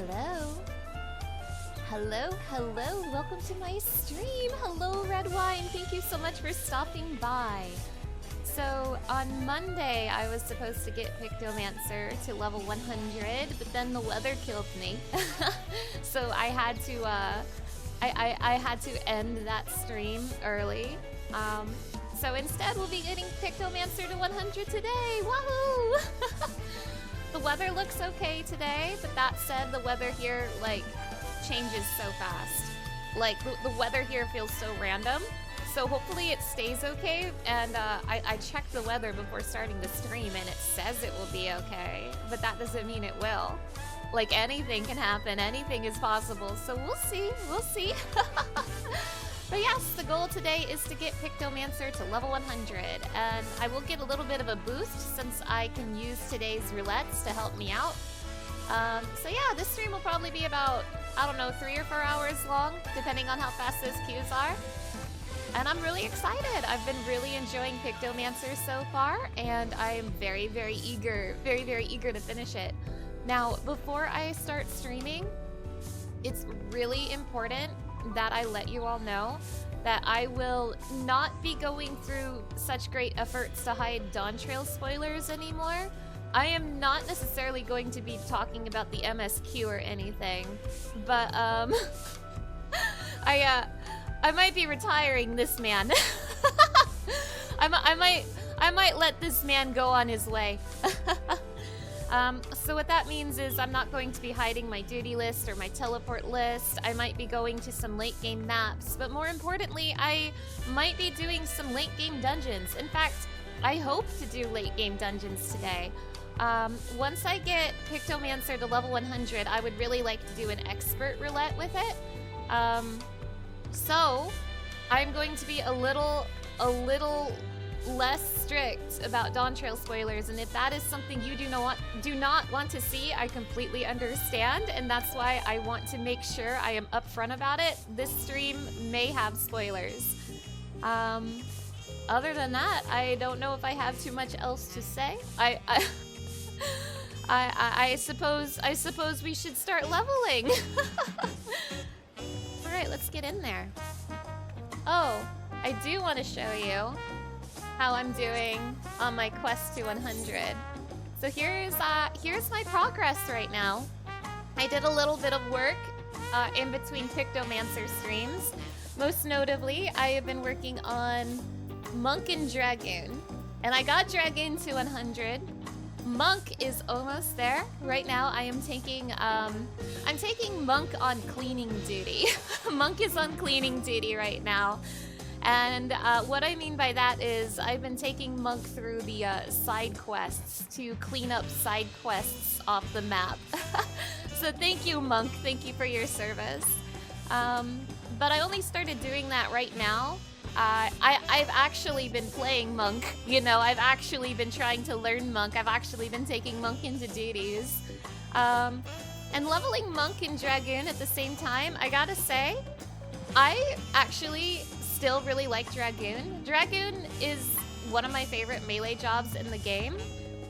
Hello. Hello, hello. Welcome to my stream. Hello, Red Wine. Thank you so much for stopping by. So, on Monday, I was supposed to get Pictomancer to level 100, but then the weather killed me. So I had to, I had to end that stream early. So instead, we'll be getting Pictomancer to 100 today. Wahoo! The weather looks okay today, but that said, the weather here, like, changes so fast. Like, the weather here feels so random. So hopefully it stays okay, and I checked the weather before starting the stream, and it says it will be okay, but that doesn't mean it will. Like, anything can happen, anything is possible, so we'll see, we'll see. But yes, the goal today is to get Pictomancer to level 100, and I will get a little bit of a boost since I can use today's roulettes to help me out. So yeah, this stream will probably be about, I don't know, 3 or 4 hours long, depending on how fast those queues are. And I'm really excited. I've been really enjoying Pictomancer so far, and I'm very, very eager to finish it. Now, before I start streaming, it's really important that I let you all know that I will not be going through such great efforts to hide Dawntrail spoilers anymore. I am not necessarily going to be talking about the MSQ or anything, but I might be retiring this man. I might let this man go on his way. So what that means is I'm not going to be hiding my duty list or my teleport list. I might be going to some late game maps, but more importantly, I might be doing some late game dungeons. In fact, I hope to do late game dungeons today. Once I get Pictomancer to level 100, I would really like to do an expert roulette with it. So I'm going to be a little less strict about Dawntrail spoilers, and if that is something you do not want to see, I completely understand, and that's why I want to make sure I am upfront about it. This stream may have spoilers. Other than that, I don't know if I have too much else to say. I suppose we should start leveling. All right, let's get in there. Oh, I do want to show you how I'm doing on my quest to 100. So here's my progress right now. I did a little bit of work in between Pictomancer streams. Most notably, I have been working on Monk and Dragoon, and I got Dragoon to 100. Monk is almost there. Right now, I'm taking Monk on cleaning duty. Monk is on cleaning duty right now. And what I mean by that is I've been taking Monk through the side quests to clean up side quests off the map. So thank you, Monk. Thank you for your service. But I only started doing that right now. I've actually been playing Monk. You know, I've actually been trying to learn Monk. I've actually been taking Monk into duties. And leveling Monk and Dragoon at the same time, I gotta say, I actually still really like Dragoon. Dragoon is one of my favorite melee jobs in the game.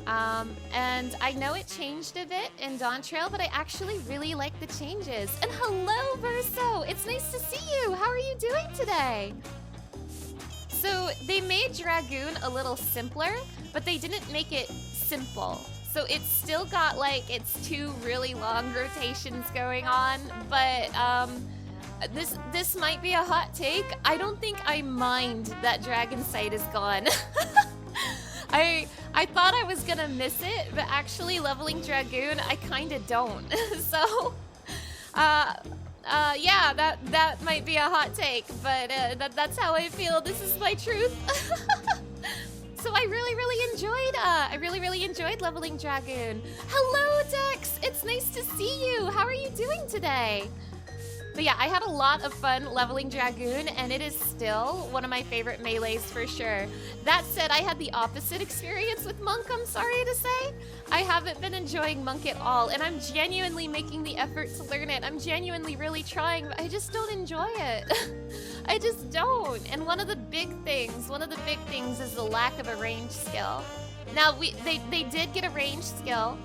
And I know it changed a bit in Dawntrail, but I actually really like the changes. And hello, Verso! It's nice to see you! How are you doing today? So they made Dragoon a little simpler, but they didn't make it simple. So it's still got like its 2 really long rotations going on, but this might be a hot take. I don't think I mind that Dragon Sight is gone. I thought I was gonna miss it, but actually leveling Dragoon, I kinda don't. So, yeah, that might be a hot take, but that's how I feel. This is my truth. So I really enjoyed leveling Dragoon. Hello, Dex! It's nice to see you. How are you doing today? But yeah, I had a lot of fun leveling Dragoon, and it is still one of my favorite melees for sure. That said, I had the opposite experience with Monk, I'm sorry to say. I haven't been enjoying Monk at all, and I'm genuinely making the effort to learn it. I'm genuinely really trying, but I just don't enjoy it. I just don't. And one of the big things is the lack of a range skill. Now, they did get a range skill,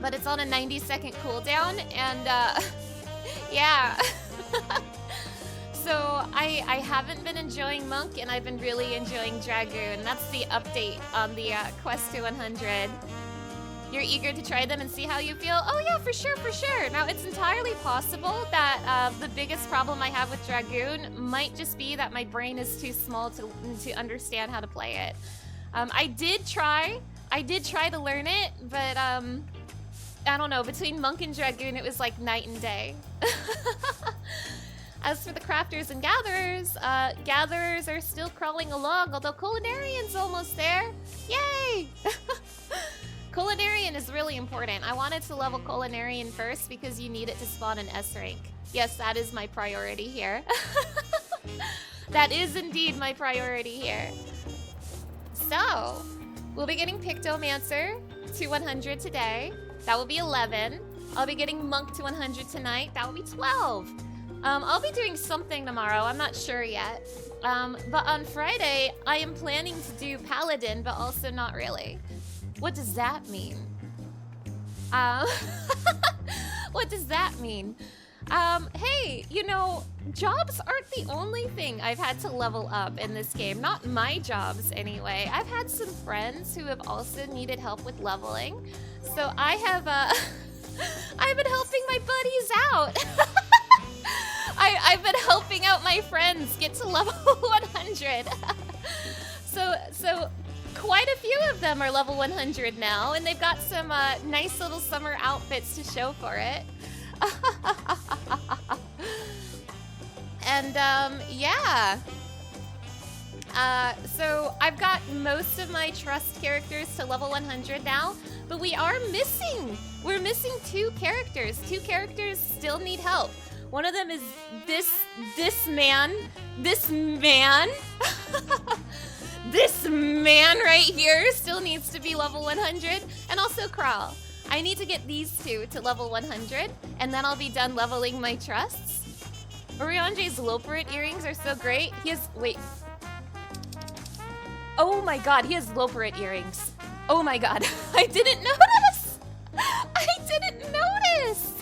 but it's on a 90-second cooldown, and yeah. So I haven't been enjoying Monk, and I've been really enjoying Dragoon. That's the update on the quest to 100. You're eager to try them and see how you feel? Oh yeah, for sure, for sure. Now, it's entirely possible that the biggest problem I have with Dragoon might just be that my brain is too small to understand how to play it. I did try to learn it, but I don't know, between Monk and Dragoon, it was like night and day. As for the crafters and gatherers, gatherers are still crawling along, although Culinarian's almost there. Yay! Culinarian is really important. I wanted to level Culinarian first because you need it to spawn an S rank. Yes, that is my priority here. That is indeed my priority here. So, we'll be getting Pictomancer to 100 today. That will be 11. I'll be getting Monk to 100 tonight. That will be 12. I'll be doing something tomorrow. I'm not sure yet. But on Friday, I am planning to do Paladin, but also not really. What does that mean? What does that mean? Hey, you know, jobs aren't the only thing I've had to level up in this game. Not my jobs, anyway. I've had some friends who have also needed help with leveling. So I have, I've been helping my buddies out. I've been helping out my friends get to level 100. So quite a few of them are level 100 now, and they've got some nice little summer outfits to show for it. And yeah. So I've got most of my trust characters to level 100 now, but we are missing. We're missing 2 characters. 2 characters still need help. One of them is this man. This man right here still needs to be level 100, and also Crawl. I need to get these 2 to level 100, and then I'll be done leveling my trusts. Orionje's Loperit earrings are so great. He has, wait. Oh my god, he has Loperit earrings. Oh my god, I didn't notice. I didn't notice.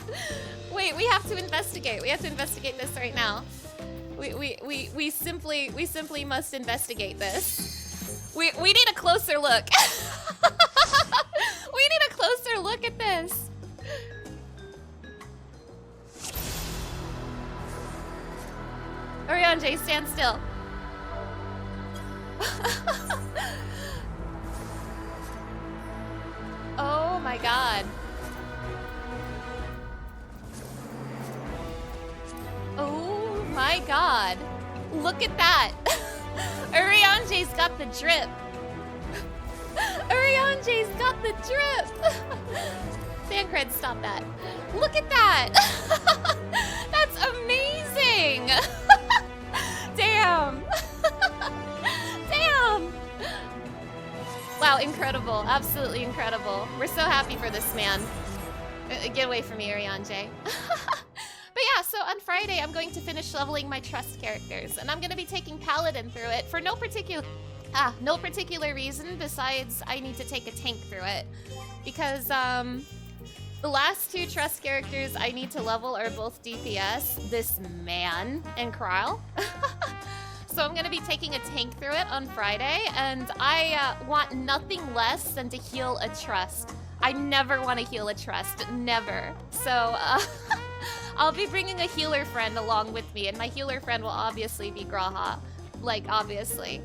Wait, we have to investigate. We have to investigate this right now. We simply must investigate this. We need a closer look. We need a closer look at this. Orionje, stand still. Oh my god. Oh my god. Look at that. Orionje's got the drip. Orionje's got the drip. Fancred, stop that. Look at that. That's amazing. Damn. Damn. Wow, incredible. Absolutely incredible. We're so happy for this man. Get away from me, Orionje. But yeah, so on Friday, I'm going to finish leveling my trust characters, and I'm going to be taking Paladin through it for no particular reason besides I need to take a tank through it. Because the last 2 trust characters I need to level are both DPS, this man and Krile. So I'm going to be taking a tank through it on Friday, and I want nothing less than to heal a trust. I never want to heal a trust, never. So I'll be bringing a healer friend along with me, and my healer friend will obviously be Graha. Like, obviously.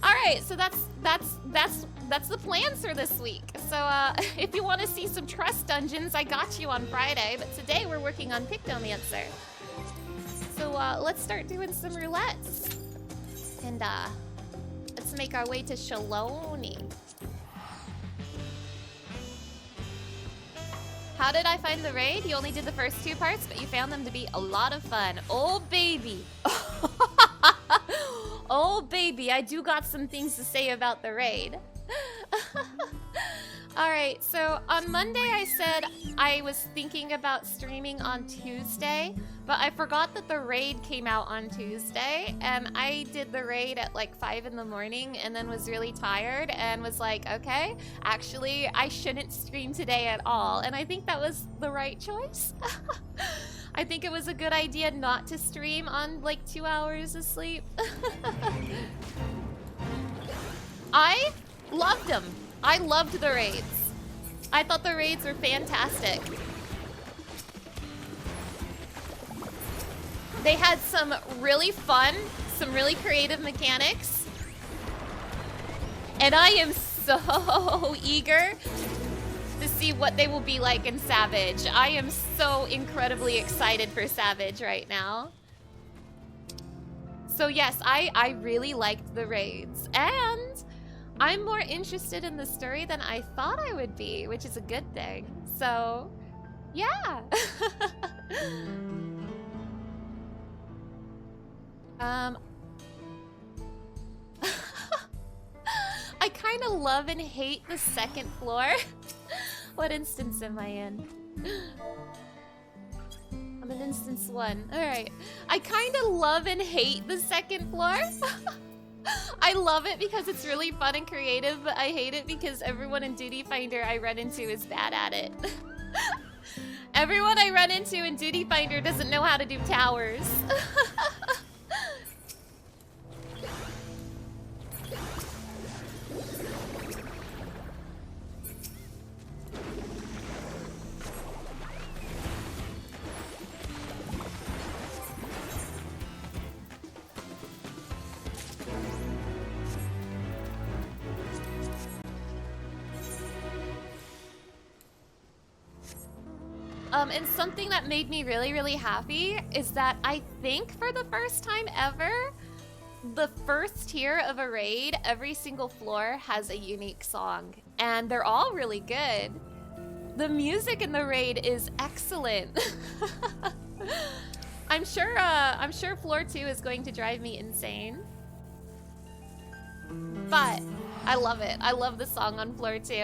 Alright, so that's the plans for this week. So if you want to see some trust dungeons, I got you on Friday, but today we're working on Pictomancer. So let's start doing some roulettes. And let's make our way to Shaloni. How did I find the raid? You only did the first 2 parts, but you found them to be a lot of fun. Oh, baby. Oh, baby, I do got some things to say about the raid. Alright, so on Monday I said I was thinking about streaming on Tuesday, but I forgot that the raid came out on Tuesday, and I did the raid at like 5 in the morning and then was really tired and was like, okay, actually I shouldn't stream today at all, and I think that was the right choice. I think it was a good idea not to stream on like 2 hours of sleep. I loved them. I loved the raids. I thought the raids were fantastic. They had some really fun, some really creative mechanics. And I am so eager to see what they will be like in Savage. I am so incredibly excited for Savage right now. So yes, I really liked the raids. And I'm more interested in the story than I thought I would be, which is a good thing. So, yeah. I kind of love and hate the second floor. What instance am I in? I'm in instance 1. Alright. I kind of love and hate the second floor. I love it because it's really fun and creative, but I hate it because everyone in Duty Finder I run into is bad at it. Everyone I run into in Duty Finder doesn't know how to do towers. And something that made me really, really happy is that I think for the first time ever, the first tier of a raid, every single floor has a unique song, and they're all really good. The music in the raid is excellent. I'm sure floor 2 is going to drive me insane. But I love it. I love the song on floor 2.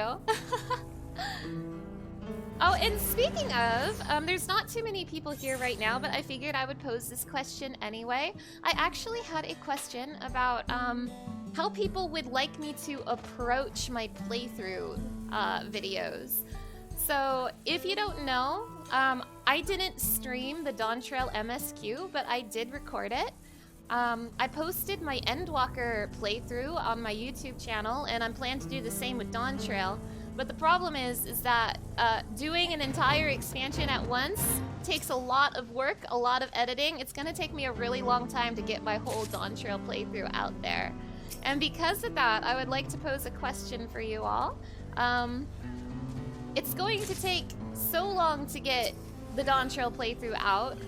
Oh, and speaking of, there's not too many people here right now, but I figured I would pose this question anyway. I actually had a question about how people would like me to approach my playthrough videos. So if you don't know, I didn't stream the Dawntrail MSQ, but I did record it. I posted my Endwalker playthrough on my YouTube channel, and I'm planning to do the same with Dawntrail. But the problem is that doing an entire expansion at once takes a lot of work, a lot of editing. It's gonna take me a really long time to get my whole Dawntrail playthrough out there. And because of that, I would like to pose a question for you all. It's going to take so long to get the Dawntrail playthrough out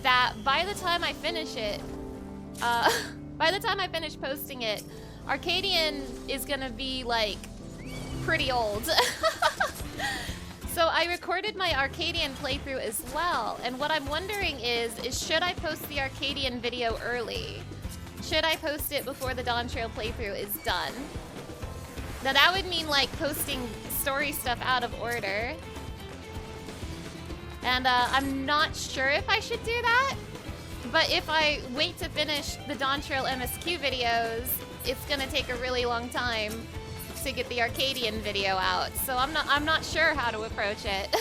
that by the time I finish it, by the time I finish posting it, Arcadian is gonna be like pretty old. So I recorded my Arcadian playthrough as well, and what I'm wondering is should I post the Arcadian video early? Should I post it before the Dawntrail playthrough is done? Now that would mean like posting story stuff out of order. And I'm not sure if I should do that, but if I wait to finish the Dawntrail MSQ videos, it's gonna take a really long time to get the Arcadian video out, so I'm not sure how to approach it.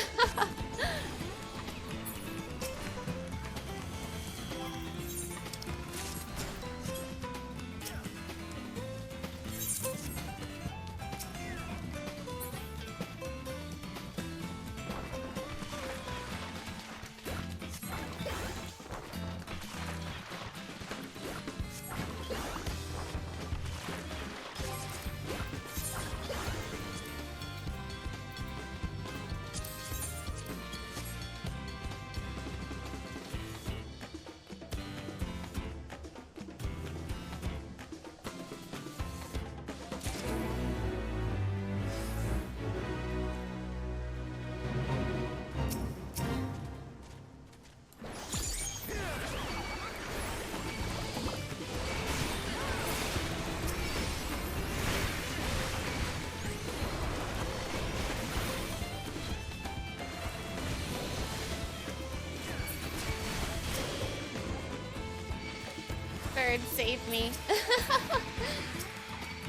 Discord saved me.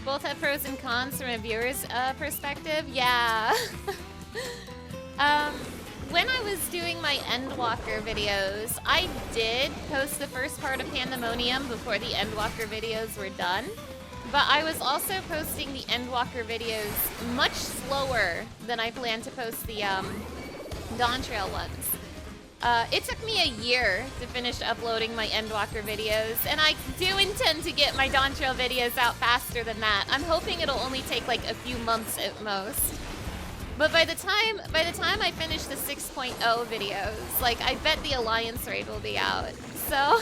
Both have pros and cons from a viewer's perspective. Yeah. When I was doing my Endwalker videos, I did post the first part of Pandemonium before the Endwalker videos were done. But I was also posting the Endwalker videos much slower than I planned to post the Dawntrail ones. It took me a year to finish uploading my Endwalker videos, and I do intend to get my Dawntrail videos out faster than that. I'm hoping it'll only take like a few months at most. But by the time I finish the 6.0 videos, like I bet the Alliance raid will be out. So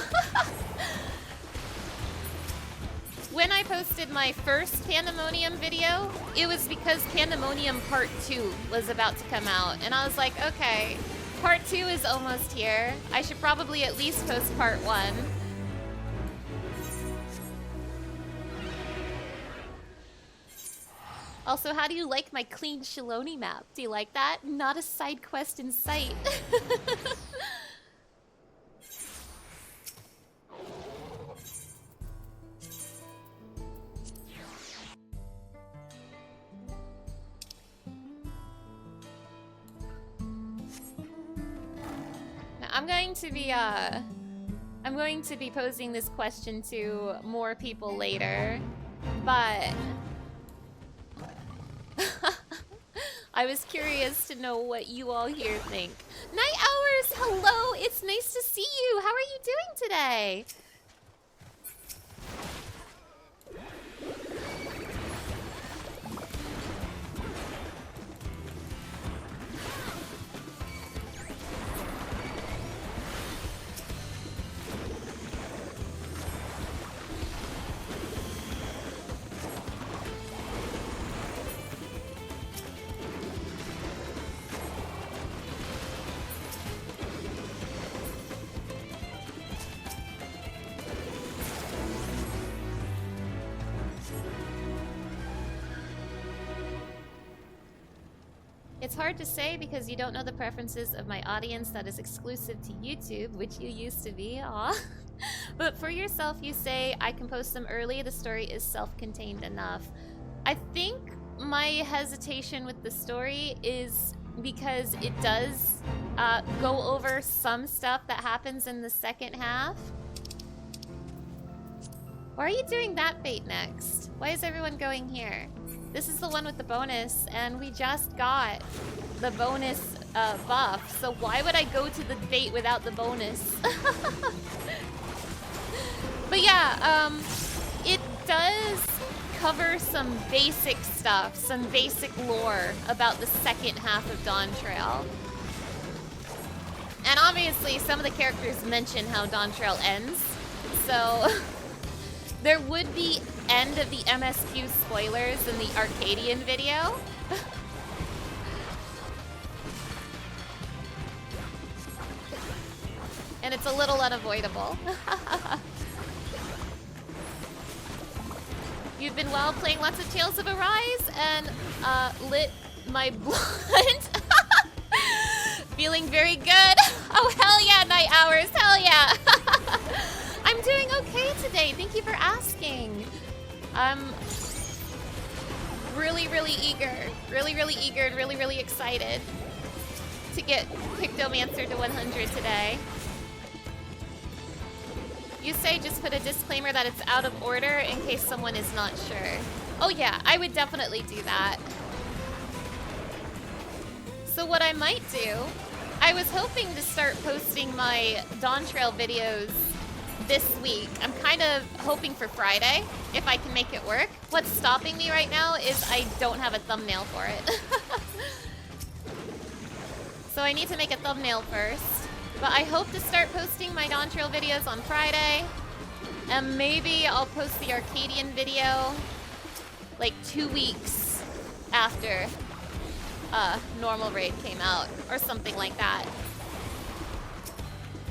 when I posted my first Pandemonium video, it was because Pandemonium Part 2 was about to come out, and I was like, okay, Part 2 is almost here. I should probably at least post Part 1. Also, how do you like my clean Shiloni map? Do you like that? Not a side quest in sight. Now, I'm going to be posing this question to more people later, but I was curious to know what you all here think. Night Hours, hello! It's nice to see you! How are you doing today? It's hard to say because you don't know the preferences of my audience that is exclusive to YouTube, which you used to be, aw. But for yourself, you say, I can post them early, the story is self-contained enough. I think my hesitation with the story is because it does go over some stuff that happens in the second half. Why are you doing that bait next? Why is everyone going here? This is the one with the bonus, and we just got the bonus buff, so why would I go to the bait without the bonus? But yeah, it does cover some basic stuff, some basic lore about the second half of Dawntrail. And obviously, some of the characters mention how Dawntrail ends, so there would be end of the MSQ spoilers in the Arcadian video. And it's a little unavoidable. You've been well playing lots of Tales of Arise and lit my blunt. Feeling very good. Oh, hell yeah, Night Hours, hell yeah. I'm doing okay today, thank you for asking. I'm really eager and really excited to get Pictomancer to 100 today. You say just put a disclaimer that it's out of order in case someone is not sure. Oh yeah, I would definitely do that. So what I might do, I was hoping to start posting my Dawntrail videos this week. I'm kind of hoping for Friday, if I can make it work. What's stopping me right now is I don't have a thumbnail for it. So I need to make a thumbnail first. But I hope to start posting my Dawntrail videos on Friday. And maybe I'll post the Arcadian video like 2 weeks after normal raid came out, or something like that.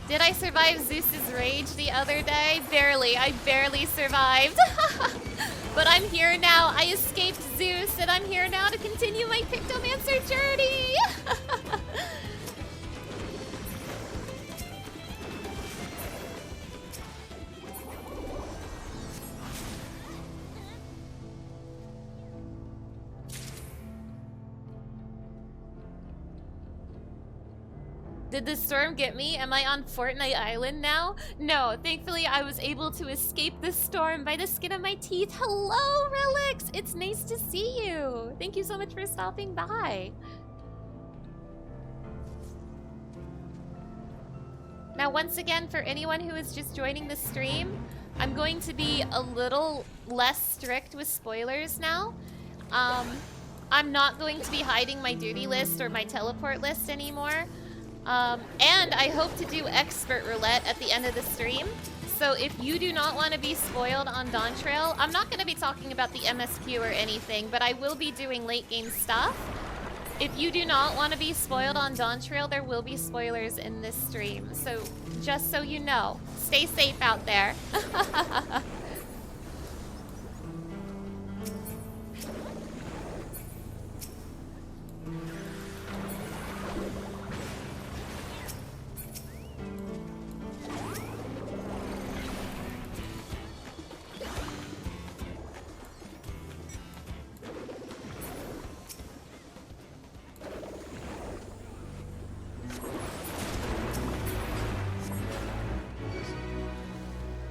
Did I survive Zeus's rage the other day? Barely. I barely survived. But I'm here now. I escaped Zeus, and I'm here now to continue my Pictomancer journey. Did the storm get me? Am I on Fortnite Island now? No, thankfully I was able to escape the storm by the skin of my teeth. Hello, Relix! It's nice to see you. Thank you so much for stopping by. Now, once again, for anyone who is just joining the stream, I'm going to be a little less strict with spoilers now. I'm not going to be hiding my duty list or my teleport list anymore. And I hope to do expert roulette at the end of the stream. So if you do not want to be spoiled on Dawntrail, I'm not going to be talking about the MSQ or anything, but I will be doing late game stuff. If you do not want to be spoiled on Dawntrail, there will be spoilers in this stream. So just so you know, stay safe out there.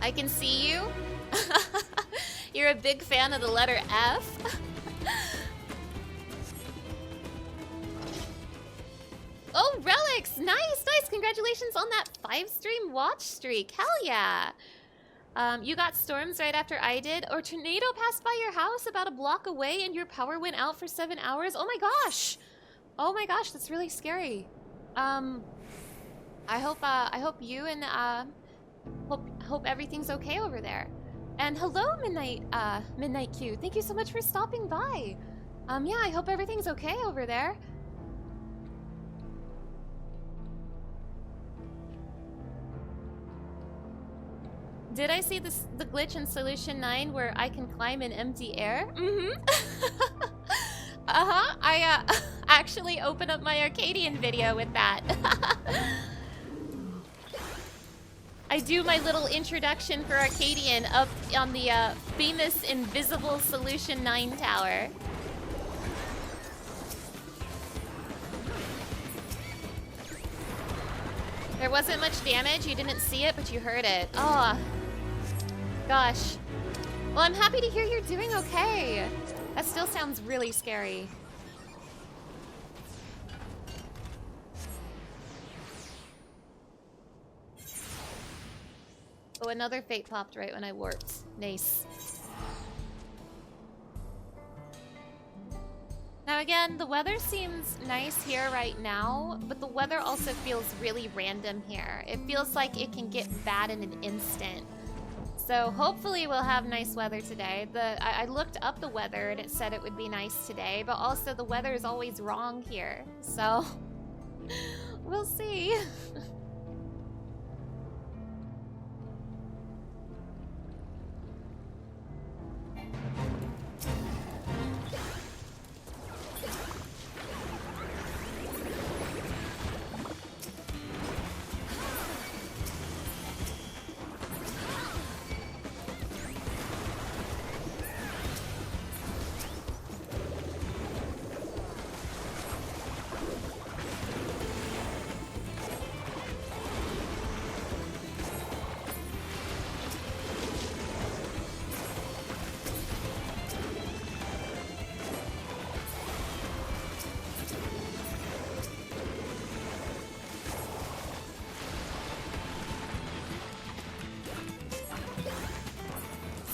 I can see you. You're a big fan of the letter F. Oh, Relics! Nice, nice! Congratulations on that 5-stream watch streak. Hell yeah! You got storms right after I did. Or tornado passed by your house about a block away and your power went out for 7 hours. Oh my gosh! Oh my gosh, that's really scary. I hope you and hope everything's okay over there. And hello, Midnight Q. Thank you so much for stopping by. Yeah, I hope everything's okay over there. Did I see the glitch in Solution 9 where I can climb in empty air? Mm-hmm. Uh-huh. I actually opened up my Arcadian video with that. I do my little introduction for Arcadian up on the famous invisible Solution 9 tower. There wasn't much damage, you didn't see it, but you heard it. Oh, gosh. Well, I'm happy to hear you're doing okay. That still sounds really scary. Oh, another fate popped right when I warped. Nice. Now again, the weather seems nice here right now, but the weather also feels really random here. It feels like it can get bad in an instant. So hopefully we'll have nice weather today. I looked up the weather and it said it would be nice today, but also the weather is always wrong here. So we'll see.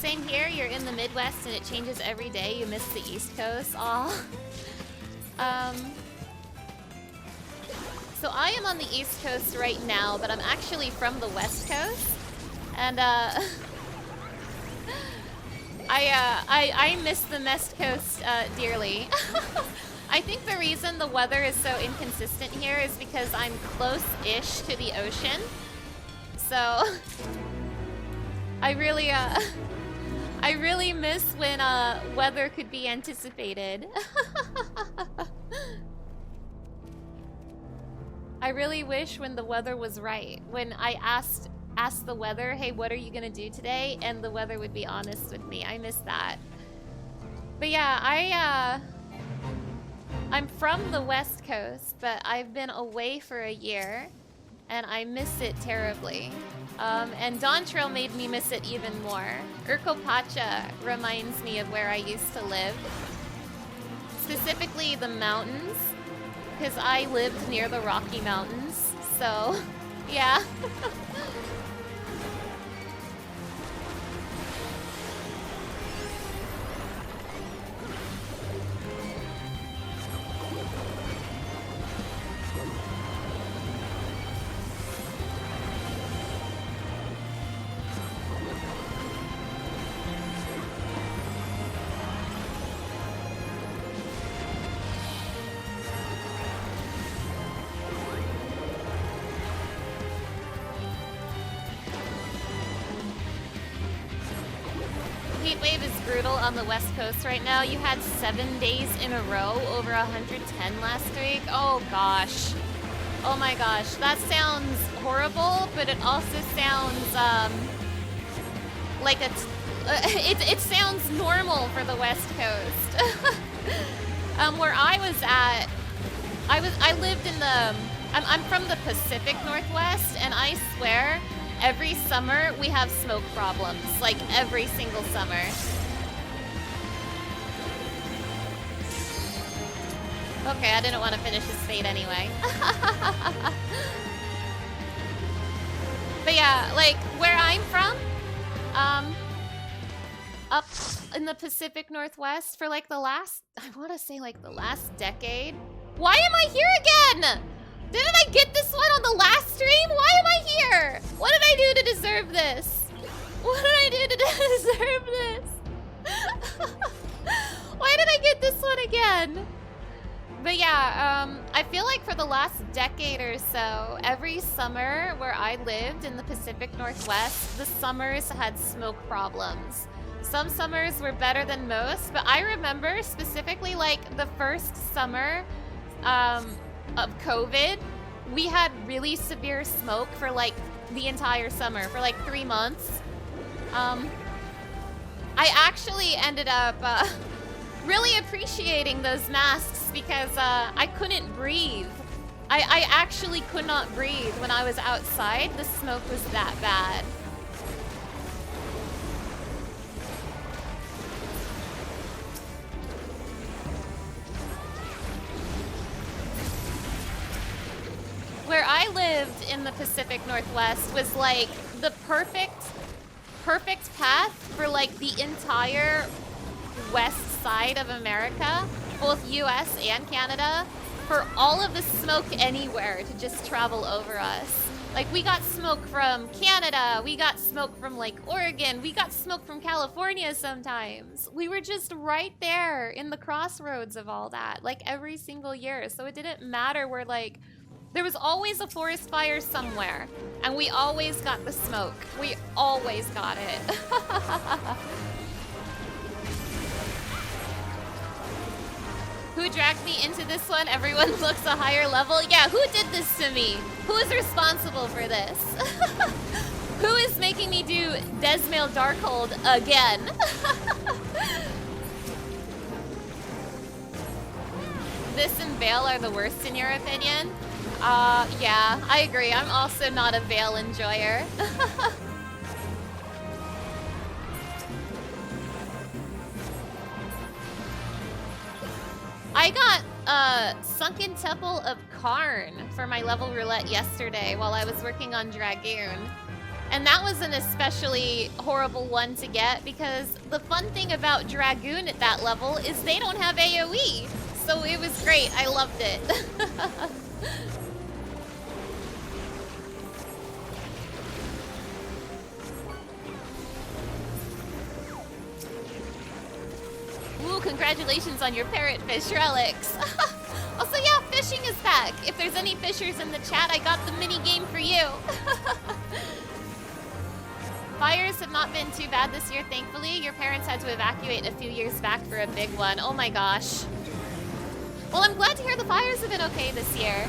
Same here, you're in the Midwest and it changes every day. You miss the East Coast. Aw. So I am on the East Coast right now, but I'm actually from the West Coast. And I miss the West Coast dearly. I think the reason the weather is so inconsistent here is because I'm close-ish to the ocean. So I really miss when weather could be anticipated. I really wish when the weather was right. When I asked the weather, hey, what are you gonna do today? And the weather would be honest with me. I miss that. But yeah, I'm from the West Coast, but I've been away for a year, and I miss it terribly. And Dawntrail made me miss it even more. Urkopacha reminds me of where I used to live. Specifically the mountains, because I lived near the Rocky Mountains, so yeah. Heatwave is brutal on the West Coast right now. You had 7 days in a row over 110 last week. Oh gosh. Oh my gosh. That sounds horrible, but it also sounds like it sounds normal for the West Coast. Where I was at, I lived in the I'm from the Pacific Northwest, and I swear every summer we have smoke problems, like every single summer. Okay, I didn't want to finish his fate anyway. But yeah, like where I'm from, up in the Pacific Northwest for like the last, I want to say like the last decade. Why am I here again? Didn't I get this one on the last stream? Why am I here? What did I do to deserve this? What did I do to deserve this? Why did I get this one again? But yeah, I feel like for the last decade or so, every summer where I lived in the Pacific Northwest, the summers had smoke problems. Some summers were better than most, but I remember specifically like the first summer of COVID, we had really severe smoke for like the entire summer, for like 3 months. I actually ended up really appreciating those masks because I couldn't breathe. I actually could not breathe when I was outside. The smoke was that bad. Where I lived in the Pacific Northwest was like the perfect path for like the entire west side of America, both US and Canada, for all of the smoke anywhere to just travel over us. Like we got smoke from Canada, we got smoke from like Oregon, we got smoke from California sometimes. We were just right there in the crossroads of all that, like every single year. So it didn't matter where like, there was always a forest fire somewhere, and we always got the smoke. We always got it. Who dragged me into this one? Everyone looks a higher level. Yeah, who did this to me? Who is responsible for this? Who is making me do Desmail Darkhold again? This and Veil are the worst in your opinion? Yeah, I agree. I'm also not a Veil enjoyer. I got Sunken Temple of Karn for my level roulette yesterday while I was working on Dragoon. And that was an especially horrible one to get because the fun thing about Dragoon at that level is they don't have AoE. So it was great. I loved it. Ooh, congratulations on your parrotfish relics. Also, yeah, fishing is back. If there's any fishers in the chat, I got the mini game for you. Fires have not been too bad this year, thankfully. Your parents had to evacuate a few years back for a big one. Oh my gosh. Well, I'm glad to hear the fires have been okay this year.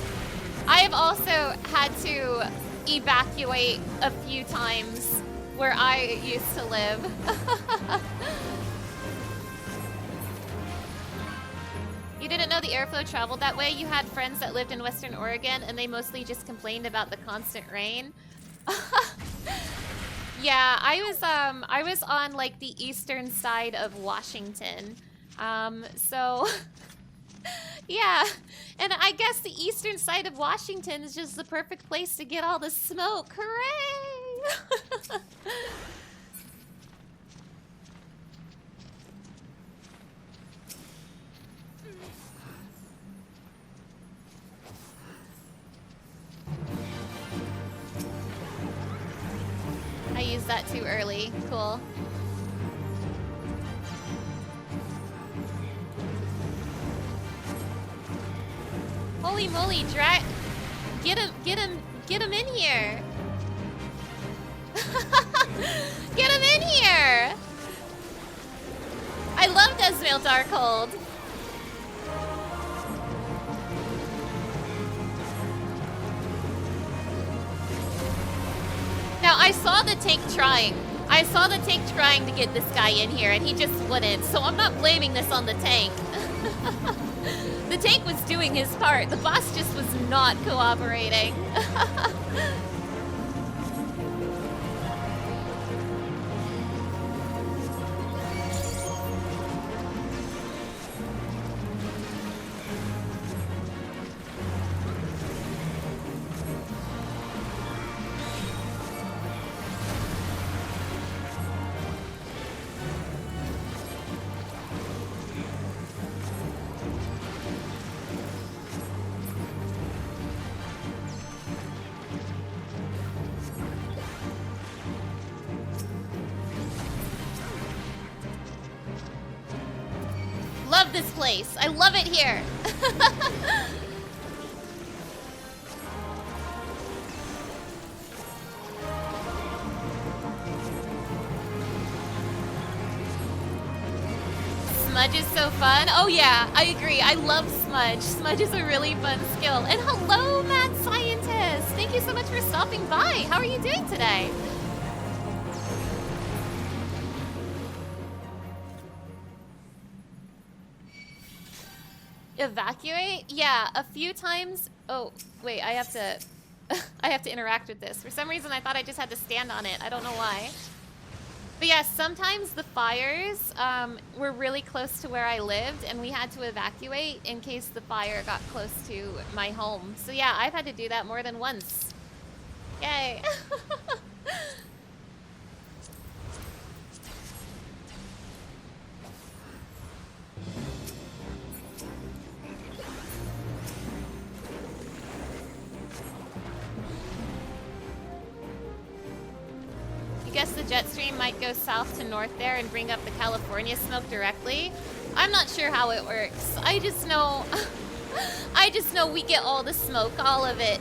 I have also had to evacuate a few times where I used to live. You didn't know the airflow traveled that way? You had friends that lived in Western Oregon and they mostly just complained about the constant rain? Yeah, I was on like the eastern side of Washington. So yeah, and I guess the eastern side of Washington is just the perfect place to get all the smoke. Hooray! I used that too early. Cool. Holy moly, get him in here. Get him in here. I love Desmail Darkhold. Now, I saw the tank trying. I saw the tank trying to get this guy in here, and he just wouldn't. So I'm not blaming this on the tank. The tank was doing his part. The boss just was not cooperating. This place. I love it here. Smudge is so fun. Oh yeah, I agree. I love Smudge. Smudge is a really fun skill. And hello, Mad Scientist. Thank you so much for stopping by. How are you doing today? Evacuate? Yeah, a few times. Oh, wait, I have to I have to interact with this. For some reason I thought I just had to stand on it. I don't know why. But yeah, sometimes the fires were really close to where I lived and we had to evacuate in case the fire got close to my home. So yeah, I've had to do that more than once. Yay. Guess the jet stream might go south to north there and bring up the California smoke directly. I'm not sure how it works. I just know we get all the smoke, all of it.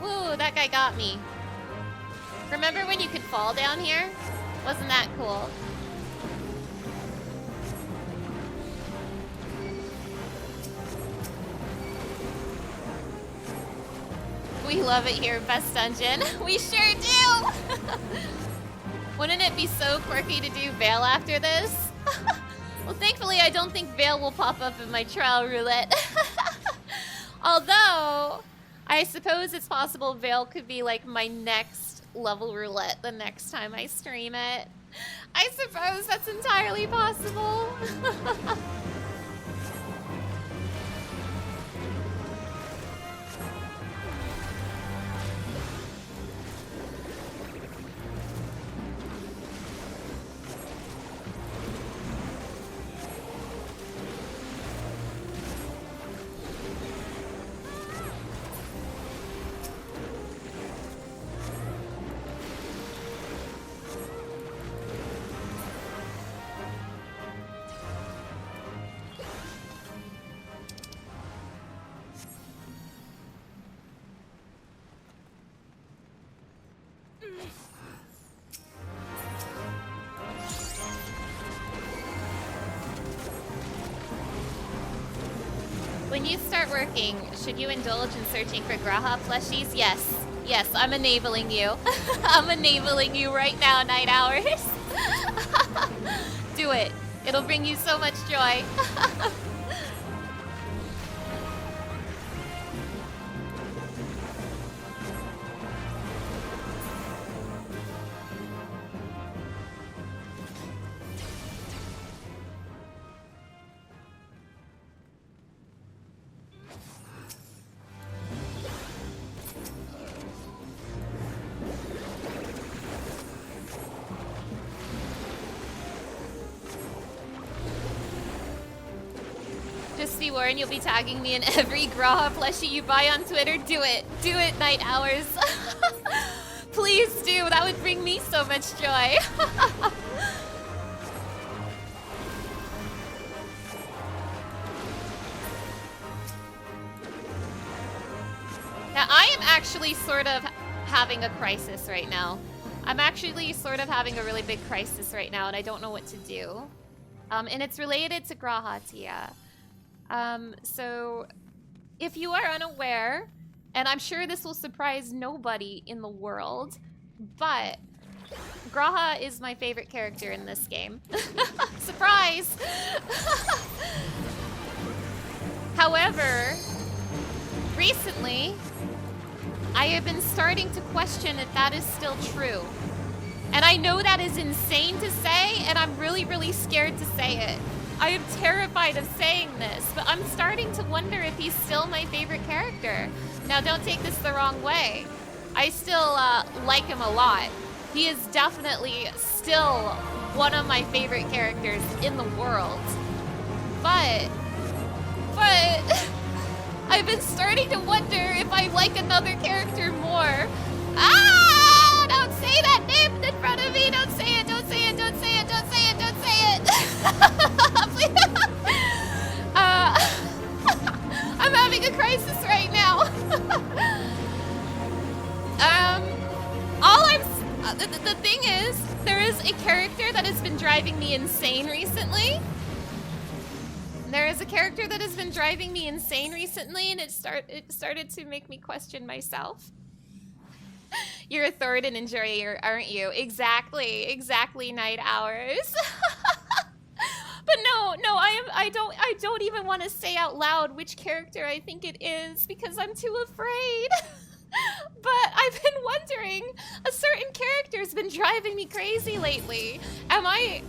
Woo, that guy got me. Remember when you could fall down here? Wasn't that cool? We love it here, best dungeon. We sure do! Wouldn't it be so quirky to do Veil after this? Well, thankfully, I don't think Veil will pop up in my trial roulette. Although, I suppose it's possible Veil could be like my next level roulette the next time I stream it. I suppose that's entirely possible. When you start working, should you indulge in searching for Graha plushies? Yes. Yes, I'm enabling you. I'm enabling you right now, Night Hours. Do it. It'll bring you so much joy. Just be warned, you'll be tagging me in every Graha plushie you buy on Twitter. Do it. Do it, Night Hours. Please do. That would bring me so much joy. Now, I am actually sort of having a crisis right now. I'm actually sort of having a really big crisis right now, and I don't know what to do. And it's related to Graha Tia. So, if you are unaware, and I'm sure this will surprise nobody in the world, but Graha is my favorite character in this game. Surprise! However, recently, I have been starting to question if that is still true. And I know that is insane to say, and I'm really, really scared to say it. I am terrified of saying this, but I'm starting to wonder if he's still my favorite character. Now, don't take this the wrong way. I still like him a lot. He is definitely still one of my favorite characters in the world. But I've been starting to wonder if I like another character more. Ah! Don't say that name in front of me! Don't say it! Don't say it! Don't say it! Don't say it! Don't say it! I'm having a crisis right now. The thing is, there is a character that has been driving me insane recently. There is a character that has been driving me insane recently, and it started to make me question myself. You're a Thord and enjoyer, aren't you? Exactly, Night Hours. But no, I don't even want to say out loud which character I think it is because I'm too afraid. But I've been wondering, a certain character's been driving me crazy lately. Am I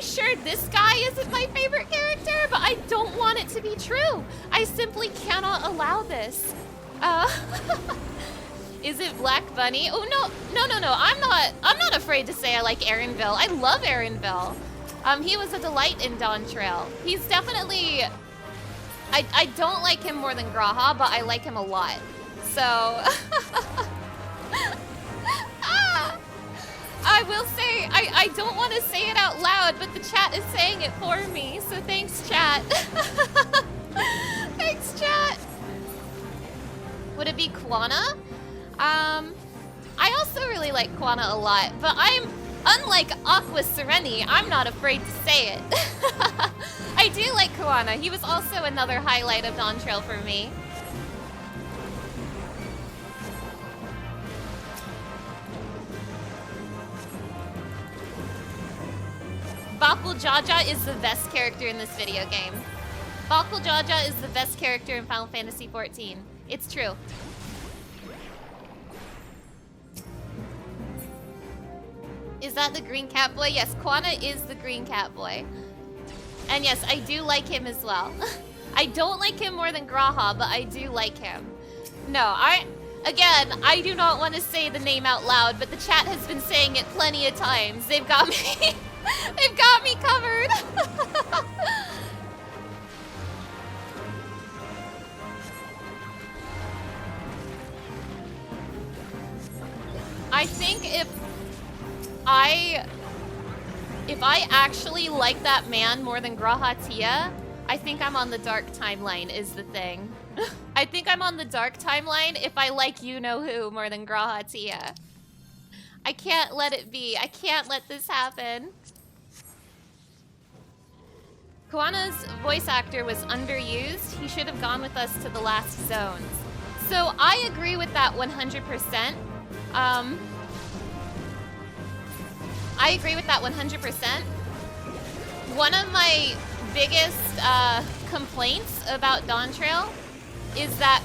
sure this guy isn't my favorite character? But I don't want it to be true. I simply cannot allow this. Is it Black Bunny? Oh no. I'm not afraid to say I like Aaronville. I love Aaronville. He was a delight in Dawntrail. He's definitely... I don't like him more than Graha, but I like him a lot. So... I will say, I don't want to say it out loud, but the chat is saying it for me, so thanks, chat. Thanks, chat. Would it be Quana? I also really like Quana a lot, but unlike Aqua Sereni, I'm not afraid to say it. I do like Quana. He was also another highlight of Dawntrail for me. Bakul Jaja is the best character in this video game. Bakul Jaja is the best character in Final Fantasy XIV. It's true. Is that the green cat boy? Yes, Quana is the green cat boy. And yes, I do like him as well. I don't like him more than Graha, but I do like him. No, again, I do not want to say the name out loud, but the chat has been saying it plenty of times. They've got me, they've got me covered. I think if I actually like that man more than Graha Tia, I think I'm on the dark timeline is the thing. I think I'm on the dark timeline if I like you-know-who more than Graha Tia. I can't let it be. I can't let this happen. Quana's voice actor was underused. He should have gone with us to the last zones. So I agree with that 100%. I agree with that 100%. One of my biggest complaints about Dawntrail is that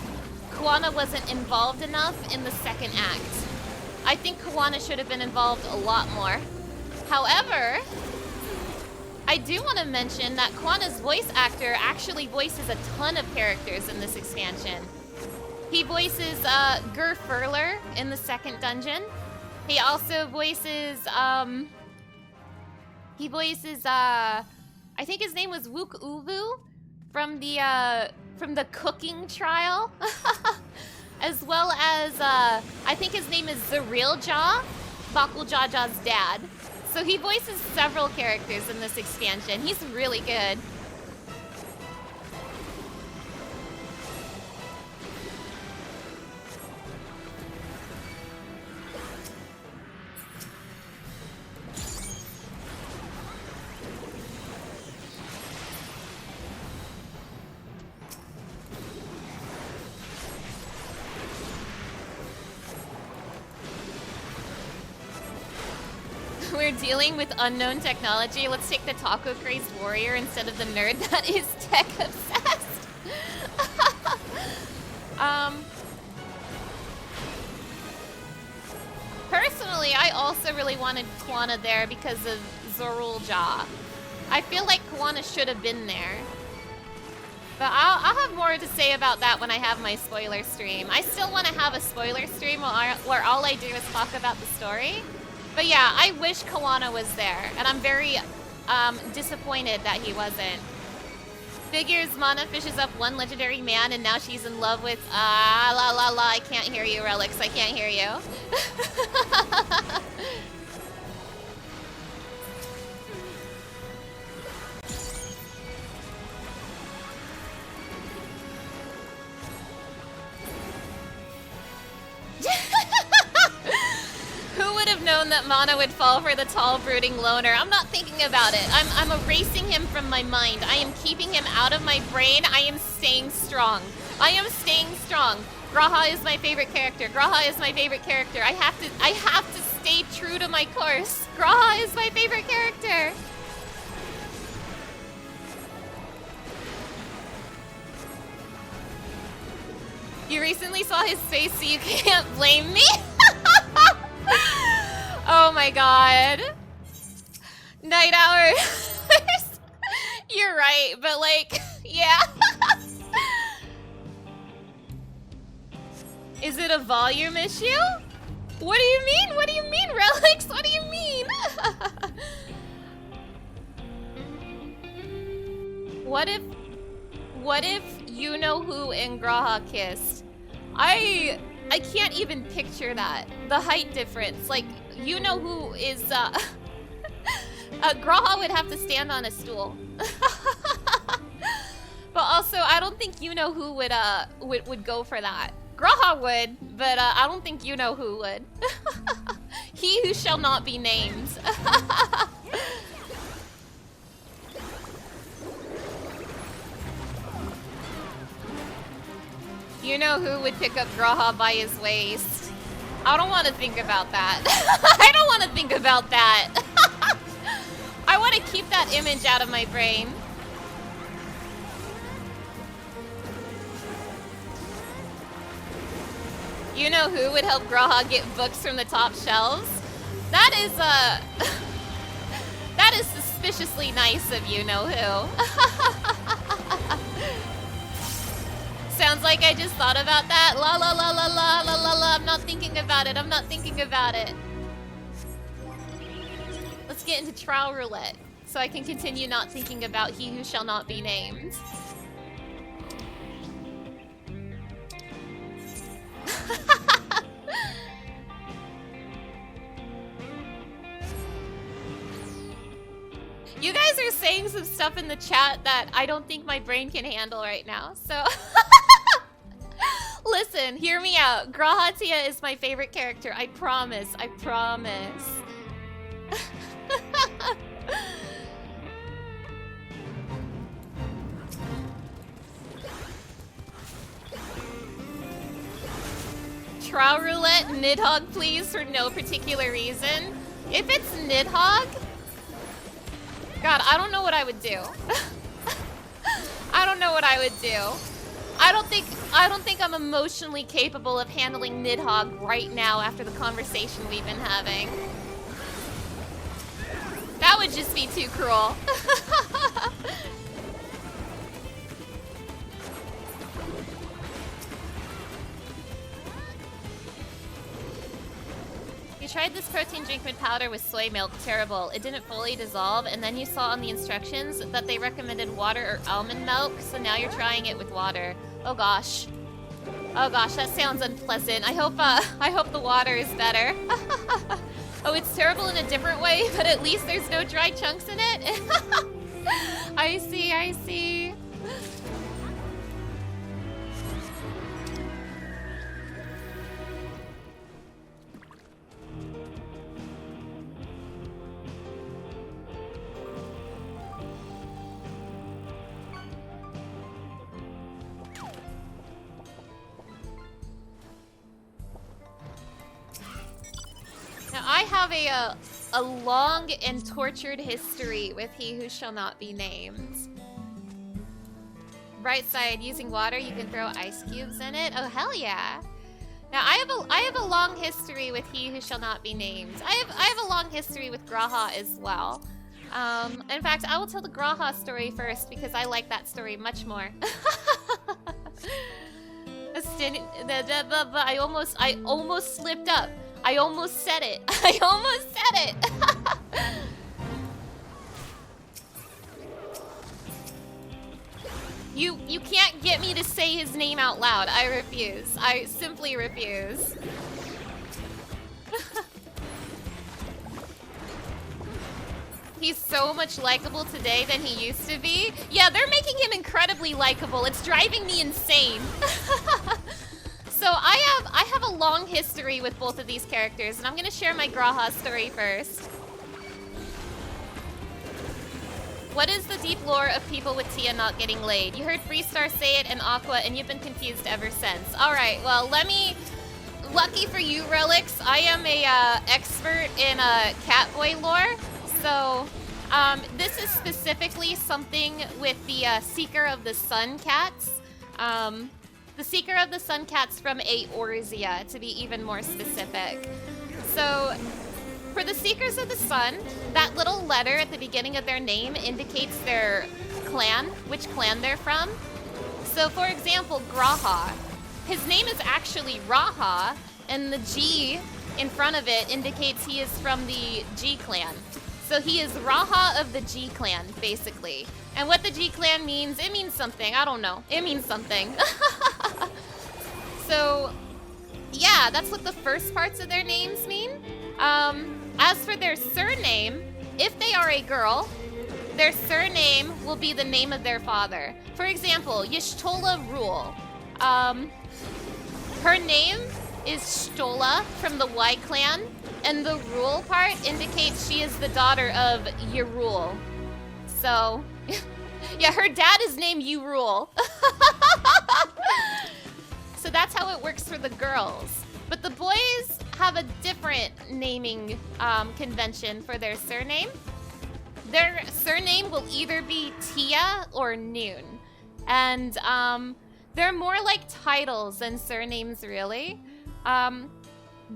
Kuwana wasn't involved enough in the second act. I think Kuwana should have been involved a lot more. However, I do want to mention that Kuwana's voice actor actually voices a ton of characters in this expansion. He voices Gur Furler in the second dungeon. He also voices, I think his name was Wook Uvu from the cooking trial. As well as, I think his name is Zaril Jaw, Bakul Jaja's dad. So he voices several characters in this expansion. He's really good. We're dealing with unknown technology. Let's take the taco crazed warrior instead of the nerd that is tech obsessed. Personally, I also really wanted Kuwana there because of Zorul Jaw. I feel like Kuwana should have been there. But I'll have more to say about that when I have my spoiler stream. I still want to have a spoiler stream where all I do is talk about the story. But yeah, I wish Kuwana was there, and I'm very disappointed that he wasn't. Figures Mana fishes up one legendary man, and now she's in love with I can't hear you, Relics. I can't hear you. Who would have known that Mana would fall for the tall, brooding loner? I'm not thinking about it. I'm erasing him from my mind. I am keeping him out of my brain. I am staying strong. I am staying strong. Graha is my favorite character. Graha is my favorite character. I have to stay true to my course. Graha is my favorite character. You recently saw his face, so you can't blame me. Oh my god. Night hours. You're right, but like, yeah. Is it a volume issue? What do you mean? What do you mean, Relics? What do you mean? What if you know who and Graha kissed? I can't even picture that. The height difference. Like, you know who is Graha would have to stand on a stool. But also, I don't think you know who would go for that. Graha would, but I don't think you know who would. He who shall not be named. You know who would pick up Graha by his waist. I don't want to think about that. I don't want to think about that. I want to keep that image out of my brain. You know who would help Graha get books from the top shelves? That is that is suspiciously nice of you know who. Sounds like I just thought about that. La la la la la la la la. I'm not thinking about it. I'm not thinking about it. Let's get into trial roulette so I can continue not thinking about he who shall not be named. You guys are saying some stuff in the chat that I don't think my brain can handle right now, so... Listen, hear me out. Grahatia is my favorite character. I promise. I promise. Trial Roulette Nidhogg, please, for no particular reason. If it's Nidhogg, God, I don't know what I would do. I don't know what I would do. I don't think I'm emotionally capable of handling Nidhogg right now after the conversation we've been having. That would just be too cruel. You tried this protein drink with powder with soy milk. Terrible. It didn't fully dissolve, and then you saw on the instructions that they recommended water or almond milk, so now you're trying it with water. Oh gosh. Oh gosh, that sounds unpleasant. I hope the water is better. Oh, it's terrible in a different way, but at least there's no dry chunks in it. I see, I see. Now, I have a long and tortured history with He Who Shall Not Be Named. Bright side, using water, you can throw ice cubes in it. Oh, hell yeah. Now, I have a long history with He Who Shall Not Be Named. I have a long history with Graha as well. In fact, I will tell the Graha story first because I like that story much more. I almost slipped up. I almost said it. I almost said it. You can't get me to say his name out loud. I refuse. I simply refuse. He's so much likable today than he used to be. Yeah, they're making him incredibly likable. It's driving me insane. So I have a long history with both of these characters, and I'm gonna share my Graha story first. What is the deep lore of people with Tia not getting laid? You heard Freestar say it and Aqua, and you've been confused ever since. All right, well, lucky for you, Relics, I am a expert in Catboy lore. So this is specifically something with the Seeker of the Sun cats. The Seeker of the Sun cats from Eorzea, to be even more specific. So, for the Seekers of the Sun, that little letter at the beginning of their name indicates their clan, which clan they're from. So, for example, Graha. His name is actually Raha, and the G in front of it indicates he is from the G clan. So he is Raha of the G clan, basically. And what the G clan means, it means something. I don't know. It means something. So, yeah, that's what the first parts of their names mean. As for their surname, if they are a girl, their surname will be the name of their father. For example, Y'shtola Rule. Her name is Stola from the Y clan, and the Rule part indicates she is the daughter of Yrule. So, yeah, her dad is named Yrule. So that's how it works for the girls. But the boys have a different naming convention for their surname. Their surname will either be Tia or Noon. And they're more like titles than surnames, really.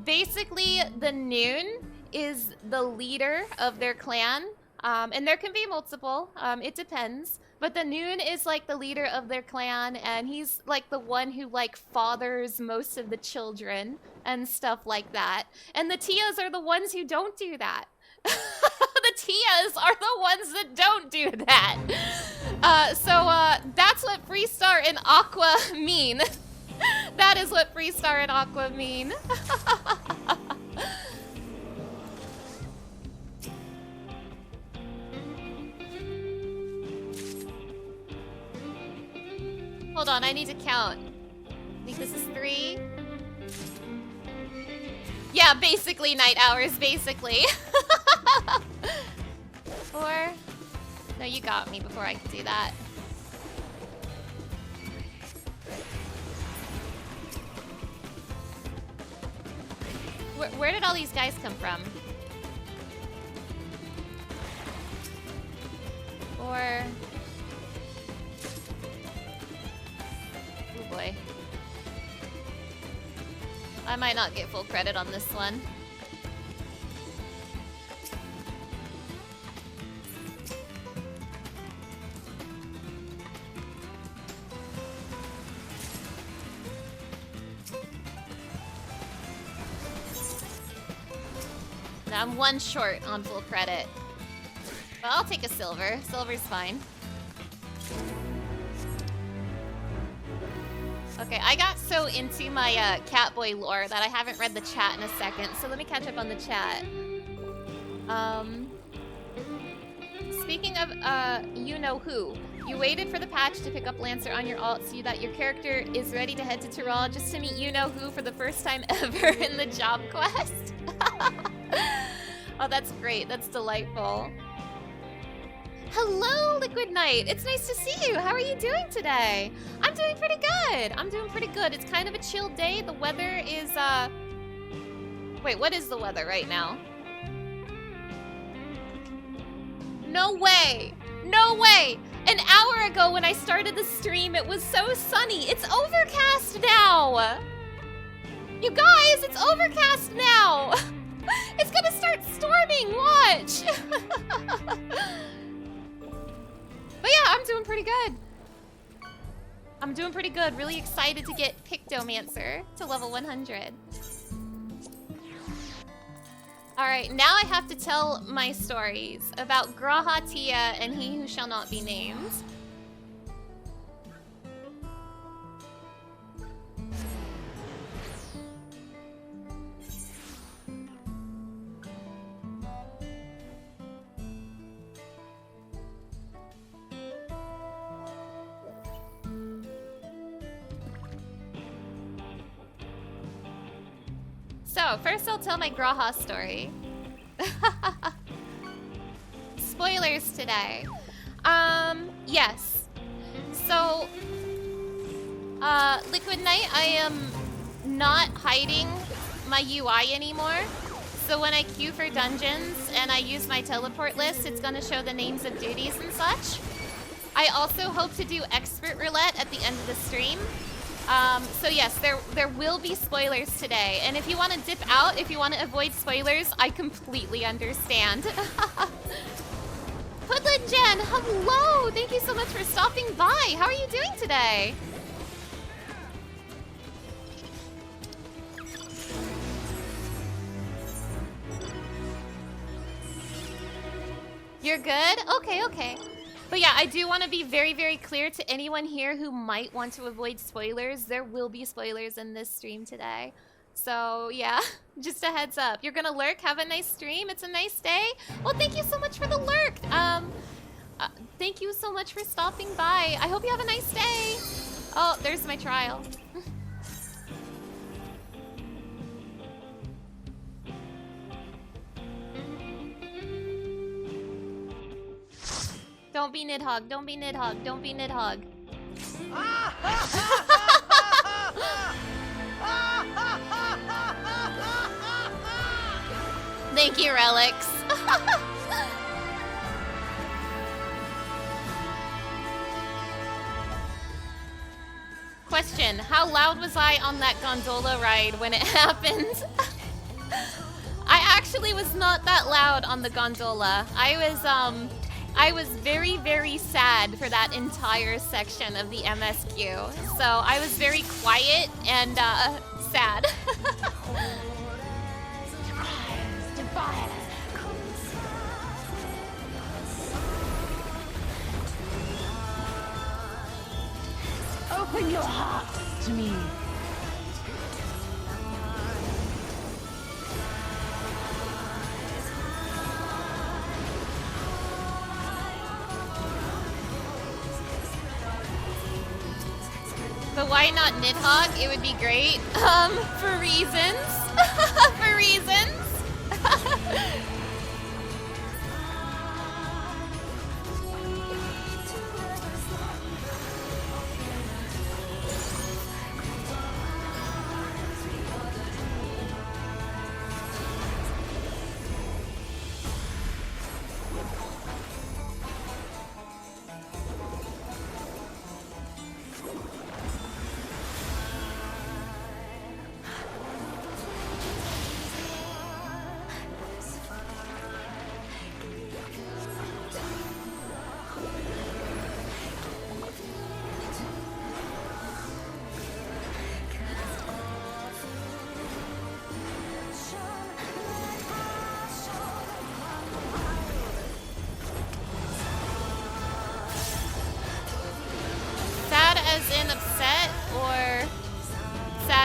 Basically, the Noon is the leader of their clan. And there can be multiple, it depends. But the Noon is like the leader of their clan, and he's like the one who like fathers most of the children and stuff like that. And the Tias are the ones who don't do that. The Tias are the ones that don't do that. So that's what Freestar and Aqua mean. That is what Freestar and Aqua mean. Hold on, I need to count. I think this is 3. Yeah, basically night hours, basically. 4. No, you got me before I could do that. Where did all these guys come from? Or... oh boy. I might not get full credit on this one. I'm one short on full credit. But I'll take a silver. Silver's fine. Okay, I got so into my Catboy lore that I haven't read the chat in a second, so let me catch up on the chat. Speaking of you-know-who, you waited for the patch to pick up Lancer on your alt so that your character is ready to head to Tyrol just to meet you-know-who for the first time ever in the job quest? Oh, that's great. That's delightful. Hello, Liquid Knight. It's nice to see you. How are you doing today? I'm doing pretty good. I'm doing pretty good. It's kind of a chill day. The weather is, wait, what is the weather right now? No way. No way. An hour ago when I started the stream, it was so sunny. It's overcast now. You guys, it's overcast now. It's gonna start storming, watch! But yeah, I'm doing pretty good. I'm doing pretty good. Really excited to get Pictomancer to level 100. Alright, now I have to tell my stories about Graha Tia and He Who Shall Not Be Named. So, first I'll tell my Graha story. Spoilers today. Yes. So, Liquid Knight, I am not hiding my UI anymore. So when I queue for dungeons and I use my teleport list, it's gonna show the names of duties and such. I also hope to do expert roulette at the end of the stream. So yes, there will be spoilers today. And if you want to dip out, if you want to avoid spoilers, I completely understand. Hoodlin Jen, hello! Thank you so much for stopping by. How are you doing today? You're good? Okay, okay. But yeah, I do want to be very, very clear to anyone here who might want to avoid spoilers. There will be spoilers in this stream today. So yeah, just a heads up. You're gonna lurk, have a nice stream. It's a nice day. Well, thank you so much for the lurk. Thank you so much for stopping by. I hope you have a nice day. Oh, there's my trial. Don't be Nidhogg, don't be Nidhogg, don't be Nidhogg. Thank you, Relics. Question, how loud was I on that gondola ride when it happened? I actually was not that loud on the gondola. I was very, very sad for that entire section of the MSQ. So I was very quiet and sad. Open your heart to me. But why not Nidhogg? It would be great. For reasons. For reasons.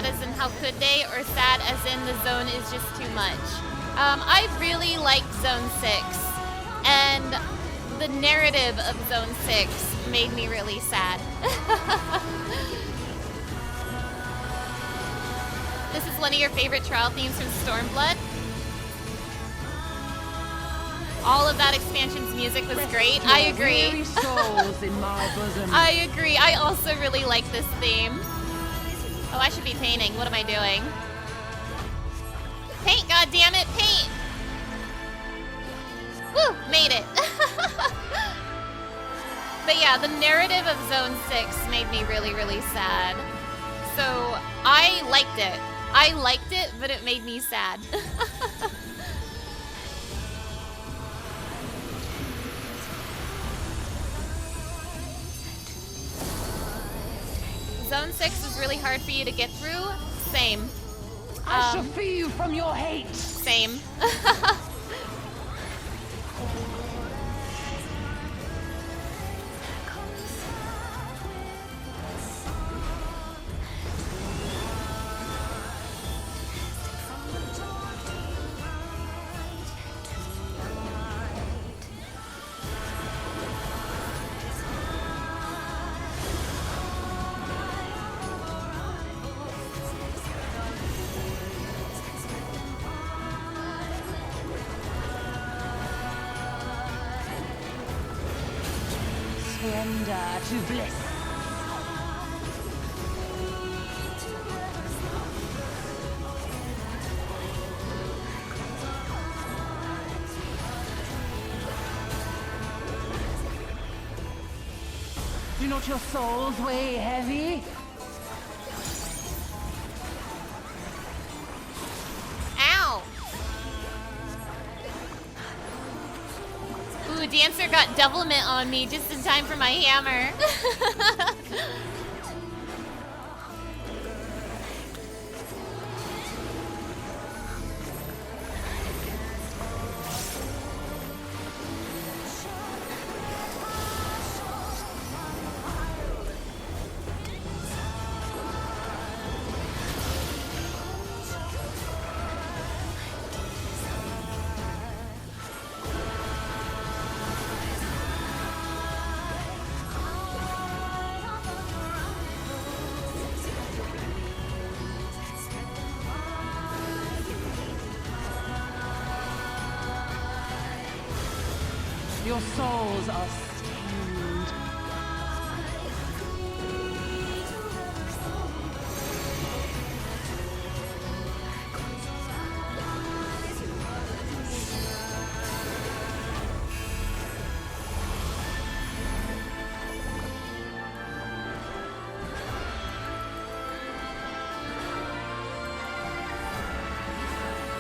sad as in how could they, or sad as in the zone is just too much? I really like Zone 6, and the narrative of Zone 6 made me really sad. This is one of your favorite trial themes from Stormblood? All of that expansion's music was great. I agree. Souls in my bosom. I agree. I also really like this theme. Oh, I should be painting. What am I doing? Paint, goddammit, paint! Woo, made it. But yeah, the narrative of Zone 6 made me really, really sad. So I liked it. I liked it, but it made me sad. Zone 6 was really hard for you to get through? Same. I shall free you from your hate. Same. Surrender to bliss. Do not your souls weigh heavy? Ow! Ooh, Dancer got devilment on me just in time for my hammer. Your souls are stained.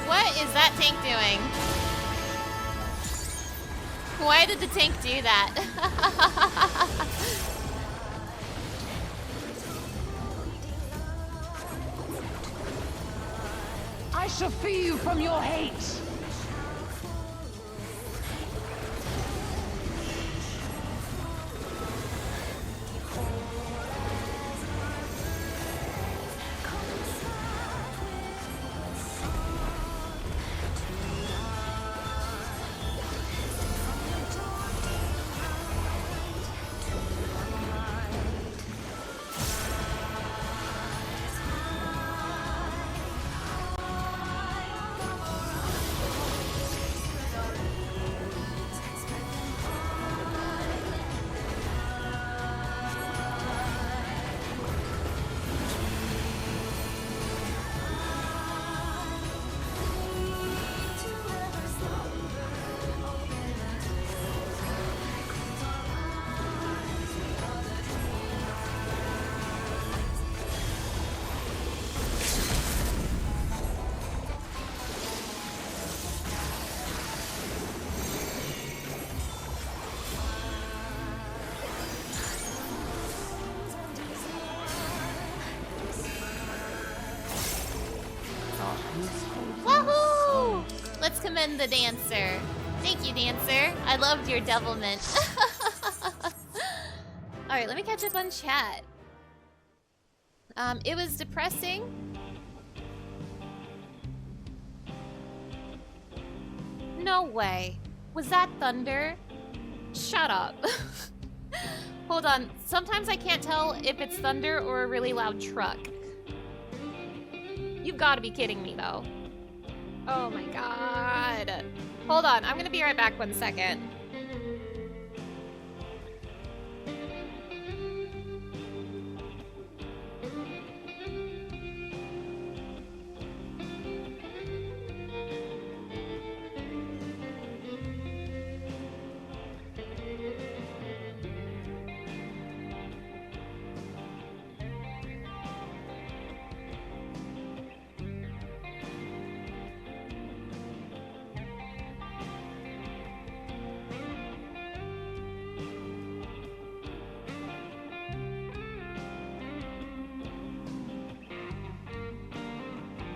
What is that tank doing? Why did the tank do that? I shall free you from your hate. Woohoo! Let's commend the Dancer. Thank you, Dancer. I loved your devilment. Alright, let me catch up on chat. It was depressing. No way. Was that thunder? Shut up. Hold on. Sometimes I can't tell if it's thunder or a really loud truck. You've got to be kidding me, though. Oh my god. Hold on. I'm gonna be right back 1 second.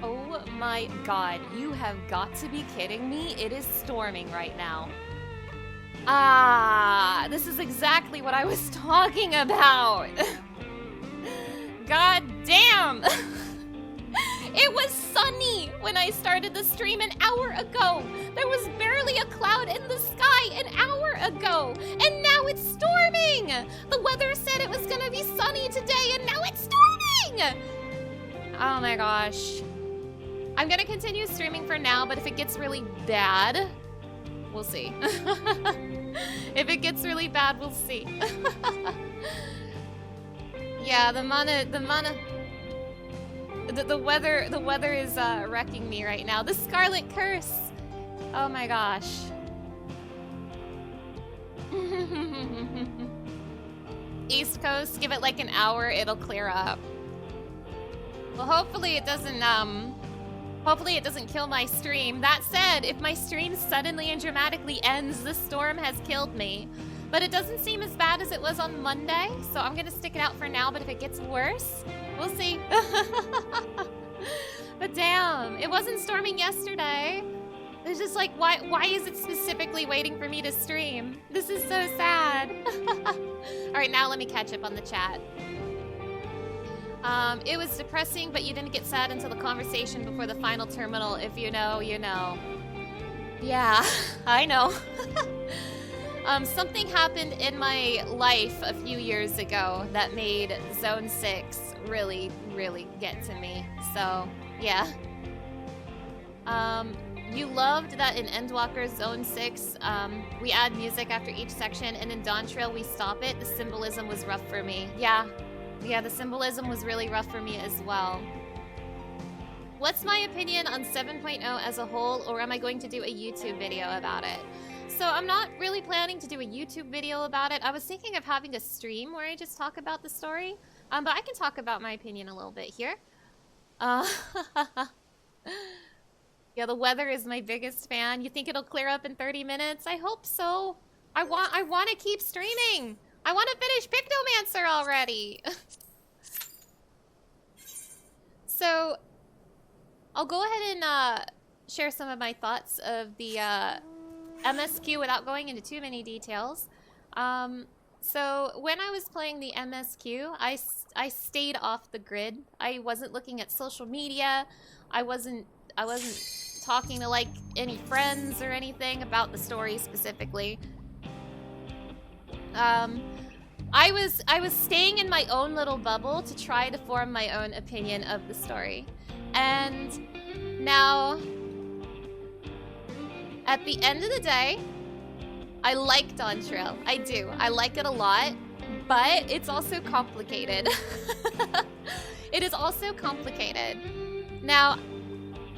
Oh my god, you have got to be kidding me. It is storming right now. Ah, this is exactly what I was talking about. God damn. It was sunny when I started the stream an hour ago. There was barely a cloud in the sky an hour ago. And now it's storming. The weather said it was gonna be sunny today and now it's storming. Oh my gosh. I'm gonna continue streaming for now, but if it gets really bad, we'll see. If it gets really bad, we'll see. Yeah, the weather is wrecking me right now. The Scarlet Curse. Oh my gosh. East Coast, give it like an hour, it'll clear up. Well, hopefully it doesn't kill my stream. That said, if my stream suddenly and dramatically ends, the storm has killed me. But it doesn't seem as bad as it was on Monday, so I'm gonna stick it out for now, but if it gets worse, we'll see. But damn, it wasn't storming yesterday. It's just like, why is it specifically waiting for me to stream? This is so sad. All right, now let me catch up on the chat. It was depressing, but you didn't get sad until the conversation before the final terminal. If you know, you know. Yeah, I know. Something happened in my life a few years ago that made Zone 6 really, really get to me. So, yeah. You loved that in Endwalker Zone 6, we add music after each section, and in Dawntrail we stop it. The symbolism was rough for me. Yeah, the symbolism was really rough for me as well. What's my opinion on 7.0 as a whole, or am I going to do a YouTube video about it? So I'm not really planning to do a YouTube video about it. I was thinking of having a stream where I just talk about the story, but I can talk about my opinion a little bit here. Yeah, the weather is my biggest fan. You think it'll clear up in 30 minutes? I hope so. I want to keep streaming. I want to finish Pictomancer already. So, I'll go ahead and share some of my thoughts of the MSQ without going into too many details. So, when I was playing the MSQ, I stayed off the grid. I wasn't looking at social media. I wasn't talking to like any friends or anything about the story specifically. I was staying in my own little bubble to try to form my own opinion of the story. And now, at the end of the day, I like Dawntrail. I do. I like it a lot, but it's also complicated. It is also complicated. Now,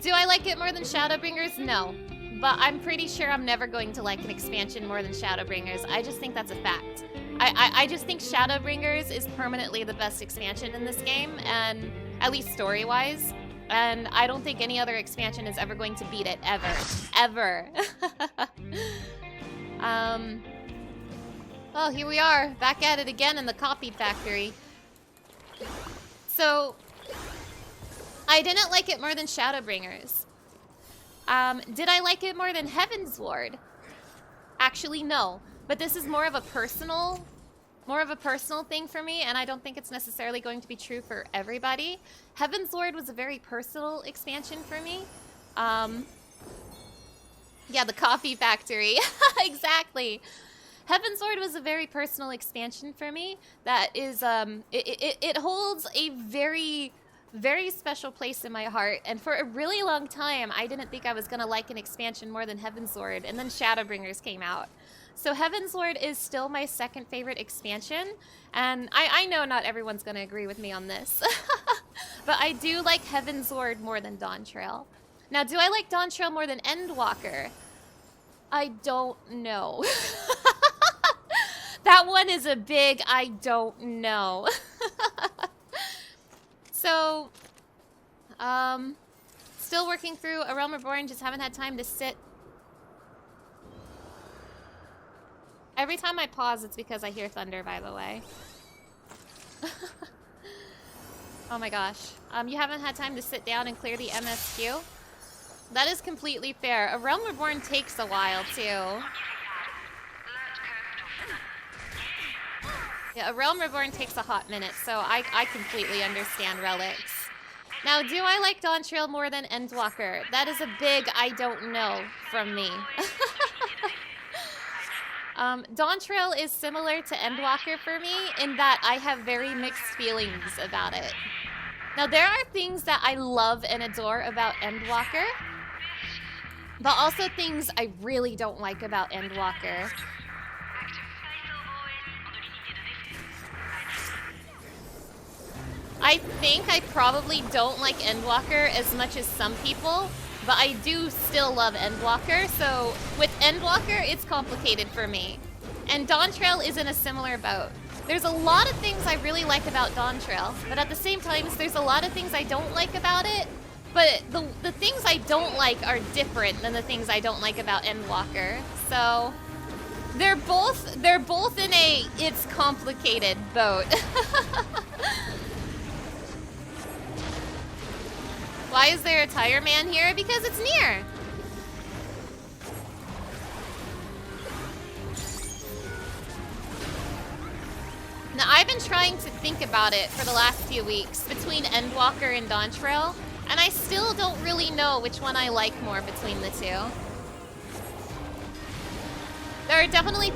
do I like it more than Shadowbringers? No. But I'm pretty sure I'm never going to like an expansion more than Shadowbringers. I just think that's a fact. I just think Shadowbringers is permanently the best expansion in this game, and at least story-wise. And I don't think any other expansion is ever going to beat it, ever. Ever. Well, here we are, back at it again in the copy factory. So, I didn't like it more than Shadowbringers. Did I like it more than Heaven's Ward? Actually, no. But this is more of a personal more of a personal thing for me, and I don't think it's necessarily going to be true for everybody. Heaven's Lord was a very personal expansion for me. Yeah, the coffee factory. Exactly. Heaven's Lord was a very personal expansion for me. That is, it holds a very, very special place in my heart. And for a really long time, I didn't think I was gonna like an expansion more than Heaven's Lord, and then Shadowbringers came out. So Heaven's Lord is still my second favorite expansion, and I know not everyone's gonna agree with me on this, but I do like Heaven's Lord more than Dawntrail. Now, do I like Dawntrail more than Endwalker? I don't know. That one is a big I don't know. So, still working through A Realm Reborn, just haven't had time to sit. Every time I pause, it's because I hear thunder, by the way. Oh my gosh. You haven't had time to sit down and clear the MSQ? That is completely fair. A Realm Reborn takes a while, too. Yeah, A Realm Reborn takes a hot minute, so I completely understand Relics. Now, do I like Dawntrail more than Endwalker? That is a big I don't know from me. Dawntrail is similar to Endwalker for me in that I have very mixed feelings about it. Now, there are things that I love and adore about Endwalker, but also things I really don't like about Endwalker. I think I probably don't like Endwalker as much as some people, but I do still love Endwalker, so with Endwalker, it's complicated for me. And Dawntrail is in a similar boat. There's a lot of things I really like about Dawntrail, but at the same time, there's a lot of things I don't like about it, but the things I don't like are different than the things I don't like about Endwalker. So they're both in a it's complicated boat. Why is there a tire man here? Because it's near. Now, I've been trying to think about it for the last few weeks between Endwalker and Dawntrail, and I still don't really know which one I like more between the two. There are definitely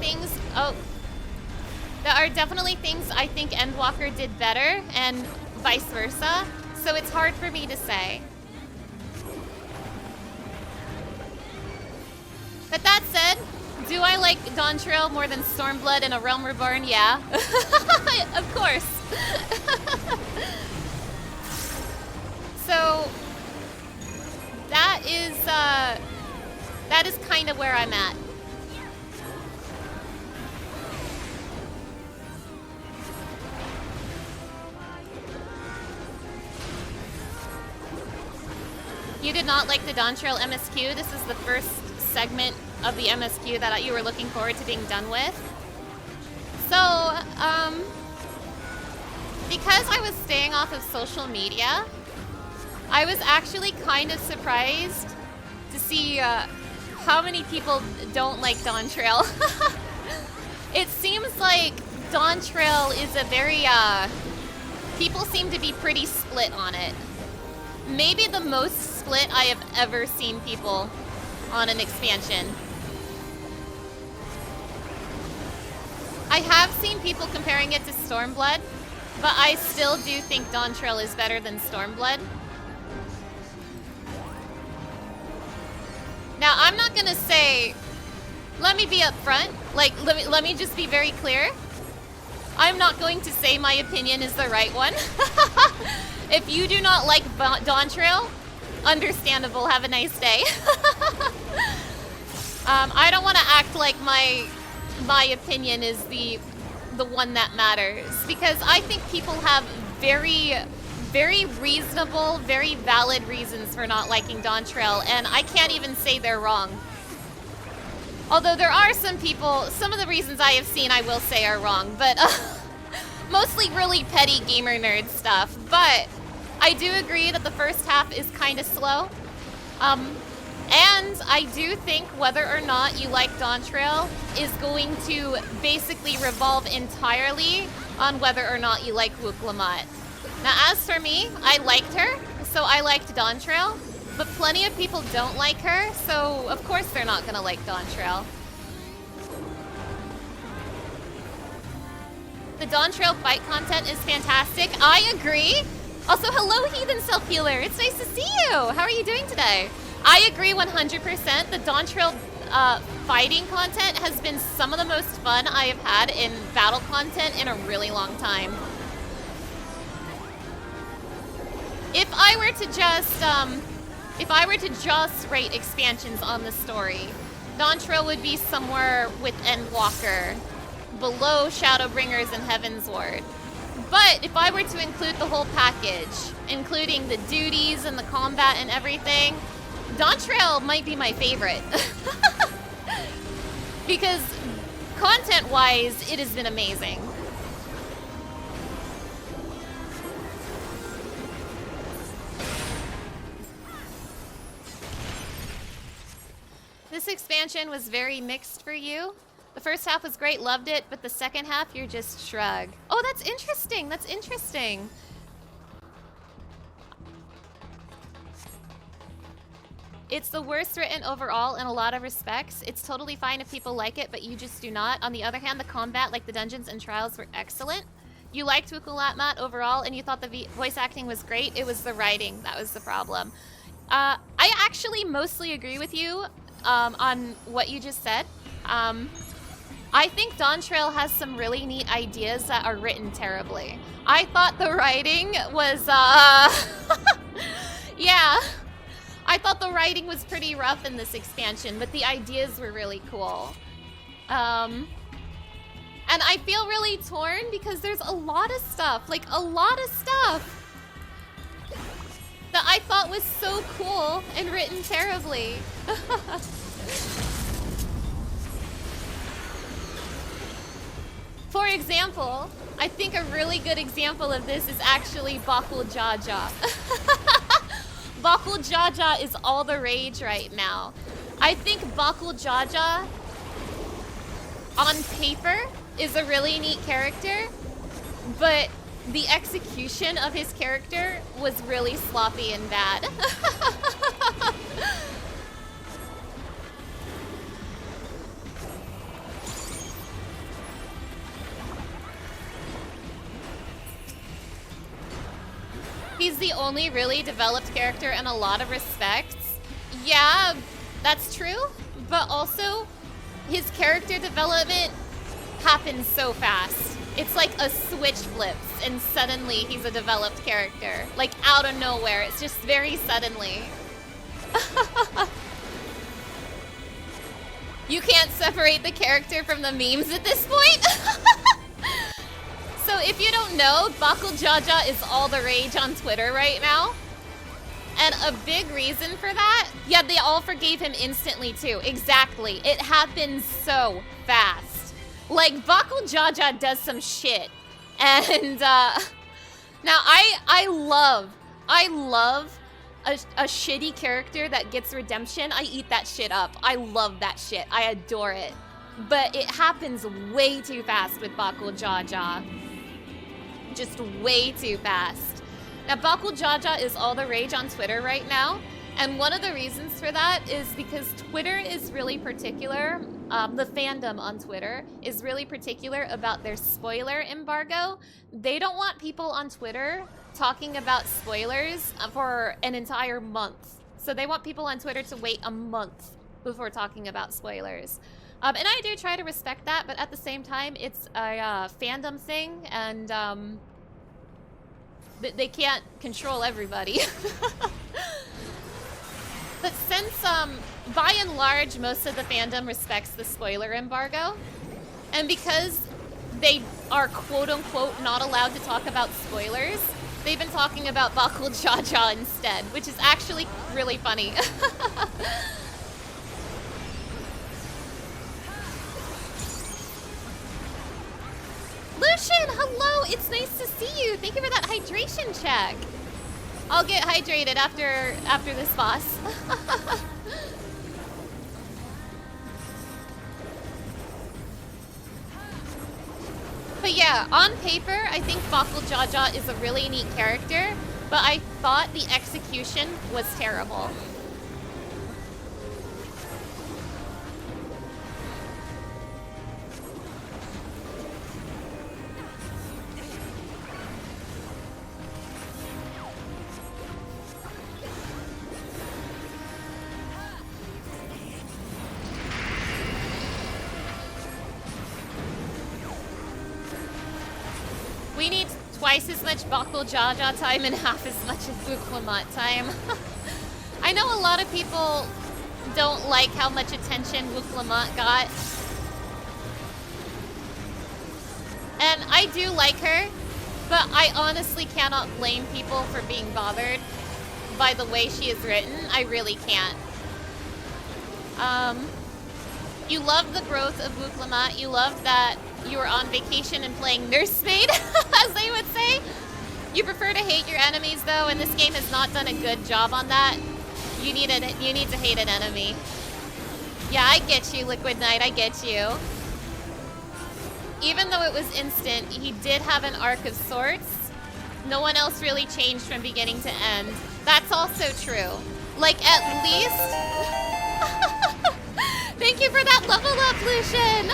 things I think Endwalker did better, and vice versa. So it's hard for me to say. But that said, do I like Dawntrail more than Stormblood and A Realm Reborn? Yeah. Of course. So that is kind of where I'm at. You did not like the Dawntrail MSQ. This is the first segment of the MSQ that you were looking forward to being done with. So, because I was staying off of social media, I was actually kind of surprised to see how many people don't like Dawntrail. It seems like Dawntrail is a very, people seem to be pretty split on it. Maybe the most split I have ever seen people on an expansion. I have seen people comparing it to Stormblood, but I still do think Dawntrail is better than Stormblood. Now, I'm not gonna say, let me be upfront, like, let me just be very clear. I'm not going to say my opinion is the right one. If you do not like Dawntrail, understandable, have a nice day. I don't want to act like my opinion is the one that matters, because I think people have very, very reasonable, very valid reasons for not liking Dawntrail, and I can't even say they're wrong. Although there are some people, some of the reasons I have seen I will say are wrong, but mostly really petty gamer nerd stuff. But I do agree that the first half is kind of slow. And I do think whether or not you like Dawntrail is going to basically revolve entirely on whether or not you like Wuklamot. Now, as for me, I liked her, so I liked Dawntrail, but plenty of people don't like her, so of course they're not gonna like Dawntrail. The Dawntrail fight content is fantastic. I agree. Also, hello, Heathen Self-Healer. It's nice to see you. How are you doing today? I agree 100%. The Dawntrail fighting content has been some of the most fun I have had in battle content in a really long time. If I were to just rate expansions on the story, Dawntrail would be somewhere with Endwalker, below Shadowbringers and Heavensward. But if I were to include the whole package, including the duties and the combat and everything, Dawntrail might be my favorite. Because content-wise, it has been amazing. This expansion was very mixed for you. The first half was great, loved it, but the second half, you're just shrug. Oh, that's interesting. That's interesting. It's the worst written overall in a lot of respects. It's totally fine if people like it, but you just do not. On the other hand, the combat, like the dungeons and trials, were excellent. You liked Wuklamot overall, and you thought the voice acting was great. It was the writing that was the problem. I actually mostly agree with you on what you just said. I think Dawntrail has some really neat ideas that are written terribly. I thought the writing was, yeah. I thought the writing was pretty rough in this expansion, but the ideas were really cool. And I feel really torn because there's a lot of stuff, like a lot of stuff that I thought was so cool and written terribly. For example, I think a really good example of this is actually Bakul Jaja. Bakul Jaja is all the rage right now. I think Bakul Jaja, on paper, is a really neat character, but the execution of his character was really sloppy and bad. He's the only really developed character in a lot of respects. Yeah, that's true, but also his character development happens so fast. It's like a switch flips and suddenly he's a developed character. Like out of nowhere, it's just very suddenly. You can't separate the character from the memes at this point? So if you don't know, Bakul Jaja is all the rage on Twitter right now. And a big reason for that, yeah, they all forgave him instantly too. Exactly. It happens so fast. Like, Bakul Jaja does some shit. And, now I love a shitty character that gets redemption. I eat that shit up. I love that shit. I adore it. But it happens way too fast with Bakul Jaja. Just way too fast. Now, Bakul Jaja is all the rage on Twitter right now. And one of the reasons for that is because Twitter is really particular. The fandom on Twitter is really particular about their spoiler embargo. They don't want people on Twitter talking about spoilers for an entire month. So they want people on Twitter to wait a month before talking about spoilers. And I do try to respect that, but at the same time, it's a fandom thing, and they can't control everybody. But since, by and large, most of the fandom respects the spoiler embargo, and because they are quote-unquote not allowed to talk about spoilers, they've been talking about Bakul Jaja instead, which is actually really funny. Lucian, hello! It's nice to see you. Thank you for that hydration check. I'll get hydrated after this boss. But yeah, on paper, I think Bakul Jaja is a really neat character, but I thought the execution was terrible. We need twice as much Bakul Jaja time and half as much as Buklamat time. I know a lot of people don't like how much attention Buklamat got. And I do like her, but I honestly cannot blame people for being bothered by the way she is written. I really can't. You love the growth of Buklamat. You love that you were on vacation and playing nursemaid, as they would say. You prefer to hate your enemies, though, and this game has not done a good job on that. You need to hate an enemy. Yeah, I get you, Liquid Knight. I get you. Even though it was instant, he did have an arc of sorts. No one else really changed from beginning to end. That's also true. Like, at least... Thank you for that level up, Lucian!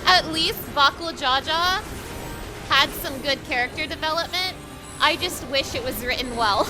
At least Bakul Jaja had some good character development. I just wish it was written well.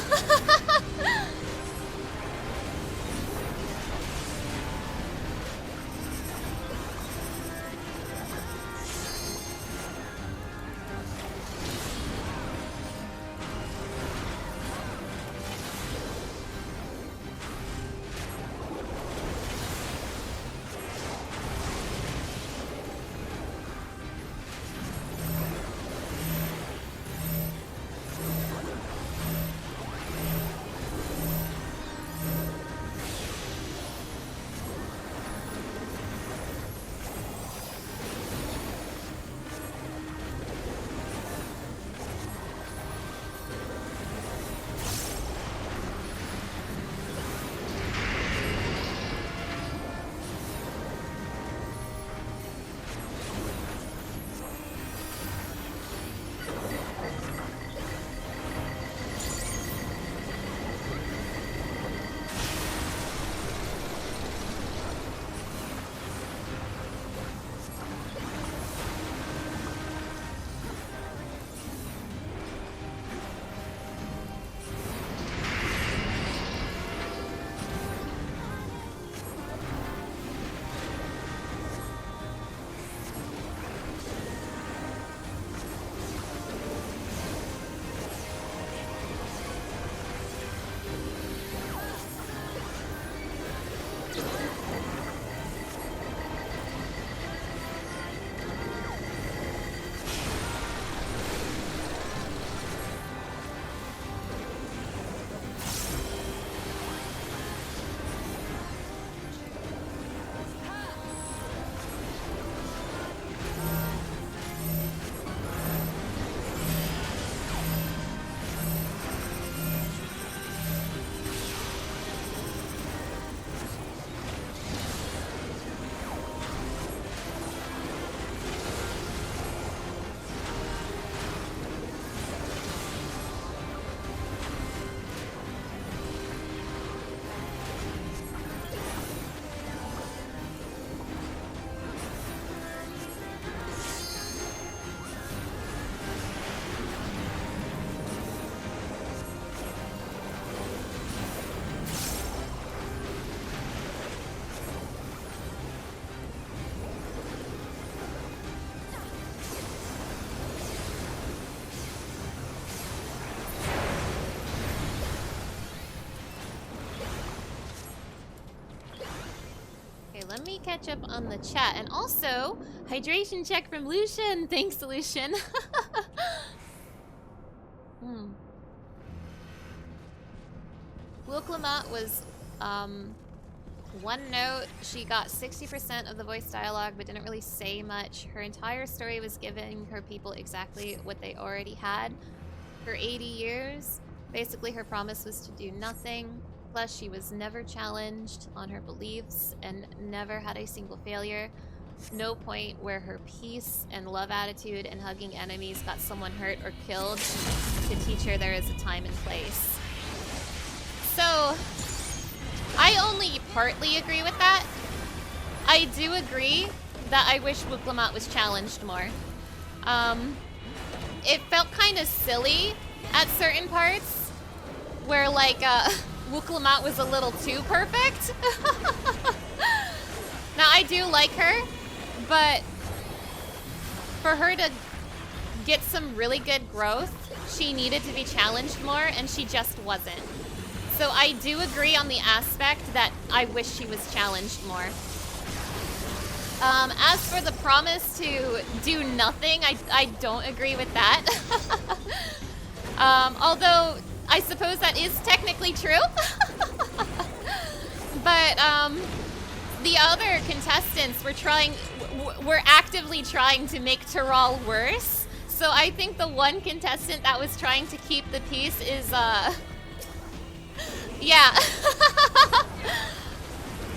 Let me catch up on the chat. And also, hydration check from Lucian. Thanks, Lucian. Wilklamat was, one note. She got 60% of the voice dialogue, but didn't really say much. Her entire story was giving her people exactly what they already had for 80 years. Basically, her promise was to do nothing. Plus, she was never challenged on her beliefs and never had a single failure. no point where her peace and love attitude and hugging enemies got someone hurt or killed to teach her there is a time and place. So, I only partly agree with that. I do agree that I wish Wooklamot was challenged more. It felt kind of silly at certain parts where like Wooklamot was a little too perfect. Now I do like her, but for her to get some really good growth, she needed to be challenged more, and she just wasn't. So I do agree on the aspect that I wish she was challenged more. As for the promise to do nothing, I don't agree with that. Although, I suppose that is technically true. But, the other contestants were actively trying to make Taral worse. So I think the one contestant that was trying to keep the peace is, yeah.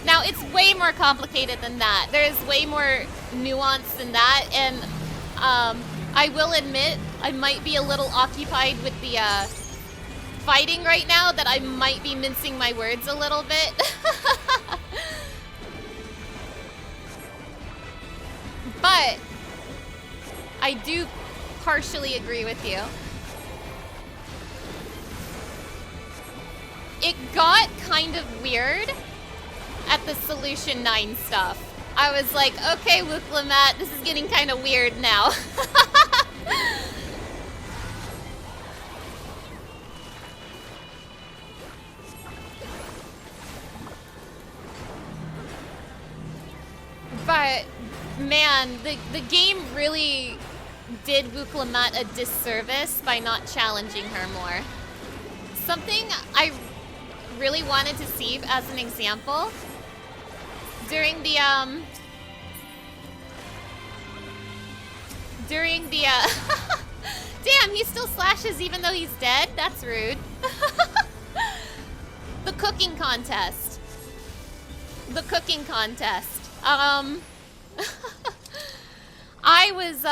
Now, it's way more complicated than that. There's way more nuance than that, and I will admit I might be a little occupied with the fighting right now that I might be mincing my words a little bit. But I do partially agree with you. It got kind of weird at the Solution 9 stuff. I was like, okay, Wooklamot, this is getting kind of weird now. But, man, the game really did Wooklamot a disservice by not challenging her more. Something I really wanted to see as an example during the damn, he still slashes even though he's dead? That's rude. The cooking contest. The cooking contest. I was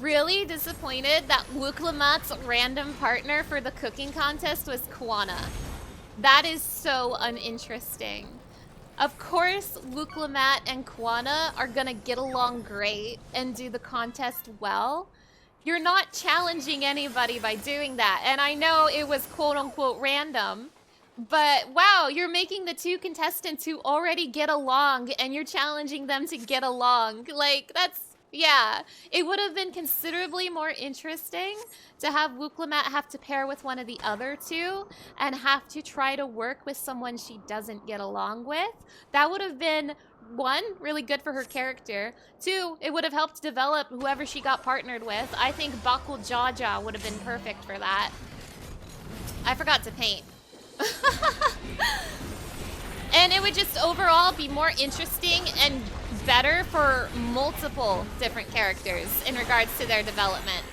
really disappointed that Wooklamot's random partner for the cooking contest was Kwana. That is so uninteresting. Of course, Wooklamot and Kwana are gonna get along great and do the contest well. You're not challenging anybody by doing that. And I know it was quote-unquote random, but wow, you're making the two contestants who already get along and you're challenging them to get along. Like, that's, yeah. It would have been considerably more interesting to have Wooklamot have to pair with one of the other two and have to try to work with someone she doesn't get along with. That would have been, one, really good for her character. Two, it would have helped develop whoever she got partnered with. I think Bakul Jaja would have been perfect for that. I forgot to paint. And it would just overall be more interesting and better for multiple different characters in regards to their development.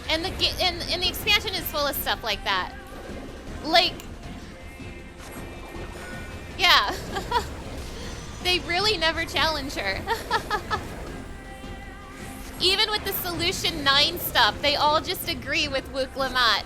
And the expansion is full of stuff like that. Like, yeah. They really never challenge her. Even with the Solution 9 stuff, they all just agree with Wooklamot.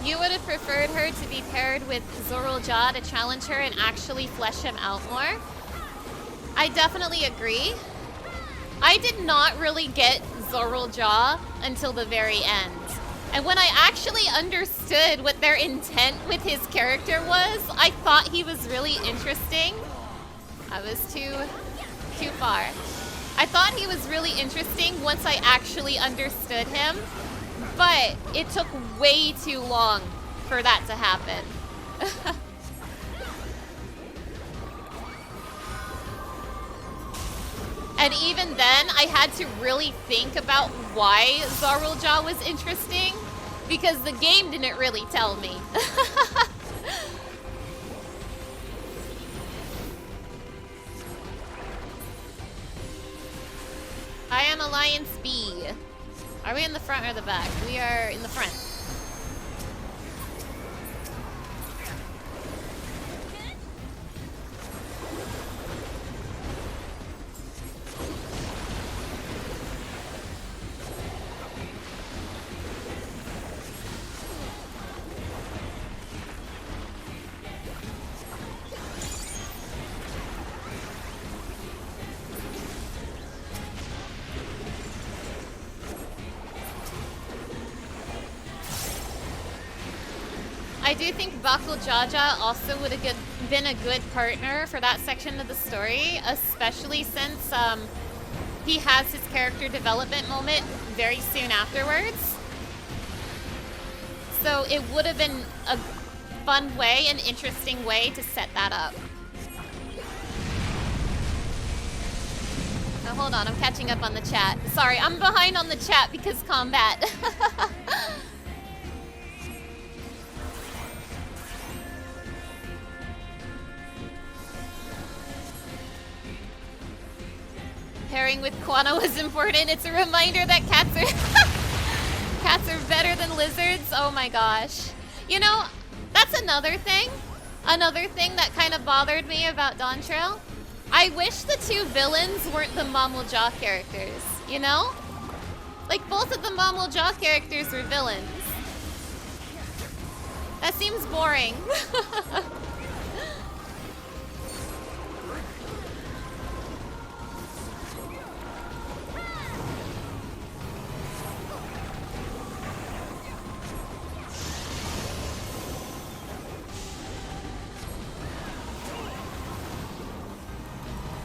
You would have preferred her to be paired with Zorulja to challenge her and actually flesh him out more? I definitely agree. I did not really get Zorulja until the very end. And when I actually understood what their intent with his character was, I thought he was really interesting. I was too far. I thought he was really interesting once I actually understood him, but it took way too long for that to happen. And even then, I had to really think about why Zorulja was interesting, because the game didn't really tell me. I am Alliance B. Are we in the front or the back? We are in the front. I do think Bakul Jaja also would have been a good partner for that section of the story, especially since he has his character development moment very soon afterwards. So it would have been a fun way, an interesting way to set that up. Now hold on, I'm catching up on the chat. Sorry, I'm behind on the chat because combat. Pairing with Quana was important. It's a reminder that cats are better than lizards. Oh my gosh. You know, that's another thing. Another thing that kind of bothered me about Dawntrail. I wish the two villains weren't the Mamulja characters, you know? Like, both of the Mamulja characters were villains. That seems boring.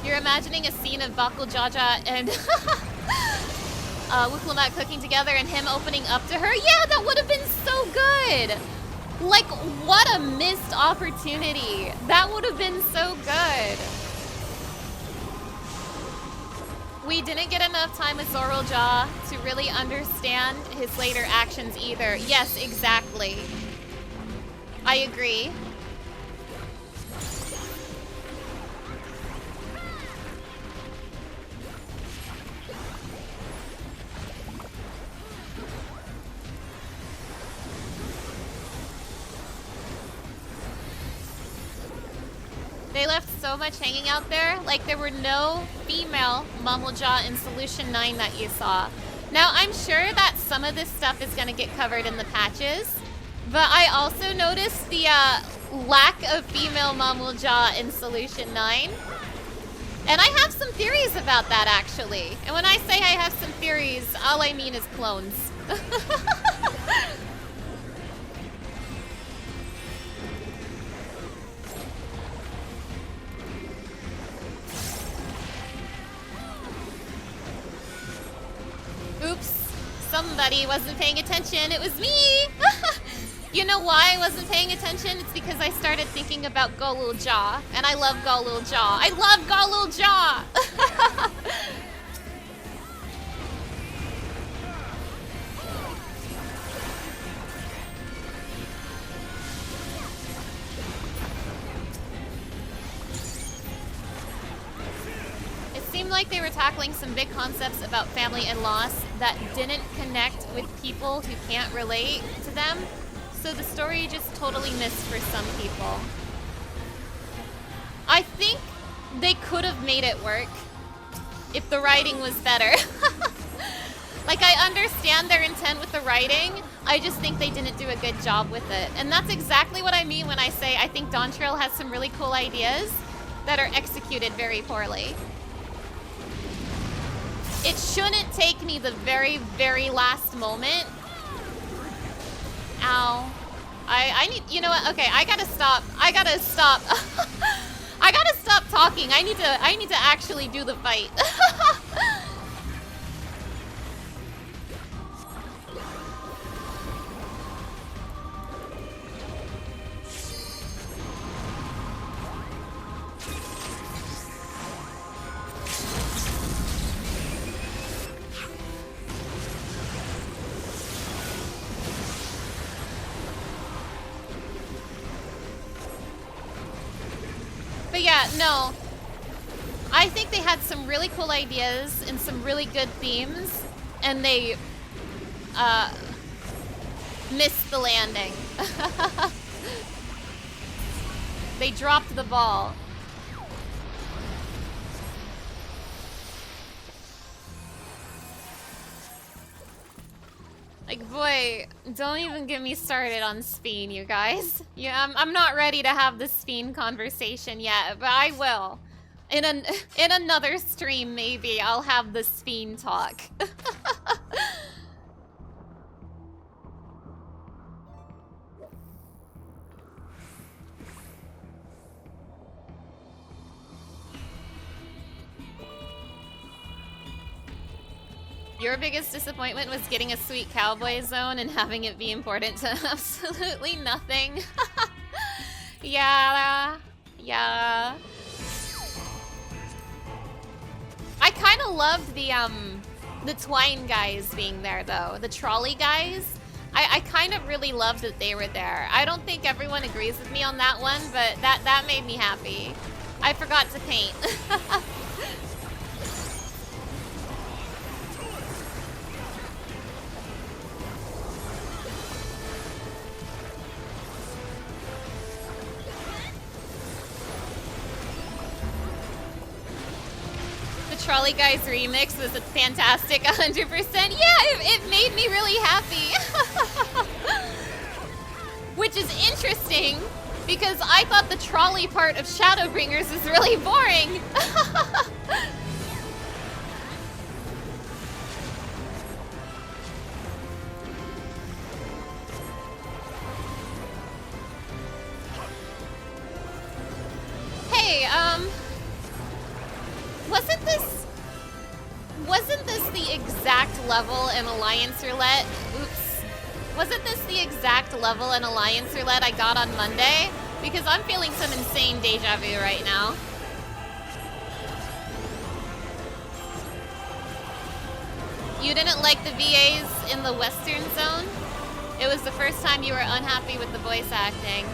You're imagining a scene of Bakul Jaja and Wuklamat cooking together and him opening up to her? Yeah, that would have been so good! Like, what a missed opportunity. That would have been so good. We didn't get enough time with Zorulja to really understand his later actions either. Yes, exactly. I agree. They left so much hanging out there. Like, there were no female Mamulja in Solution 9 that you saw. Now, I'm sure that some of this stuff is going to get covered in the patches, but I also noticed the lack of female Mamulja in Solution 9. And I have some theories about that, actually. And when I say I have some theories, all I mean is clones. Oops, somebody wasn't paying attention. It was me. You know why I wasn't paying attention? It's because I started thinking about Golul Jaw, and I love Golul Jaw. I love Golul Jaw. It seemed like they were tackling some big concepts about family and loss that didn't connect with people who can't relate to them. So the story just totally missed for some people. I think they could have made it work if the writing was better. Like, I understand their intent with the writing. I just think they didn't do a good job with it. And that's exactly what I mean when I say I think Dawntrail has some really cool ideas that are executed very poorly. It shouldn't take me the very, very last moment. Ow. I need, you know what? Okay, I gotta stop. I gotta stop talking. I need to actually do the fight. But yeah, no. I think they had some really cool ideas and some really good themes, and they missed the landing. They dropped the ball. Like, boy, don't even get me started on Speen, you guys. Yeah, I'm not ready to have the Speen conversation yet, but I will. In another stream, maybe, I'll have the Speen talk. Your biggest disappointment was getting a sweet cowboy zone and having it be important to absolutely nothing. Yeah. I kind of loved the Twine guys being there, though. The trolley guys. I kind of really loved that they were there. I don't think everyone agrees with me on that one, but that made me happy. I forgot to paint. Trolley Guys remix was a fantastic 100%. Yeah, it made me really happy. Which is interesting, because I thought the trolley part of Shadowbringers was really boring. Hey, wasn't this the exact level in Alliance Roulette? Oops. Wasn't this the exact level in Alliance Roulette I got on Monday? Because I'm feeling some insane deja vu right now. You didn't like the VAs in the Western Zone? It was the first time you were unhappy with the voice acting.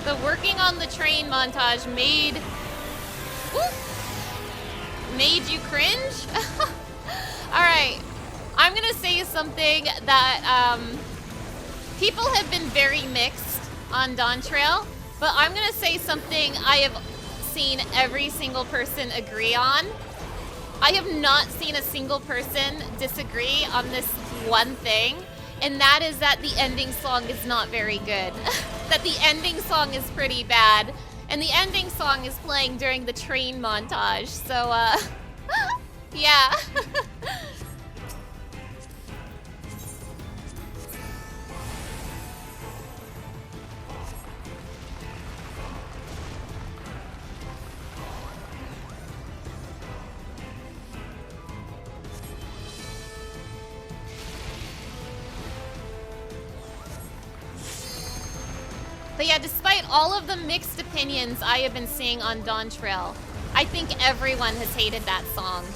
The working on the train montage made you cringe? Alright, I'm gonna say something that people have been very mixed on Dawntrail, but I'm gonna say something I have seen every single person agree on. I have not seen a single person disagree on this one thing, and that is that the ending song is not very good. That the ending song is pretty bad, and the ending song is playing during the train montage, so, yeah. But yeah, despite all of the mixed opinions I have been seeing on Dawntrail, I think everyone has hated that song.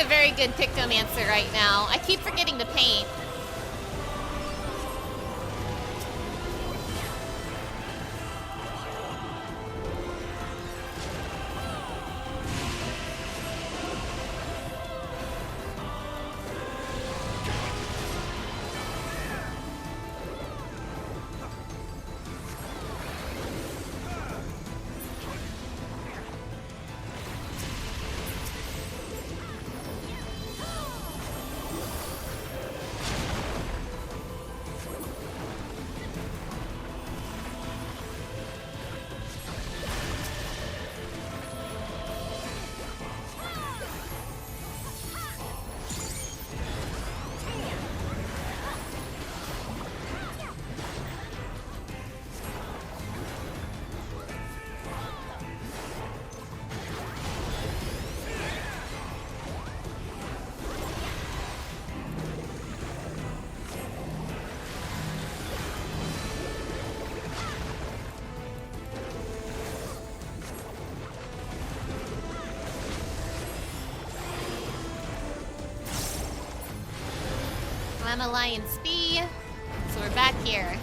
A very good Pictomancer right now. I keep forgetting to paint. I'm Alliance B, so we're back here.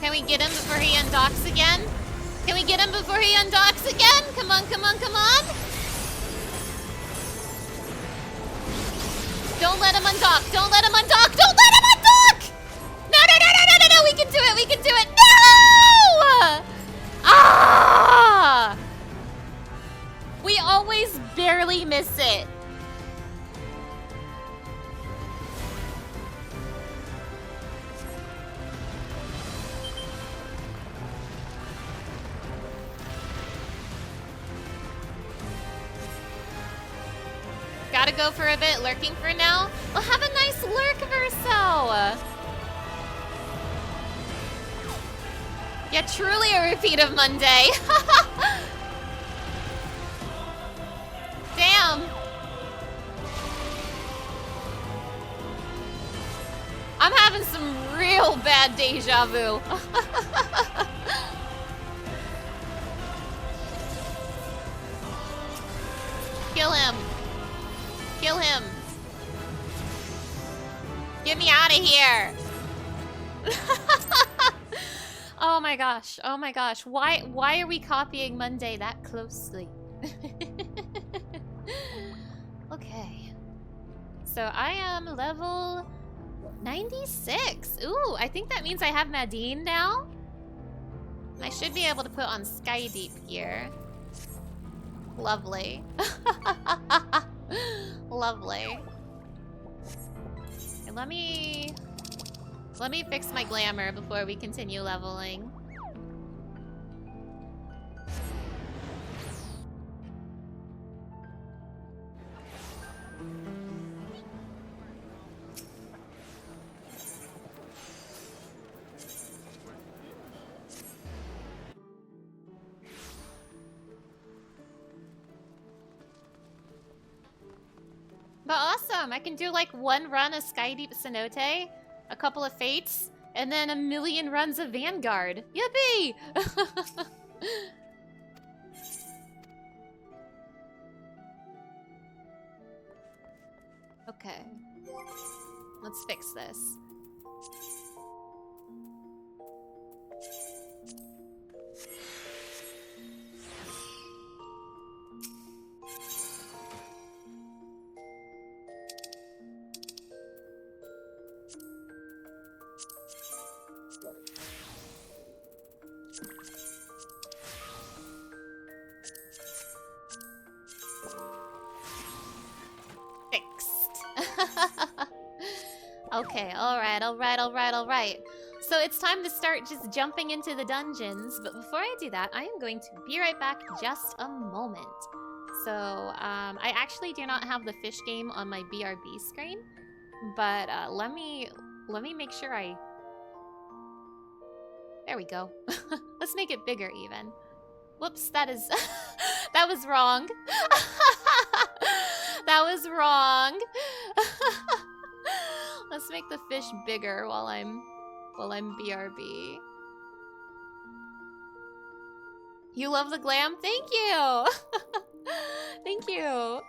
Can we get him before he undocks again? Can we get him before he undocks again? Come on, come on, come on! Don't let him undock! Don't let him undock! Don't let him undock! No, no, no, no, no, no, no! We can do it! We can do it! No! Ah! We always barely miss it. Gotta go for a bit, lurking for now. We'll have a nice lurk, Verso. Yeah, truly a repeat of Monday. Damn. I'm having some real bad deja vu. Kill him. Kill him. Get me out of here. Oh my gosh. Oh my gosh. Why are we copying Monday that closely? Okay. So I am level 96. Ooh, I think that means I have Nadine now. I should be able to put on Sky Deep here. Lovely. Lovely. And let me fix my glamour before we continue leveling. But awesome! I can do like one run of Sky Deep Cenote, a couple of Fates, and then a million runs of Vanguard. Yippee! Okay. Let's fix this. Okay, alright. So it's time to start just jumping into the dungeons. But before I do that, I am going to be right back just a moment. So I actually do not have the fish game on my BRB screen, but let me make sure I. There we go. Let's make it bigger even. Whoops, that is that was wrong. That was wrong. Let's make the fish bigger while I'm BRB. You love the glam? Thank you. Thank you.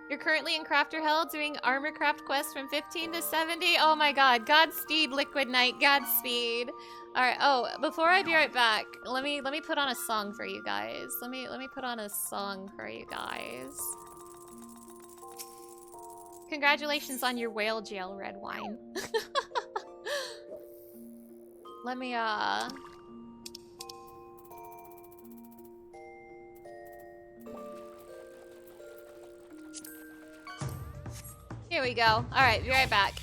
You're currently in Crafter Hell doing armor craft quests from 15 to 70. Oh my god. Godspeed, Liquid Knight. Godspeed. Alright, oh, before I be right back, let me put on a song for you guys. Let me put on a song for you guys. Congratulations on your whale jail, red wine. Let me here we go. Alright, be right back.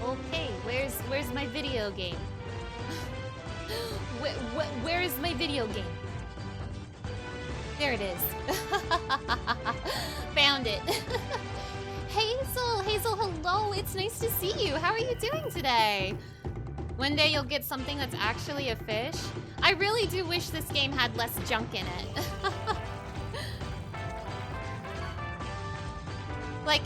Okay, where's my video game? Where's my video game? There it is. Found it. Hazel, hello. It's nice to see you. How are you doing today? One day you'll get something that's actually a fish. I really do wish this game had less junk in it. Like,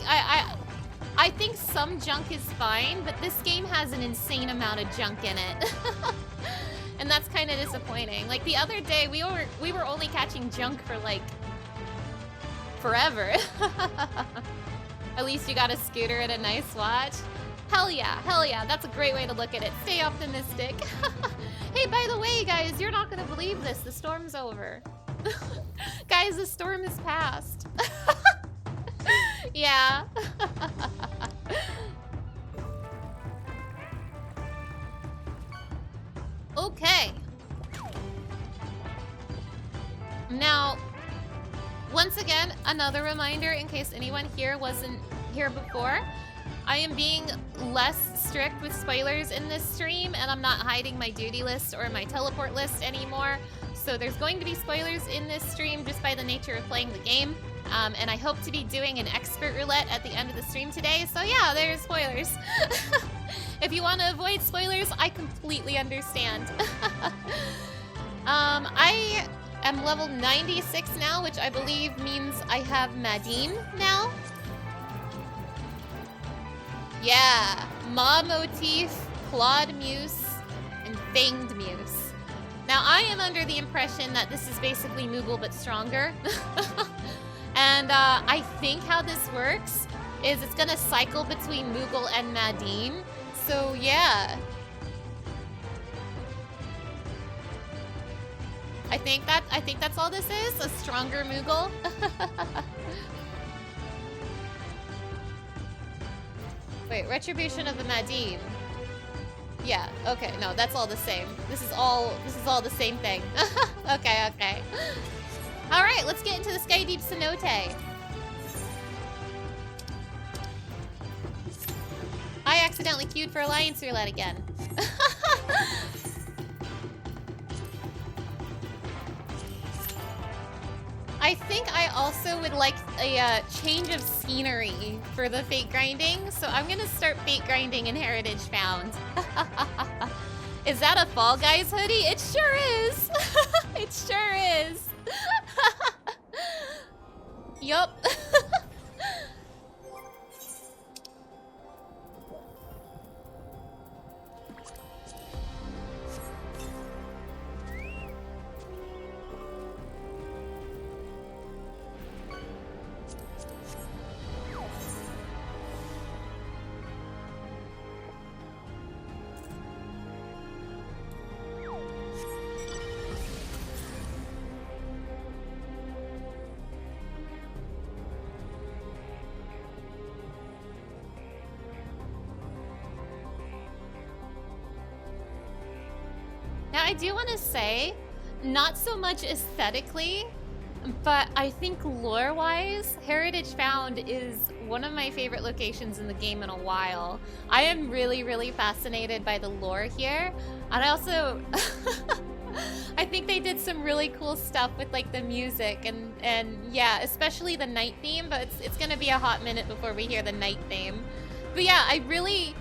I think some junk is fine, but this game has an insane amount of junk in it. And that's kind of disappointing. Like, the other day, we were only catching junk for, like, forever. At least you got a scooter and a nice watch. Hell yeah, that's a great way to look at it. Stay optimistic. Hey, by the way, guys, you're not gonna believe this. The storm's over. Guys, the storm is past. Yeah. Okay. Now, once again, another reminder in case anyone here wasn't here before. I am being less strict with spoilers in this stream, and I'm not hiding my duty list or my teleport list anymore. So there's going to be spoilers in this stream just by the nature of playing the game. And I hope to be doing an expert roulette at the end of the stream today. So yeah, there's spoilers. If you want to avoid spoilers, I completely understand. I am level 96 now, which I believe means I have Madine now. Yeah, Maw Motif, Clawed Muse, and Fanged Muse. Now, I am under the impression that this is basically Moogle but stronger. And I think how this works is it's gonna cycle between Moogle and Madine. So yeah. I think that's all this is, a stronger Moogle. Wait, Retribution of the Madine. Yeah, okay, no, that's all the same. This is all the same thing. Okay. Alright, let's get into the Sky Deep Cenote. I accidentally queued for Alliance Roulette again. I think I also would like a change of scenery for the fate grinding, so I'm gonna start fate grinding in Heritage Found. Is that a Fall Guys hoodie? It sure is! It sure is! Yup. I do want to say, not so much aesthetically, but I think lore-wise, Heritage Found is one of my favorite locations in the game in a while. I am really, really fascinated by the lore here. And I also... I think they did some really cool stuff with like the music and yeah, especially the night theme, but it's gonna be a hot minute before we hear the night theme. But yeah, I really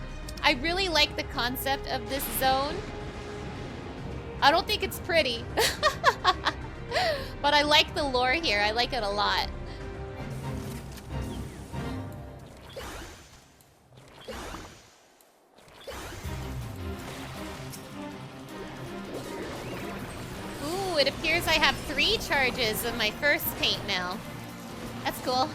like the concept of this zone. I don't think it's pretty, but I like the lore here. I like it a lot. Ooh, it appears I have 3 charges of my first paint now. That's cool.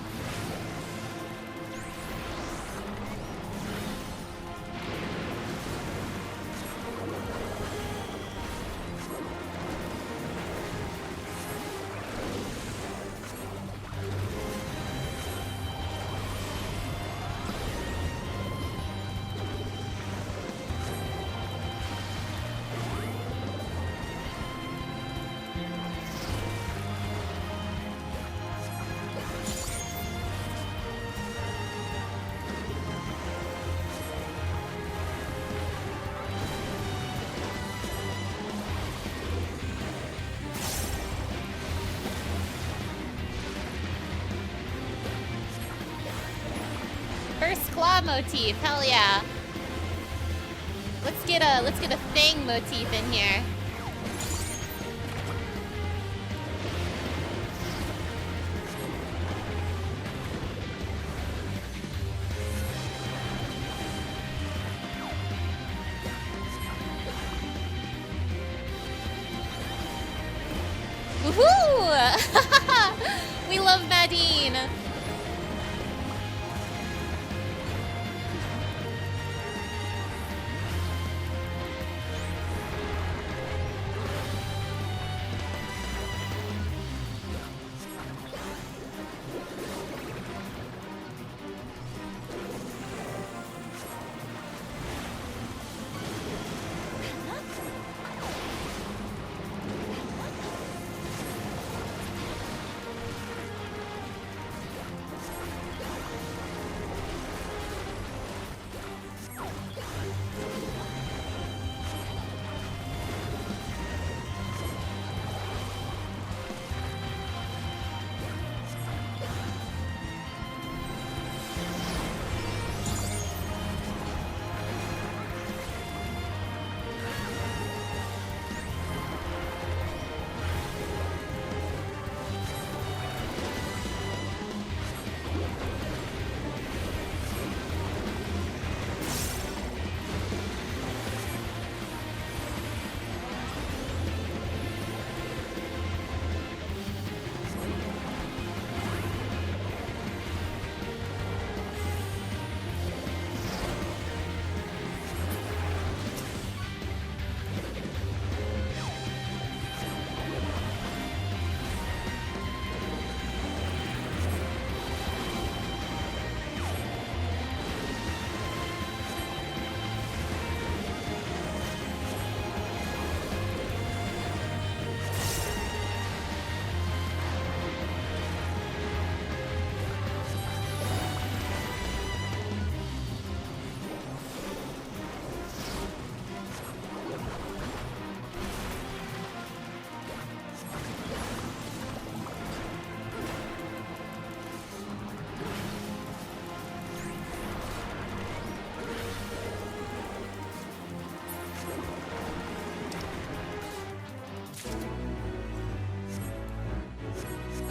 claw motif. Hell yeah. Let's get a fang motif in here. Woohoo! We love Madine.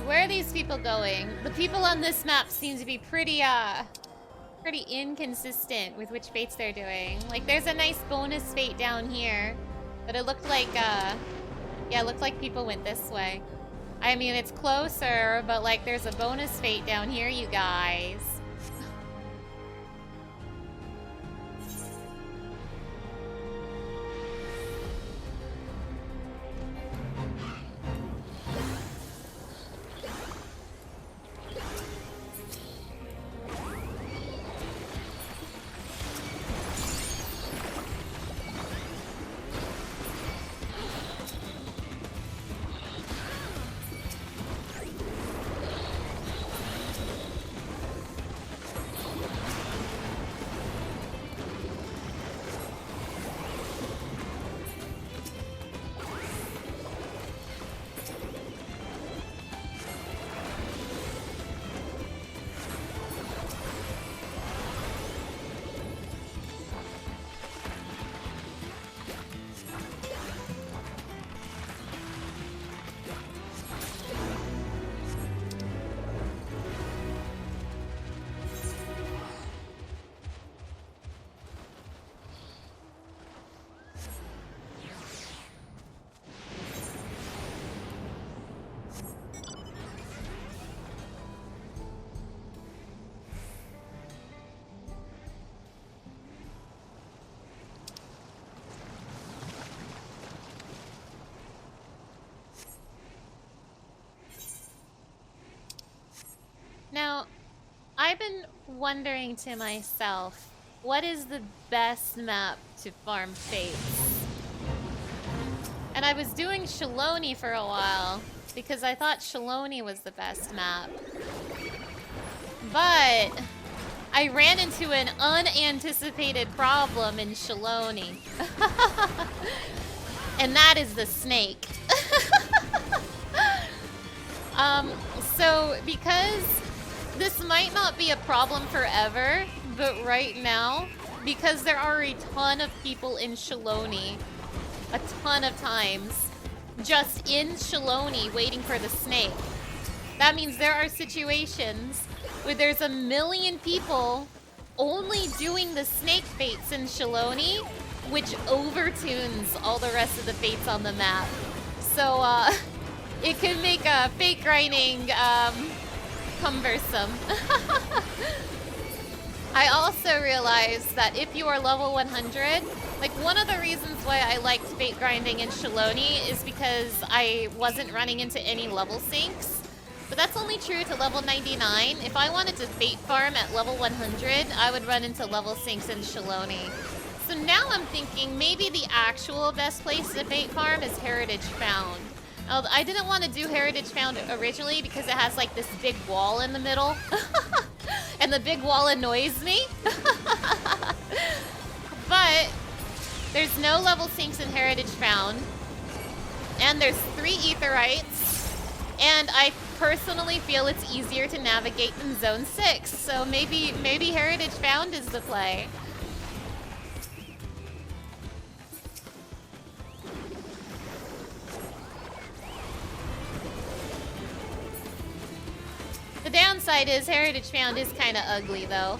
Where are these people going? The people on this map seem to be pretty inconsistent with which fates they're doing. Like, there's a nice bonus fate down here, but it looked like, yeah, it looked like people went this way. I mean, it's closer, but, like, there's a bonus fate down here, you guys. Now, I've been wondering to myself, what is the best map to farm fates? And I was doing Shaloni for a while, because I thought Shaloni was the best map. But I ran into an unanticipated problem in Shaloni. And that is the snake. So because this might not be a problem forever, but right now, because there are a ton of people in Shiloni, a ton of times, just in Shiloni waiting for the snake. That means there are situations where there's a million people only doing the snake fates in Shiloni, which overtunes all the rest of the fates on the map. So, it can make fate grinding, cumbersome. I also realized that if you are level 100, like one of the reasons why I liked fate grinding in Shiloni is because I wasn't running into any level sinks. But that's only true to level 99. If I wanted to fate farm at level 100, I would run into level sinks in Shiloni. So now I'm thinking maybe the actual best place to fate farm is Heritage Found. I didn't want to do Heritage Found originally because it has like this big wall in the middle. And the big wall annoys me. But there's no level sinks in Heritage Found. And there's 3 Aetherytes. And I personally feel it's easier to navigate than Zone 6. So maybe Heritage Found is the play. The downside is Heritage Found is kind of ugly, though.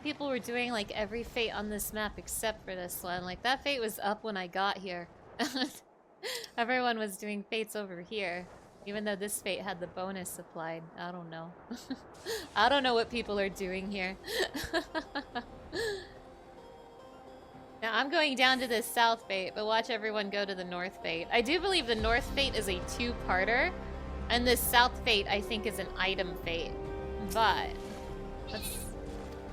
People were doing like every fate on this map except for this one. Like that fate was up when I got here. Everyone was doing fates over here, even though this fate had the bonus applied. I don't know. I don't know what people are doing here. Now I'm going down to this south fate, but watch everyone go to the north fate. I do believe the north fate is a 2-parter, and this south fate I think is an item fate. But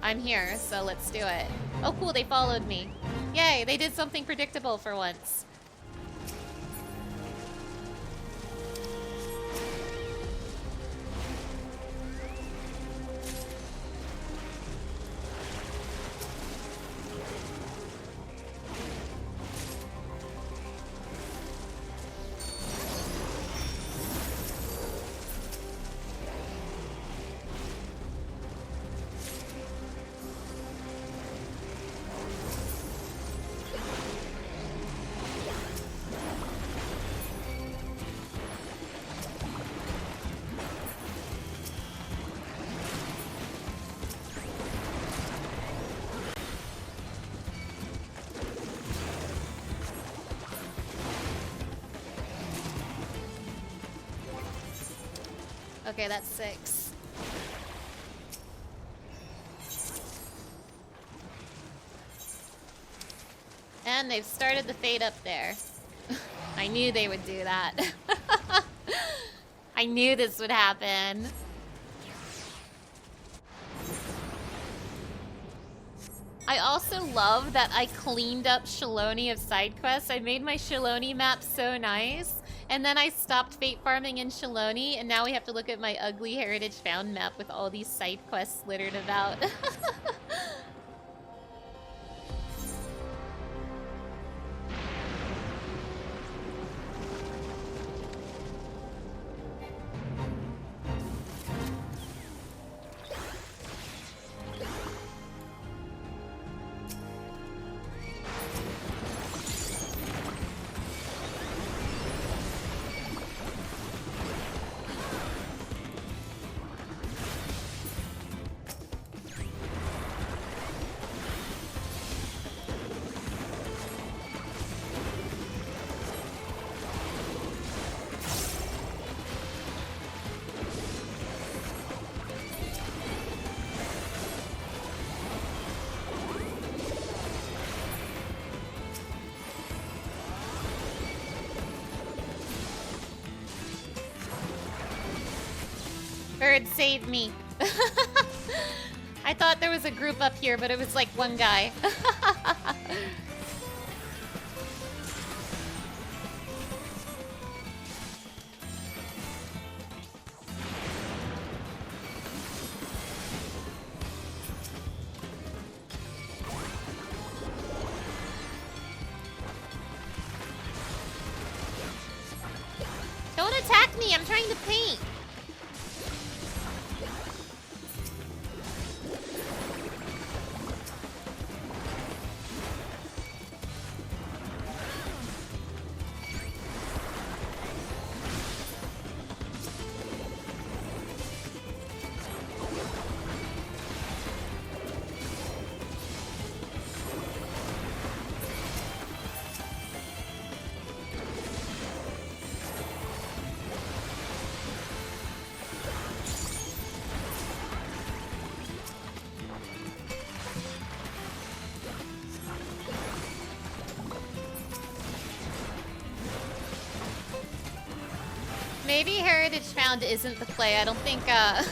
I'm here, so let's do it. Oh cool, they followed me. Yay, they did something predictable for once. Okay, that's 6. And they've started the fade up there. I knew they would do that. I knew this would happen. I also love that I cleaned up Shiloni of side quests. I made my Shiloni map so nice. And then I stopped fate farming in Shaloni, and now we have to look at my ugly Heritage Found map with all these side quests littered about. Bird saved me. I thought there was a group up here, but it was like one guy. Don't attack me, I'm trying to paint. Maybe Heritage Found isn't the play. I don't think, I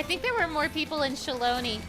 think there were more people in Shaloni.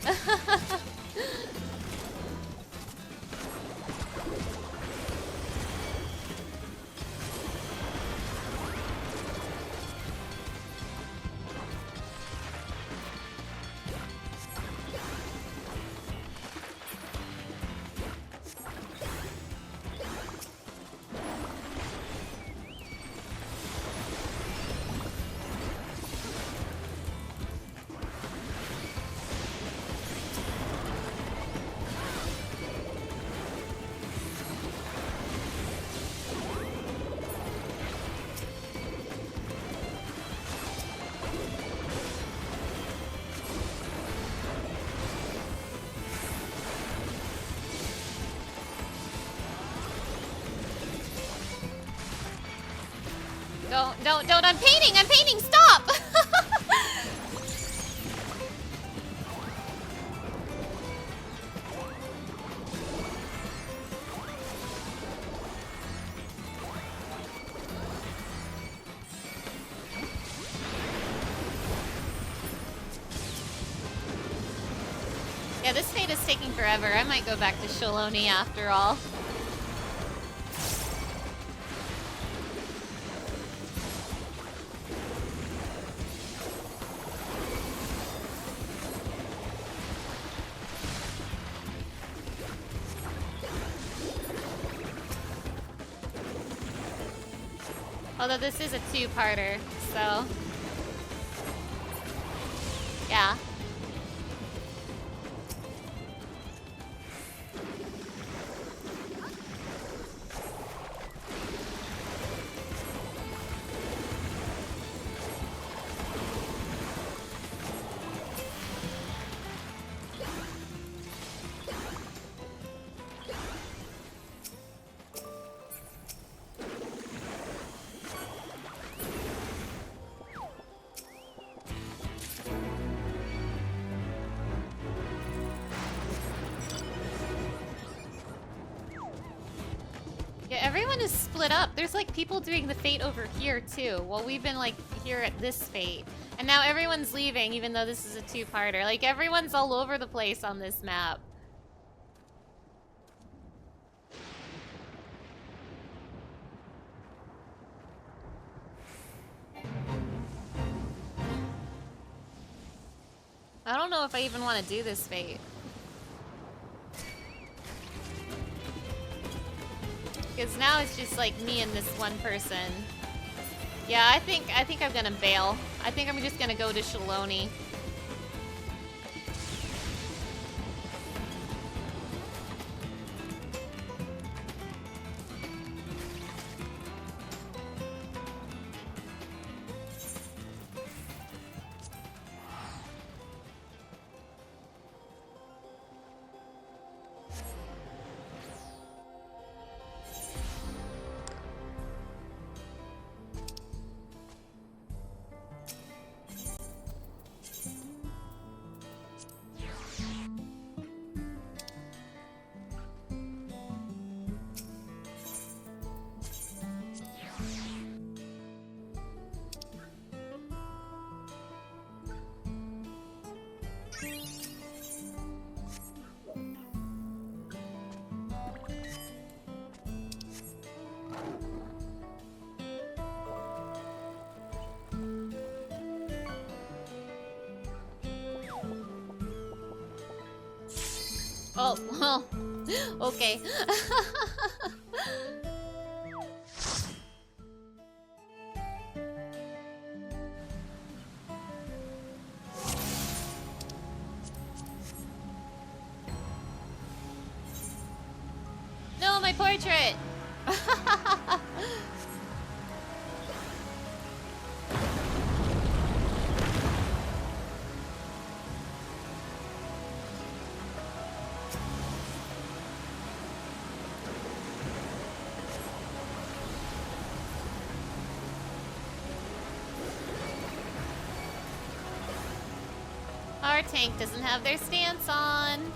Don't, I'm painting, stop! Yeah, this fate is taking forever. I might go back to Shaloni after all. Although this is a two-parter, so... yeah. Everyone is split up. There's like people doing the fate over here too. Well, we've been like here at this fate. And now everyone's leaving even though this is a two-parter. Like everyone's all over the place on this map. I don't know if I even want to do this fate. Because now it's just like me and this one person. Yeah, I think I'm gonna bail. I think I'm just gonna go to Shaloni. Oh, well, okay. No, my portrait! Our tank doesn't have their stance on.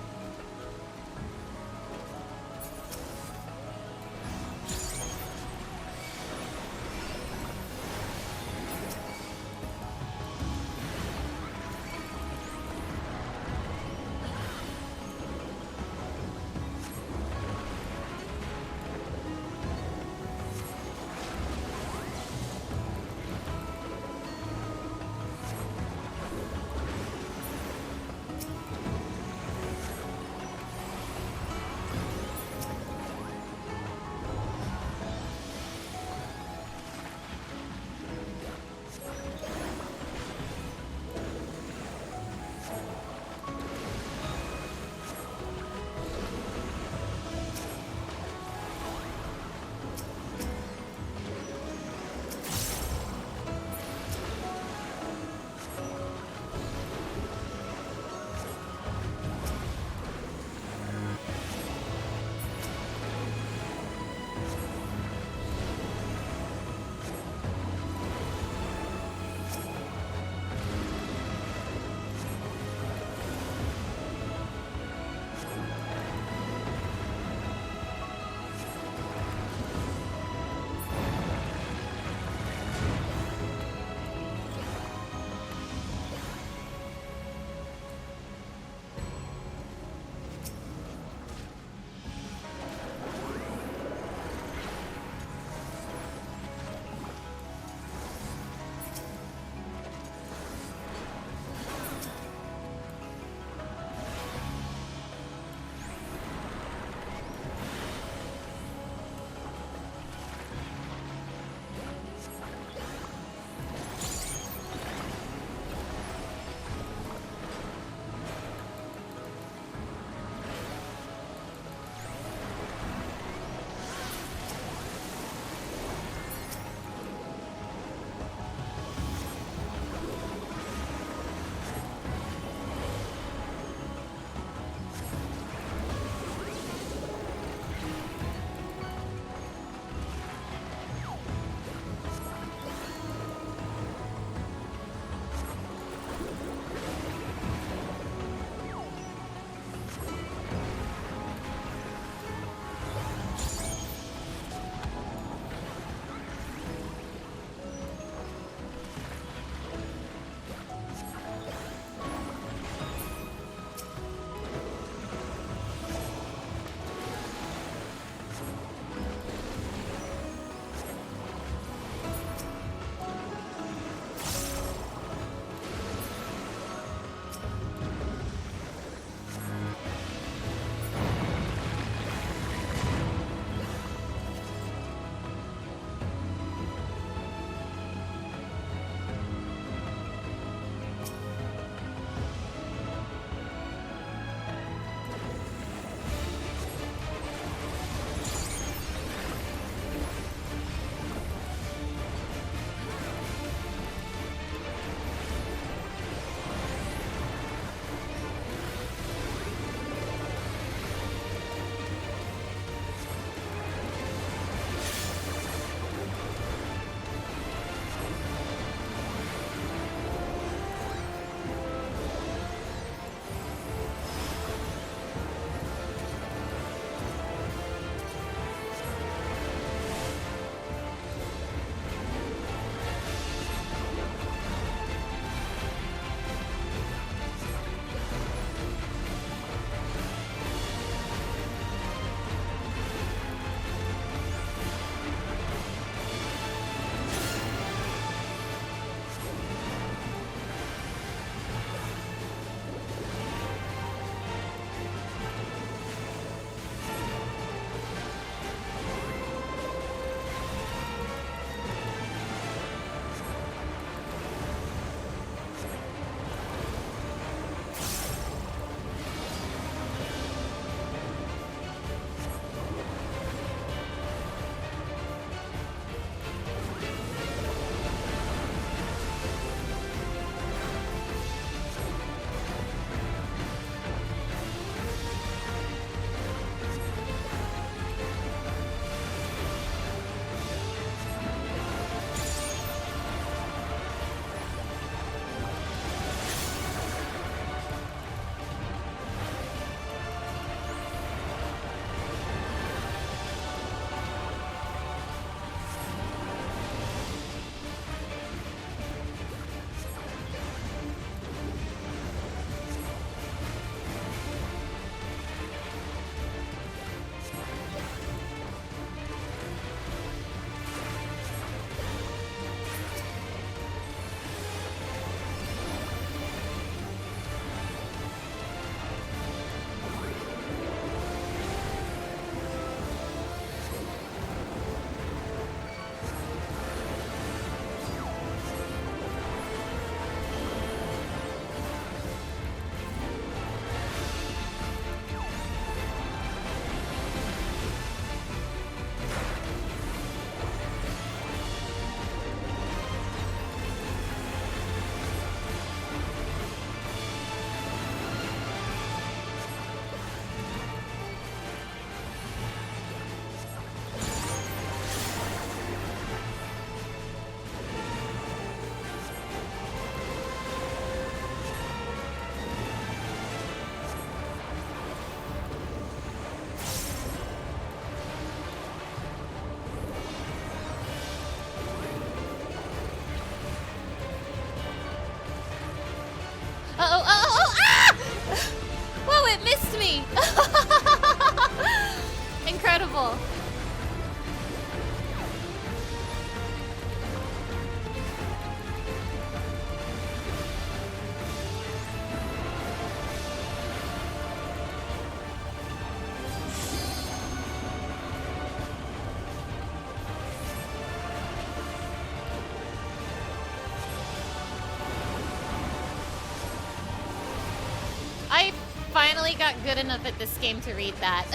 finally got good enough at this game to read that.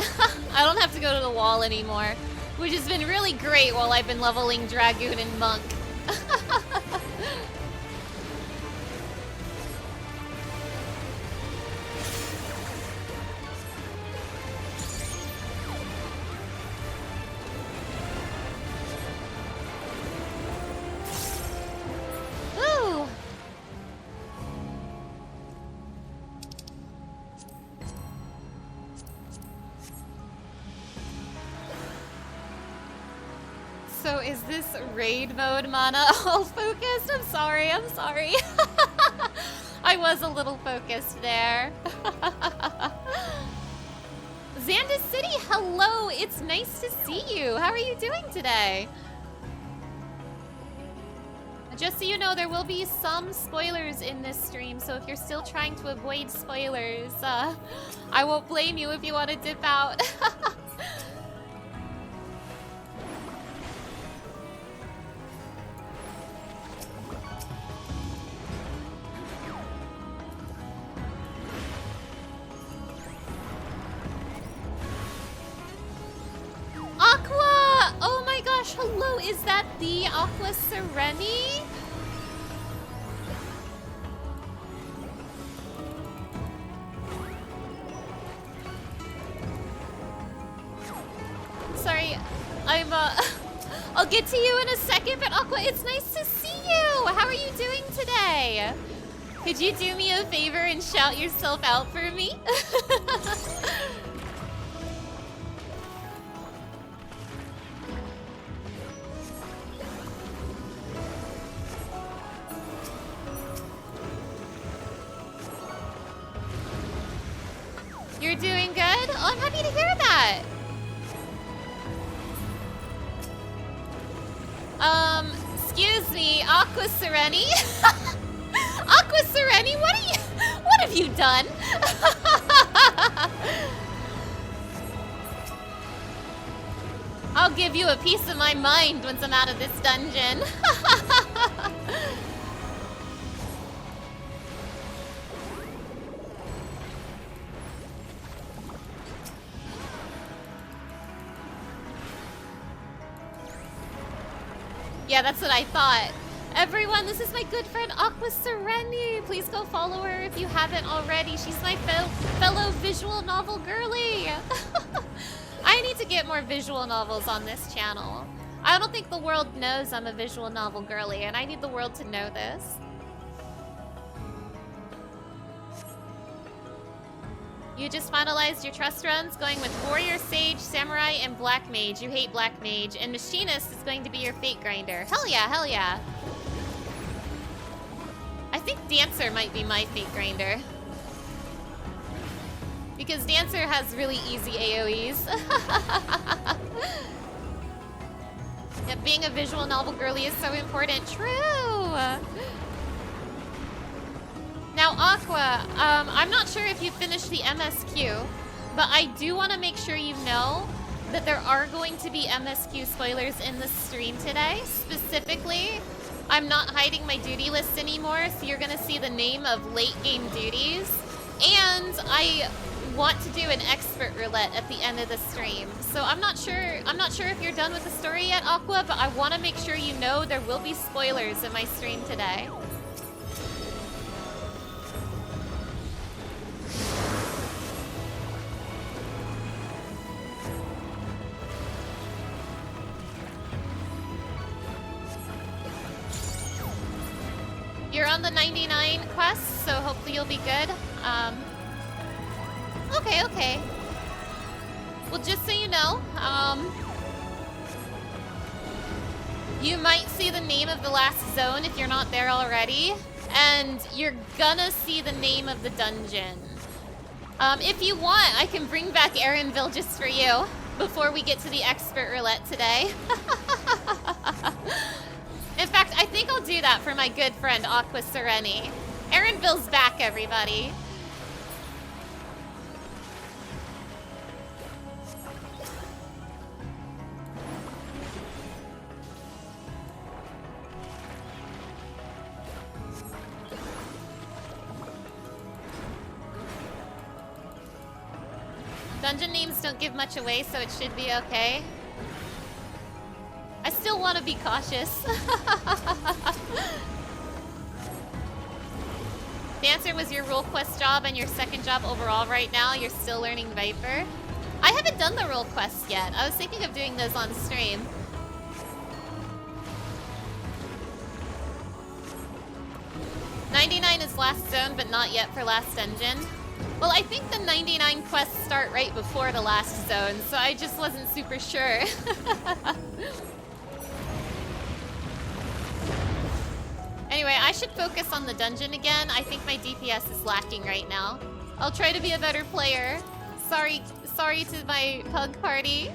I don't have to go to the wall anymore, which has been really great while I've been leveling Dragoon and Monk. Woo! So is this raid mode mana all focused? I'm sorry, I'm sorry. I was a little focused there. Xandus City, hello! It's nice to see you. How are you doing today? Just so you know, there will be some spoilers in this stream, so if you're still trying to avoid spoilers, I won't blame you if you want to dip out. Aqua! Oh my gosh, hello! Is that the Aqua Sereni? Sorry, I'm I'll get to you in a second, but Aqua, it's nice to see you! How are you doing today? Could you do me a favor and shout yourself out for me? You're doing good? Oh, I'm happy to hear that. Excuse me, Aqua Sereni? Aqua Sereni, what have you done? I'll give you a piece of my mind once I'm out of this dungeon. Yeah, that's what I thought. Everyone, this is my good friend Aqua Sereni. Please go follow her if you haven't already. She's my fellow visual novel girly. I need to get more visual novels on this channel. I don't think the world knows I'm a visual novel girly, and I need the world to know this. You just finalized your trust runs, going with Warrior, Sage, Samurai, and Black Mage. You hate Black Mage. And Machinist is going to be your Fate Grinder. Hell yeah, hell yeah. I think Dancer might be my Fate Grinder. Because Dancer has really easy AoEs. Yeah, being a visual novel girly is so important. True! Now, Aqua, I'm not sure if you finished the MSQ, but I do want to make sure you know that there are going to be MSQ spoilers in the stream today. Specifically, I'm not hiding my duty list anymore, so you're going to see the name of late game duties. And I want to do an expert roulette at the end of the stream. So I'm not sure if you're done with the story yet, Aqua, but I want to make sure you know there will be spoilers in my stream today. You're on the 99 quest, so hopefully you'll be good. Okay. Well, just so you know, you might see the name of the last zone if you're not there already, and you're gonna see the name of the dungeon. If you want, I can bring back Erinville just for you before we get to the expert roulette today. In fact, I think I'll do that for my good friend Aqua Sereni. Erinville's back, everybody. Dungeon names don't give much away, so it should be okay. I still want to be cautious. Dancer was your role quest job and your second job overall right now. You're still learning Viper. I haven't done the role quests yet. I was thinking of doing those on stream. $99 is last zone, but not yet for last dungeon. Well, I think the 99 quests start right before the last zone, so I just wasn't super sure. Anyway, I should focus on the dungeon again. I think my DPS is lacking right now. I'll try to be a better player. Sorry to my pug party.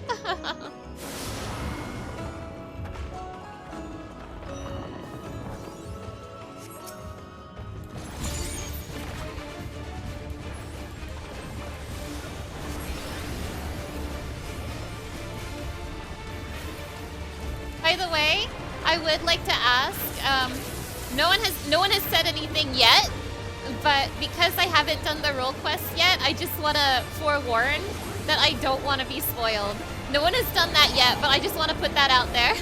By the way, I would like to ask, no one has said anything yet, but because I haven't done the role quest yet, I just want to forewarn that I don't want to be spoiled. No one has done that yet, but I just want to put that out there.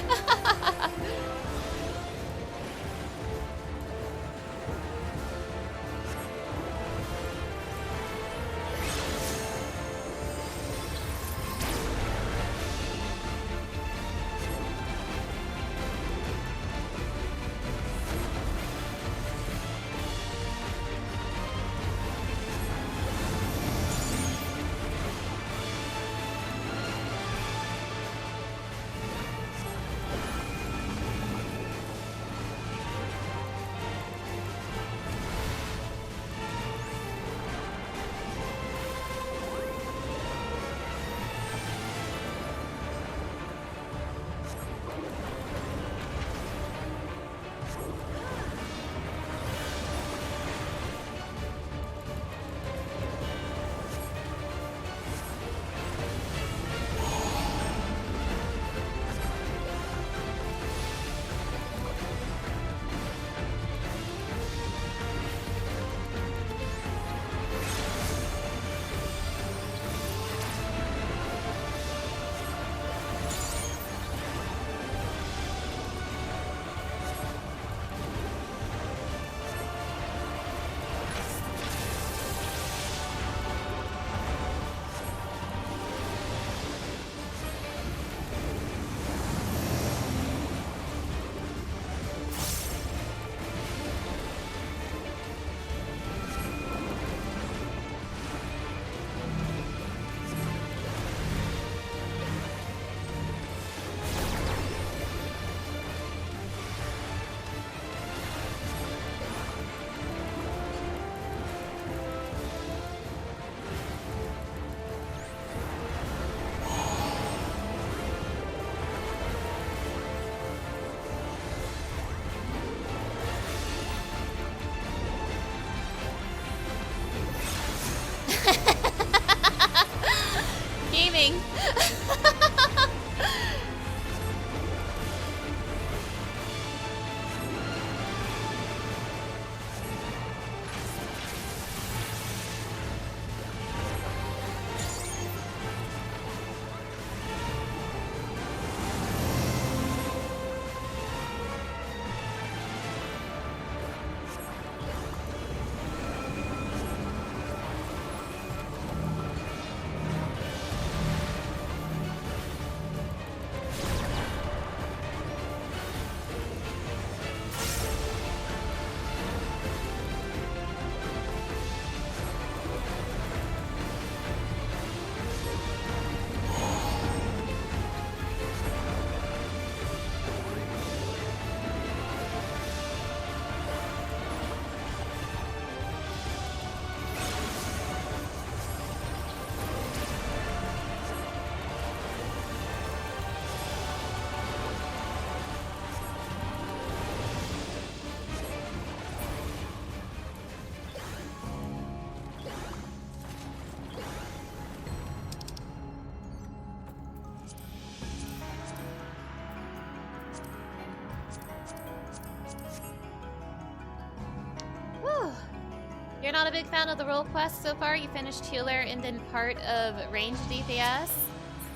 You're not a big fan of the role quest so far? You finished healer and then part of ranged DPS?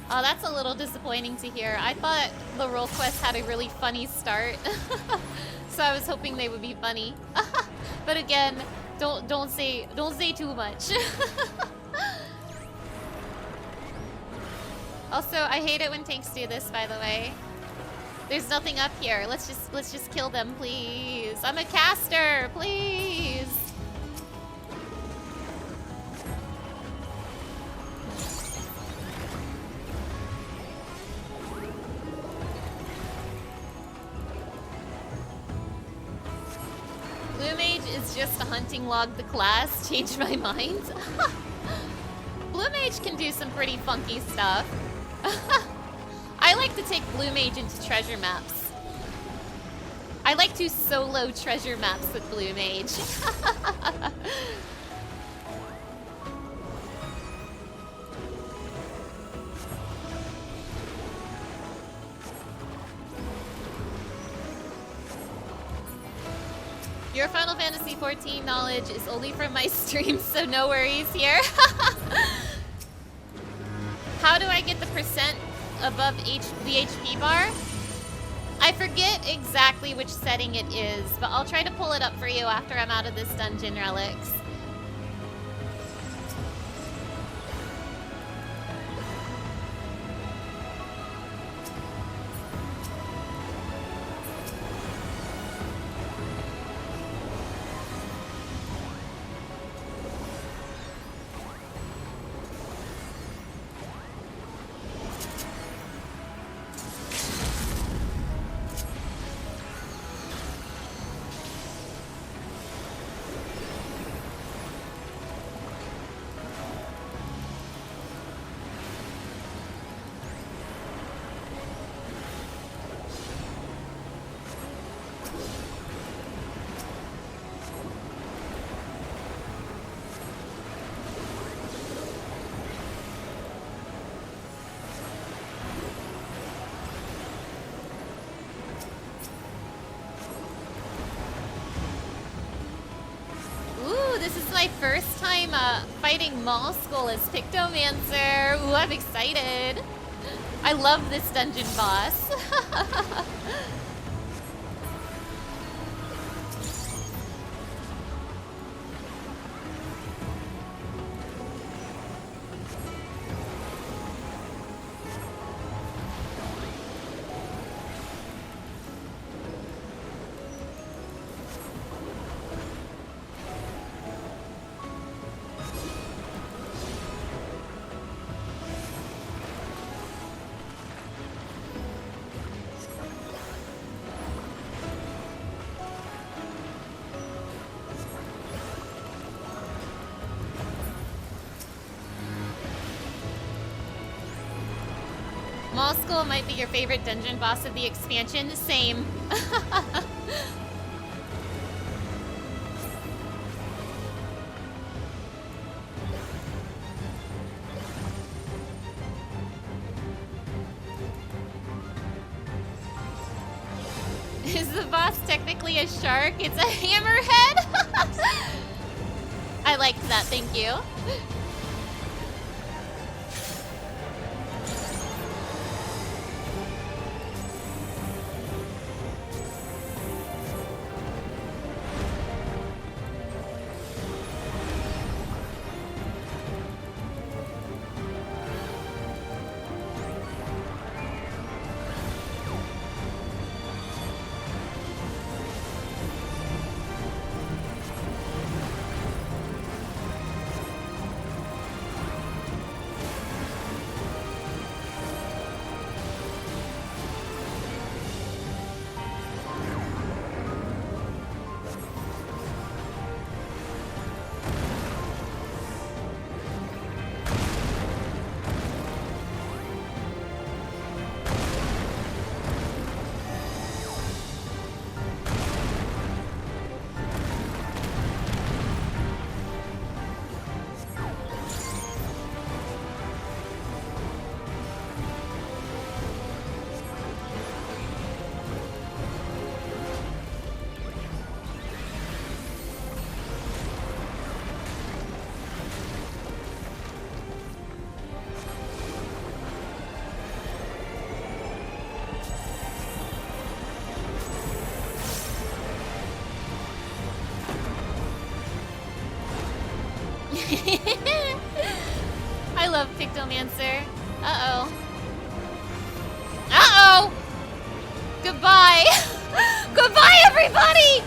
Oh, that's a little disappointing to hear. I thought the role quest had a really funny start. So I was hoping they would be funny. But again, don't say too much. Also, I hate it when tanks do this, by the way. There's nothing up here. Let's just kill them, please. I'm a caster, please. Blue Mage is just a hunting log the class. Changed my mind. Blue Mage can do some pretty funky stuff. I like to take Blue Mage into treasure maps. I like to solo treasure maps with Blue Mage. Your Final Fantasy XIV knowledge is only from my stream, so no worries here. How do I get the percent above the HP bar? I forget exactly which setting it is, but I'll try to pull it up for you after I'm out of this dungeon, Relics. My first time fighting Mall Skull as Pictomancer. Ooh, I'm excited. I love this dungeon boss. Skull might be your favorite dungeon boss of the expansion. Same. Is the boss technically a shark? It's a hammerhead? I liked that, thank you. I love Pictomancer. Uh-oh. Uh-oh! Goodbye! Goodbye, everybody!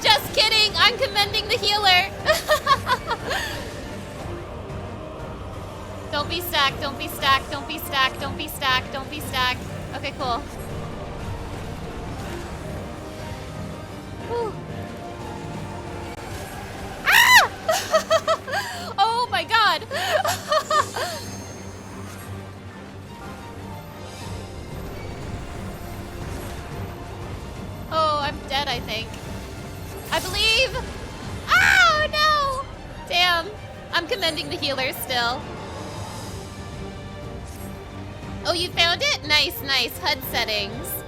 Just kidding, I'm commending the healer. Don't be stacked, don't be stacked, don't be stacked, don't be stacked, don't be stacked. Okay, cool. Whew. Ah! Oh my god! Oh, I'm dead, I think. I believe! Oh no! Damn, I'm commending the healer still. Oh, you found it? Nice, nice. HUD settings.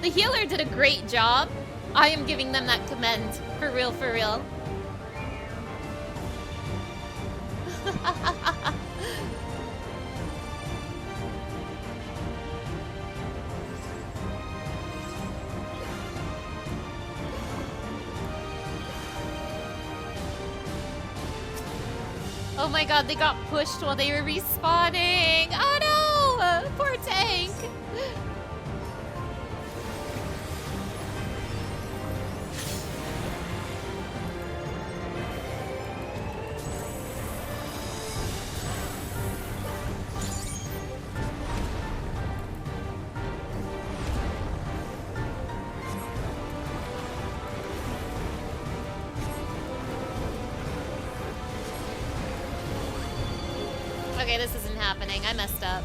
The healer did a great job. I am giving them that commend. For real, for real. Oh my god, they got pushed while they were respawning. Oh no! Poor tank. Okay, this isn't happening. I messed up.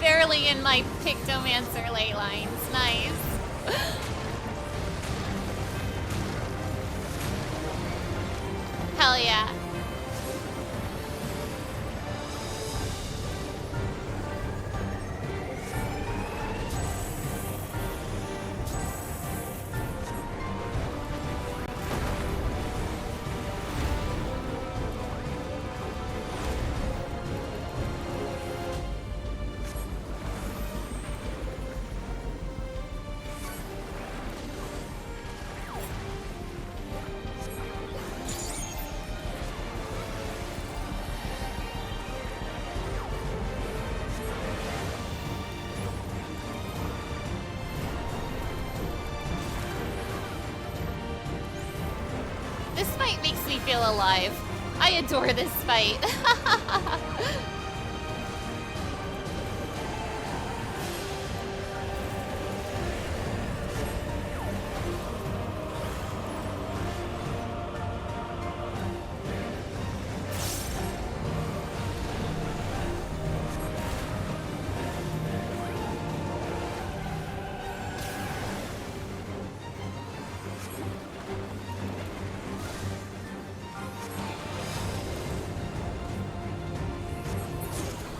Barely in my Pictomancer ley lines. Nice. Hell yeah. This fight makes me feel alive. I adore this fight.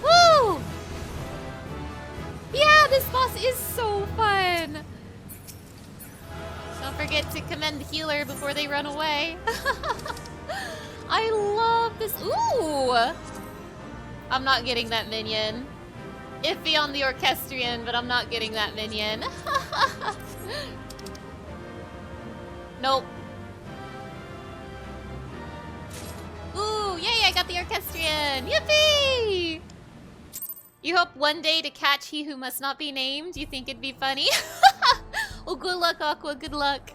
Woo! Yeah, this boss is so fun. Don't forget to commend the healer before they run away. I love this. Ooh! I'm not getting that minion. Iffy on the orchestrion, but I'm not getting that minion. Nope. Ooh, yay, I got the orchestrion! Yippee! You hope one day to catch he who must not be named? You think it'd be funny? Well, good luck, Aqua, good luck.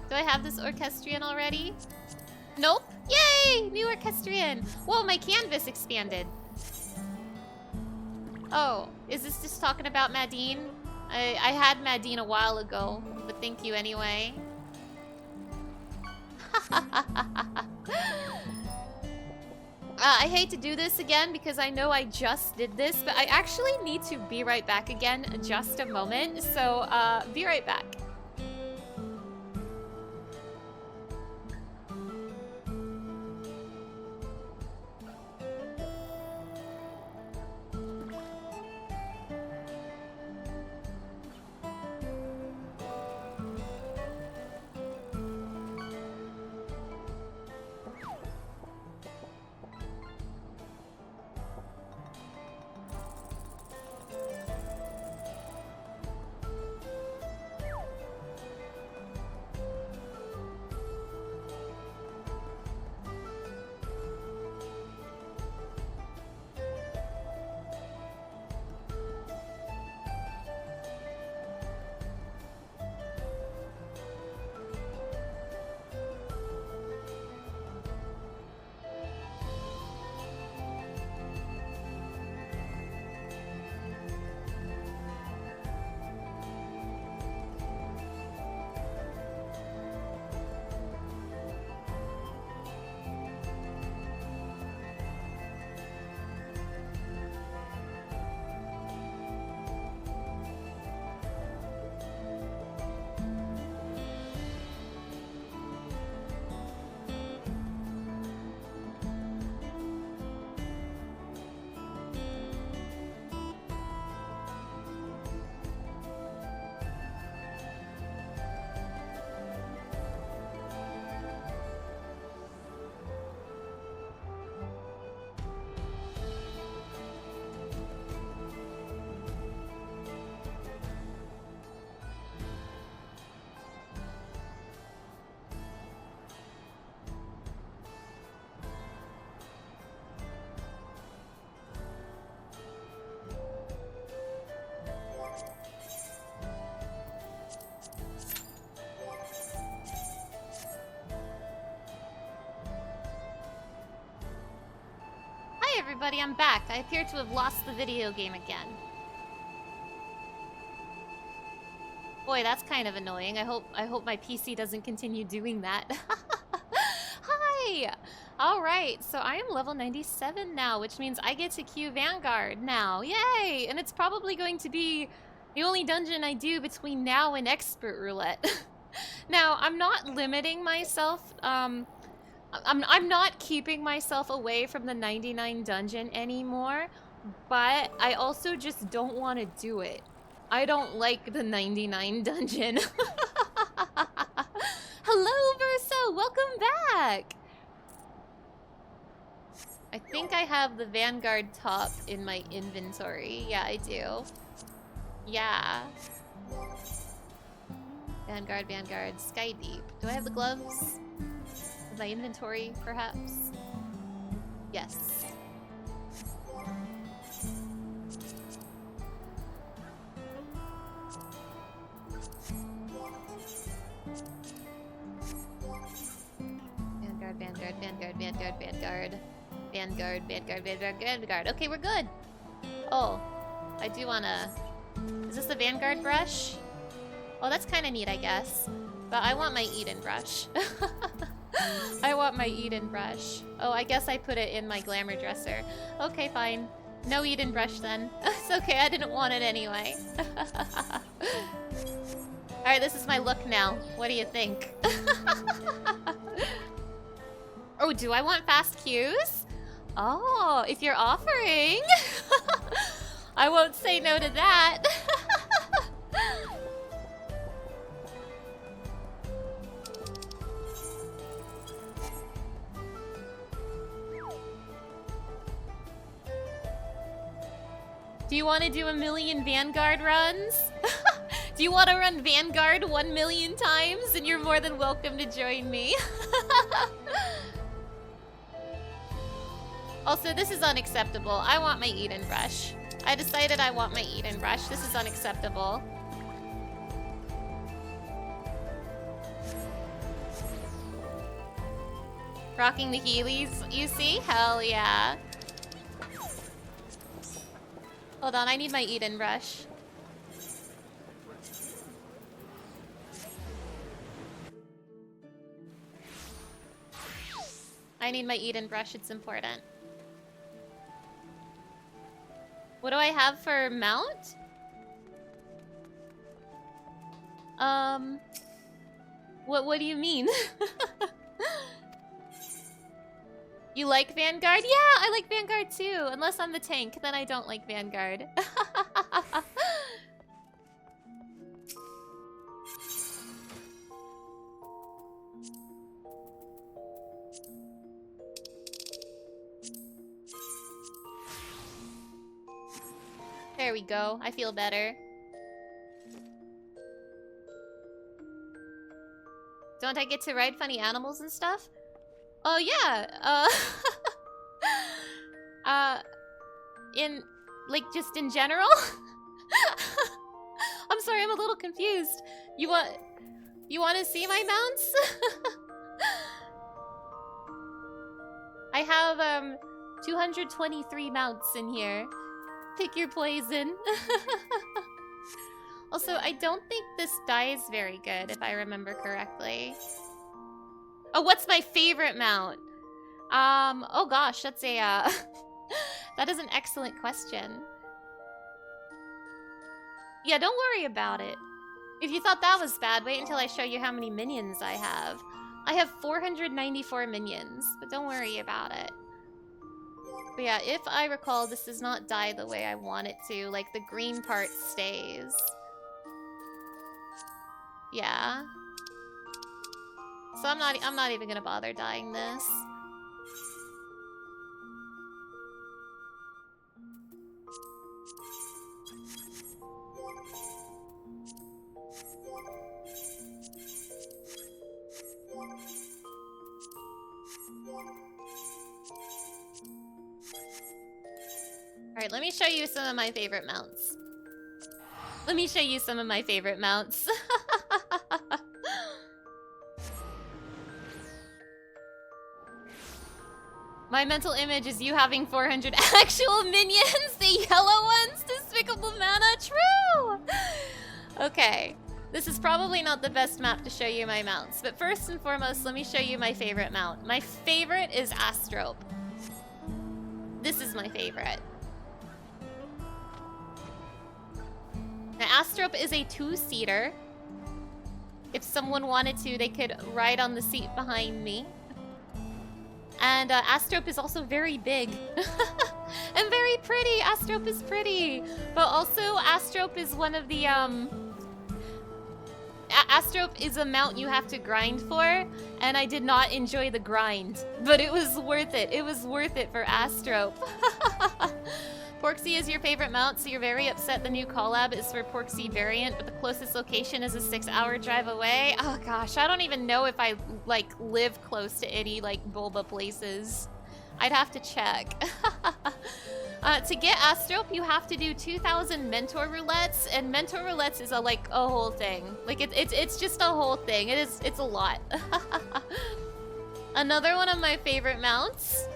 Do I have this orchestrion already? Nope. Yay! New orchestrion! Whoa, my canvas expanded. Oh, is this just talking about Madine? I had Madine a while ago, but thank you anyway. I hate to do this again because I know I just did this, but I actually need to be right back again in just a moment, so be right back. Hi everybody, I'm back. I appear to have lost the video game again. Boy, that's kind of annoying. I hope my PC doesn't continue doing that. Hi, Yay! Alright, so I am level 97 now, which means I get to queue Vanguard now. Yay! And it's probably going to be the only dungeon I do between now and Expert Roulette. Now, I'm not limiting myself, I'm not keeping myself away from the 99 dungeon anymore, but I also just don't want to do it. I don't like the 99 dungeon. Hello, Verso! Welcome back! I think I have the Vanguard top in my inventory. Yeah, I do. Yeah. Vanguard, Vanguard, Sky Deep. Do I have the gloves? In my inventory, perhaps? Yes. Vanguard, Vanguard, Vanguard, Vanguard, Vanguard. Vanguard, Vanguard, Vanguard, Vanguard. Okay, we're good. Oh, I do wanna... Is this the Vanguard brush? Oh, that's kind of neat, I guess. But I want my Eden brush. I want my Eden brush. Oh, I guess I put it in my glamour dresser. Okay, fine. No Eden brush then. It's okay, I didn't want it anyway. Alright, this is my look now. What do you think? Oh, do I want fast queues? Oh, if you're offering. I won't say no to that. Do you want to do 1,000,000 Vanguard runs? Do you want to run Vanguard 1,000,000 times? And you're more than welcome to join me. Also, this is unacceptable. I want my Eden brush. I decided I want my Eden brush. This is unacceptable. Rocking the Heelys, you see? Hell yeah. Hold on, I need my Eden brush. I need my Eden brush, it's important. What do I have for mount? What do you mean? You like Vanguard? Yeah, I like Vanguard too. Unless I'm the tank, then I don't like Vanguard. There we go. I feel better. Don't I get to ride funny animals and stuff? Oh yeah, just in general? I'm sorry, I'm a little confused. You want to see my mounts? I have, 223 mounts in here. Pick your poison. Also, I don't think this dies very good, if I remember correctly. Oh, what's my favorite mount? Oh gosh, that's a, that is an excellent question. Yeah, don't worry about it. If you thought that was bad, wait until I show you how many minions I have. I have 494 minions, but don't worry about it. But yeah, if I recall, this does not die the way I want it to. Like, the green part stays. Yeah. So I'm not even gonna bother dyeing this. Alright, let me show you some of my favorite mounts. Let me show you some of my favorite mounts. My mental image is you having 400 actual minions, the yellow ones, Despicable Mana, true! Okay, This is probably not the best map to show you my mounts, but first and foremost, let me show you my favorite mount. My favorite is Astrope. This is my favorite. Now, Astrope is a two-seater. If someone wanted to, they could ride on the seat behind me. And Astrope is also very big. And very pretty. Astrope is pretty. But also, Astrope is one of the, Astrope is a mount you have to grind for, and I did not enjoy the grind. But it was worth it. It was worth it for Astrope. Porksy is your favorite mount, so you're very upset the new collab is for Porksy variant, but the closest location is a 6-hour drive away. Oh gosh, I don't even know if I, like, live close to any, like, Bulba places. I'd have to check. To get Astrope, you have to do 2,000 mentor roulettes, and mentor roulettes is a whole thing. Like, it's just a whole thing. It's a lot. Another one of my favorite mounts,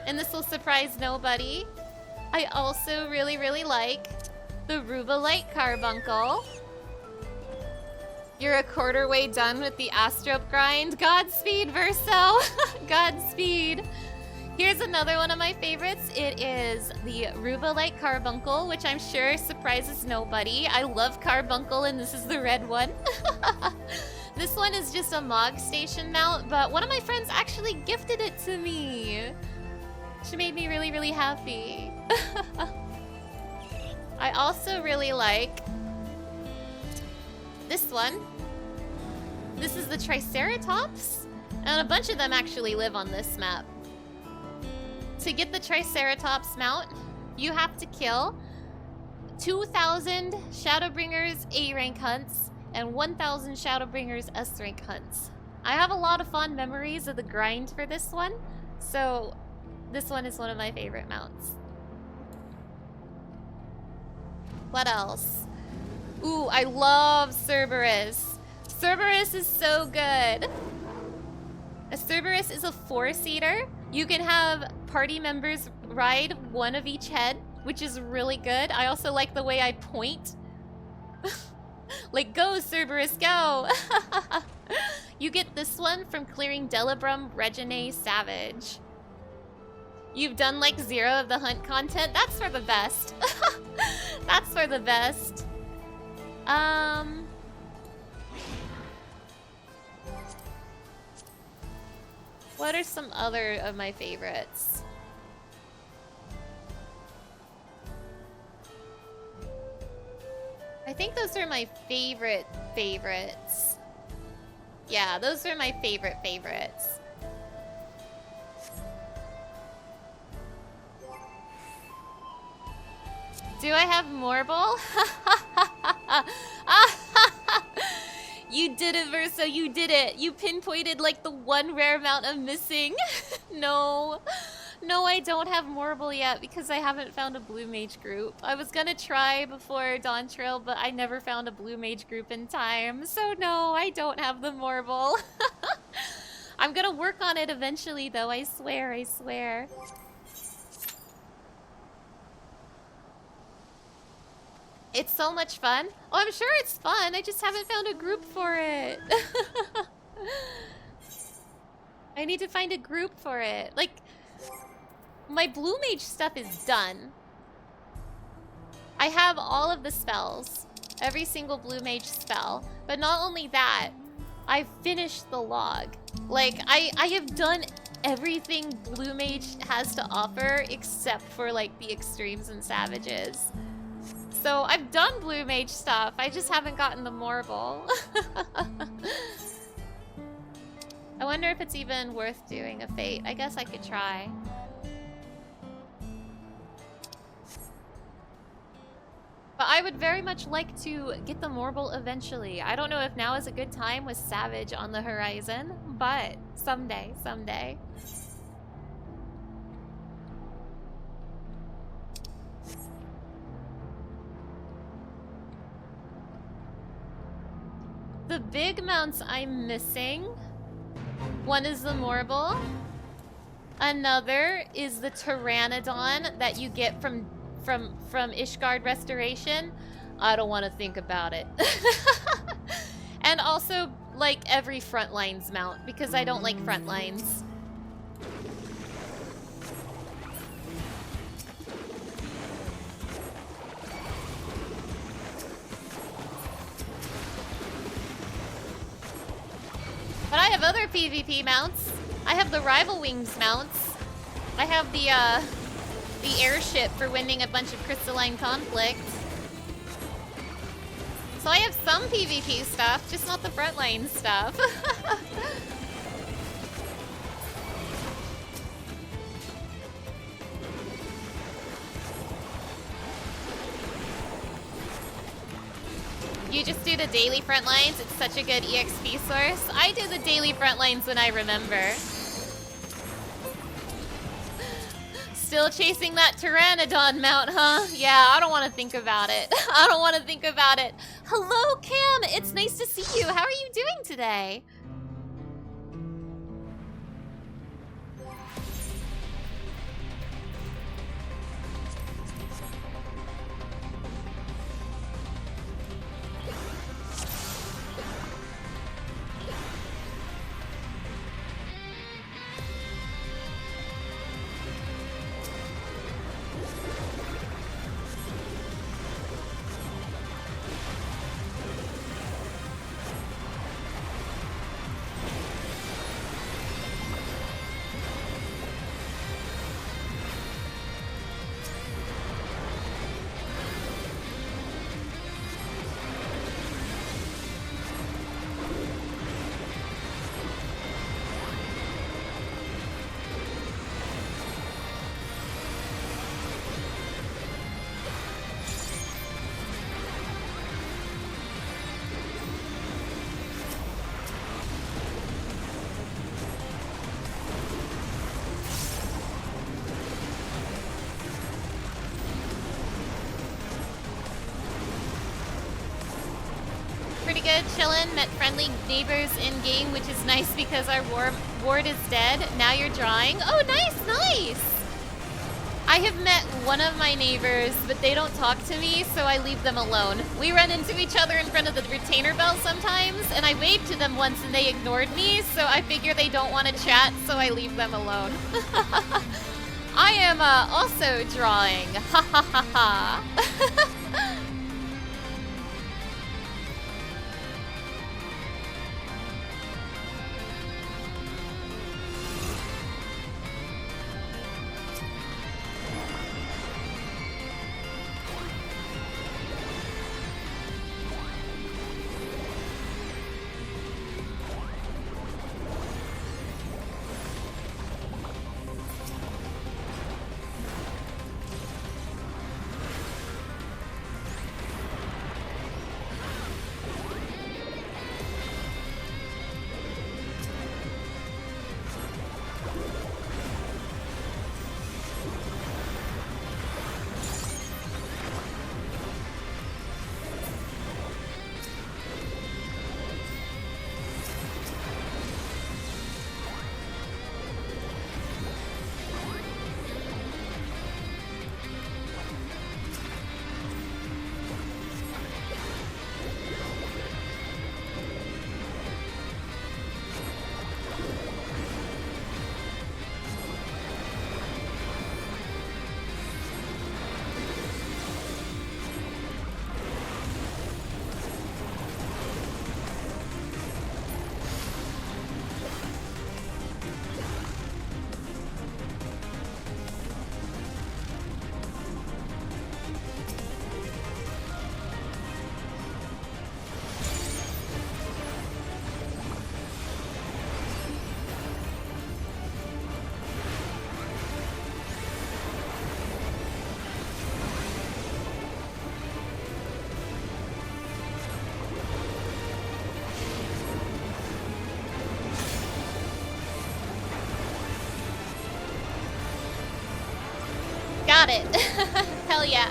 and this will surprise nobody, I also really, really like the Rubalite Carbuncle. You're a quarter way done with the Astrope grind. Godspeed, Verso! Godspeed! Here's another one of my favorites. It is the Rubalite Carbuncle, which I'm sure surprises nobody. I love Carbuncle, and this is the red one. This one is just a Mog Station mount, but one of my friends actually gifted it to me. She made me really, really happy. I also really like this one. This is the Triceratops, and a bunch of them actually live on this map. To get the Triceratops mount, you have to kill 2,000 Shadowbringers A-rank hunts and 1,000 Shadowbringers S-rank hunts. I have a lot of fond memories of the grind for this one, so this one is one of my favorite mounts. What else? Ooh, I love Cerberus. Cerberus is so good. A Cerberus is a 4-seater. You can have party members ride one of each head, which is really good. I also like the way I point. Like, go, Cerberus, go! You get this one from clearing Delibrum Regine Savage. You've done like 0 of the hunt content. That's for the best. That's for the best. What are some other of my favorites? I think those are my favorites. Yeah, those are my favorites. Do I have Morble? You did it, Verso, you did it. You pinpointed like the one rare amount I'm missing. No, I don't have Morble yet because I haven't found a Blue Mage group. I was gonna try before Dawntrail, but I never found a Blue Mage group in time. So no, I don't have the Morble. I'm gonna work on it eventually though, I swear, I swear. It's so much fun. Oh, I'm sure it's fun. I just haven't found a group for it. I need to find a group for it. Like, my Blue Mage stuff is done. I have all of the spells. Every single Blue Mage spell. But not only that, I've finished the log. Like, I have done everything Blue Mage has to offer except for, like, the extremes and savages. So I've done Blue Mage stuff, I just haven't gotten the Morble. I wonder if it's even worth doing a Fate. I guess I could try. But I would very much like to get the Morble eventually. I don't know if now is a good time with Savage on the horizon, but someday, someday. The big mounts I'm missing. One is the Morble. Another is the Pteranodon that you get from Ishgard Restoration. I don't want to think about it. And also, like, every frontlines mount, because I don't like frontlines. But I have other PvP mounts. I have the Rival Wings mounts. I have the airship for winning a bunch of crystalline conflict. So I have some PvP stuff, just not the frontline stuff. You just do the daily frontlines. It's such a good EXP source. I do the daily frontlines when I remember. Still chasing that Pteranodon mount, huh? Yeah, I don't want to think about it. I don't want to think about it. Hello, Cam. It's nice to see you. How are you doing today? Pretty good, chillin', met friendly neighbors in-game, which is nice because our ward is dead. Now you're drawing. Oh, nice, nice! I have met one of my neighbors, but they don't talk to me, so I leave them alone. We run into each other in front of the retainer bell sometimes, and I waved to them once and they ignored me, so I figure they don't want to chat, so I leave them alone. I am also drawing. Ha ha ha ha. Got it. Hell yeah.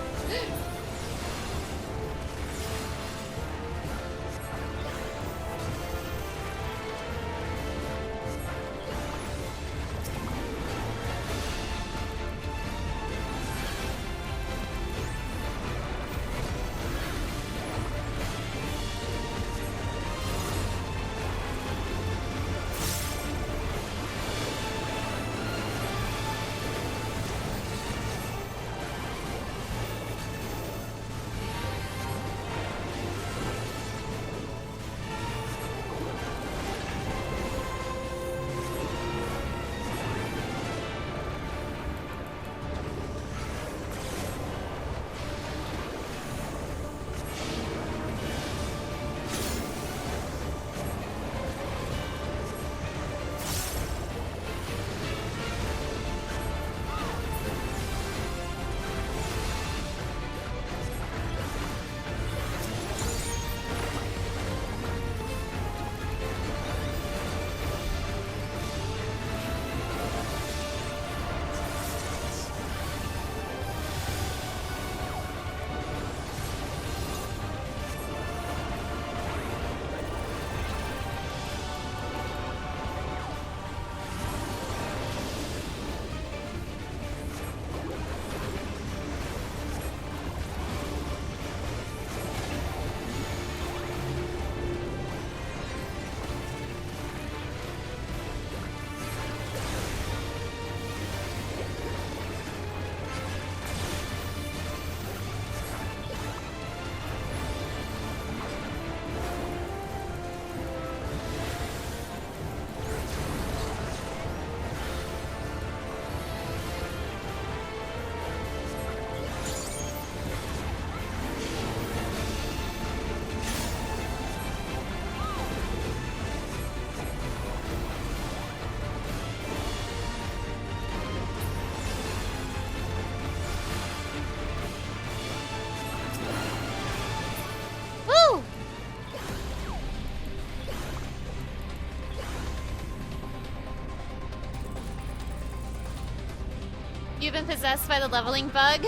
You've been possessed by the leveling bug?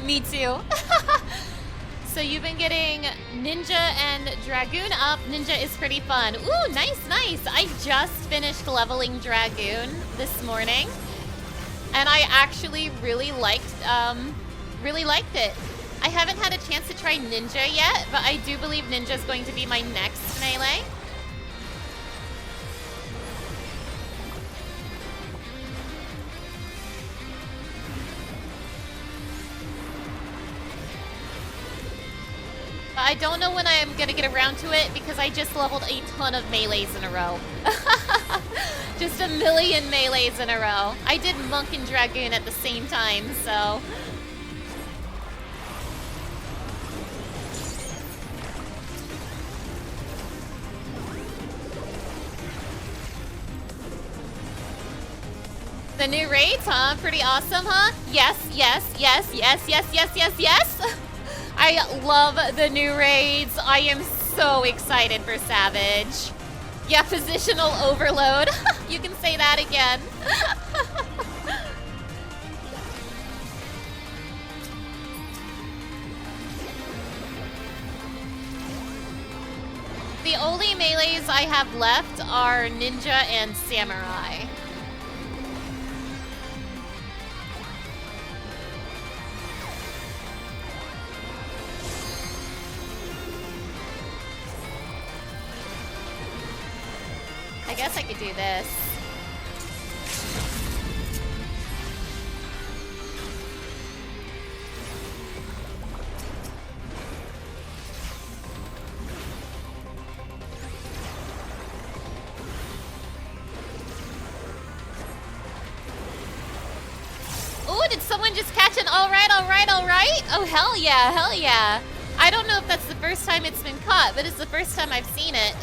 Me too. So you've been getting Ninja and Dragoon up. Ninja is pretty fun. Ooh, nice, nice. I just finished leveling Dragoon this morning. And I actually really liked it. I haven't had a chance to try Ninja yet, but I do believe Ninja is going to be my next melee. I don't know when I am going to get around to it because I just leveled a ton of melees in a row. Just a million melees in a row. I did Monk and Dragoon at the same time, so... The new raids, huh? Pretty awesome, huh? Yes, yes, yes, yes, yes, yes, yes, yes! I love the new raids. I am so excited for Savage. Yeah, positional overload. You can say that again. The only melees I have left are Ninja and Samurai. I guess I could do this. Ooh, did someone just catch an all right, all right, all right? Oh, hell yeah, hell yeah. I don't know if that's the first time it's been caught, but it's the first time I've seen it.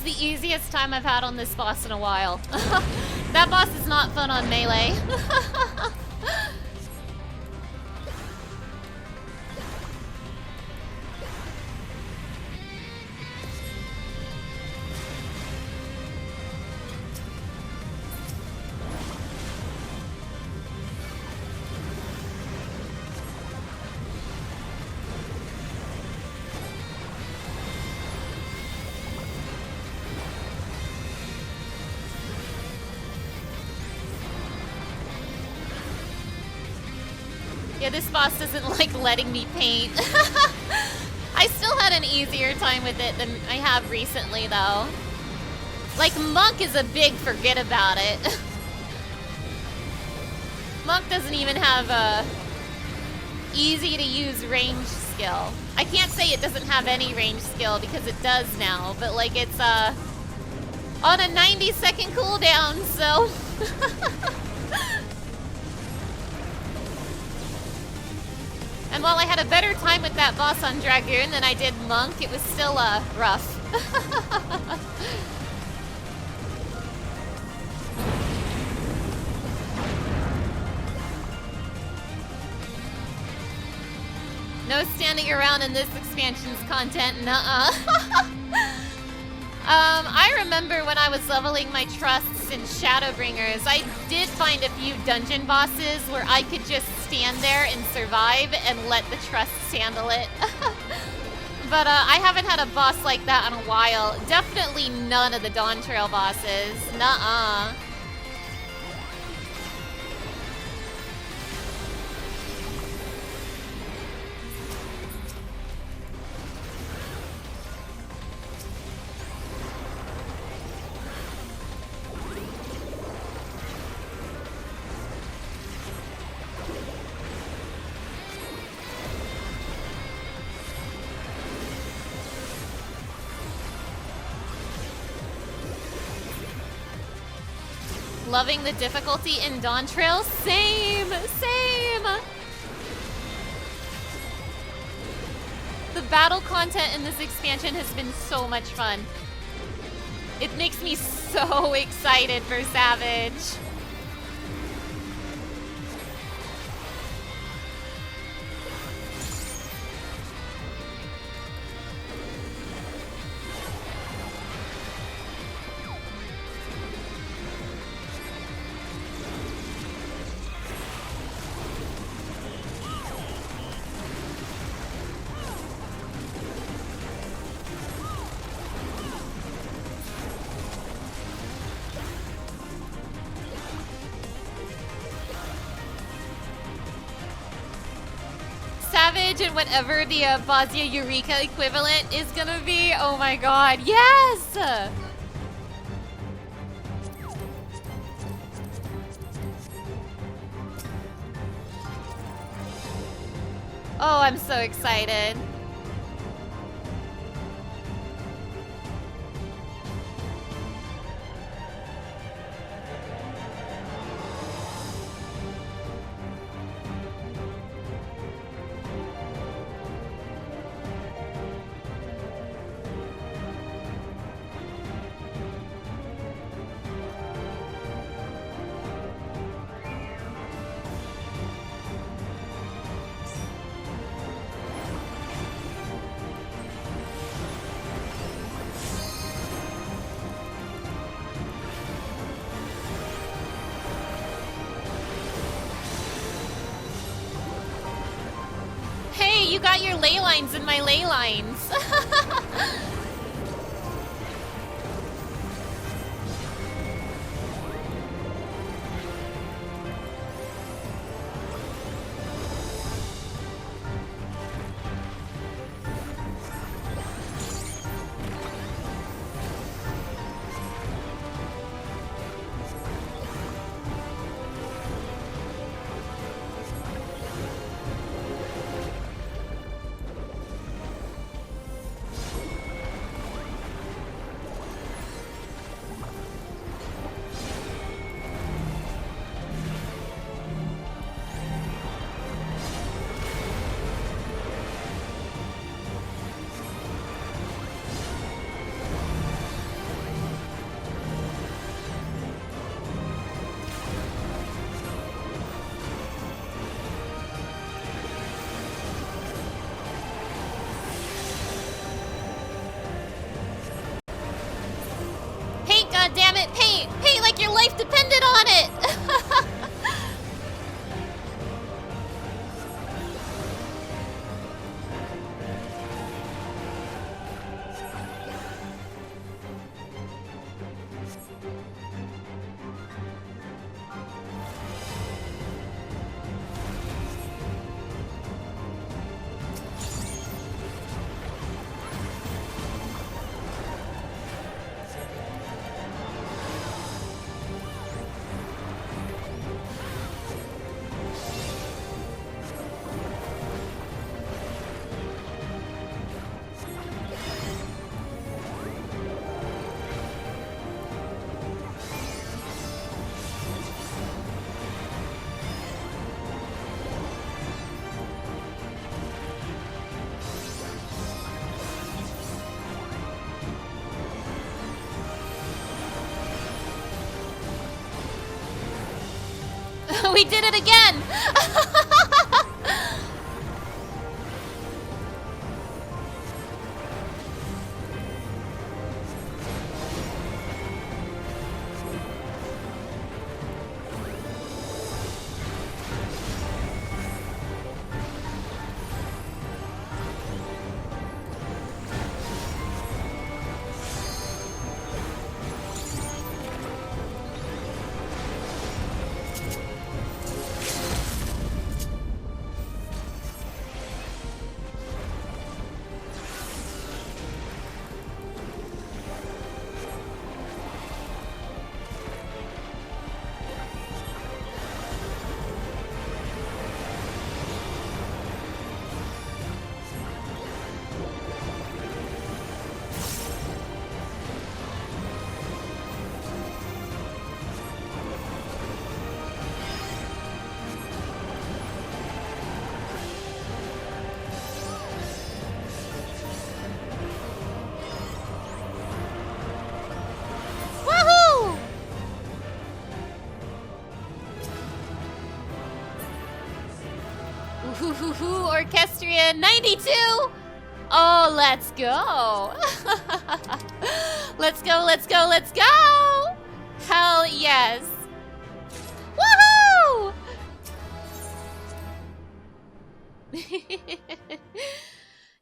the easiest time I've had on this boss in a while. That boss is not fun on melee. Yeah, this boss doesn't like letting me paint. I still had an easier time with it than I have recently, though. Like, Monk is a big forget about it. Monk doesn't even have a easy-to-use range skill. I can't say it doesn't have any range skill, because it does now, but, like, it's, on a 90-second cooldown, so... And while I had a better time with that boss on Dragoon than I did Monk, it was still, rough. No standing around in this expansion's content, nuh-uh. I remember when I was leveling my trusts in Shadowbringers, I did find a few dungeon bosses where I could just stand there and survive and let the trusts handle it. But I haven't had a boss like that in a while. Definitely none of the Dawntrail bosses. Nuh-uh. Loving the difficulty in Dawntrail? Same! Same! The battle content in this expansion has been so much fun. It makes me so excited for Savage. And whatever the Bosnia Eureka equivalent is gonna be. Oh my god, yes! Oh, I'm so excited. You got your ley lines in my ley lines. life depended on it! We did it again! Woohoo, Orchestrion 92! Oh, let's go! Let's go, let's go, let's go! Hell yes! Woohoo!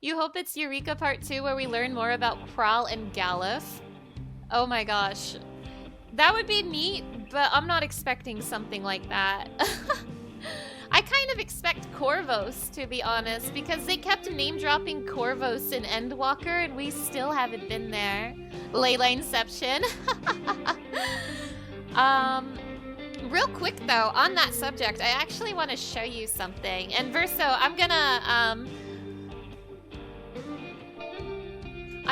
You hope it's Eureka Part 2 where we learn more about Kral and Galuf? Oh my gosh. That would be neat, but I'm not expecting something like that. I kind of expect Corvos, to be honest, because they kept name-dropping Corvos in Endwalker, and we still haven't been there. Layla Inception. Real quick, though, on that subject, I actually want to show you something. And Verso, I'm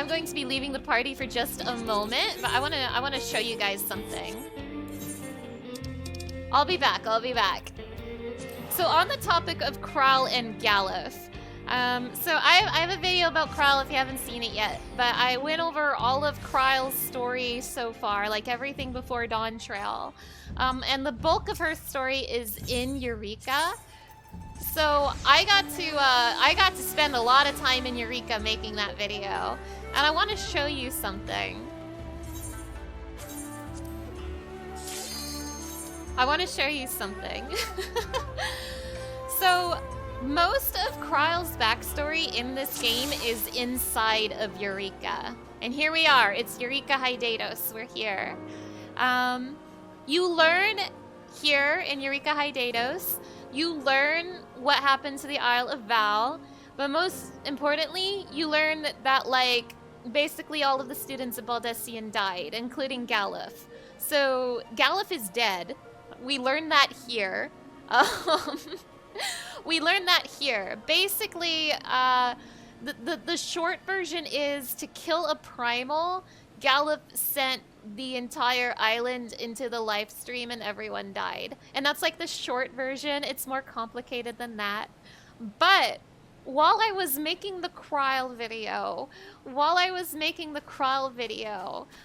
going to be leaving the party for just a moment, but I want to show you guys something. I'll be back. So on the topic of Kral and Galuf, so I have a video about Kral if you haven't seen it yet, but I went over all of Kral's story so far, like everything before Dawntrail, and the bulk of her story is in Eureka. So I got to spend a lot of time in Eureka making that video, and I want to show you something. So, most of Kral's backstory in this game is inside of Eureka. And here we are. It's Eureka Hydatos. We're here. You learn here in Eureka Hydatos, you learn what happened to the Isle of Val, but most importantly, you learn that like, basically all of the students of Baldessian died, including Galuf. So, Galuf is dead. We learned that here. We learned that here. Basically, the short version is to kill a primal, Galuf sent the entire island into the live stream and everyone died. And that's like the short version. It's more complicated than that. But while I was making the Kral video,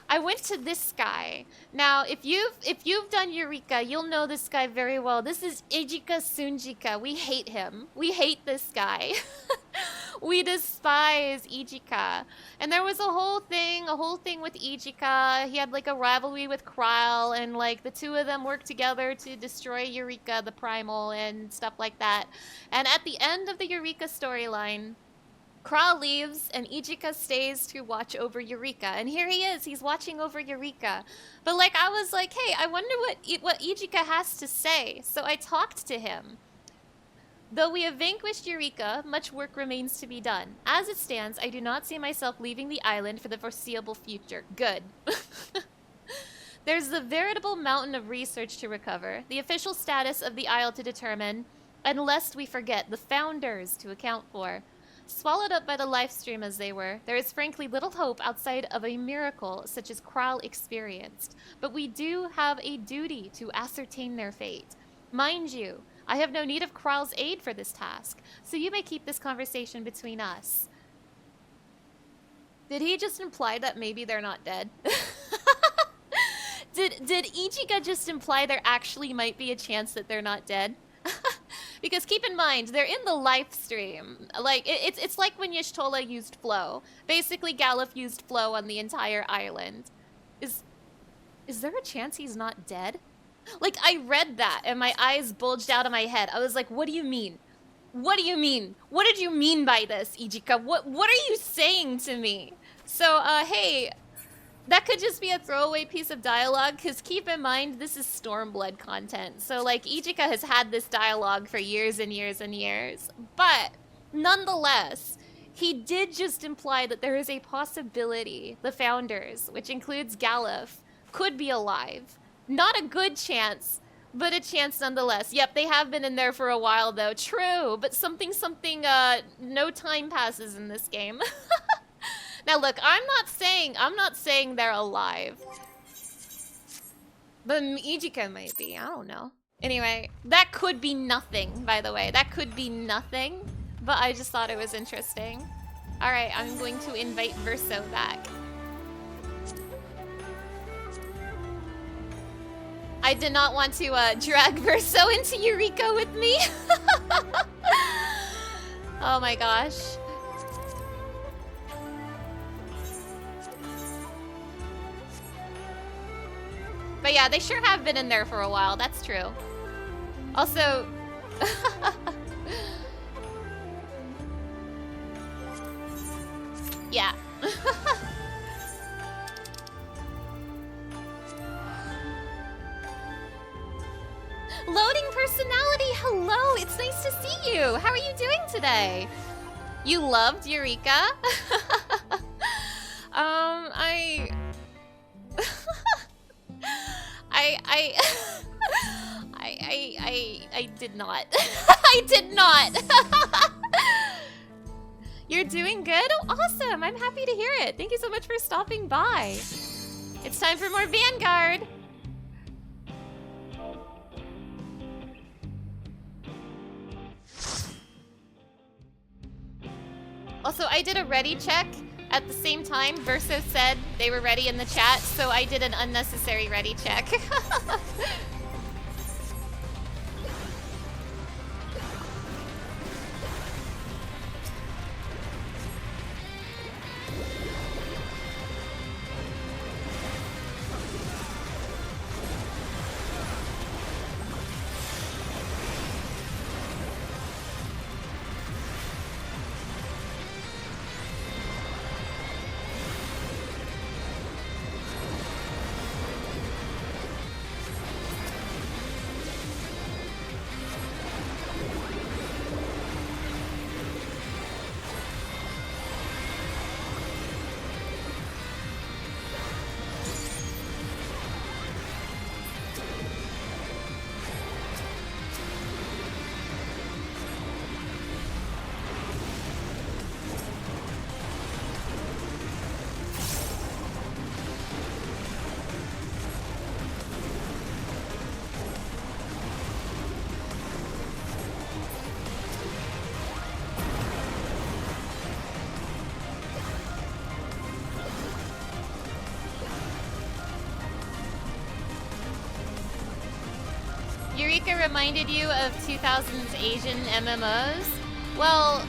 I went to this guy. Now, if you've done Eureka, you'll know this guy very well. This is Ejika Sunjika. We hate him. We hate this guy. We despise Ijika. And there was a whole thing with Ijika. He had like a rivalry with Krile, and like the two of them worked together to destroy Eureka the Primal and stuff like that. And at the end of the Eureka storyline, Krile leaves and Ijika stays to watch over Eureka. And here he is, he's watching over Eureka. But like I was like, hey, I wonder what Ijika has to say. So I talked to him. Though we have vanquished Eureka, much work remains to be done. As it stands, I do not see myself leaving the island for the foreseeable future. Good. There's a veritable mountain of research to recover, the official status of the isle to determine, and lest we forget, the founders to account for. Swallowed up by the life stream as they were, there is frankly little hope outside of a miracle such as Krile experienced. But we do have a duty to ascertain their fate. Mind you, I have no need of Krile's aid for this task, so you may keep this conversation between us. Did he just imply that maybe they're not dead? Did Ijika just imply there actually might be a chance that they're not dead? Because keep in mind, they're in the live stream. Like, it's like when Y'shtola used Flow. Basically, Galuf used Flow on the entire island. Is there a chance he's not dead? Like, I read that, and my eyes bulged out of my head. I was like, what do you mean? What do you mean? What did you mean by this, Ijika? What are you saying to me? So, hey, that could just be a throwaway piece of dialogue, because keep in mind, this is Stormblood content. So, like, Ijika has had this dialogue for years and years and years. But, nonetheless, he did just imply that there is a possibility the founders, which includes Galuf, could be alive. Not a good chance, but a chance nonetheless. Yep, they have been in there for a while though. True, but something, no time passes in this game. Now look, I'm not saying they're alive. But Ijika might be, I don't know. Anyway, that could be nothing, by the way. That could be nothing, but I just thought it was interesting. All right, I'm going to invite Verso back. I did not want to drag Verso into Eureka with me. Oh my gosh. But yeah, they sure have been in there for a while, that's true. Also... yeah. Loading personality, hello, it's nice to see you. How are you doing today? You loved Eureka? I did not. I did not. You're doing good? Oh, awesome. I'm happy to hear it. Thank you so much for stopping by. It's time for more Vanguard. Also, I did a ready check at the same time. Verso said they were ready in the chat, so I did an unnecessary ready check. Eureka reminded you of 2000s Asian MMOs? Well,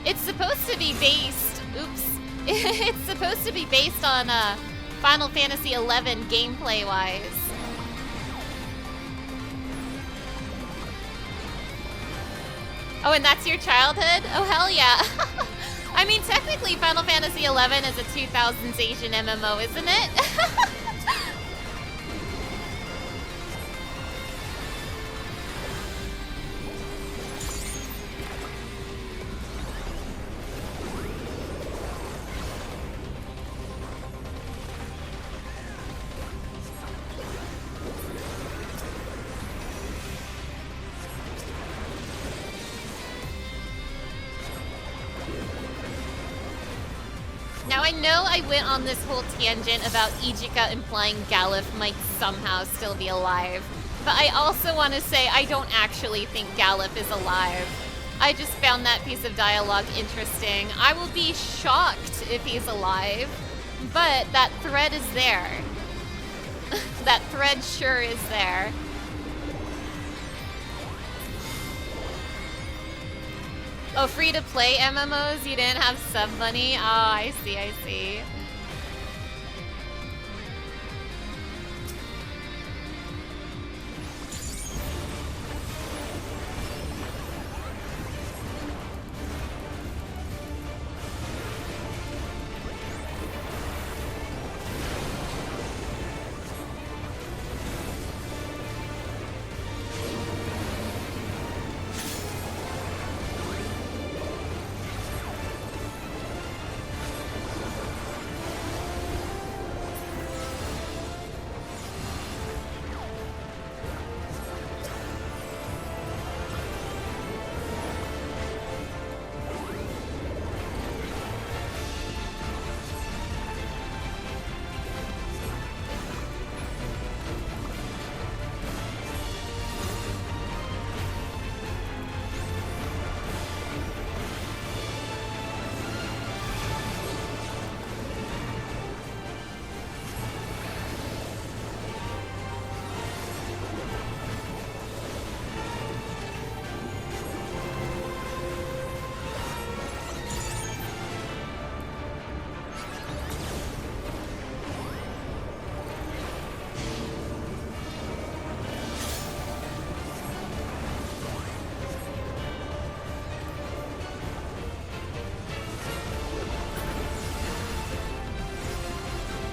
It's supposed to be based. Oops. It's supposed to be based on Final Fantasy XI gameplay-wise. Oh, and that's your childhood? Oh, hell yeah. I mean, technically, Final Fantasy XI is a 2000s Asian MMO, isn't it? Now, I know I went on this whole tangent about Ijika implying Galuf might somehow still be alive, but I also want to say I don't actually think Galuf is alive. I just found that piece of dialogue interesting. I will be shocked if he's alive, but that thread is there. That thread sure is there. Oh, free-to-play MMOs? You didn't have sub money? Oh, I see, I see.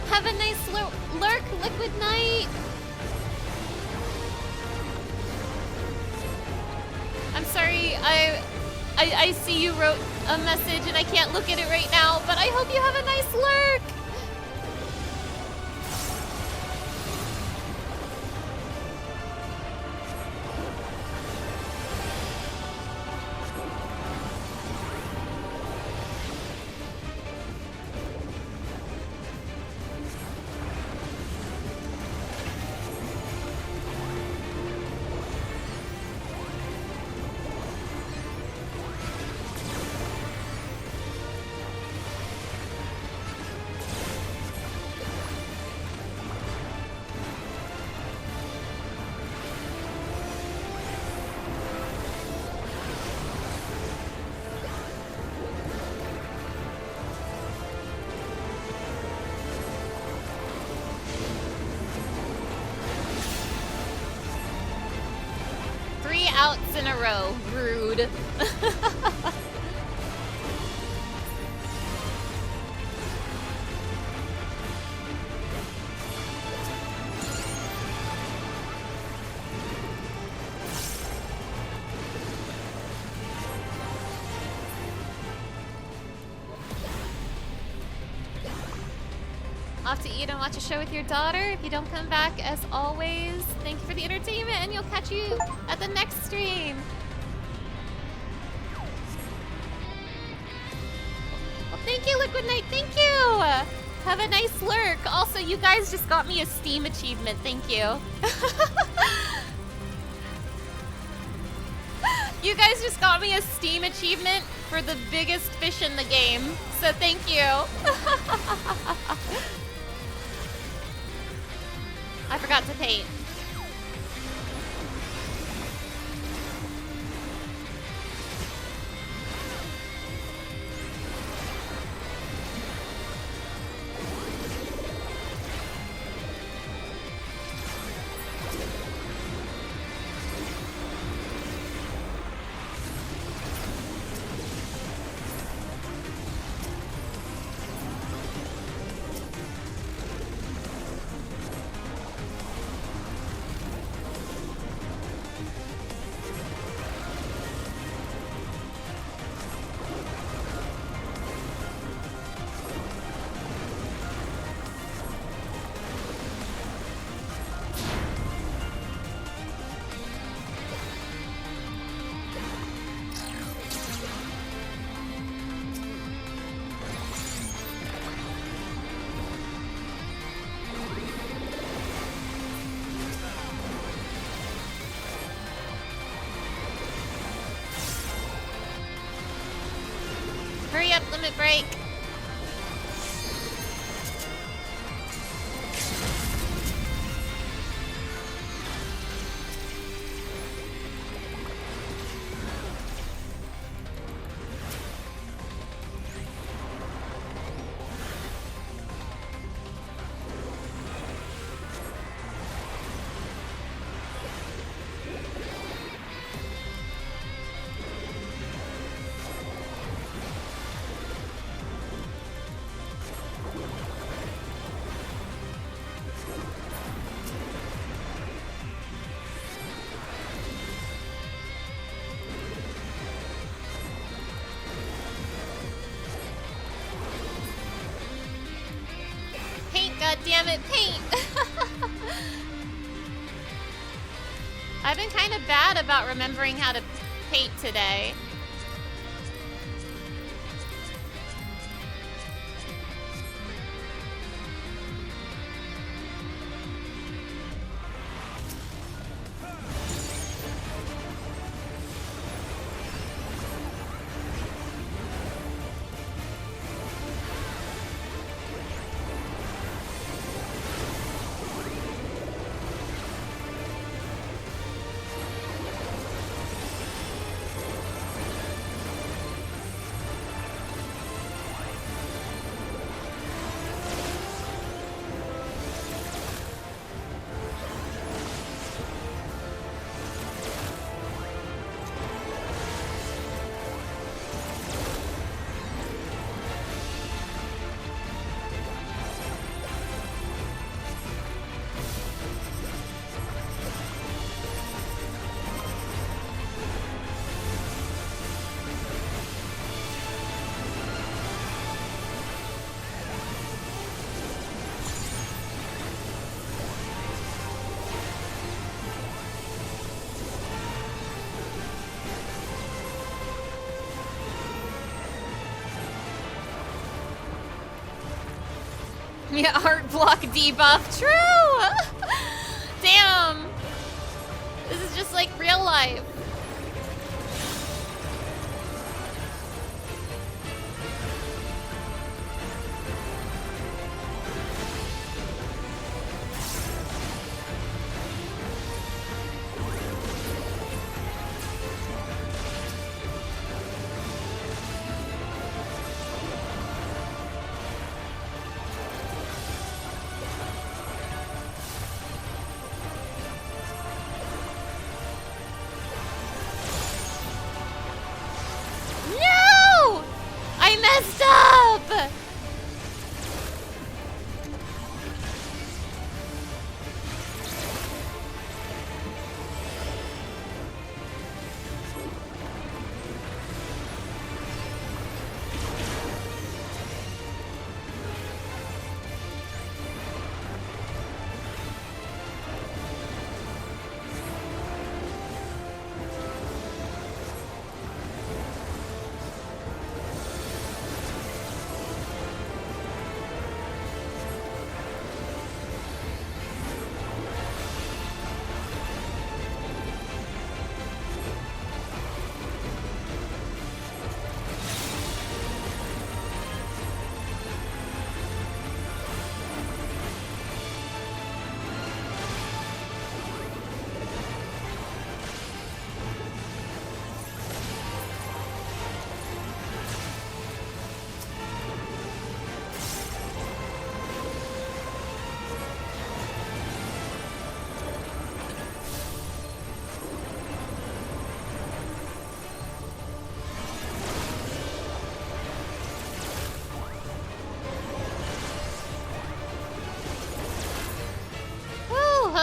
Have a nice lurk, Liquid Knight. I'm sorry, I see you wrote a message and I can't look at it right now, but I hope you have a nice lurk. Outs in a row. Rude. Off to eat and watch a show with your daughter. If you don't come back, as always, thank you for the entertainment, and you'll catch you at the next stream. Well, thank you, Liquid Knight. Thank you. Have a nice lurk. Also, you guys just got me a Steam achievement. Thank you. You guys just got me a Steam achievement for the biggest fish in the game. So thank you. I forgot to paint. limit break. God damn it, paint! I've been kind of bad about remembering how to paint today. Yeah, art block debuff. True! Damn! This is just like real life.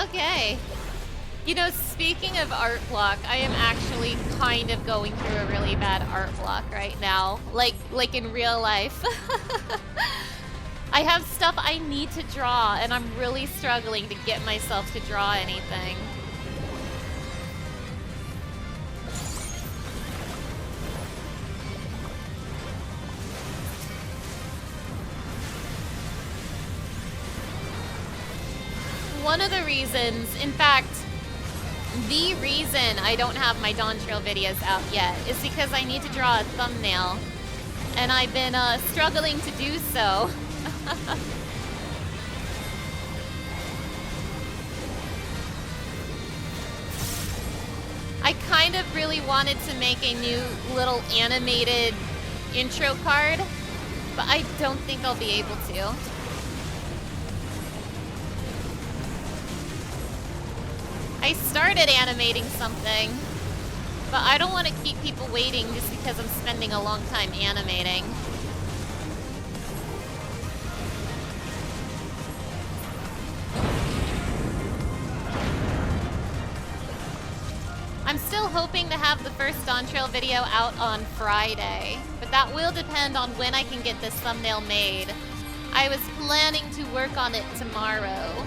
Okay. You know, speaking of art block, I am actually kind of going through a really bad art block right now. Like in real life. I have stuff I need to draw, and I'm really struggling to get myself to draw anything. One of the reasons, in fact, the reason I don't have my Dawntrail videos out yet is because I need to draw a thumbnail. and I've been struggling to do so. I kind of really wanted to make a new little animated intro card, but I don't think I'll be able to. I started animating something, but I don't want to keep people waiting just because I'm spending a long time animating. I'm still hoping to have the first Dawntrail video out on Friday, but that will depend on when I can get this thumbnail made. I was planning to work on it tomorrow.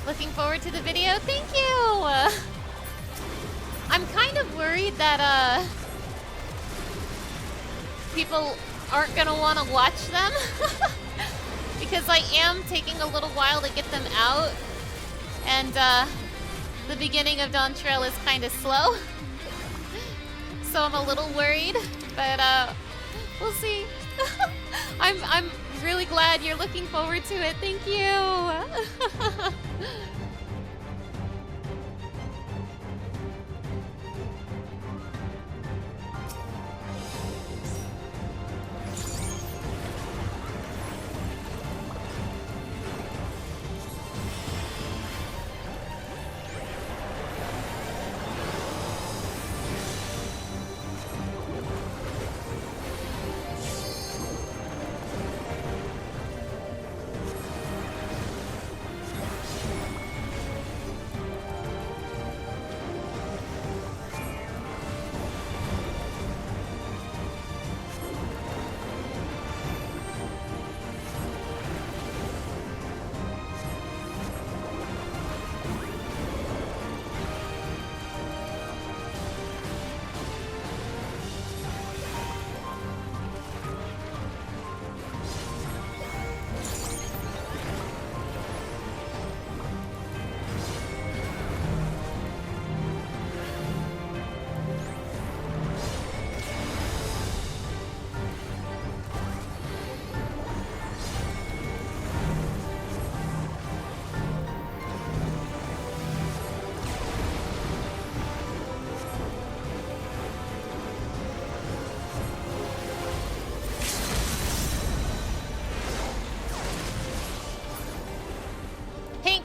Looking forward to the video. Thank you! I'm kind of worried that people aren't gonna want to watch them because I am taking a little while to get them out, and the beginning of Dawntrail is kind of slow, so I'm a little worried, but we'll see. I'm really glad you're looking forward to it. Thank you.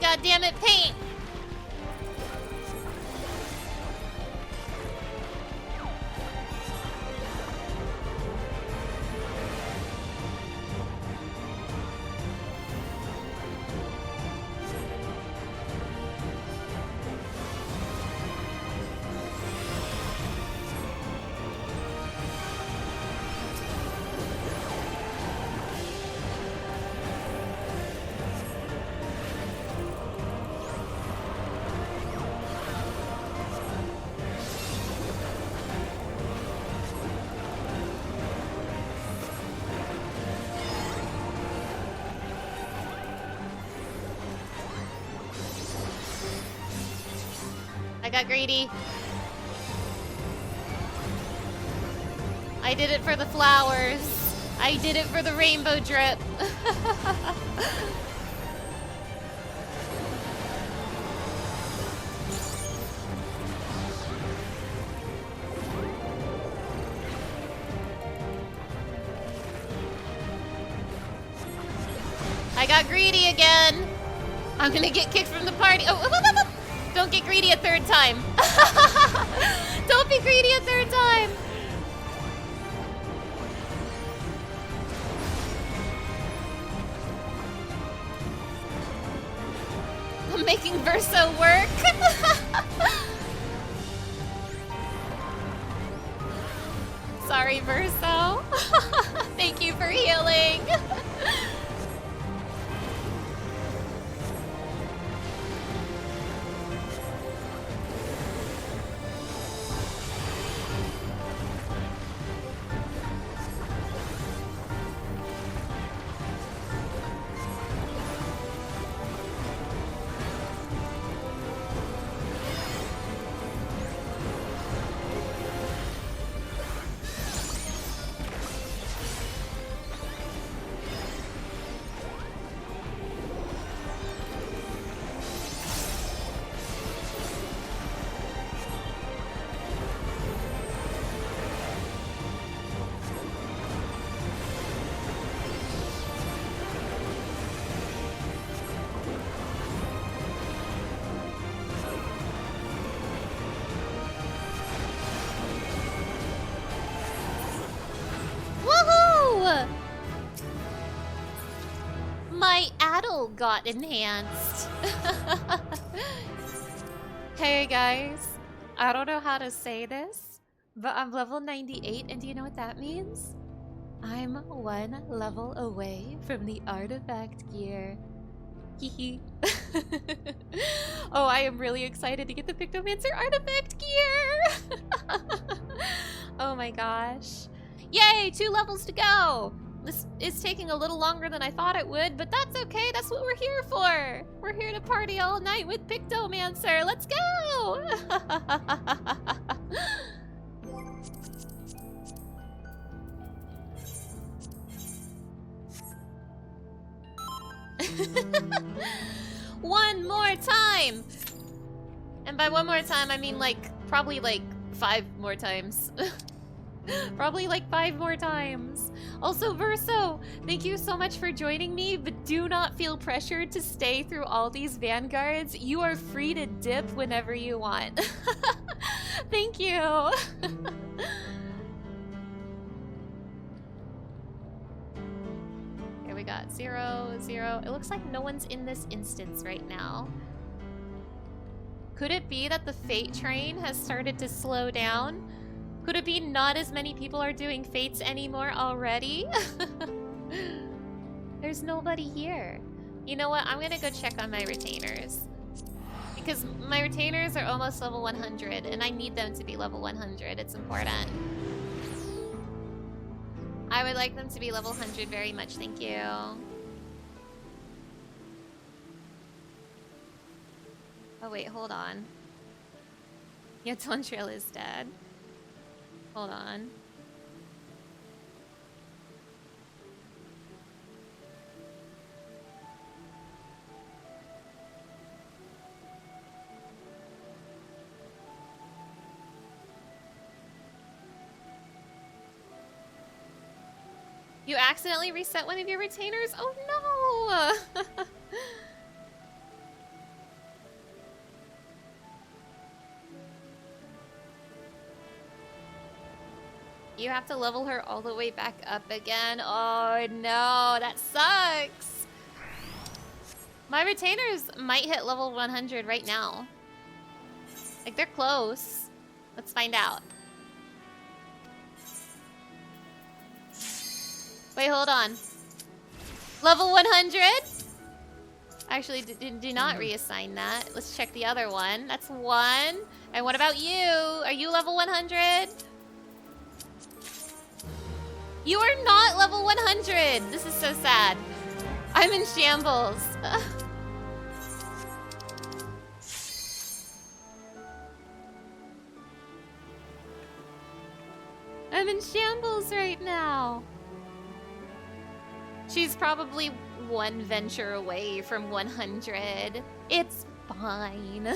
God damn it, paint! I got greedy. I did it for the flowers. I did it for the rainbow drip. I got greedy again. I'm gonna get kicked from the party. Oh, don't get greedy a third time. Don't be greedy a third time. I'm making Verso work. Sorry, Verso. Thank you for healing. My Addle got enhanced. Hey guys, I don't know how to say this, but I'm level 98, and do you know what that means? I'm 1 level away from the artifact gear. Hehe. Oh, I am really excited to get the Pictomancer artifact gear! Oh my gosh. Yay, 2 levels to go! This is taking a little longer than I thought it would, but that's okay. That's what we're here for. We're here to party all night with Pictomancer. Let's go! One more time! And by one more time, I mean probably 5 more times. Probably 5 more times. Also, Verso, thank you so much for joining me, but do not feel pressured to stay through all these vanguards. You are free to dip whenever you want. Thank you. Here we got 0, 0. It looks like no one's in this instance right now. Could it be that the Fate train has started to slow down? Could it be not as many people are doing Fates anymore already? There's nobody here. You know what? I'm gonna go check on my retainers. Because my retainers are almost level 100, and I need them to be level 100. It's important. I would like them to be level 100 very much, thank you. Oh wait, hold on. Yeah, Dawntrail is dead. Hold on. You accidentally reset one of your retainers? Oh no! You have to level her all the way back up again. Oh no, that sucks. My retainers might hit level 100 right now. Like, they're close. Let's find out. Wait, hold on. Level 100? Actually, do not reassign that. Let's check the other one. That's 1. And what about you? Are you level 100? You are not level 100! This is so sad. I'm in shambles. I'm in shambles right now. She's probably 1 venture away from 100. It's fine.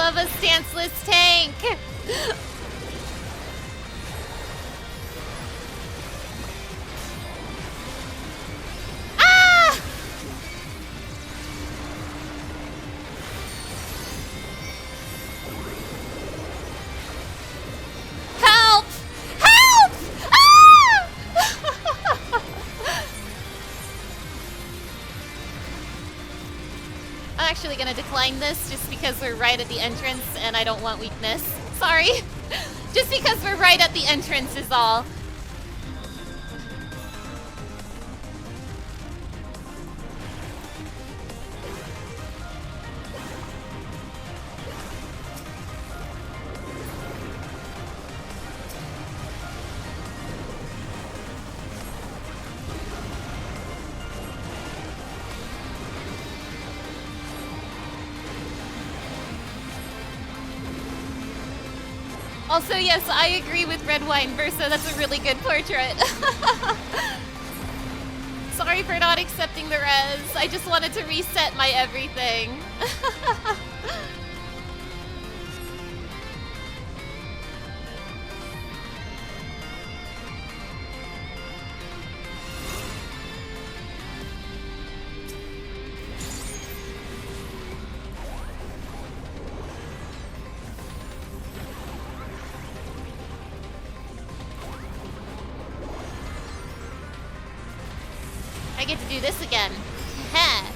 of a stanceless tank. Ah! Help! Help! Ah! I'm actually gonna decline this just because we're right at the entrance and I don't want weakness. Sorry. Just because we're right at the entrance is all. Also, yes, I agree with Red Wine Versa. That's a really good portrait. Sorry for not accepting the res. I just wanted to reset my everything. I get to do this again. Heh.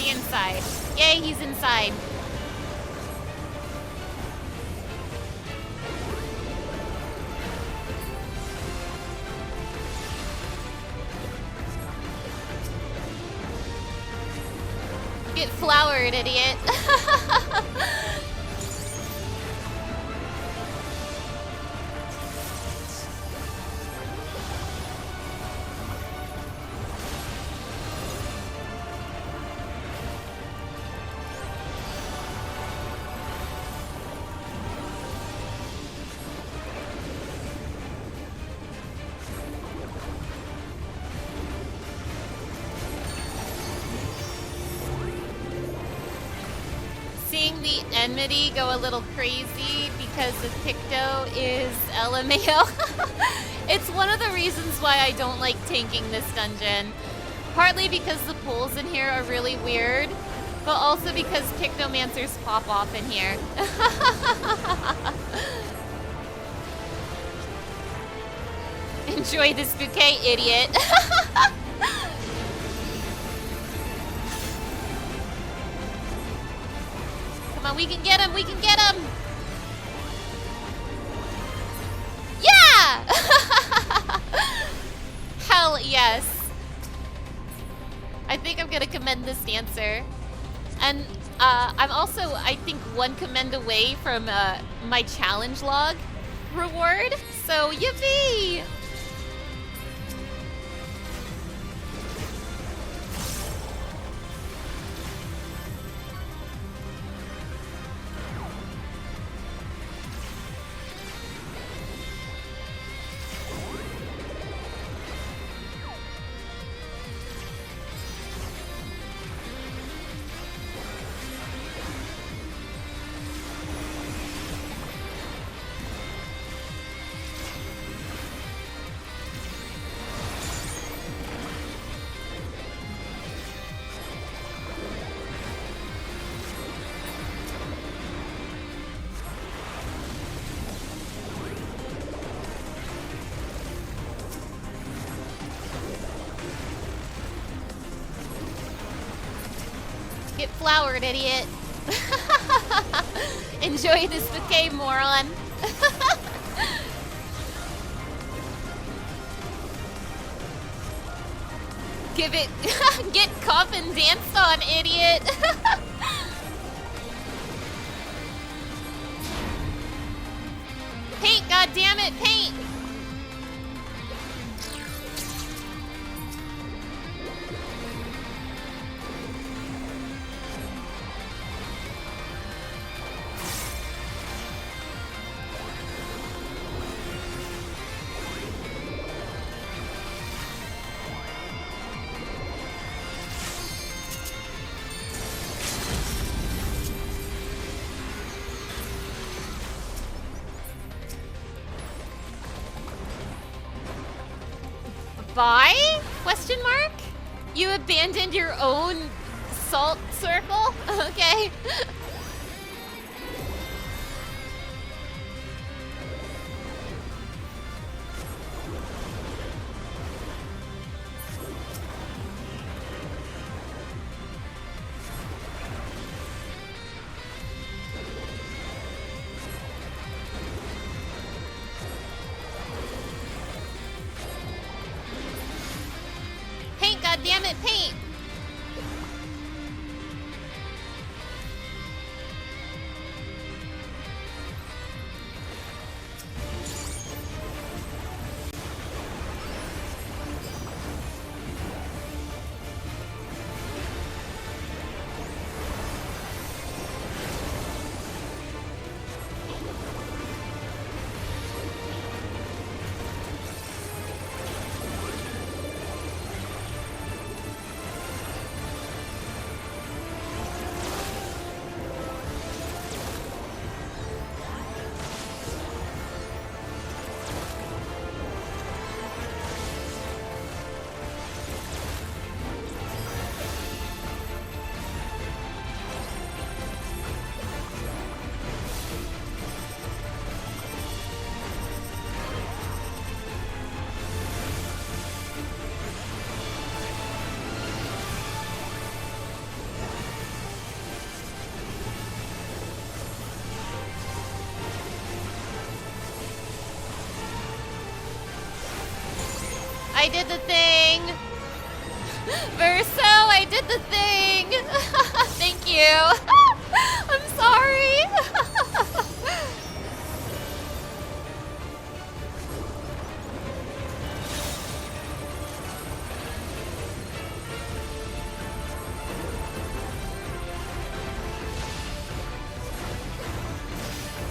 Inside. Yay, he's inside. Get flowered, idiot. Seeing the enmity go a little crazy because the Picto is LMAO. It's one of the reasons why I don't like tanking this dungeon. Partly because the pulls in here are really weird, but also because Pictomancers pop off in here. Enjoy this bouquet, idiot. Come on, we can get him, we can get him! Yeah! Hell yes. I think I'm gonna commend this dancer. And I'm also, I think, 1 commend away from my challenge log reward. So, yippee! Get flowered, idiot. Enjoy this bouquet, moron. Give it. Get coffin danced on, idiot. Paint, goddammit, paint. Bye? Question mark? You abandoned your own salt circle? Okay. Paint, goddammit, paint! I did the thing! Verso, I did the thing! Thank you! I'm sorry!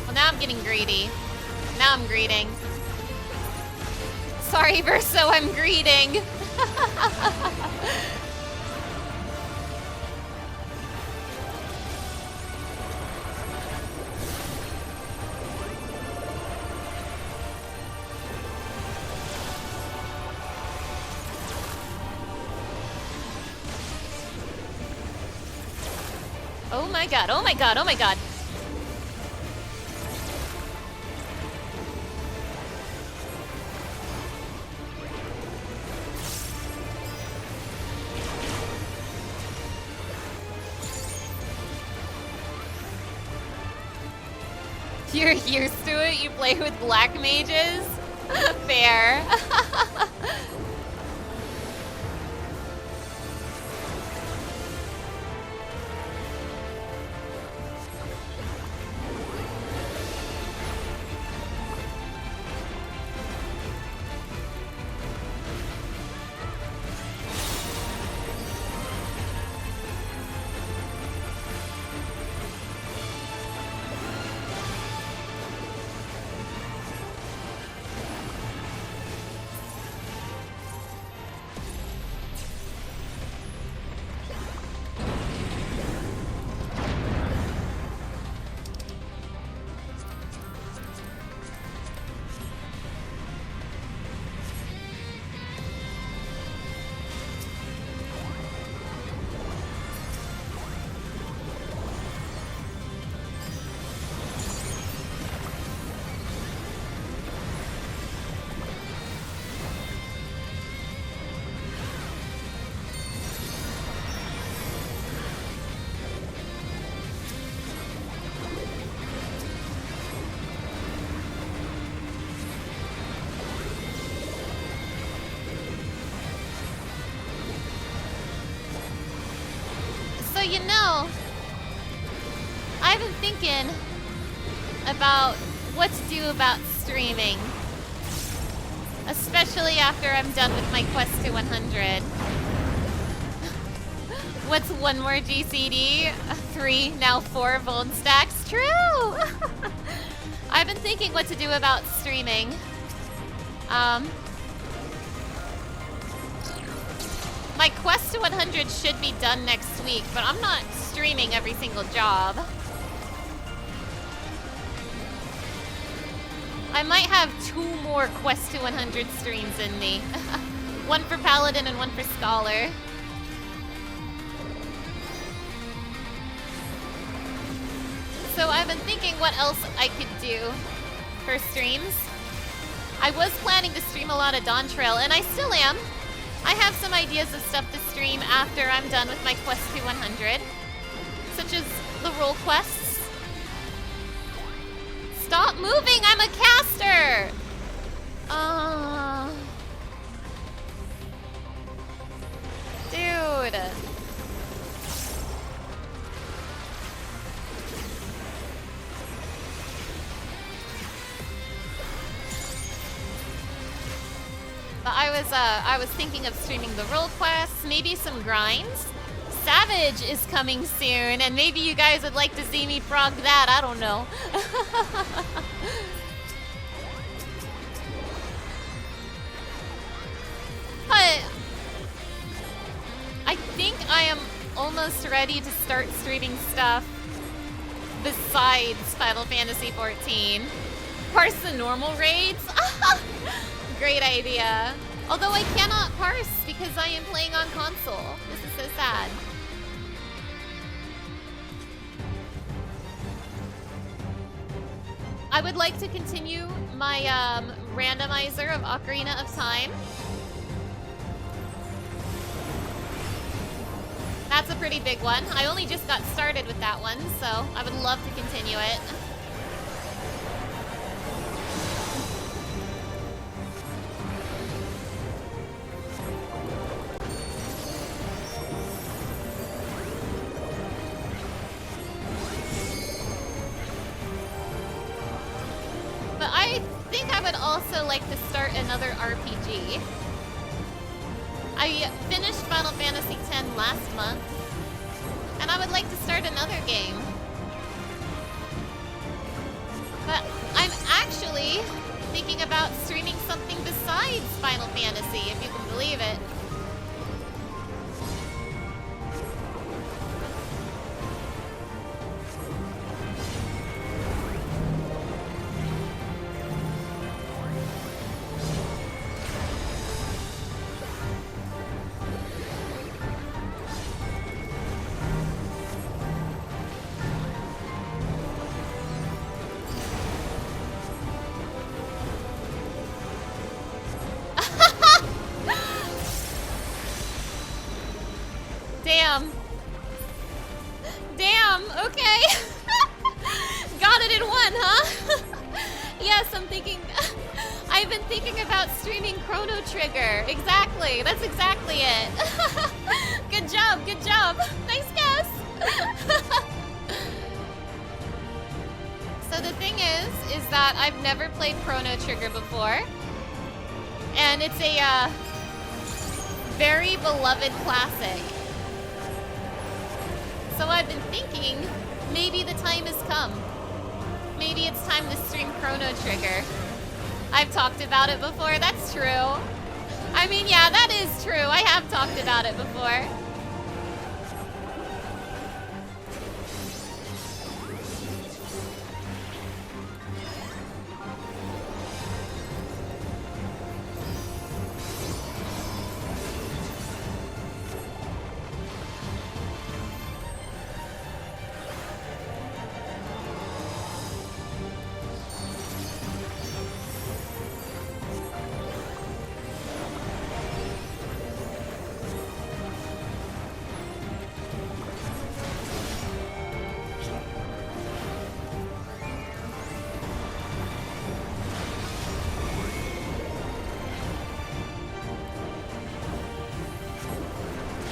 Well, now I'm getting greedy. Now I'm greeting. Sorry, Verso, I'm greeting. Oh my god, oh my god, oh my god. You're used to it? You play with black mages? Fair. You know, I've been thinking about what to do about streaming. Especially after I'm done with my quest to 100. What's one more GCD? 3, now 4 Vold stacks? True! I've been thinking what to do about streaming. My quest to 100 should be done next week, but I'm not streaming every single job. I might have 2 more quest to 100 streams in me. One for Paladin and one for Scholar. So I've been thinking what else I could do for streams. I was planning to stream a lot of Dawntrail, and I still am. I have some ideas of stuff to stream after I'm done with my quest to 100, such as the role quests. Stop moving! I'm a caster! Dude. But I was thinking of streaming the role quests, maybe some grinds. Savage is coming soon, and maybe you guys would like to see me frog that, I don't know. But I think I am almost ready to start streaming stuff besides Final Fantasy XIV. Parse the normal raids? Great idea. Although I cannot parse because I am playing on console. This is so sad. I would like to continue my randomizer of Ocarina of Time. That's a pretty big one. I only just got started with that one, so I would love to continue it. But I think I would also like to start another RPG. I finished Final Fantasy X last month, and I would like to start another game. But I'm actually thinking about streaming something besides Final Fantasy, if you can believe it. Damn. Damn, okay. Got it in one, huh? Yes, I'm thinking... I've been thinking about streaming Chrono Trigger. Exactly. That's exactly it. Good job. Good job. Nice guess. So the thing is that I've never played Chrono Trigger before. And it's a very beloved classic. So I've been thinking, maybe the time has come. Maybe it's time to stream Chrono Trigger. I've talked about it before, that's true. I mean, yeah, that is true. I have talked about it before.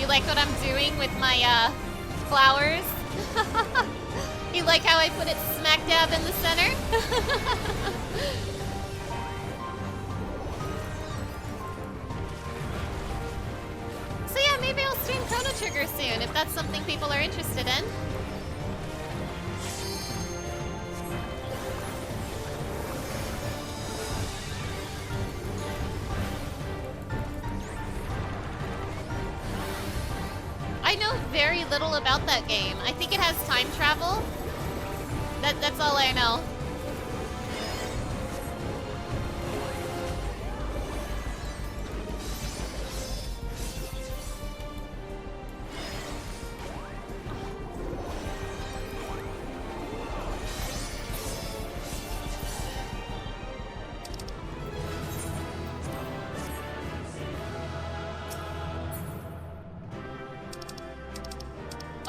You like what I'm doing with my flowers? You like how I put it smack dab in the center? So yeah, maybe I'll stream Chrono Trigger soon if that's something people are interested in. I know very little about that game. I think it has time travel. That's all I know.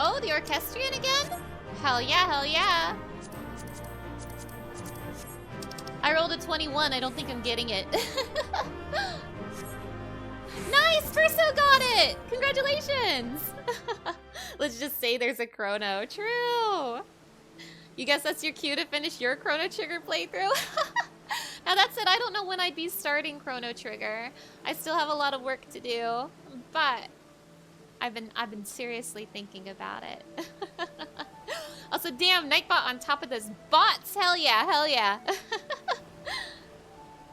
Oh, the orchestrion again? Hell yeah, hell yeah. I rolled a 21. I don't think I'm getting it. Nice! Perso got it! Congratulations! Let's just say there's a chrono. True! You guess that's your cue to finish your Chrono Trigger playthrough? Now that said, I don't know when I'd be starting Chrono Trigger. I still have a lot of work to do, but I've been seriously thinking about it. Also, damn, Nightbot on top of those bots. Hell yeah, hell yeah.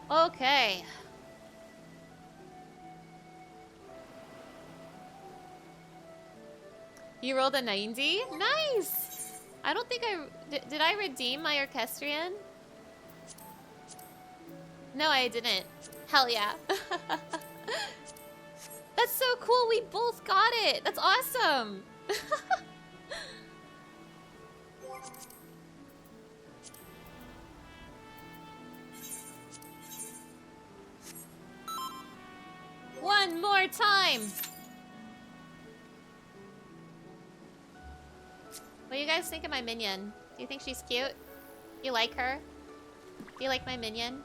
Okay. You rolled a 90? Nice! I don't think did I redeem my orchestrion? No, I didn't. Hell yeah. That's so cool, we both got it! That's awesome! One more time! What do you guys think of my minion? Do you think she's cute? You like her? Do you like my minion?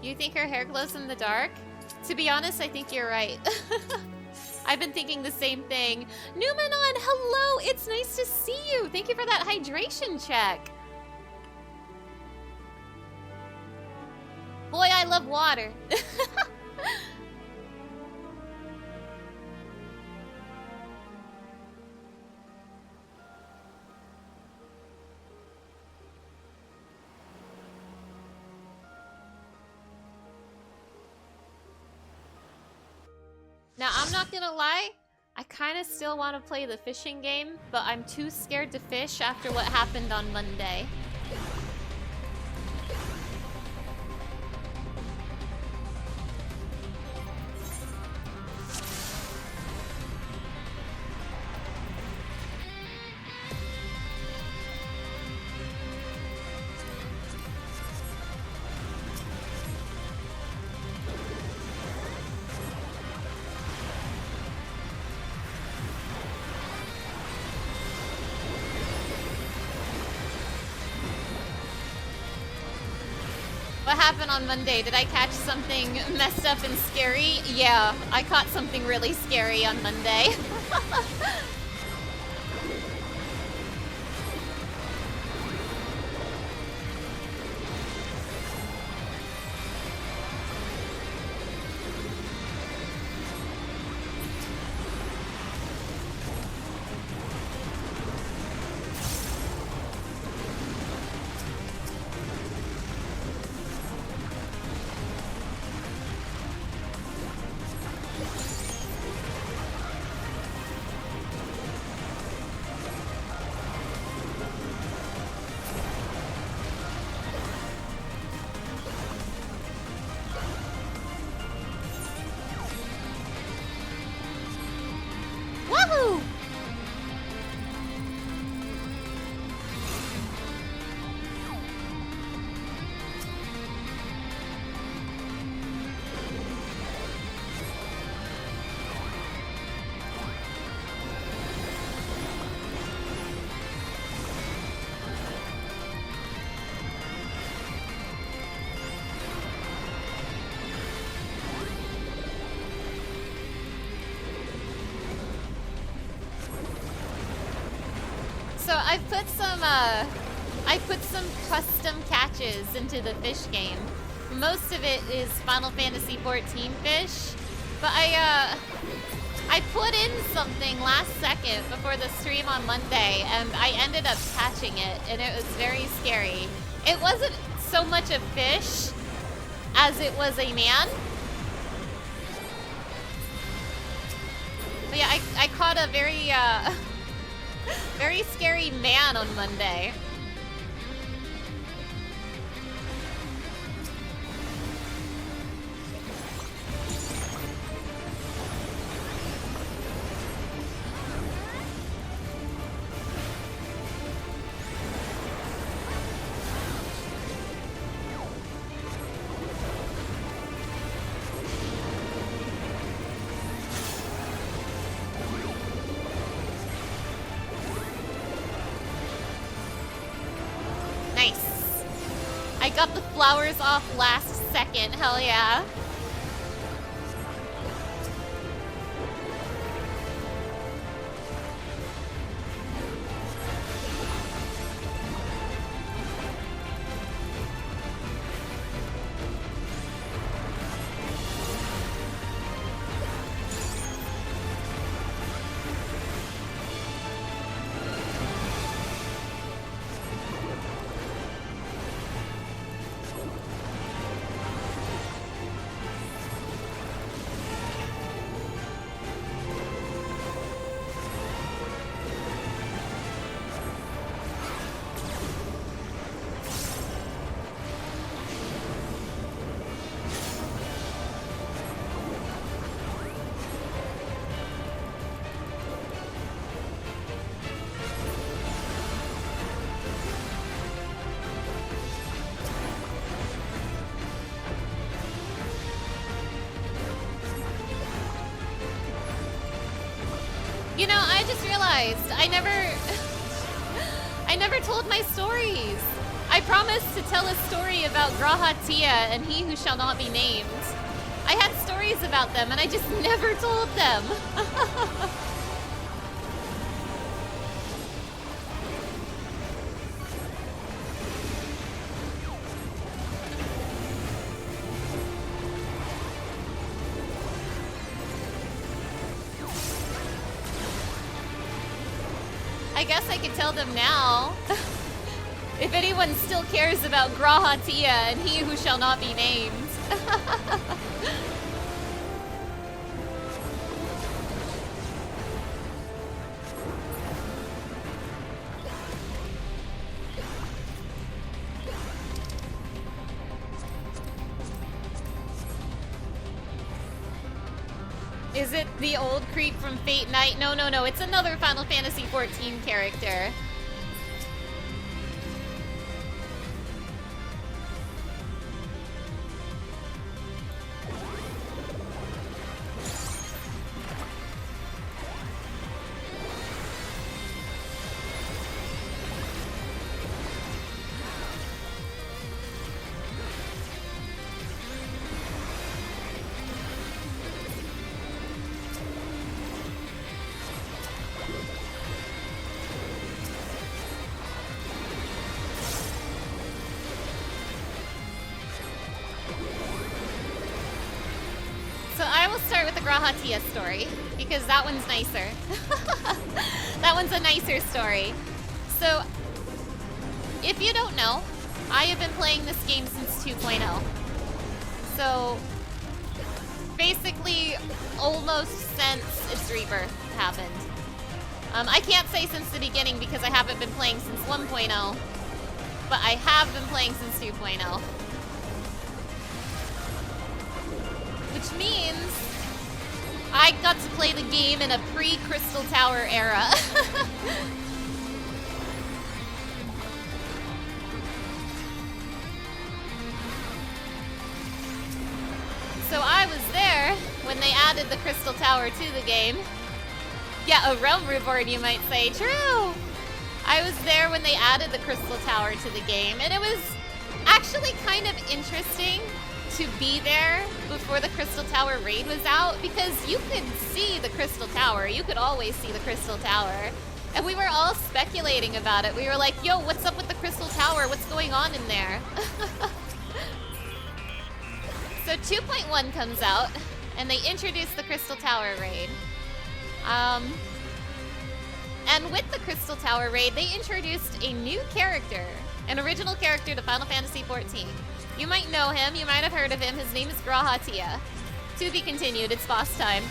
You think her hair glows in the dark? To be honest, I think you're right. I've been thinking the same thing. Numenon, hello! It's nice to see you! Thank you for that hydration check. Boy, I love water. Now, I'm not gonna lie, I kind of still want to play the fishing game, but I'm too scared to fish after what happened on Monday. What happened on Monday? Did I catch something messed up and scary? Yeah, I caught something really scary on Monday. Woohoo! So I put some custom catches into the fish game. Most of it is Final Fantasy XIV fish, but I put in something last second before the stream on Monday, and I ended up catching it, and it was very scary. It wasn't so much a fish as it was a man. But yeah, I caught a very very scary man on Monday. Nice. I got the flowers off last second. Hell yeah. You know, I just realized I never told my stories. I promised to tell a story about Graha Tia and He Who Shall Not Be Named. I had stories about them and I just never told them. I guess I could tell them now. If anyone still cares about Graha Tia and He Who Shall Not Be Named. Is it the old creep from Fate Night? No, no, no. It's another Final Fantasy XIV character. Grahatia story, because that one's nicer. That one's a nicer story. So, if you don't know, I have been playing this game since 2.0. So, basically, almost since its rebirth happened. I can't say since the beginning because I haven't been playing since 1.0, but I have been playing since 2.0. Which means I got to play the game in a pre-Crystal Tower era. So I was there when they added the Crystal Tower to the game. Yeah, a realm reward, you might say. True! I was there when they added the Crystal Tower to the game, and it was actually kind of interesting to be there before the Crystal Tower raid was out, because you could see the Crystal Tower. You could always see the Crystal Tower. And we were all speculating about it. We were like, yo, what's up with the Crystal Tower? What's going on in there? So 2.1 comes out, and they introduce the Crystal Tower raid. And with the Crystal Tower raid, they introduced a new character, an original character to Final Fantasy XIV. You might know him, you might have heard of him. His name is Grahatia. To be continued, it's boss time.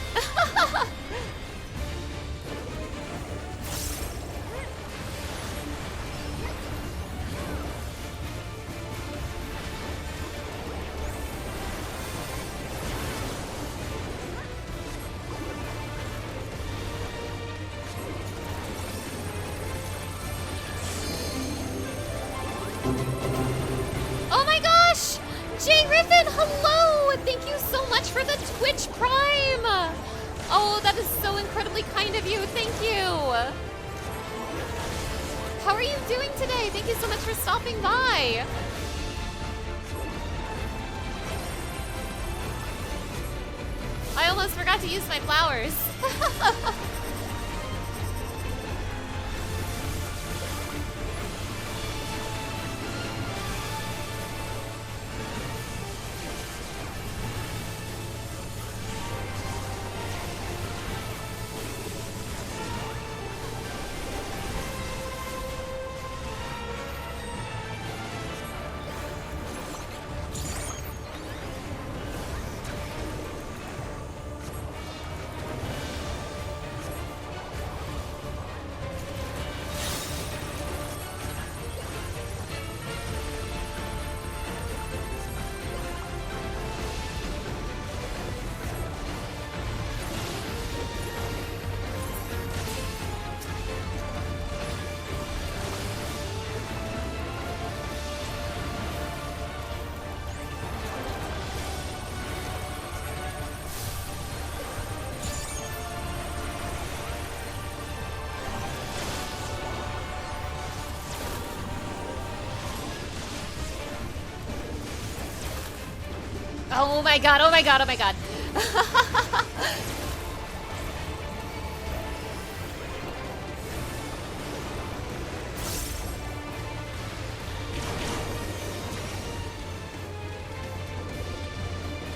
Oh my gosh! Jay Riffin, hello! Thank you so much for the Twitch Prime! Oh, that is so incredibly kind of you. Thank you! How are you doing today? Thank you so much for stopping by! I almost forgot to use my flowers. Oh my god, oh my god, oh my god.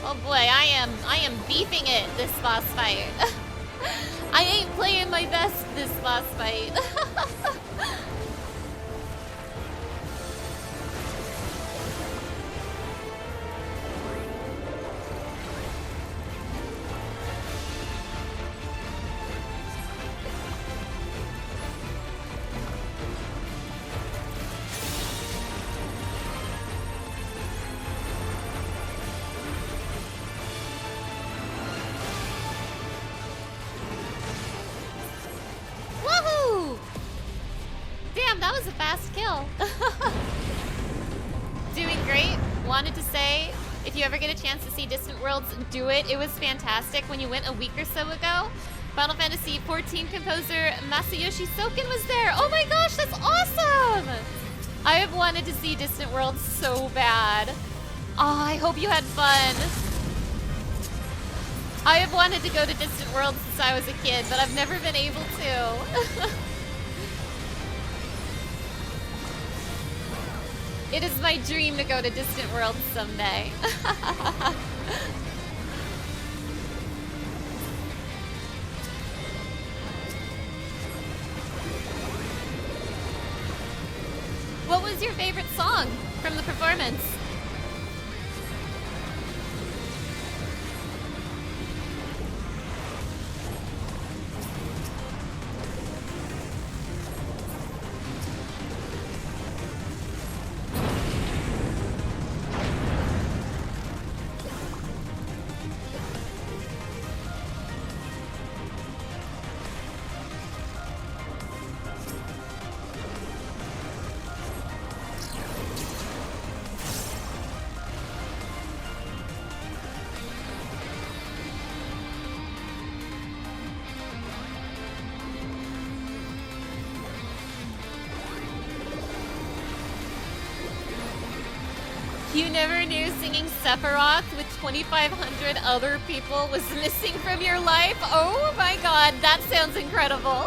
Oh boy, I am beefing it this boss fight. I ain't playing my best this boss fight. Woohoo! Damn, that was a fast kill. Doing great. Wanted to say, if you ever get a chance to see Distant Worlds, do it. It was fantastic. When you went a week or so ago, Final Fantasy XIV composer Masayoshi Soken was there. Oh my gosh, that's awesome! I have wanted to see Distant Worlds so bad. Oh, I hope you had fun. I have wanted to go to Distant Worlds since I was a kid, but I've never been able to. It is my dream to go to Distant Worlds someday. was your favorite song from the performance? You never knew singing Sephiroth with 2,500 other people was missing from your life? Oh my god, that sounds incredible.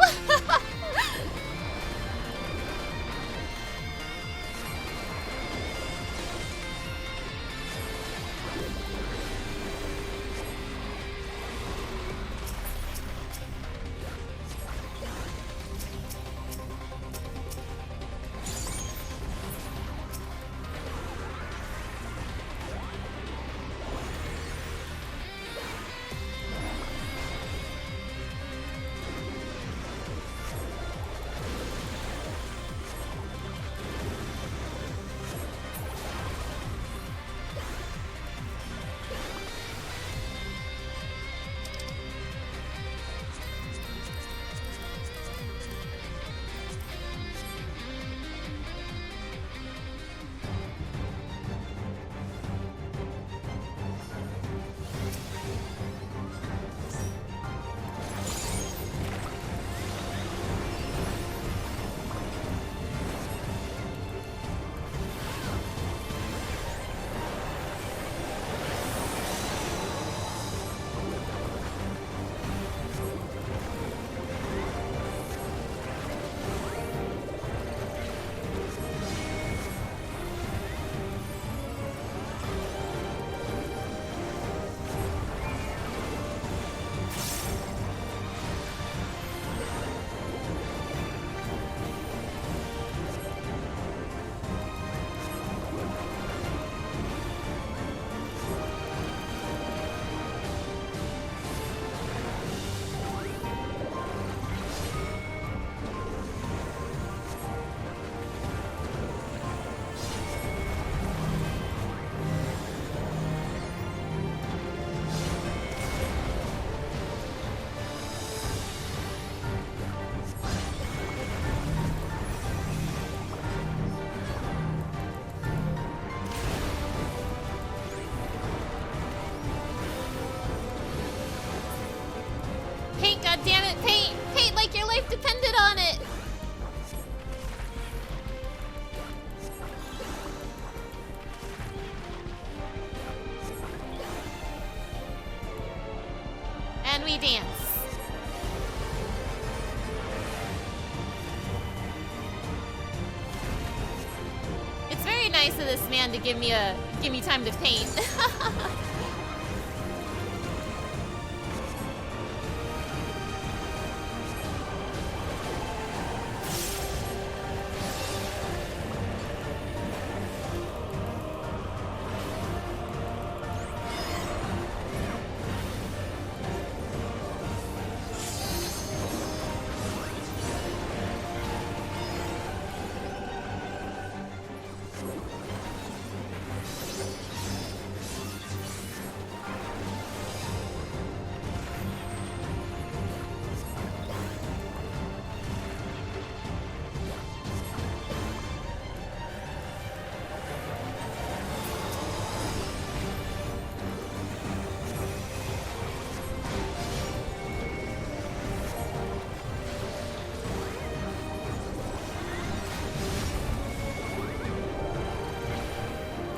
Paint, goddammit, paint! Paint like your life depended on it! And we dance. It's very nice of this man to give me time to paint.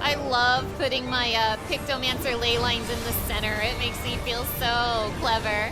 I love putting my Pictomancer ley lines in the center. It makes me feel so clever.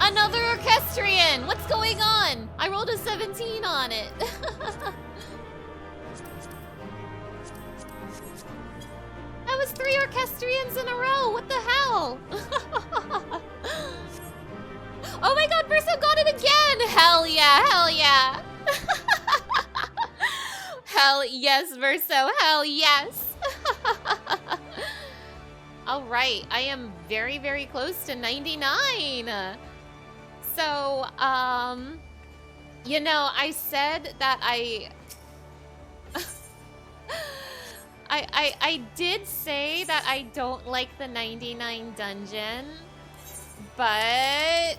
Another orchestrion! What's going on? I rolled a 17 on it. That was 3 orchestrions in a row. What the hell? Oh my god, Verso got it again! Hell yeah, hell yeah. Hell yes, Verso, hell yes. All right, I am very, very close to 99. So, you know, I said that I did say that I don't like the 99 dungeon, but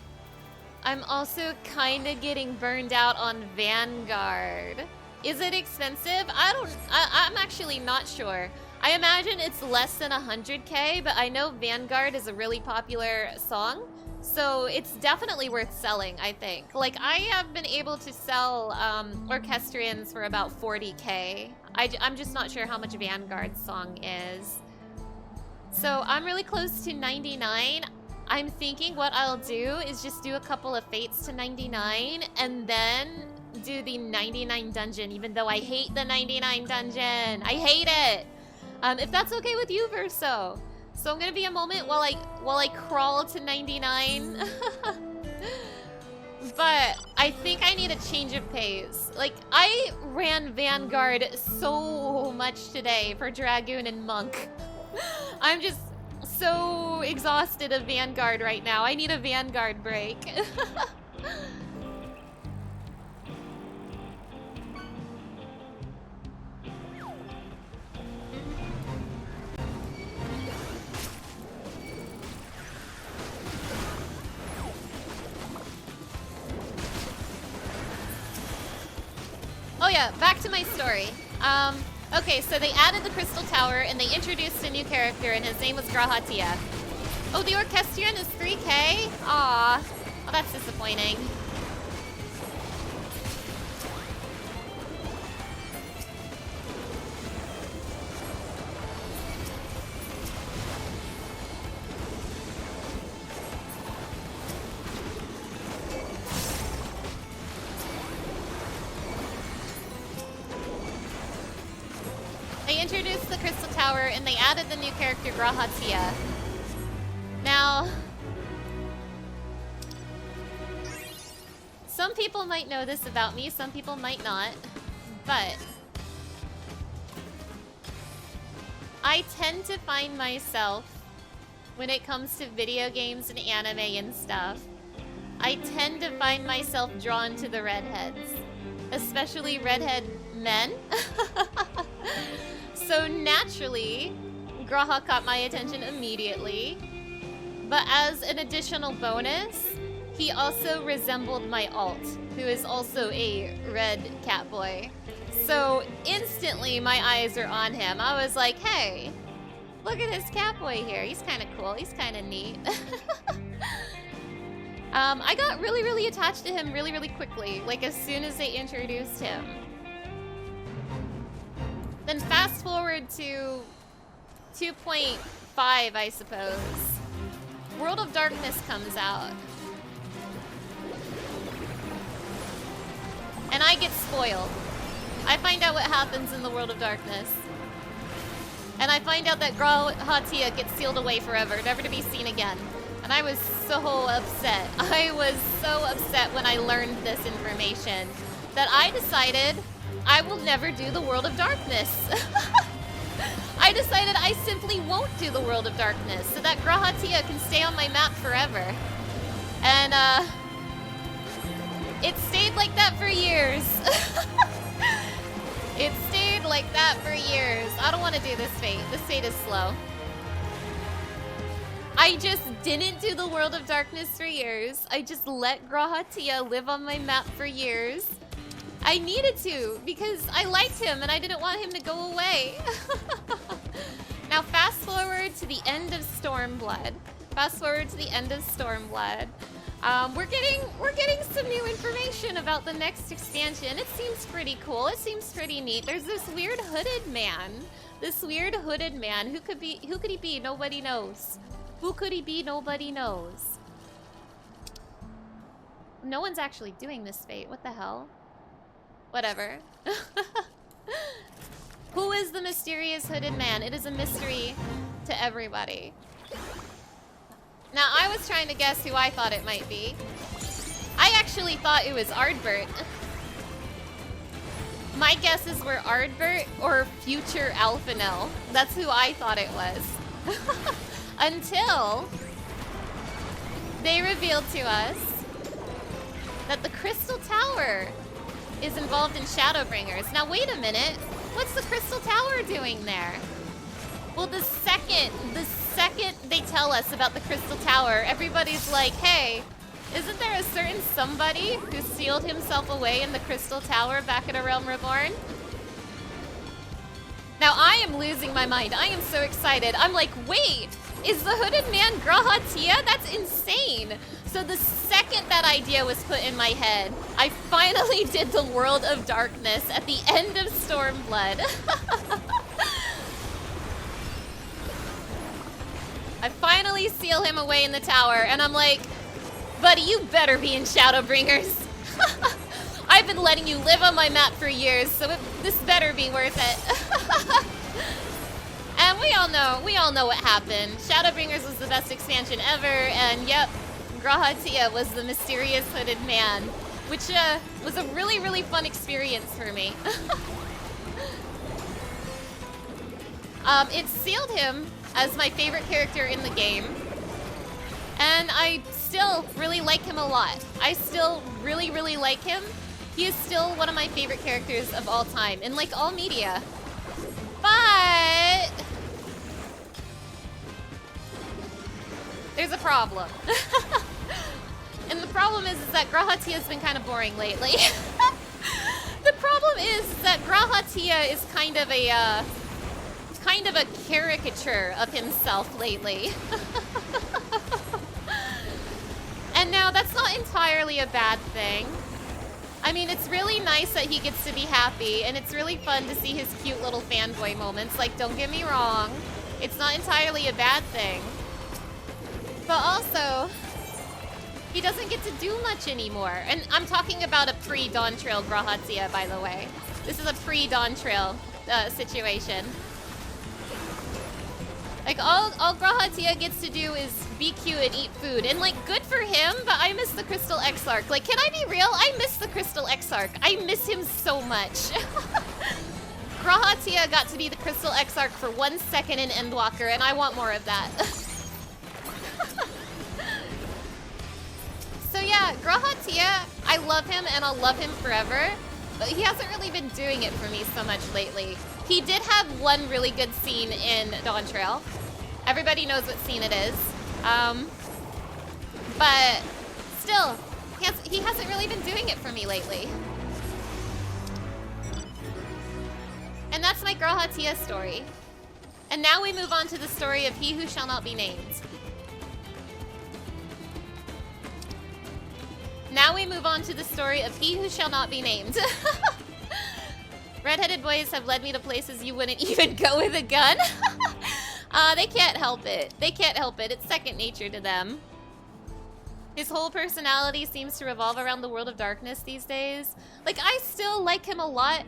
I'm also kind of getting burned out on Vanguard. Is it expensive? I'm actually not sure. I imagine it's less than 100K, but I know Vanguard is a really popular song, so it's definitely worth selling, I think. Like, I have been able to sell orchestrions for about 40K. I'm just not sure how much Vanguard's song is. So I'm really close to 99. I'm thinking what I'll do is just do a couple of fates to 99 and then do the 99 dungeon, even though I hate the 99 dungeon. I hate it. If that's okay with you, Verso. So I'm gonna be a moment while I crawl to 99. But I think I need a change of pace. Like, I ran Vanguard so much today for Dragoon and Monk. I'm just so exhausted of Vanguard right now. I need a Vanguard break. Oh yeah, back to my story. Okay, so they added the Crystal Tower and they introduced a new character and his name was Grahatia. Oh, the Orchestrion is 3K? Aw, well, that's disappointing. They introduced the Crystal Tower and they added the new character Grahatia. Now, some people might know this about me, some people might not, but I tend to find myself, when it comes to video games and anime and stuff, I tend to find myself drawn to the redheads, especially redhead men. So naturally, Graha caught my attention immediately, but as an additional bonus, he also resembled my alt, who is also a red catboy. So instantly my eyes are on him. I was like, hey, look at this catboy here. He's kind of cool. He's kind of neat. I got really, really attached to him really, really quickly, like as soon as they introduced him. Then fast forward to 2.5, I suppose. World of Darkness comes out. And I get spoiled. I find out what happens in the World of Darkness. And I find out that Grahatia gets sealed away forever, never to be seen again. And I was so upset. I was so upset when I learned this information that I decided I will never do the World of Darkness. I decided I simply won't do the World of Darkness so that Grahatia can stay on my map forever. And, it stayed like that for years. It stayed like that for years. I don't want to do this fate. This fate is slow. I just didn't do the World of Darkness for years. I just let Grahatia live on my map for years. I needed to, because I liked him and I didn't want him to go away. Now fast forward to the end of Stormblood. Fast forward to the end of Stormblood. We're getting some new information about the next expansion. It seems pretty cool. It seems pretty neat. There's this weird hooded man. This weird hooded man. Who could he be? Nobody knows. Who could he be? Nobody knows. No one's actually doing this fate. What the hell? Whatever. Who is the mysterious hooded man? It is a mystery to everybody. Now, I was trying to guess who I thought it might be. I actually thought it was Ardbert. My guesses were Ardbert or future Alphanel. That's who I thought it was. Until they revealed to us that the Crystal Tower is involved in Shadowbringers. Now, wait a minute. What's the Crystal Tower doing there? Well, the second they tell us about the Crystal Tower, everybody's like, hey, isn't there a certain somebody who sealed himself away in the Crystal Tower back at A Realm Reborn? Now, I am losing my mind. I am so excited. I'm like, wait, is the hooded man Grahatia? That's insane. So the second that idea was put in my head, I finally did the World of Darkness at the end of Stormblood. I finally seal him away in the tower, and I'm like, buddy, you better be in Shadowbringers. I've been letting you live on my map for years, so this better be worth it. And we all know what happened. Shadowbringers was the best expansion ever, and yep, Grahatia was the mysterious hooded man, which was a really, really fun experience for me. It sealed him as my favorite character in the game, and I still really like him a lot. I still really, really like him. He is still one of my favorite characters of all time, in like all media. But there's a problem. And the problem is that Grahatia has been kind of boring lately. The problem is that Grahatia is kind of a caricature of himself lately. And now that's not entirely a bad thing. I mean, it's really nice that he gets to be happy, and it's really fun to see his cute little fanboy moments. Like, don't get me wrong, it's not entirely a bad thing. But also, he doesn't get to do much anymore. And I'm talking about a pre-Dawntrail Grahatia, by the way. This is a pre-Dawntrail situation. Like, all Grahatia gets to do is be cute and eat food. And, like, good for him, but I miss the Crystal Exarch. Like, can I be real? I miss the Crystal Exarch. I miss him so much. Grahatia got to be the Crystal Exarch for 1 second in Endwalker, and I want more of that. So yeah, Grahatia, I love him and I'll love him forever, but he hasn't really been doing it for me so much lately. He did have one really good scene in Dawntrail. Everybody knows what scene it is. But still, he hasn't really been doing it for me lately. And that's my Grahatia story. And now we move on to the story of He Who Shall Not Be Named. Now we move on to the story of He Who Shall Not Be Named. Redheaded boys have led me to places you wouldn't even go with a gun. They can't help it. They can't help it. It's second nature to them. His whole personality seems to revolve around the World of Darkness these days. Like, I still like him a lot,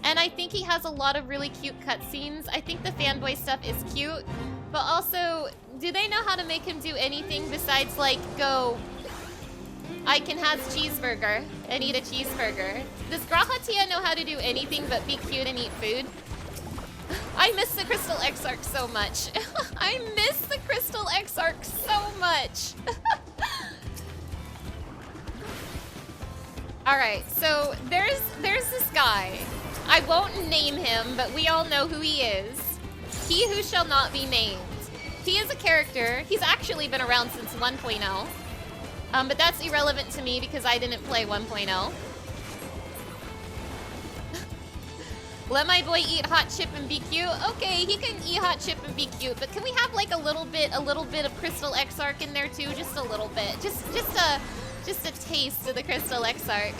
and I think he has a lot of really cute cutscenes. I think the fanboy stuff is cute, but also, do they know how to make him do anything besides, like, go, I can have cheeseburger and eat a cheeseburger? Does Grahatia know how to do anything but be cute and eat food? I miss the Crystal Exarch so much. I miss the Crystal Exarch so much. Alright, so there's this guy. I won't name him, but we all know who he is. He Who Shall Not Be Named. He is a character. He's actually been around since 1.0. But that's irrelevant to me because I didn't play 1.0. Let my boy eat hot chip and be cute. Okay, he can eat hot chip and be cute, but can we have like a little bit of Crystal Exarch in there too? Just a little bit. Just a taste of the Crystal Exarch.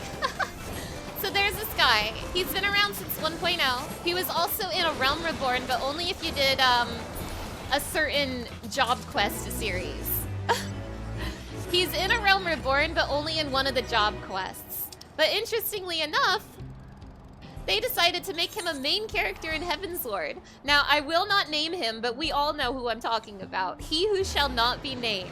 So there's this guy. He's been around since 1.0. He was also in A Realm Reborn, but only if you did a certain job quest series. He's in A Realm Reborn, but only in one of the job quests. But interestingly enough, they decided to make him a main character in Heavensward. Now, I will not name him, but we all know who I'm talking about. He who shall not be named.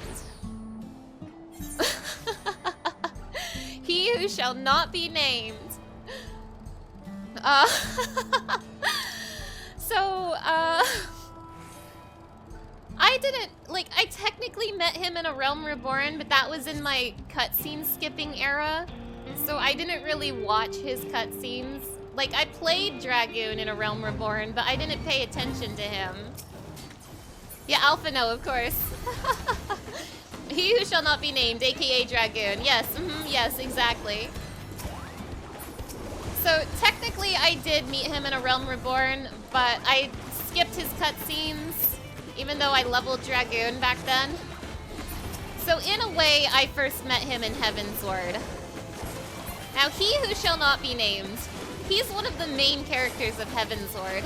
He who shall not be named. I didn't, like, I technically met him in A Realm Reborn, but that was in my cutscene skipping era. So I didn't really watch his cutscenes. Like, I played Dragoon in A Realm Reborn, but I didn't pay attention to him. Yeah, Alphino, of course. He who shall not be named, aka Dragoon. Yes, yes, exactly. So technically I did meet him in A Realm Reborn, but I skipped his cutscenes, even though I leveled Dragoon back then. So in a way, I first met him in Heavensward. Now, he who shall not be named, he's one of the main characters of Heavensward.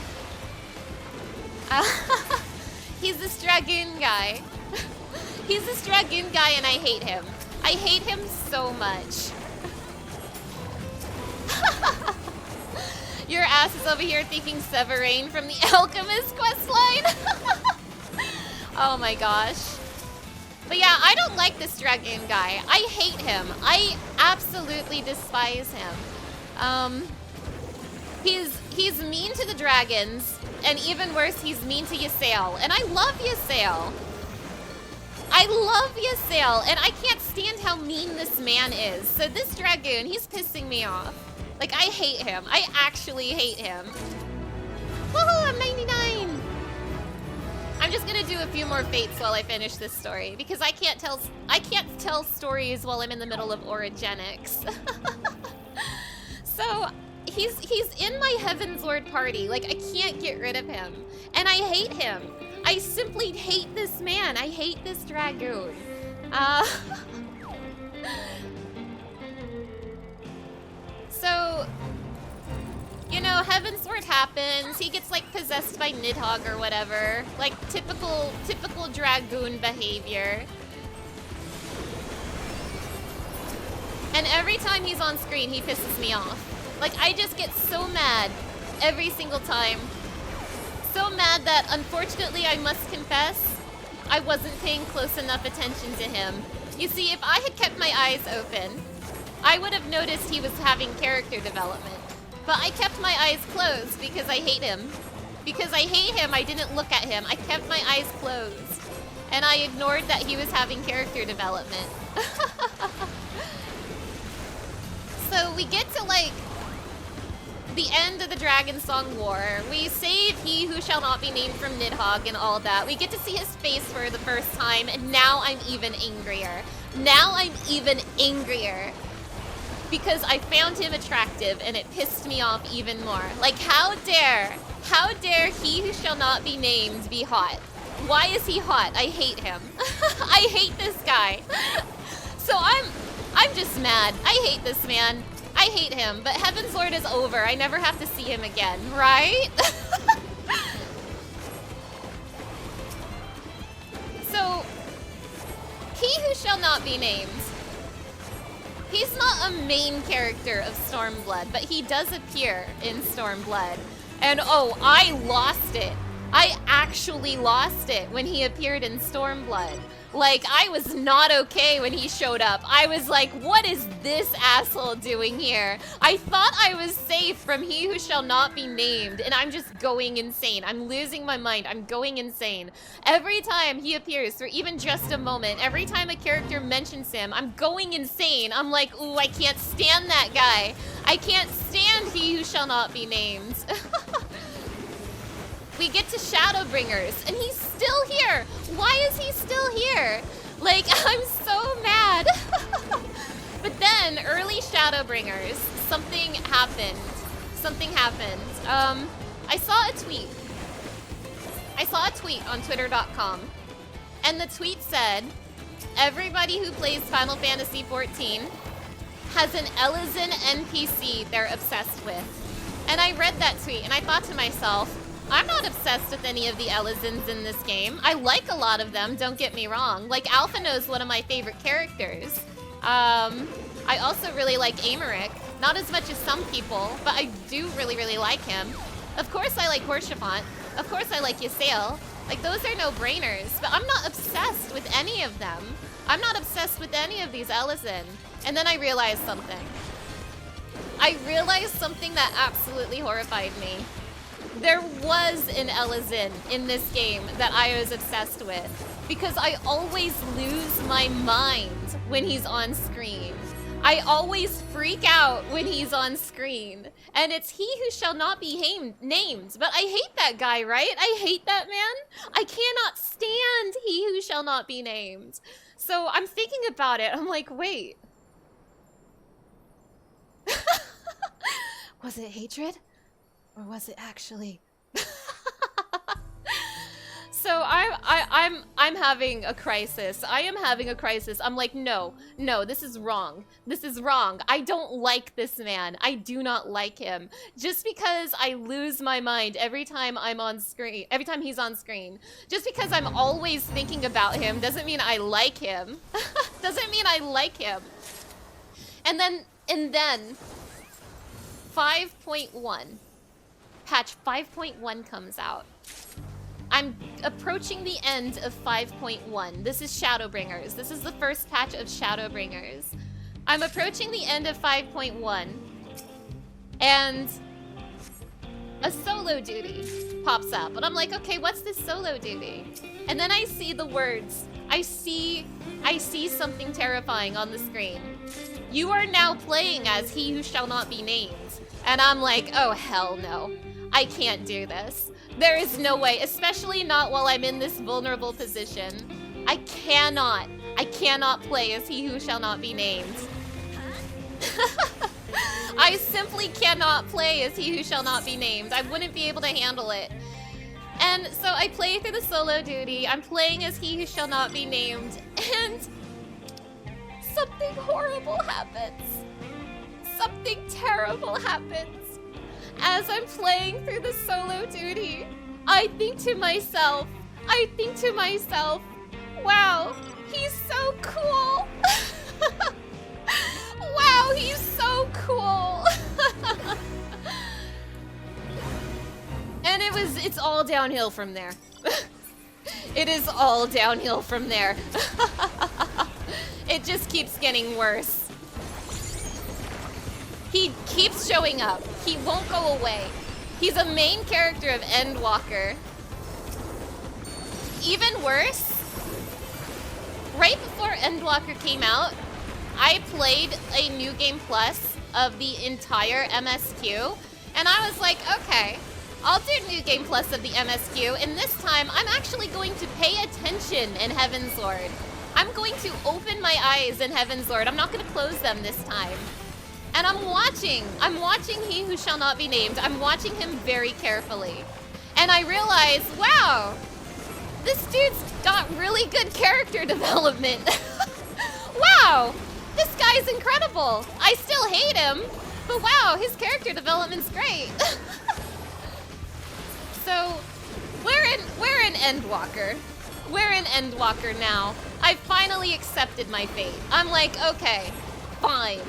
He's this Dragoon guy. He's this Dragoon guy and I hate him. I hate him so much. Your ass is over here thinking Severain from the Alchemist questline. Oh my gosh. But yeah, I don't like this Dragoon guy. I hate him. I absolutely despise him. He's mean to the dragons, and even worse, he's mean to Ysayle. And I love Ysayle. I love Ysayle, and I can't stand how mean this man is. So this Dragoon, he's pissing me off. Like, I hate him. I actually hate him. Woohoo, I'm 99! I'm just gonna do a few more fates while I finish this story, because I can't tell stories while I'm in the middle of orogenics. So, he's in my Heavensward party. Like, I can't get rid of him. And I hate him. I simply hate this man. I hate this Dragoon. So, you know, Heavensward happens. He gets, like, possessed by Nidhogg or whatever. Like, typical Dragoon behavior. And every time he's on screen, he pisses me off. Like, I just get so mad every single time. So mad that, unfortunately, I must confess, I wasn't paying close enough attention to him. You see, if I had kept my eyes open, I would have noticed he was having character development. But I kept my eyes closed because I hate him. Because I hate him, I didn't look at him. I kept my eyes closed. And I ignored that he was having character development. So we get to, like, the end of the Dragon Song War. We save he who shall not be named from Nidhogg and all that. We get to see his face for the first time, and now I'm even angrier. Now I'm even angrier. Because I found him attractive, and it pissed me off even more. Like, how dare he who shall not be named be hot? Why is he hot? I hate him. I hate this guy. So I'm just mad. I hate this man. I hate him, but Heavensward is over. I never have to see him again, right? So, he who shall not be named. He's not a main character of Stormblood, but he does appear in Stormblood. And oh, I lost it. I actually lost it when he appeared in Stormblood. Like, I was not okay when he showed up. I was like, what is this asshole doing here? I thought I was safe from he who shall not be named, and I'm just going insane. I'm losing my mind. I'm going insane. Every time he appears for even just a moment, every time a character mentions him, I'm going insane. I'm like, ooh, I can't stand that guy. I can't stand he who shall not be named. We get to Shadowbringers, and he's still here. Why is he still here? Like, I'm so mad. But then, early Shadowbringers, something happened. Something happened. I saw a tweet. I saw a tweet on Twitter.com, and the tweet said, everybody who plays Final Fantasy XIV has an Elezen NPC they're obsessed with. And I read that tweet, and I thought to myself, I'm not obsessed with any of the Elizins in this game. I like a lot of them, don't get me wrong. Like, Alphino is one of my favorite characters. I also really like Amaric. Not as much as some people, but I do really, really like him. Of course I like Horshaphant. Of course I like Ysayle. Like, those are no-brainers, but I'm not obsessed with any of them. I'm not obsessed with any of these Elizin. And then I realized something. I realized something that absolutely horrified me. There was an Elizin in this game that I was obsessed with because I always lose my mind when he's on screen. I always freak out when he's on screen. And it's he who shall not be named. But I hate that guy, right? I hate that man. I cannot stand he who shall not be named. So I'm thinking about it. I'm like, wait. Was it hatred? Or was it actually? So I'm having a crisis. I am having a crisis. I'm like, no, this is wrong. This is wrong. I don't like this man. I do not like him. Just because I lose my mind every time I'm on screen, every time he's on screen, just because I'm always thinking about him doesn't mean I like him. Doesn't mean I like him. And then 5.1. Patch 5.1 comes out. I'm approaching the end of 5.1. This is Shadowbringers. This is the first patch of Shadowbringers. I'm approaching the end of 5.1. And a solo duty pops up. And I'm like, okay, what's this solo duty? And then I see the words. I see something terrifying on the screen. You are now playing as he who shall not be named. And I'm like, oh, hell no. I can't do this. There is no way, especially not while I'm in this vulnerable position. I cannot play as he who shall not be named. I simply cannot play as he who shall not be named. I wouldn't be able to handle it. And so I play through the solo duty. I'm playing as he who shall not be named. And something horrible happens. Something terrible happens. As I'm playing through the solo duty, I think to myself, wow, he's so cool. Wow, he's so cool. And it's all downhill from there. It is all downhill from there. It just keeps getting worse. He keeps showing up. He won't go away. He's a main character of Endwalker. Even worse, right before Endwalker came out, I played a New Game Plus of the entire MSQ, and I was like, okay, I'll do New Game Plus of the MSQ, and this time I'm actually going to pay attention in Heavensward. I'm going to open my eyes in Heavensward. I'm not going to close them this time. And I'm watching He Who Shall Not Be Named. I'm watching him very carefully. And I realize, wow, this dude's got really good character development. Wow, this guy's incredible. I still hate him, but wow, his character development's great. So, we're in Endwalker. We're in Endwalker now. I finally accepted my fate. I'm like, okay, fine.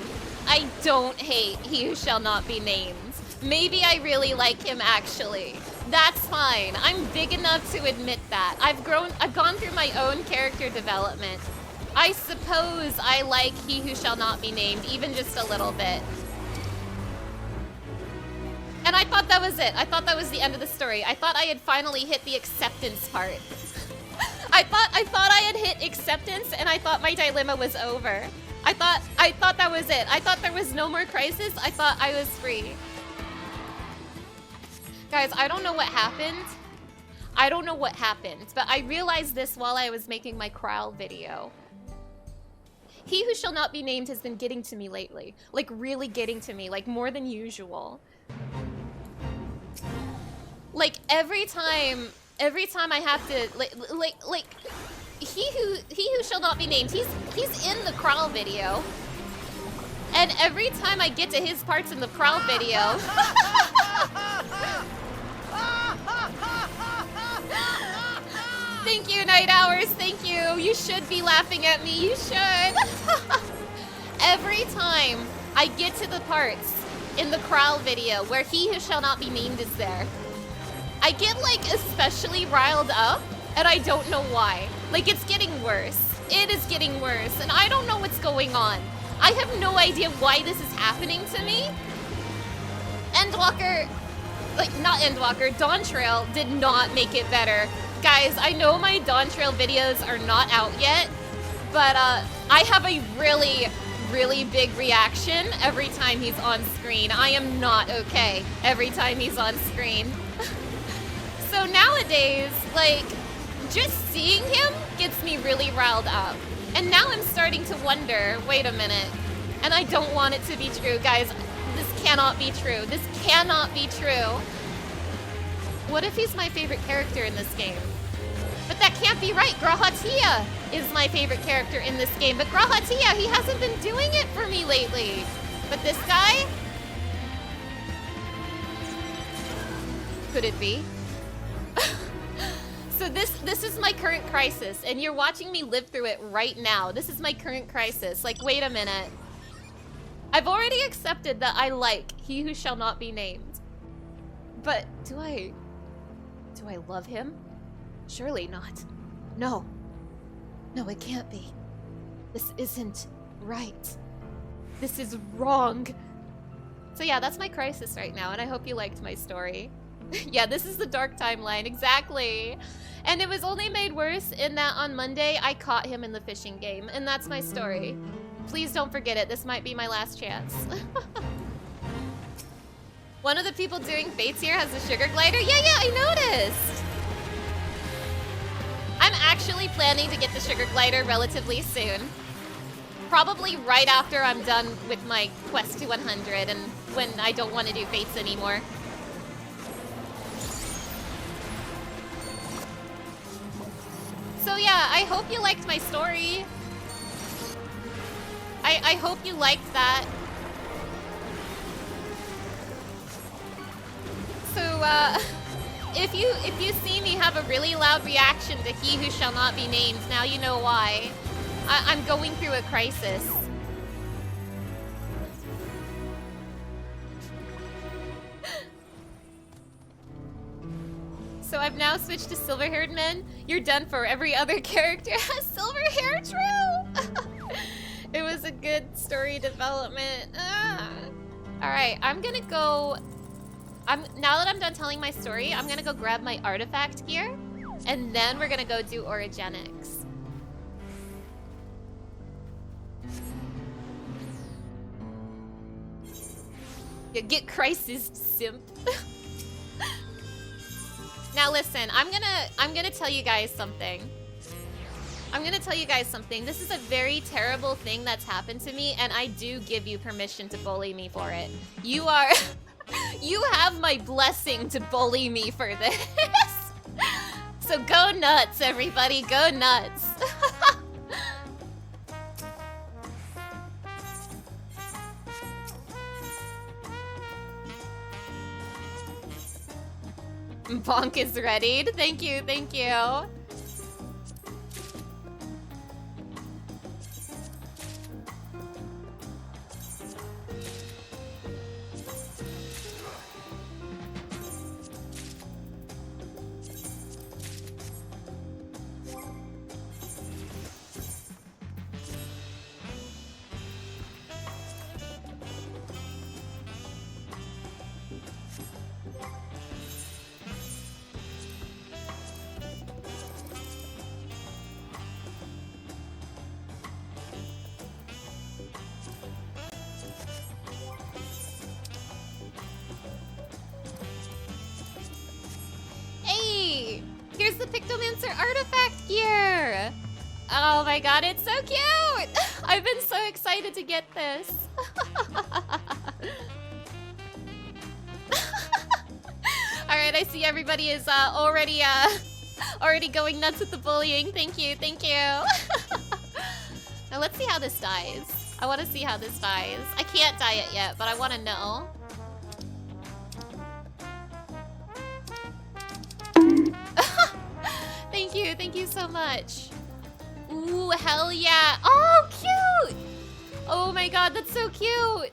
I don't hate He Who Shall Not Be Named. Maybe I really like him actually. That's fine. I'm big enough to admit that. I've gone through my own character development. I suppose I like He Who Shall Not Be Named, even just a little bit. And I thought that was it. I thought that was the end of the story. I thought I had finally hit the acceptance part. I thought I had hit acceptance, and I thought my dilemma was over. I thought that was it. I thought there was no more crisis. I thought I was free. Guys, I don't know what happened. I don't know what happened, but I realized this while I was making my Kral video. He Who Shall Not Be Named has been getting to me lately. Like, really getting to me, like, more than usual. Like, every time I have to, like, He who shall not be named, he's in the Kral video. And every time I get to his parts in the Kral video, Thank you, Night Hours. Thank you. You should be laughing at me. You should. Every time I get to the parts in the Kral video where he who shall not be named is there, I get like especially riled up, and I don't know why. Like, it's getting worse. It is getting worse, and I don't know what's going on. I have no idea why this is happening to me. Endwalker, like not Endwalker, Dawntrail did not make it better. Guys, I know my Dawntrail videos are not out yet, but I have a really big reaction every time he's on screen. I am not okay every time he's on screen. So nowadays, like, just seeing him gets me really riled up. And now I'm starting to wonder, wait a minute, and I don't want it to be true, guys. This cannot be true. This cannot be true. What if he's my favorite character in this game? But that can't be right. Grahatia is my favorite character in this game. But Grahatia, he hasn't been doing it for me lately. But this guy? Could it be? So this is my current crisis, and you're watching me live through it right now. This is my current crisis. Like, wait a minute. I've already accepted that I like He Who Shall Not Be Named. But do I love him? Surely not. No. No, it can't be. This isn't right. This is wrong. So yeah, that's my crisis right now, and I hope you liked my story. Yeah, this is the dark timeline, exactly. And it was only made worse in that on Monday, I caught him in the fishing game, and that's my story. Please don't forget it. This might be my last chance. One of the people doing fates here has a sugar glider. Yeah, I noticed. I'm actually planning to get the sugar glider relatively soon. Probably right after I'm done with my quest to 100 and when I don't want to do fates anymore. So yeah, I hope you liked my story. I hope you liked that. So if you see me have a really loud reaction to He Who Shall Not Be Named, now you know why. I'm going through a crisis. So I've now switched to silver-haired men. You're done for every other character has silver hair, true. It was a good story development. All right, I'm gonna go. Now that I'm done telling my story, I'm gonna go grab my artifact gear, and then we're gonna go do orogenics. Yeah, get crisis, simp. Now listen, I'm gonna tell you guys something. This is a very terrible thing that's happened to me, and I do give you permission to bully me for it. You have my blessing to bully me for this. So go nuts, everybody, go nuts. Bonk is readied. Thank you, thank you. Here's the Pictomancer artifact gear! Oh my god, it's so cute! I've been so excited to get this. Alright, I see everybody is already going nuts with the bullying. Thank you, thank you. Now let's see how this dies. I want to see how this dies. I can't dye it yet, but I want to know. you. Thank you so much. Ooh, hell yeah. Oh, cute. Oh my god, that's so cute.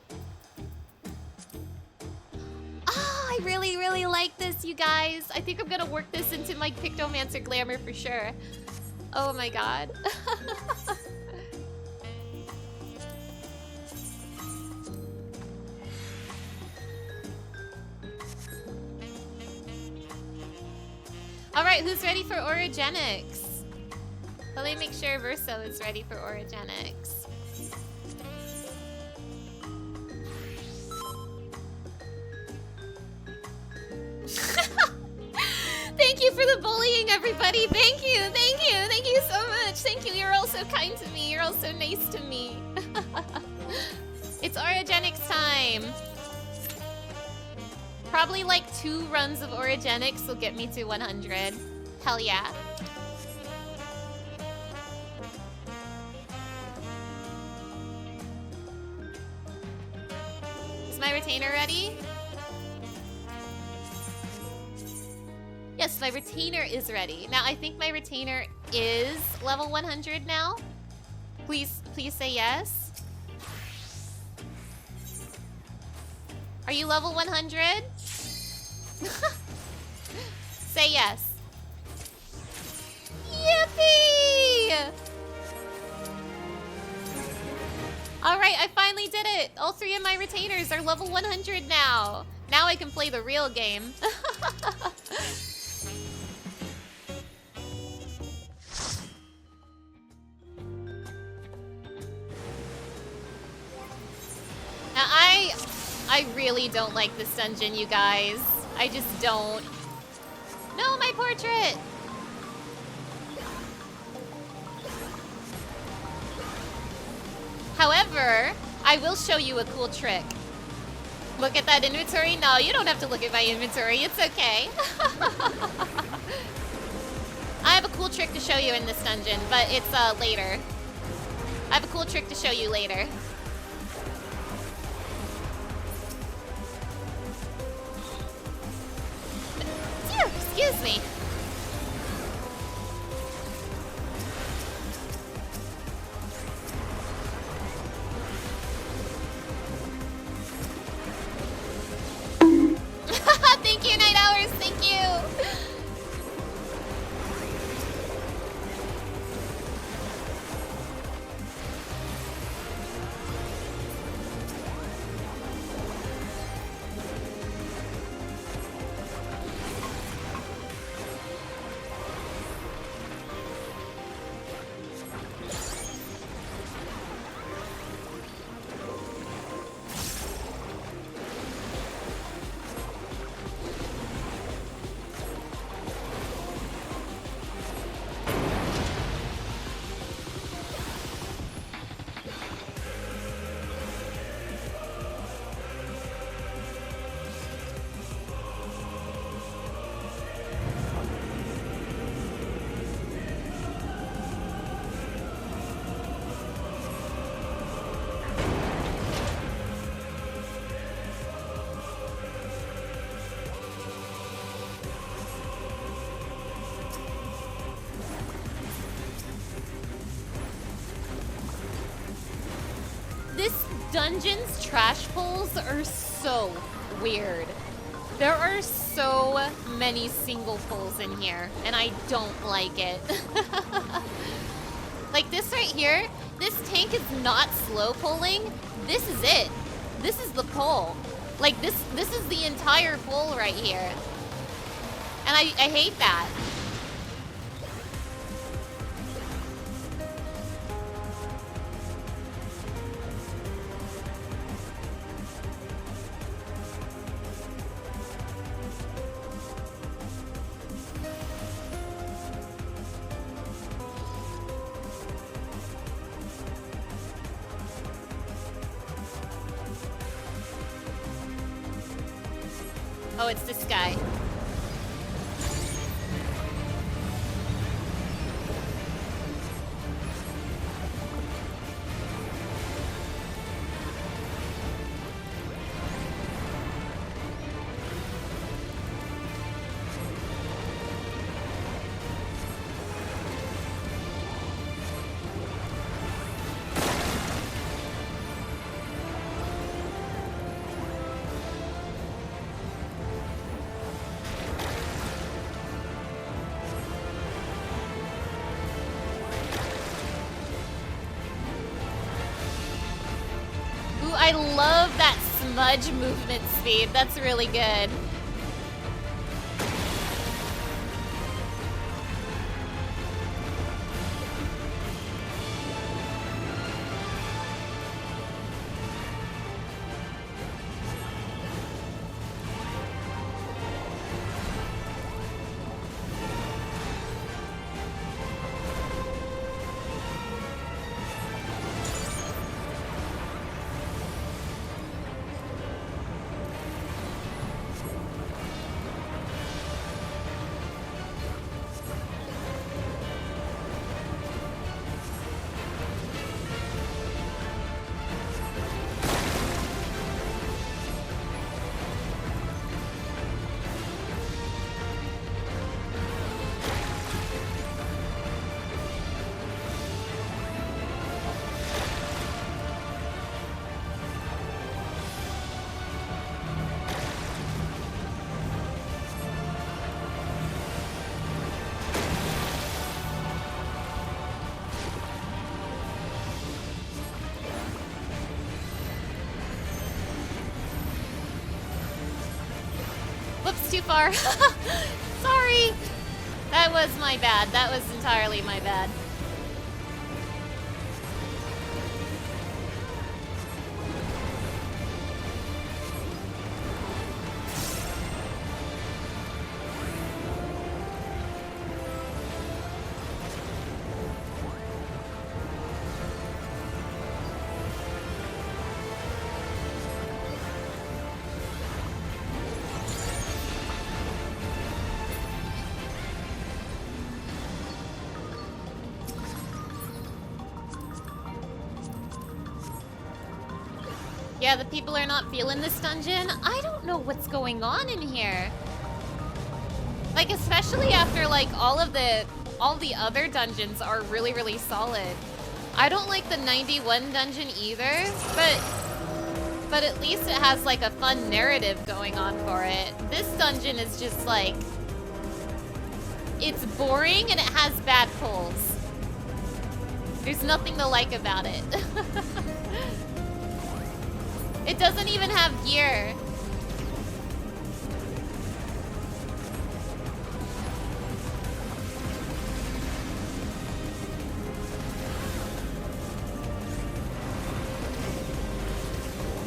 Oh, I really, really like this, you guys. I think I'm gonna work this into my Pictomancer glamour for sure. Oh my god. Alright, who's ready for orogenics? Let me make sure Verso is ready for orogenics. Thank you for the bullying, everybody. Thank you, thank you, thank you so much. Thank you. You're all so kind to me. You're all so nice to me. It's orogenics time. Probably like 2 runs of orogenics will get me to 100. Hell yeah. Is my retainer ready? Yes, my retainer is ready. Now, I think my retainer is level 100 now. Please say yes. Are you level 100? Say yes. Yippee! Alright, I finally did it! All 3 of my retainers are level 100 now. Now I can play the real game. Now I really don't like this dungeon, you guys. I just don't. No, my portrait! However, I will show you a cool trick. Look at that inventory? No, you don't have to look at my inventory. It's okay. I have a cool trick to show you in this dungeon, but it's later. I have a cool trick to show you later. Phew, excuse me. Thank you, Night Hours. Thank you. Dungeon's trash pulls are so weird. There are so many single pulls in here, and I don't like it. Like this right here, this tank is not slow pulling. This is it. This is the pull. Like this is the entire pull right here. And I hate that. Oh, it's this guy. I love that smudge movement speed. That's really good. Whoops, too far. Sorry. That was my bad. That was entirely my bad. Yeah, the people are not feeling this dungeon. I don't know what's going on in here. Like, especially after, like, all the other dungeons are really, really solid. I don't like the 91 dungeon either, but at least it has, like, a fun narrative going on for it. This dungeon is just, like, it's boring and it has bad pulls. There's nothing to like about it. It doesn't even have gear.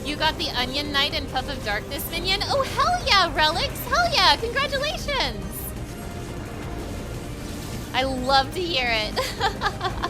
You got the Onion Knight and Puff of Darkness minion? Oh, hell yeah, Relics! Hell yeah! Congratulations! I love to hear it.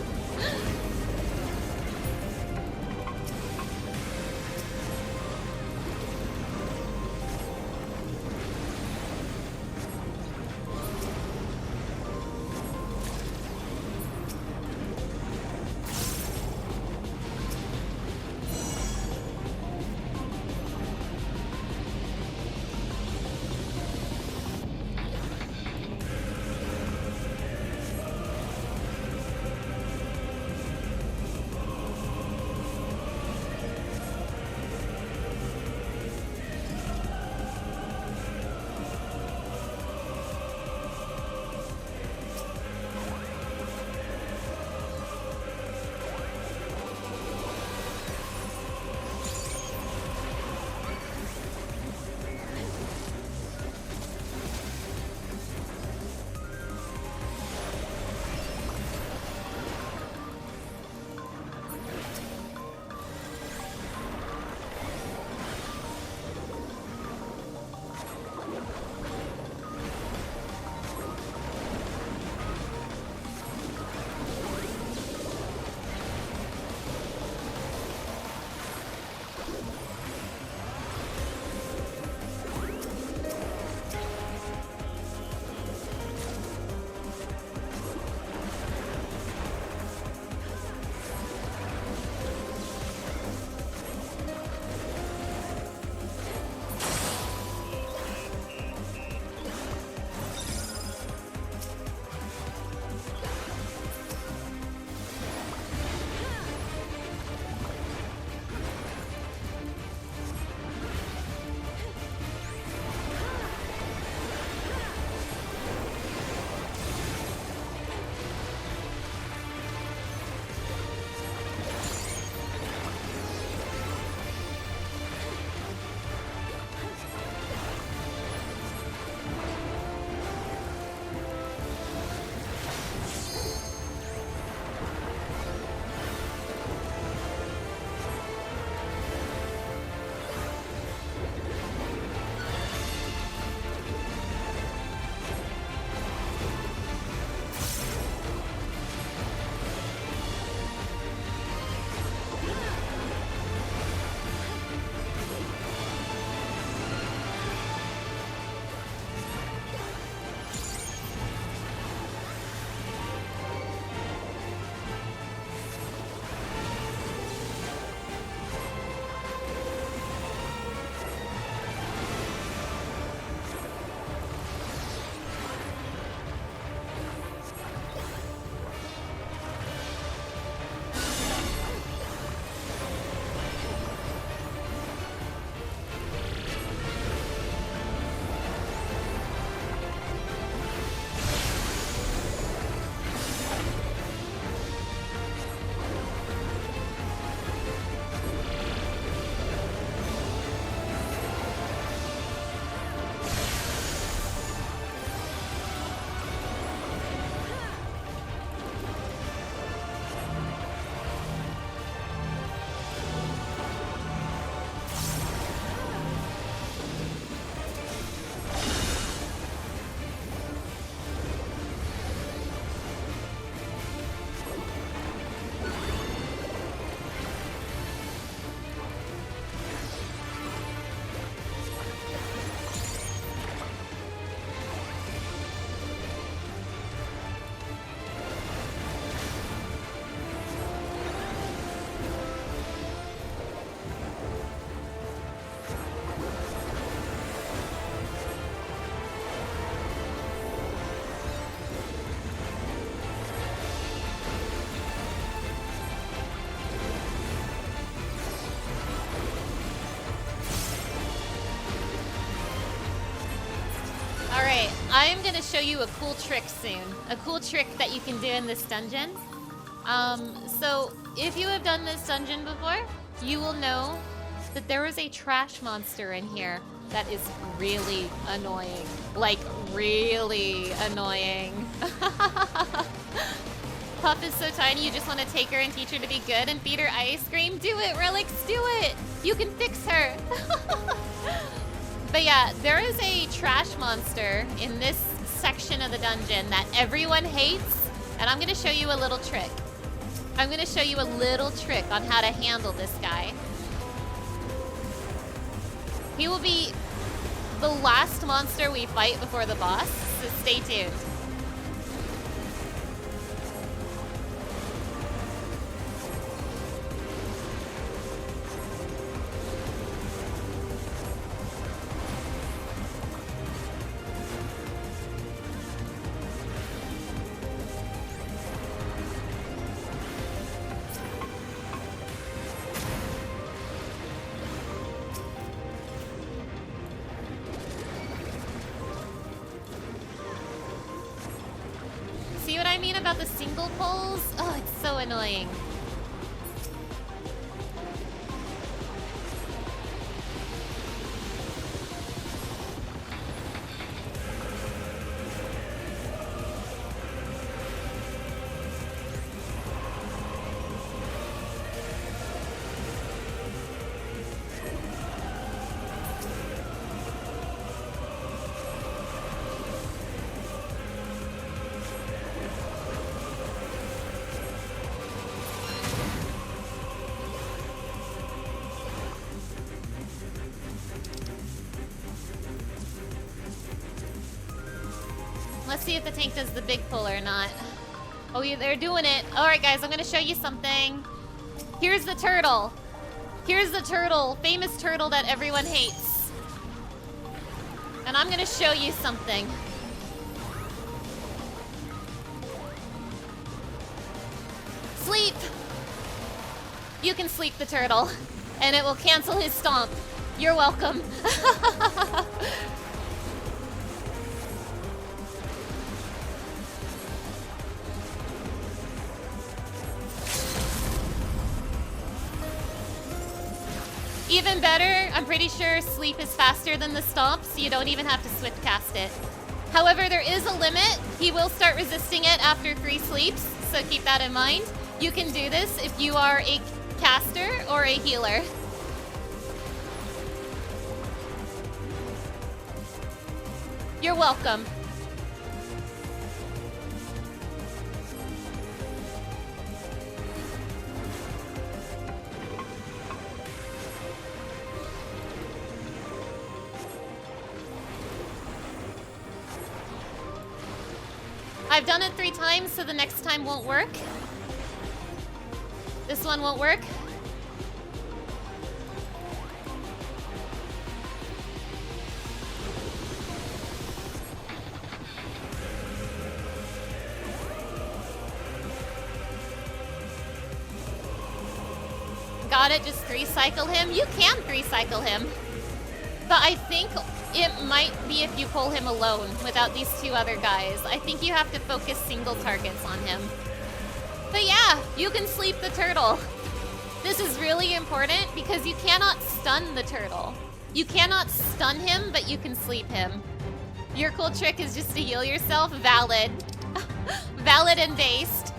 I'm gonna show you a cool trick soon. A cool trick that you can do in this dungeon. So if you have done this dungeon before, you will know that there is a trash monster in here that is really annoying. Like, really annoying. Puff is so tiny, you just want to take her and teach her to be good and feed her ice cream. Do it, Relix, do it! You can fix her! But yeah, there is a trash monster in this section of the dungeon that everyone hates, and I'm gonna show you a little trick. I'm gonna show you a little trick on how to handle this guy. He will be the last monster we fight before the boss, so stay tuned. See what I mean about the single pulls? Oh, it's so annoying. Let's see if the tank does the big pull or not. Oh, yeah, they're doing it. All right, guys, I'm gonna show you something. Here's the turtle. Here's the turtle, famous turtle that everyone hates. And I'm gonna show you something. Sleep. You can sleep the turtle, and it will cancel his stomp. You're welcome. Even better, I'm pretty sure sleep is faster than the stomp, so you don't even have to swift cast it. However, there is a limit. He will start resisting it after 3 sleeps, so keep that in mind. You can do this if you are a caster or a healer. You're welcome. I've done it 3 times, so the next time won't work. This one won't work. Got it, just 3-cycle him. You can 3-cycle him. But I think it might be if you pull him alone without these 2 other guys. I think you have to focus single targets on him. But yeah, you can sleep the turtle. This is really important because you cannot stun the turtle. You cannot stun him, but you can sleep him. Your cool trick is just to heal yourself. Valid. Valid and based.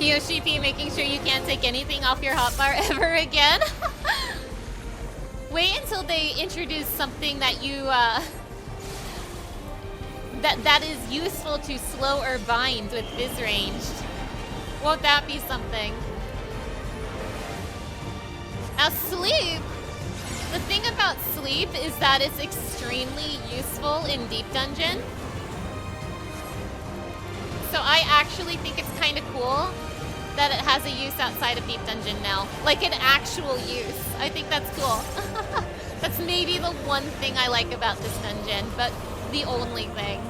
Yoshi making sure you can't take anything off your hotbar ever again. Wait until they introduce something that you, that is useful to slow or bind with Fizz ranged. Won't that be something? Now sleep, the thing about sleep is that it's extremely useful in Deep Dungeon. So I actually think it's kind of cool that it has a use outside of Deep Dungeon now. Like an actual use. I think that's cool. That's maybe the one thing I like about this dungeon, but the only thing.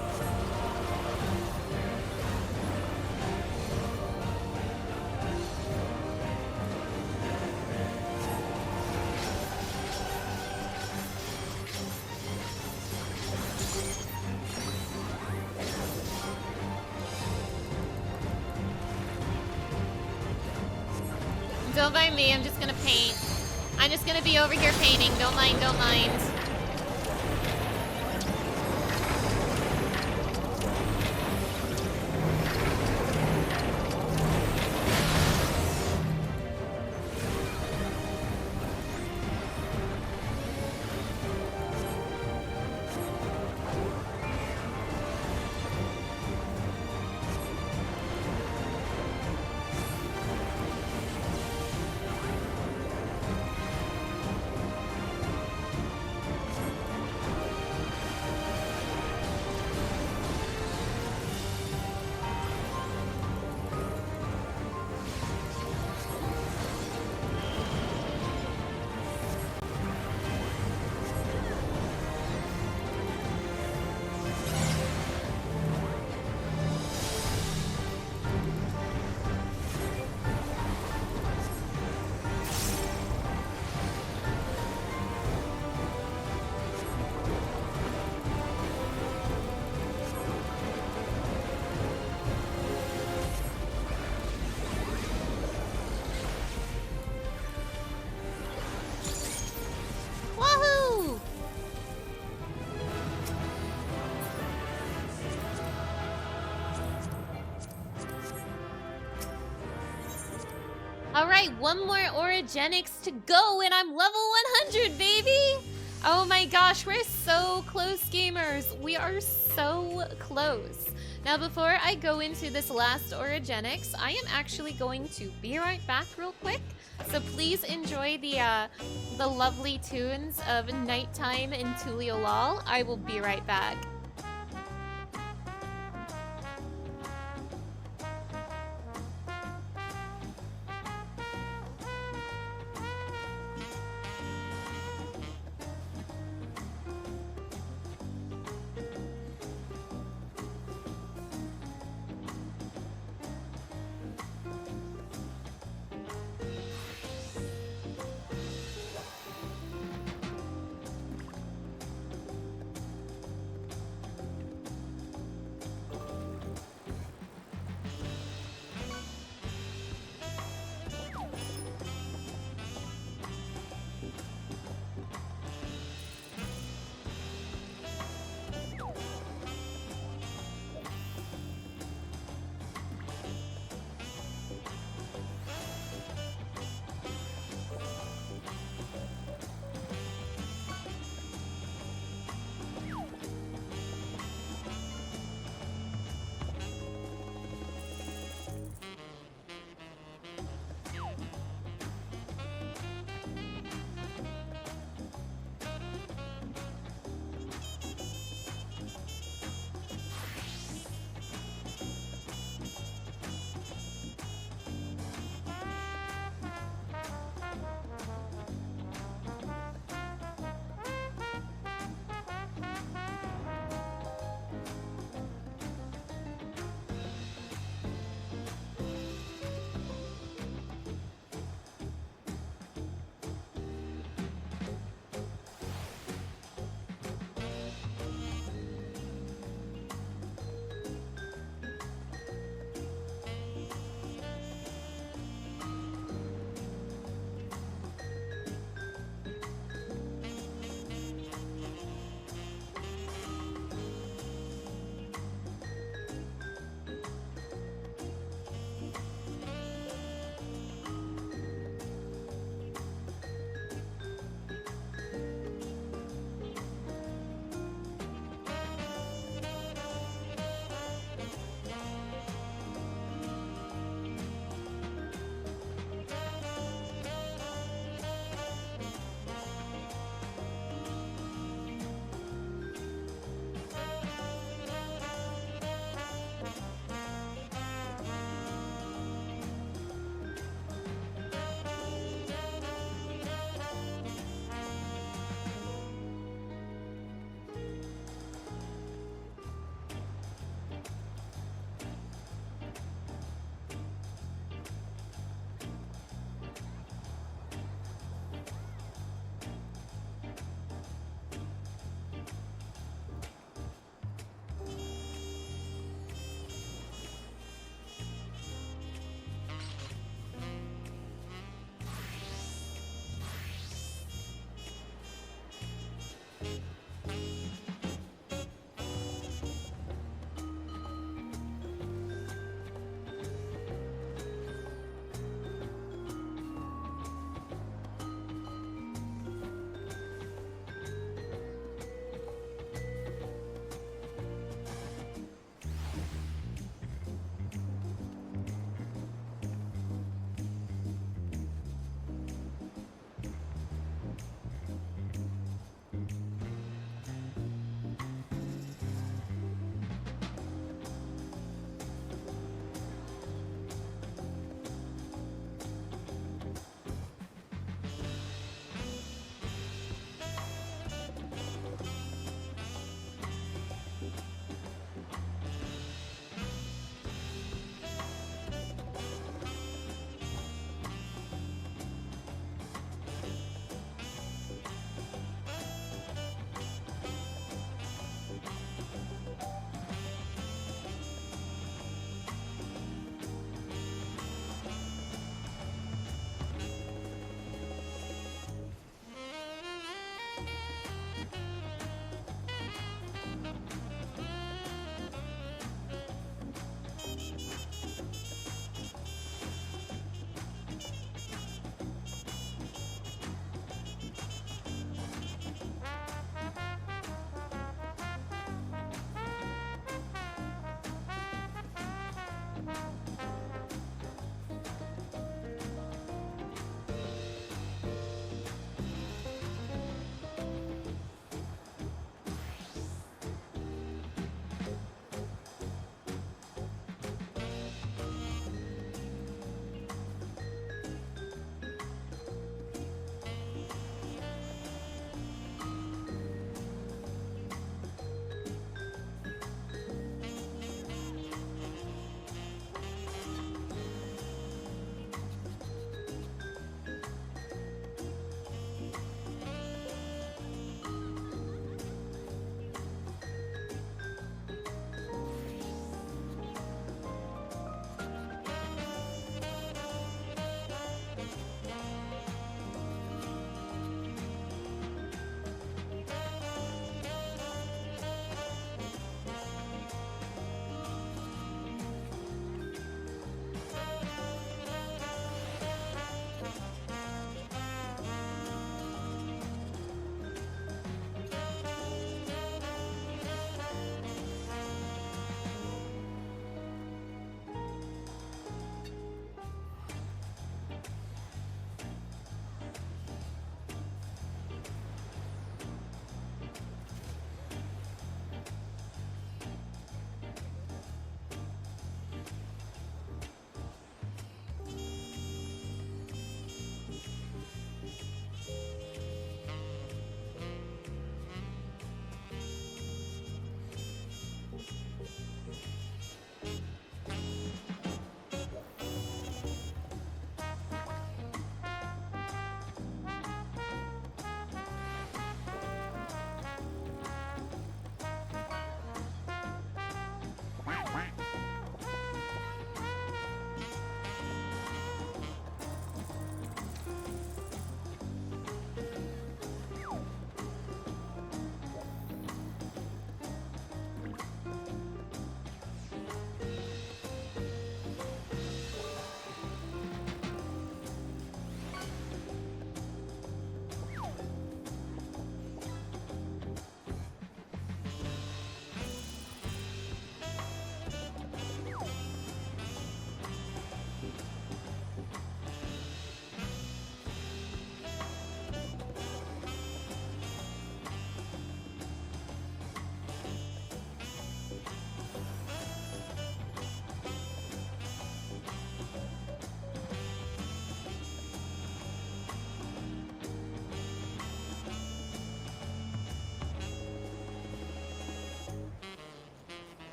Don't mind me, I'm just gonna paint. I'm just gonna be over here painting. Don't mind, don't mind. Woohoo! All right, one more Origenics to go, and I'm level 100, baby! Oh my gosh, we're so close, gamers. We are so close. Now, before I go into this last Origenics, I am actually going to be right back real quick. So please enjoy the lovely tunes of Nighttime in Tuliolal. I will be right back.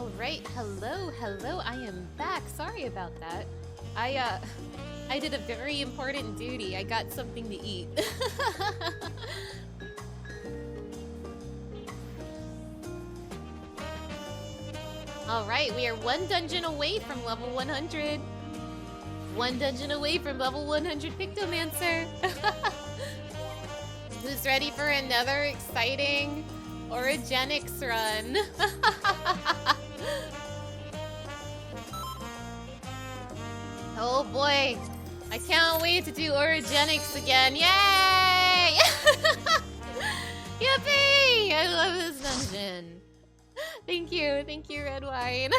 Alright, hello, I am back. Sorry about that. I did a very important duty. I got something to eat. Alright, we are one dungeon away from level 100. One dungeon away from level 100 Pictomancer. Who's ready for another exciting Orogenics run? Oh boy, I can't wait to do Orogenics again. Yay! Yippee! I love this dungeon. Thank you, Red Wine.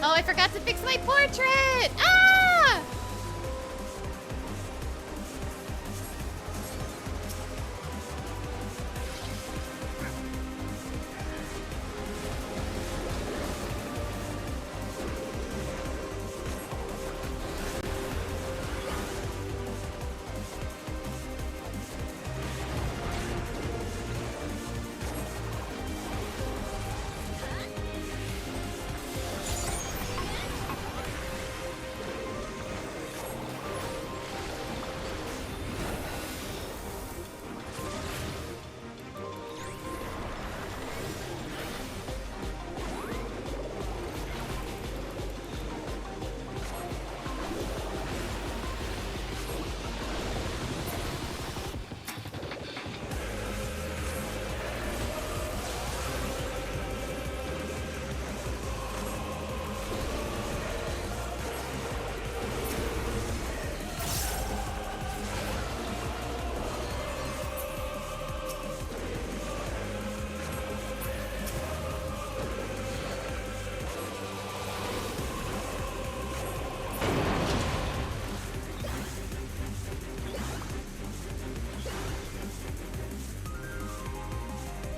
Oh, I forgot to fix my portrait! Ah!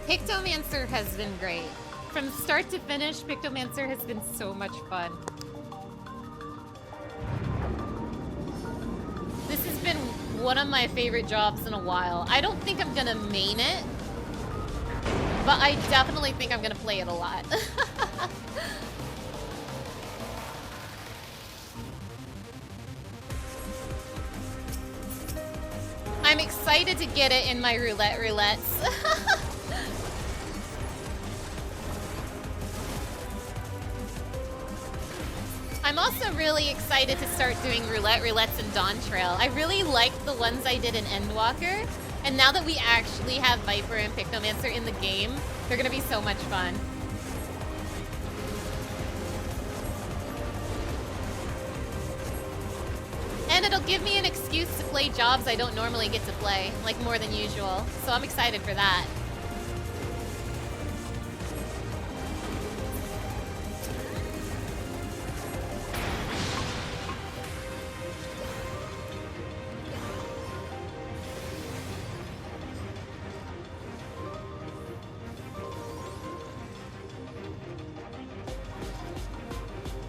Pictomancer has been great. From start to finish, Pictomancer has been so much fun. This has been one of my favorite jobs in a while. I don't think I'm gonna main it, but I definitely think I'm gonna play it a lot. I'm excited to get it in my roulettes. I'm also really excited to start doing roulettes in Dawntrail. I really liked the ones I did in Endwalker, and now that we actually have Viper and Pictomancer in the game, they're gonna be so much fun. And it'll give me an excuse to play jobs I don't normally get to play, like more than usual. So I'm excited for that.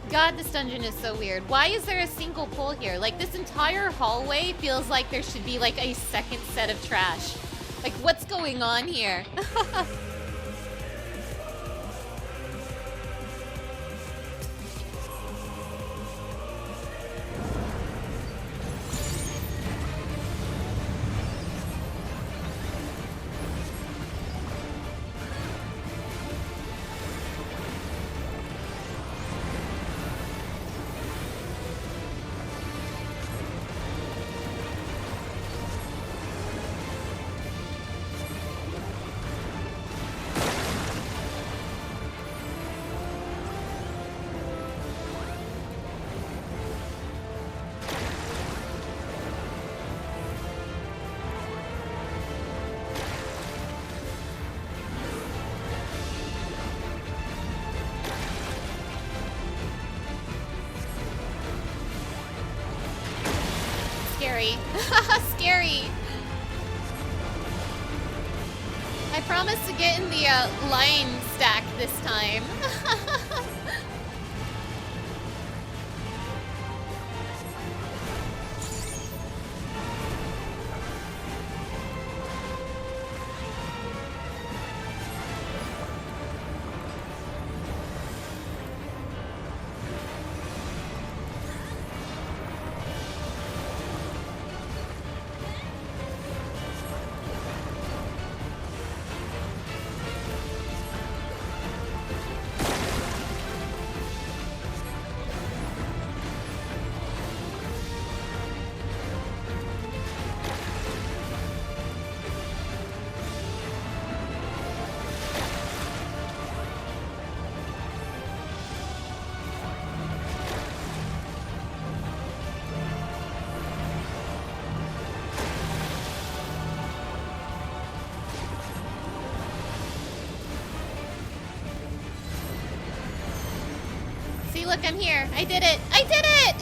God, this dungeon is so weird. Why is there a single pole here? Like, this entire hallway feels like there should be, like, a second set of trash. Like, what's going on here? scary. Scary. I promise to get in the line stack this time. Look, I'm here. I did it. I did it!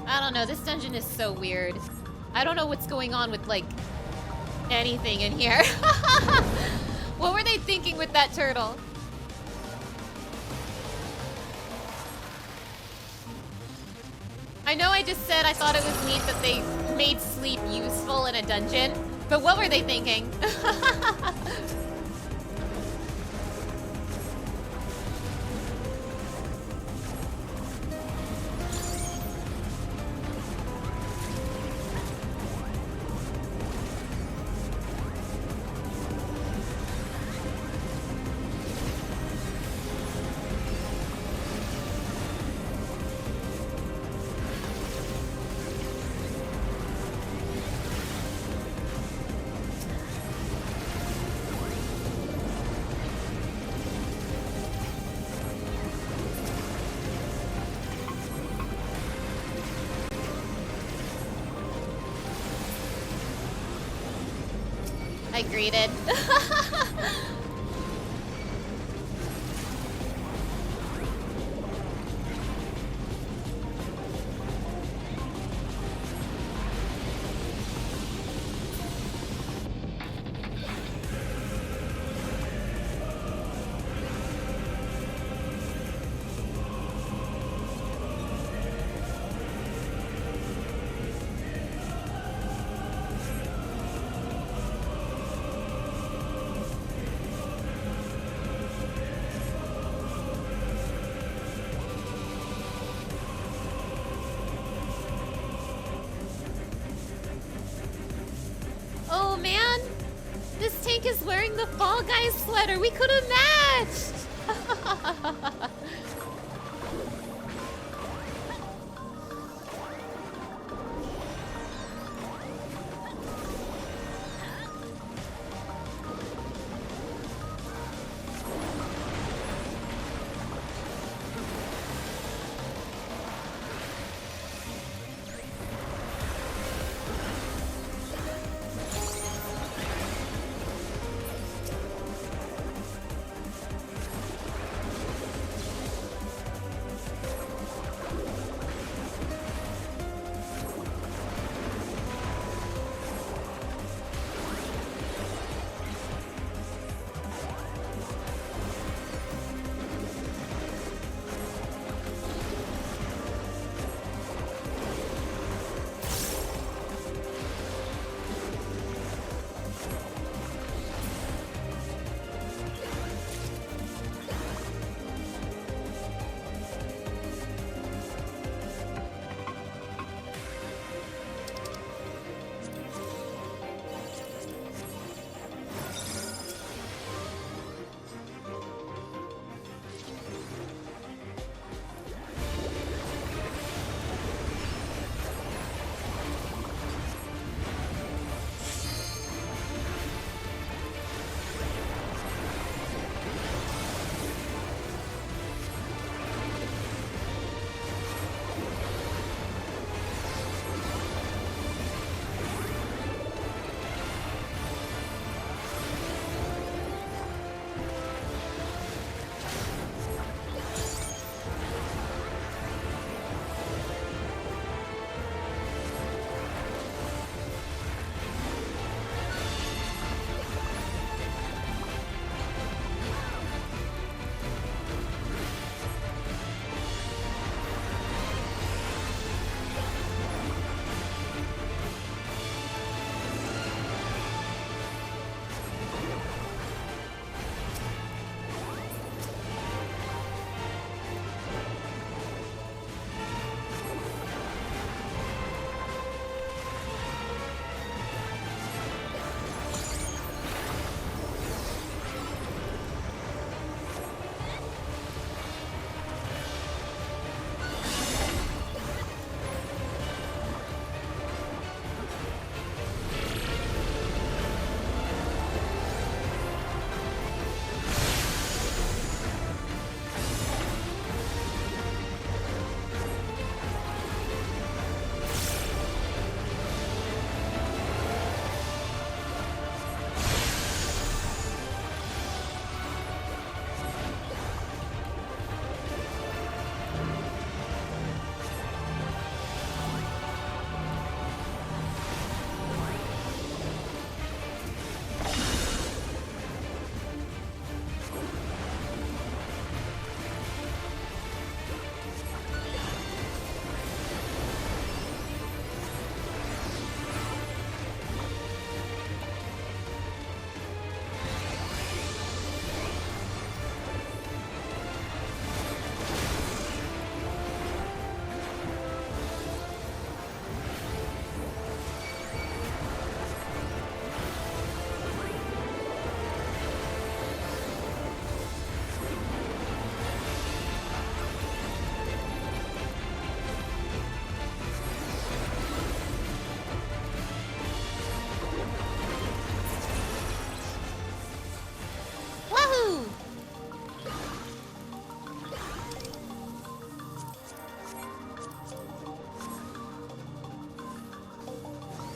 I don't know, this dungeon is so weird. I don't know what's going on with, like, anything in here. What were they thinking with that turtle? I know I just said I thought it was neat that they made sleep useful in a dungeon, but what were they thinking? I greeted. Oh man, this tank is wearing the Fall Guys sweater. We could have matched.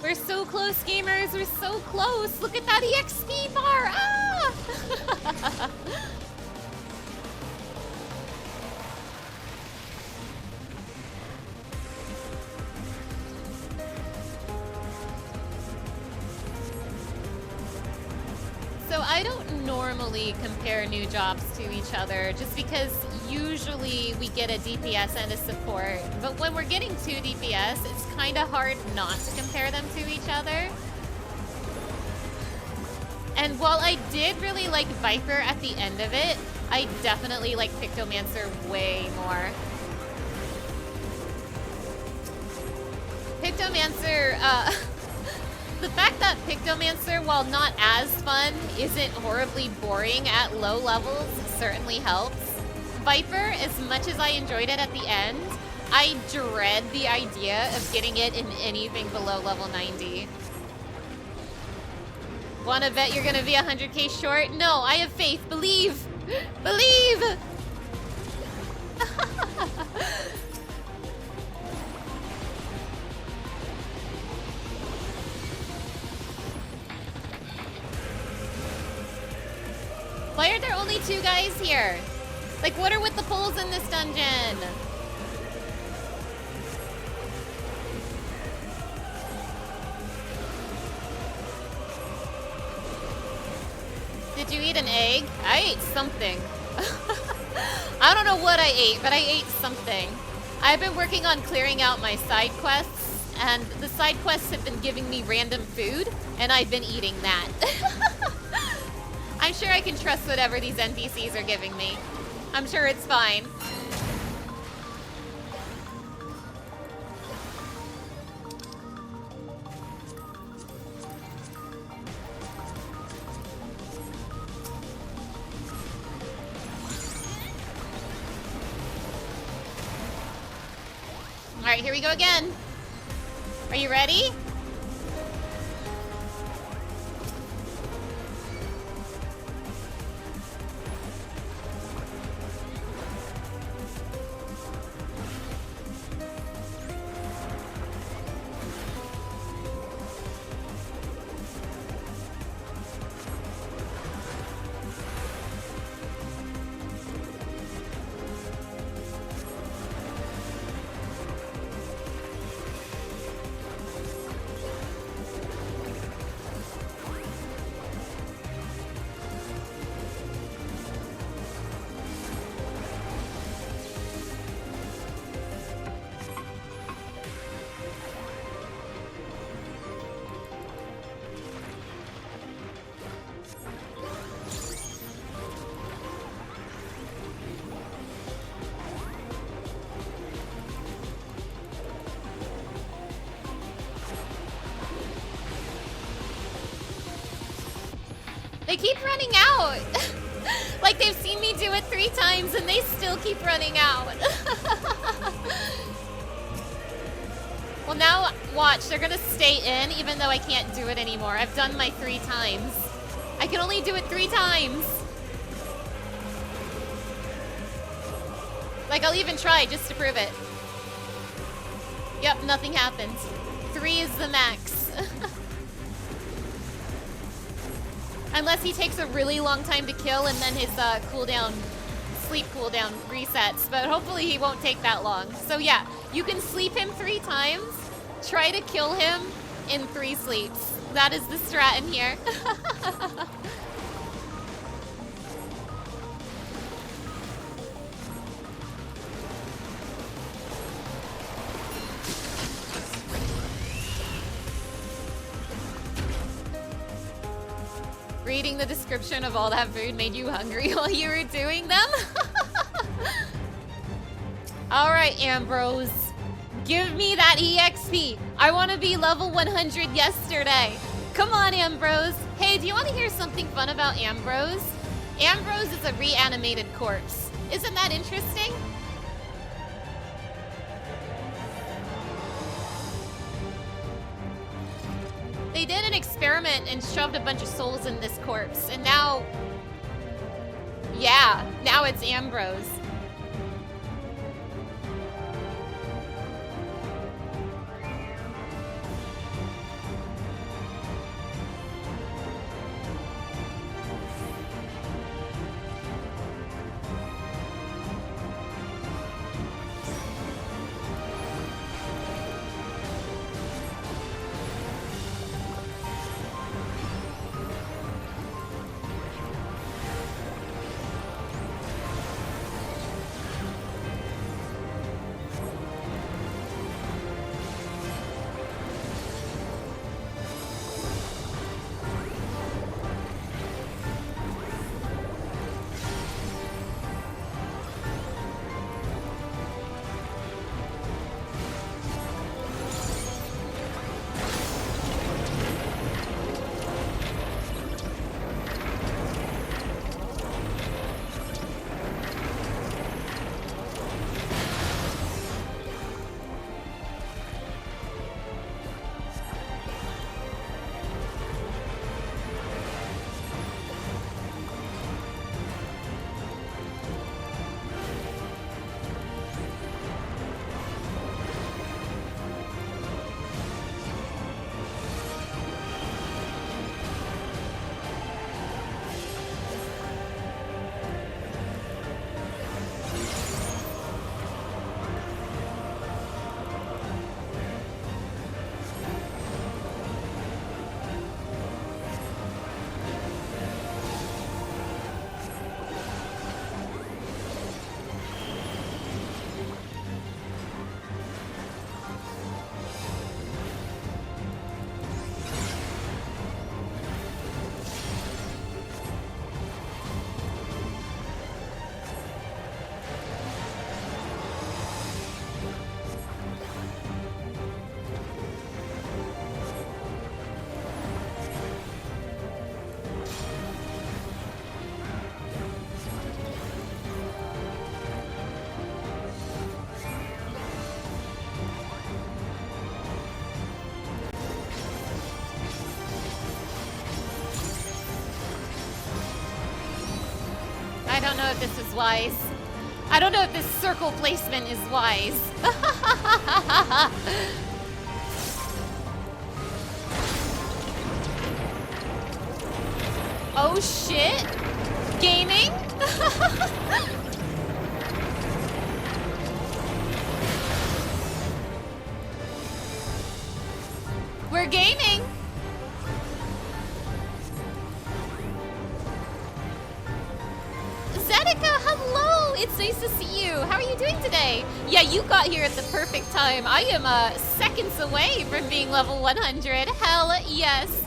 We're so close, gamers. We're so close. Look at that EXP bar. Ah! So I don't normally compare new jobs to each other just because usually we get a DPS and a support. But when we're getting 2 DPS, it's kind of hard not to compare them to each other. And while I did really like Viper at the end of it, I definitely like Pictomancer way more. Pictomancer, the fact that Pictomancer, while not as fun, isn't horribly boring at low levels certainly helps. Viper, as much as I enjoyed it at the end, I dread the idea of getting it in anything below level 90. Wanna bet you're gonna be 100k short? No, I have faith. Believe! Believe! Why are there only 2 guys here? Like, what are with the poles in this dungeon? Did you eat an egg? I ate something. I don't know what I ate, but I ate something. I've been working on clearing out my side quests, and the side quests have been giving me random food, and I've been eating that. I'm sure I can trust whatever these NPCs are giving me. I'm sure it's fine. All right, here we go again. Are you ready? They keep running out. Like they've seen me do it 3 times and they still keep running out. Well, now watch, they're gonna stay in even though I can't do it anymore. I've done my 3 times. I can only do it 3 times. Like, I'll even try just to prove it. Yep, nothing happens. 3 is the max. Unless he takes a really long time to kill and then his cooldown, sleep cooldown resets. But hopefully he won't take that long. So yeah, you can sleep him 3 times. Try to kill him in 3 sleeps. That is the strat in here. Reading the description of all that food made you hungry while you were doing them? Alright, Ambrose. Give me that EXP. I want to be level 100 yesterday. Come on, Ambrose. Hey, do you want to hear something fun about Ambrose? Ambrose is a reanimated corpse. Isn't that interesting? They did an experiment and shoved a bunch of souls in this corpse, and now... yeah, now it's Ambrose. I don't know if this is wise. I don't know if this circle placement is wise. Oh shit! Gaming? We're gaming! Zedeca, hello! It's nice to see you. How are you doing today? Yeah, you got here at the perfect time. I am seconds away from being level 100. Hell yes.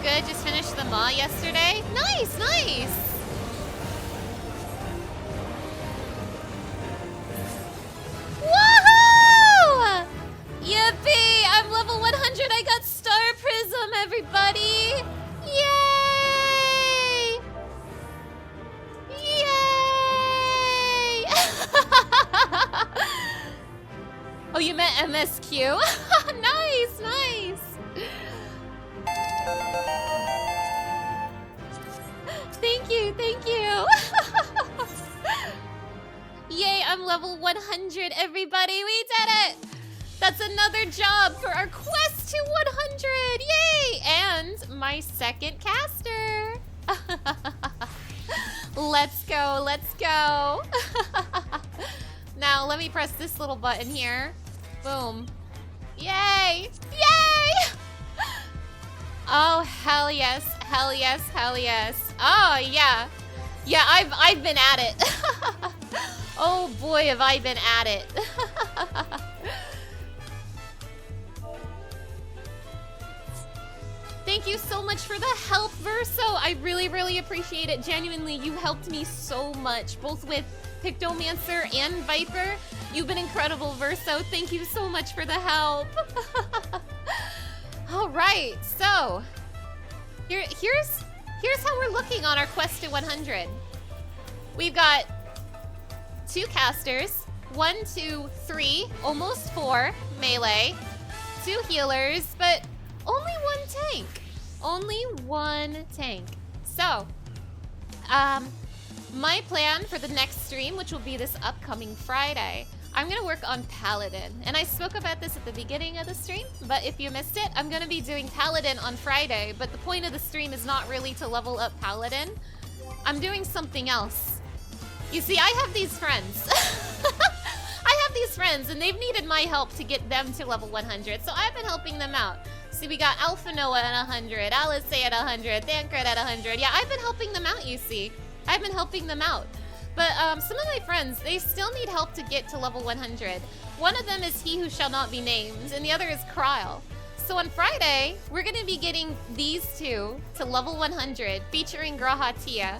Good, just finished the maw yesterday. Nice, nice. Woohoo! Yippee! I'm level 100. I got Star Prism, everybody. Yay! Yay! Oh, you meant MSQ? Nice, nice. Thank you, thank you. Yay, I'm level 100, everybody. We did it. That's another job for our quest to 100. Yay! And my second caster. Let's go, let's go. Now, let me press this little button here. Boom. Yay! Yay! Oh, hell yes, hell yes, hell yes. Oh, yeah. Yeah, I've been at it. Oh boy, have I been at it. Thank you so much for the help, Verso. I really, really appreciate it. Genuinely, you helped me so much, both with Pictomancer and Viper. You've been incredible, Verso. Thank you so much for the help. All right, so here's how we're looking on our quest to 100. We've got 2 casters, 1, 2, 3, almost 4 melee, 2 healers, but only 1 tank. Only 1 tank. So, my plan for the next stream, which will be this upcoming Friday, I'm gonna work on Paladin. And I spoke about this at the beginning of the stream, but if you missed it, I'm gonna be doing Paladin on Friday, but the point of the stream is not really to level up Paladin. I'm doing something else. You see, I have these friends. I have these friends, and they've needed my help to get them to level 100, so I've been helping them out. See, we got Alpha Noah at 100, Alice at 100, Thancred at 100. Yeah, I've been helping them out, you see. I've been helping them out. But some of my friends, they still need help to get to level 100. One of them is He Who Shall Not Be Named, and the other is Kryle. So on Friday, we're gonna be getting these 2 to level 100, featuring Grahatia.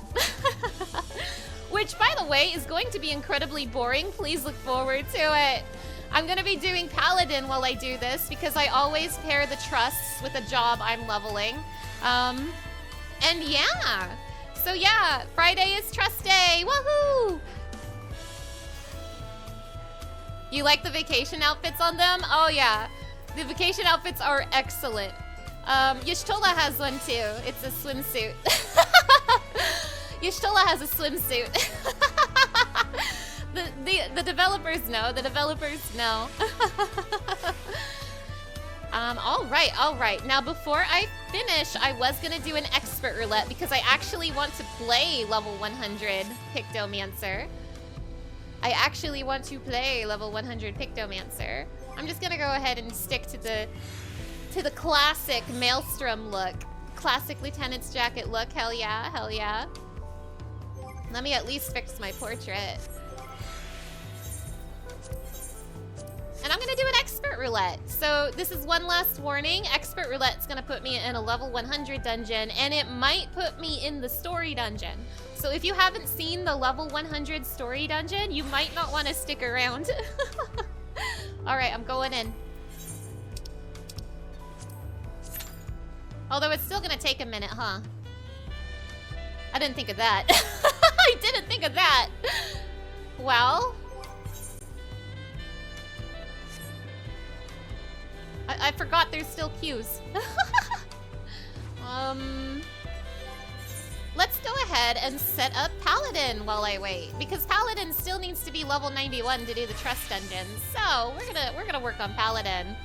Which, by the way, is going to be incredibly boring. Please look forward to it. I'm gonna be doing Paladin while I do this, because I always pair the trusts with a job I'm leveling. And yeah. So yeah, Friday is Trust Day. Woohoo! You like the vacation outfits on them? Oh yeah, the vacation outfits are excellent. Y'shtola has one too. It's a swimsuit. Y'shtola has a swimsuit. The developers know. The developers know. All right. Now, before I finish, I was gonna do an expert roulette because I actually want to play level 100 Pictomancer. I actually want to play level 100 Pictomancer. I'm just gonna go ahead and stick to the classic Maelstrom look. Classic Lieutenant's jacket look. Hell yeah, hell yeah. Let me at least fix my portrait. And I'm gonna do an expert roulette. Roulette. So this is one last warning. Expert Roulette's gonna put me in a level 100 dungeon, and it might put me in the story dungeon. So if you haven't seen the level 100 story dungeon, you might not want to stick around. Alright, I'm going in. Although it's still gonna take a minute, huh? I didn't think of that. I didn't think of that. Well... I forgot there's still queues. Let's go ahead and set up Paladin while I wait, because Paladin still needs to be level 91 to do the trust dungeon. So we're gonna work on Paladin.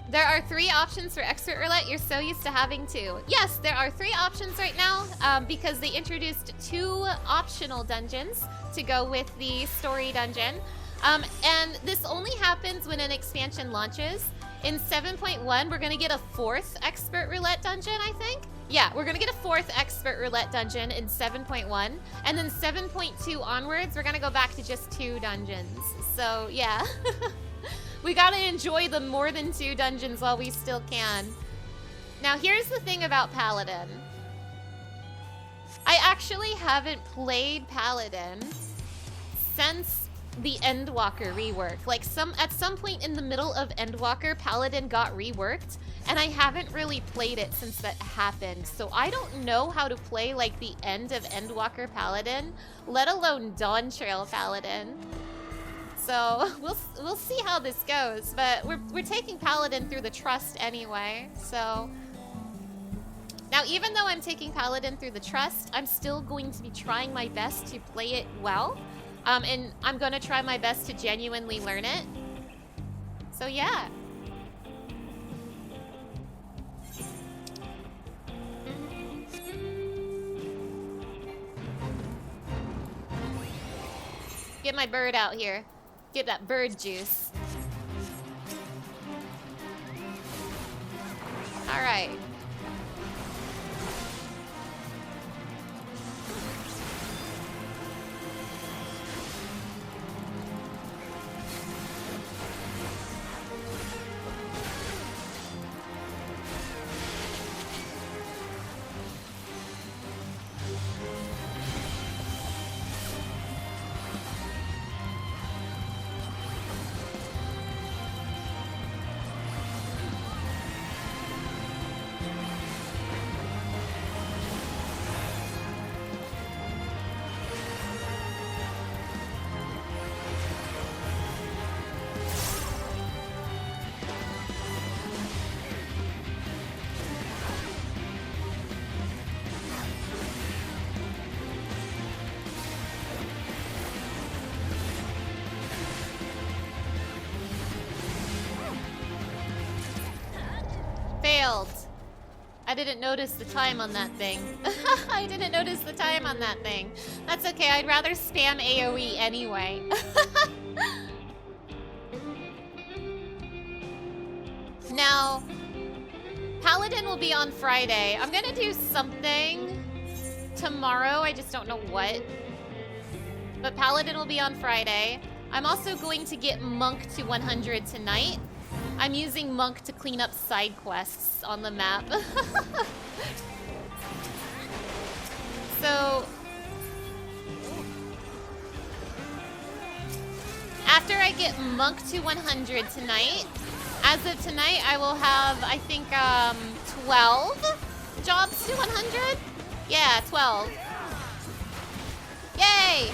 There are 3 options for Expert Roulette. You're so used to having 2. Yes, there are 3 options right now because they introduced 2 optional dungeons to go with the story dungeon. And this only happens when an expansion launches. In 7.1, we're gonna get a 4th Expert Roulette dungeon, I think. Yeah, we're gonna get a 4th Expert Roulette dungeon in 7.1. And then 7.2 onwards, we're gonna go back to just 2 dungeons. So, yeah. We gotta enjoy the more than 2 dungeons while we still can. Now, here's the thing about Paladin. I actually haven't played Paladin since the Endwalker rework. Like at some point in the middle of Endwalker, Paladin got reworked, and I haven't really played it since that happened. So I don't know how to play like the end of Endwalker Paladin, let alone Dawntrail Paladin. So we'll see how this goes, but we're taking Paladin through the trust anyway. So now, even though I'm taking Paladin through the trust, I'm still going to be trying my best to play it well. And I'm gonna try my best to genuinely learn it. So yeah. Get my bird out here. Get that bird juice. All right. I didn't notice the time on that thing. I didn't notice the time on that thing. That's okay, I'd rather spam AoE anyway. Now, Paladin will be on Friday. I'm gonna do something tomorrow, I just don't know what. But Paladin will be on Friday. I'm also going to get Monk to 100 tonight. I'm using Monk to clean up side quests on the map. So, after I get Monk to 100 tonight, as of tonight, I will have, I think, 12 jobs to 100? Yeah, 12. Yay!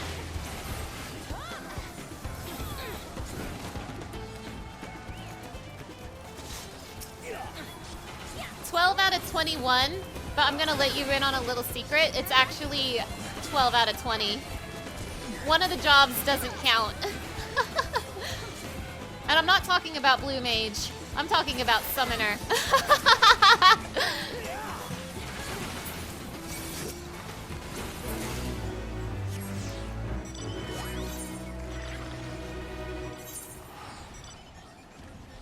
12 out of 21, but I'm gonna let you in on a little secret. It's actually 12 out of 20. One of the jobs doesn't count. And I'm not talking about Blue Mage. I'm talking about Summoner.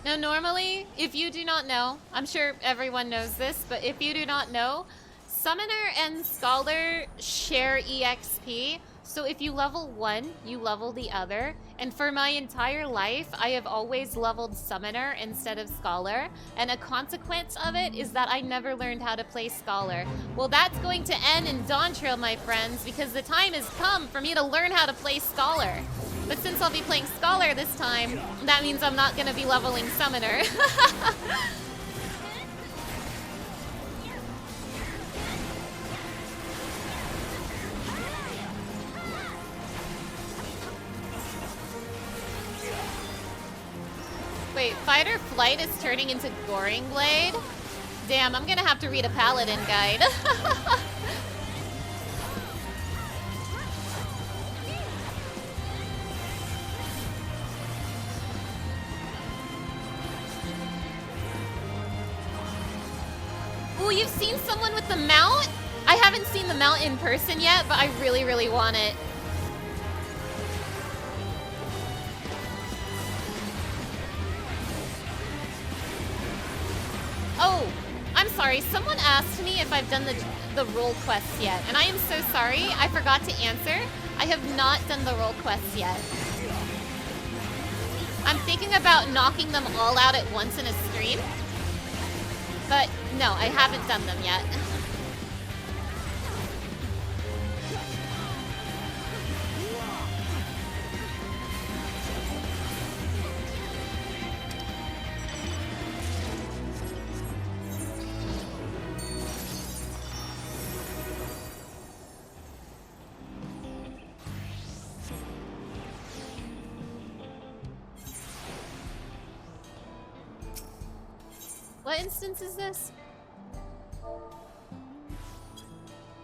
Now, normally, if you do not know, I'm sure everyone knows this, but if you do not know, Summoner and Scholar share EXP, So if you level one, you level the other. And for my entire life, I have always leveled Summoner instead of Scholar. And a consequence of it is that I never learned how to play Scholar. Well, that's going to end in Dawntrail, my friends, because the time has come for me to learn how to play Scholar. But since I'll be playing Scholar this time, that means I'm not going to be leveling Summoner. Wait, Fight or Flight is turning into Goring Blade? Damn, I'm gonna have to read a Paladin guide. Ooh, you've seen someone with the mount? I haven't seen the mount in person yet, but I really, really want it. Oh, I'm sorry. Someone asked me if I've done the role quests yet, and I am so sorry. I forgot to answer. I have not done the role quests yet. I'm thinking about knocking them all out at once in a stream, but no, I haven't done them yet. What instance is this?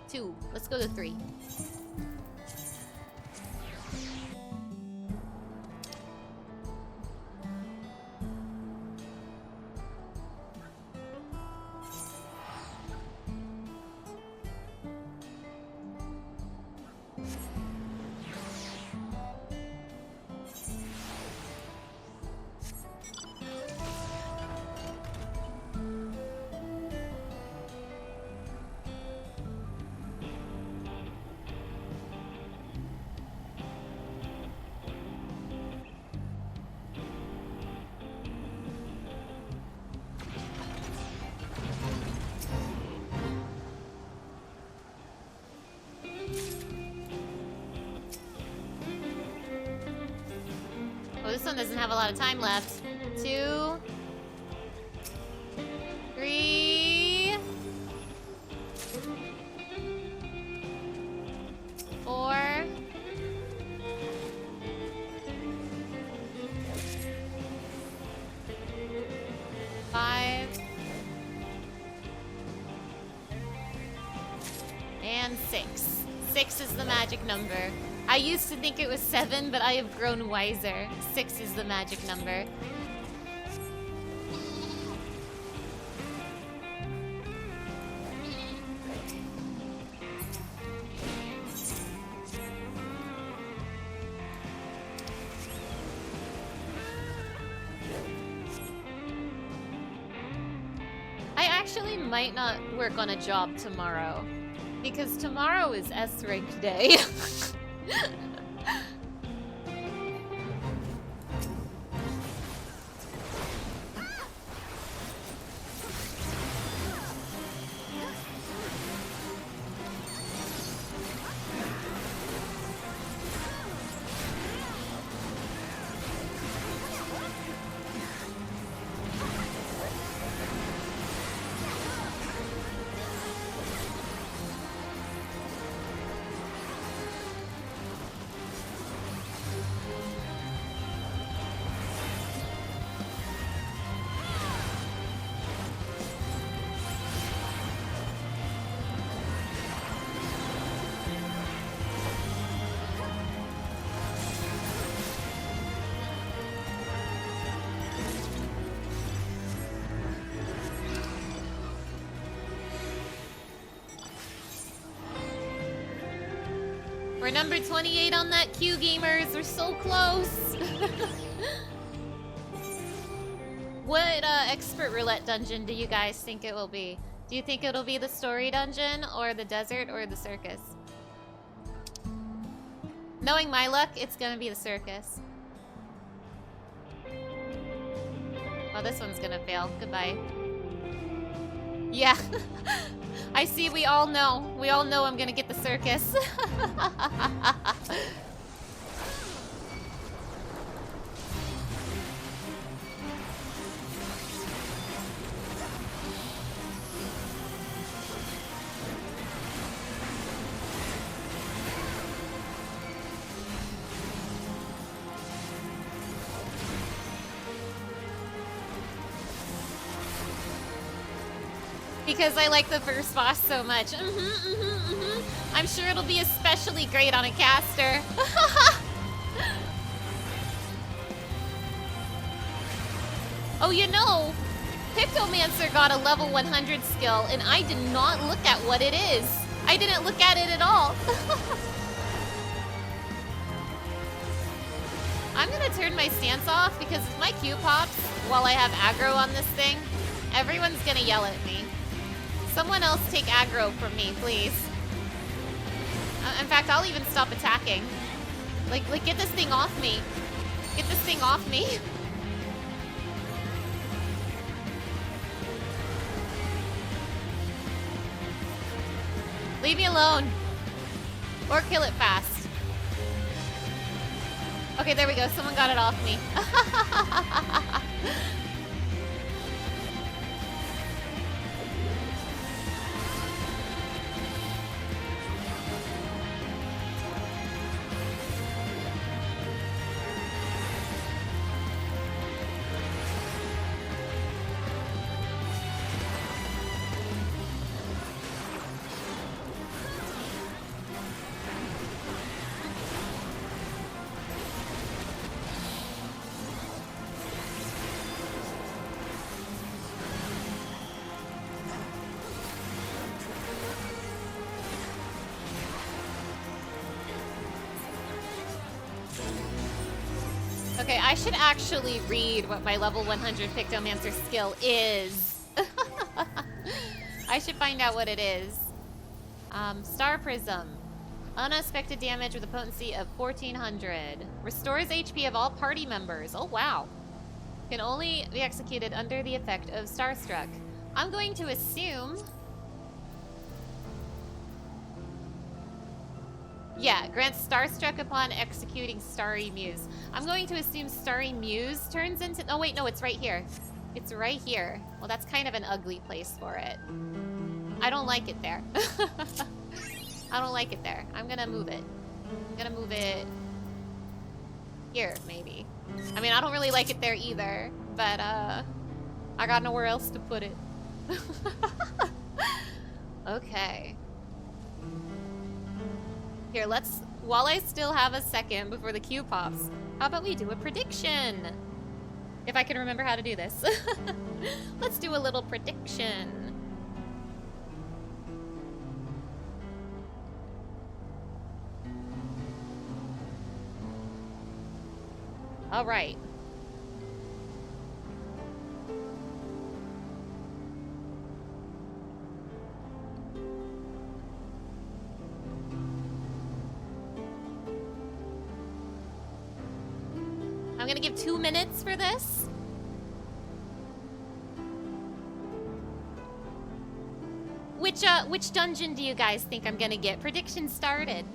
2. Let's go to 3. Oh, this one doesn't have a lot of time left. 2, 3, 4, 5, and 6. 6 is the magic number. I used to think it was 7, but I have grown wiser. 6 is the magic number. I actually might not work on a job tomorrow, because tomorrow is S-Rank Day. We're number 28 on that queue, gamers. We're so close. What expert roulette dungeon do you guys think it will be? Do you think it'll be the story dungeon, or the desert, or the circus? Knowing my luck, it's gonna be the circus. Oh, this one's gonna fail. Goodbye. Yeah. I see, we all know. We all know I'm gonna get the circus. Because I like the first boss so much. I'm sure it'll be especially great on a caster. Oh, you know, Pictomancer got a level 100 skill, and I did not look at what it is. I didn't look at it at all. I'm gonna turn my stance off because if my Q pops while I have aggro on this thing, everyone's gonna yell at me. Someone else take aggro from me, please. In fact, I'll even stop attacking. Like, get this thing off me. Get this thing off me. Leave me alone. Or kill it fast. Okay, there we go. Someone got it off me. Okay, I should actually read what my level 100 Pictomancer skill is. I should find out what it is. Star Prism. Unexpected damage with a potency of 1400. Restores HP of all party members. Oh, wow. Can only be executed under the effect of Starstruck. I'm going to assume... Yeah, grants Starstruck upon executing Starry Muse. I'm going to assume Starry Muse turns into... Oh, wait, no, it's right here. It's right here. Well, that's kind of an ugly place for it. I don't like it there. I don't like it there. I'm gonna move it. I'm gonna move it... here, maybe. I mean, I don't really like it there either, but, I got nowhere else to put it. Okay. Here, let's, while I still have a second before the queue pops, how about we do a prediction? If I can remember how to do this. Let's do a little prediction. All right. I'm gonna give 2 minutes for this. Which dungeon do you guys think I'm gonna get? Prediction started.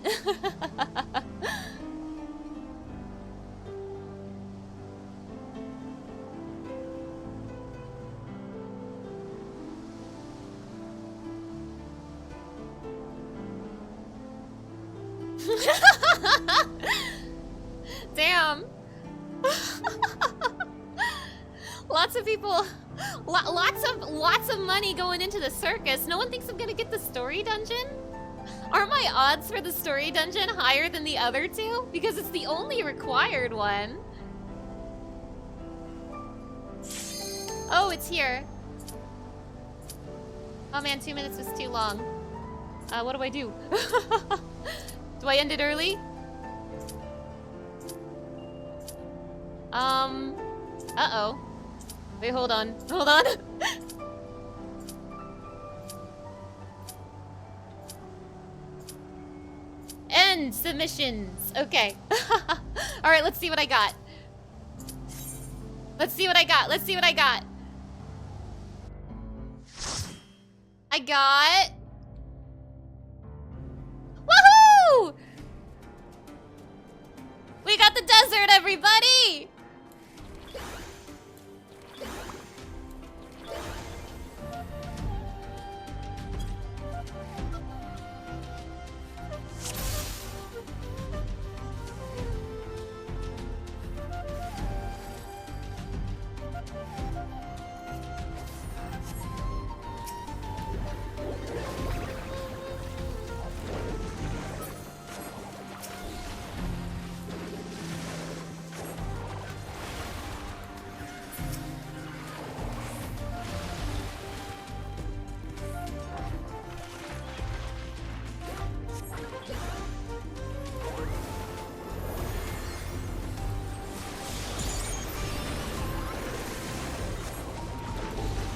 Damn. Lots of people, lots of money going into the circus. No one thinks I'm gonna get the story dungeon? Are my odds for the story dungeon higher than the other two? Because it's the only required one. Oh, it's here. Oh man, 2 minutes was too long. What do I do? Do I end it early? Uh-oh. Wait, hold on. Hold on. and submissions. Okay. All right, let's see what I got. Let's see what I got. Let's see what I got. I got... Woohoo! We got the desert, everybody!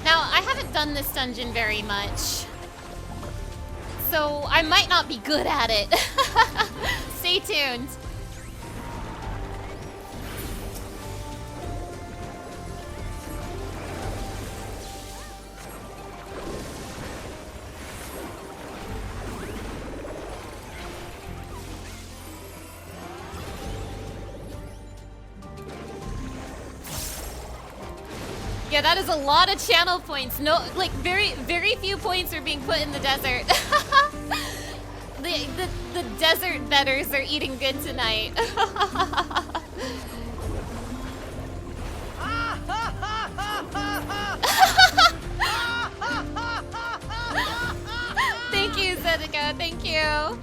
Now, I haven't done this dungeon very much, so I might not be good at it. Stay tuned. Yeah, that is a lot of channel points. No, like very few points are being put in the desert. the desert betters are eating good tonight. Thank you, Zedeka. Thank you.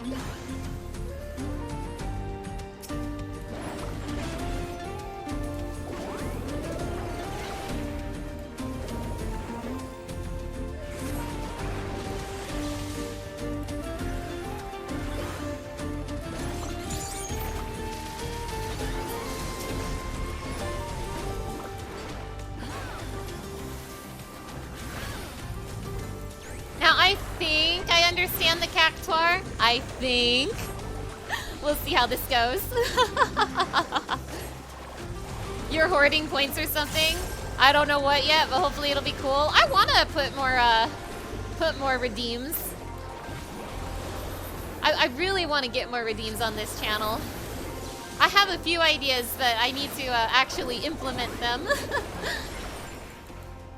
Now, I think I understand the cactuar. I think. We'll see how this goes. You're hoarding points or something? I don't know what yet, but hopefully it'll be cool. I want to put more redeems. I really want to get more redeems on this channel. I have a few ideas, but I need to actually implement them.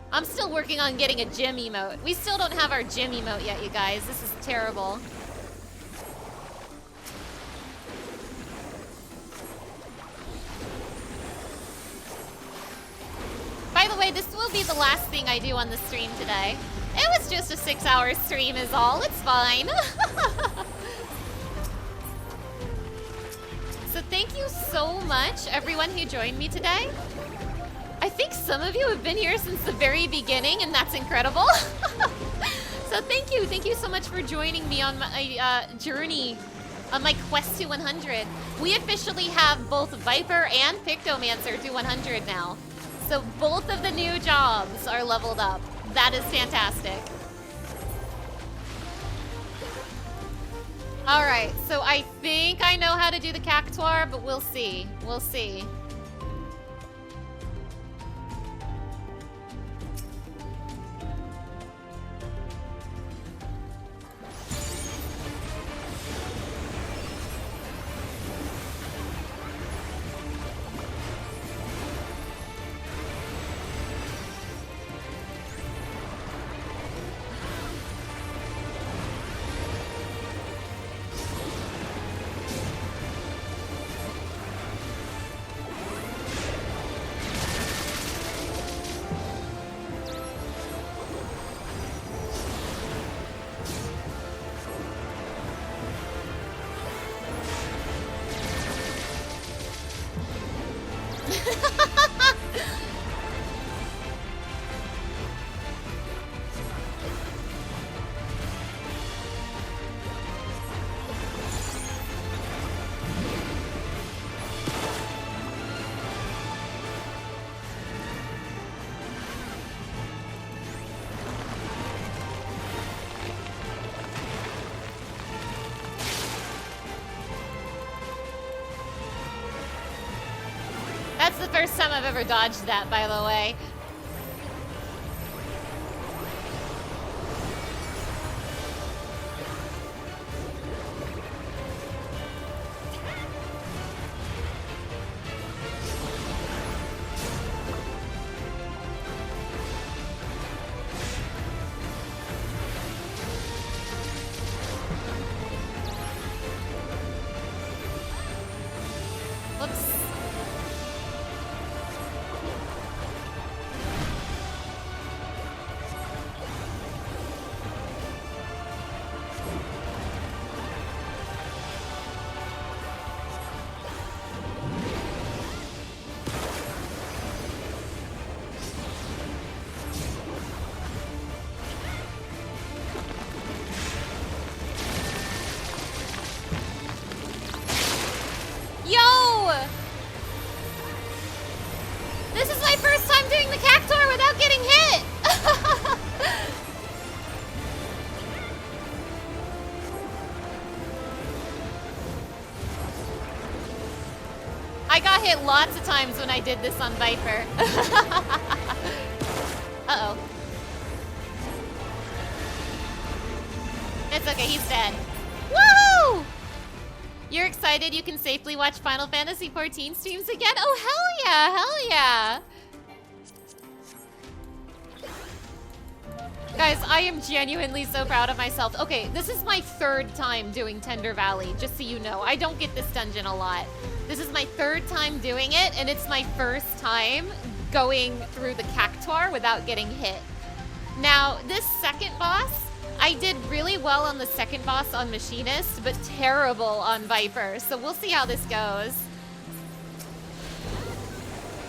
I'm still working on getting a gym emote. We still don't have our gym emote yet, you guys. This is terrible. By the way, this will be the last thing I do on the stream today. It was just a 6-hour stream is all. It's fine. So thank you so much, everyone who joined me today. I think some of you have been here since the very beginning, and that's incredible. So thank you so much for joining me on my journey, on my quest to 100. We officially have both Viper and Pictomancer to 100 now. So both of the new jobs are leveled up. That is fantastic. All right, so I think I know how to do the cactuar, but we'll see. We'll see. That's the first time I've ever dodged that, by the way. This is my first time doing the Cactuar without getting hit! I got hit lots of times when I did this on Viper. Uh-oh. It's okay, he's dead. Woo! You're excited you can safely watch Final Fantasy XIV streams again? Oh, hell yeah, hell yeah. Guys, I am genuinely so proud of myself. Okay, this is my third time doing Tender Valley, just so you know. I don't get this dungeon a lot. This is my third time doing it, and it's my first time going through the Cactuar without getting hit. Now, this second boss, I did really well on the second boss on Machinist, but terrible on Viper, so we'll see how this goes.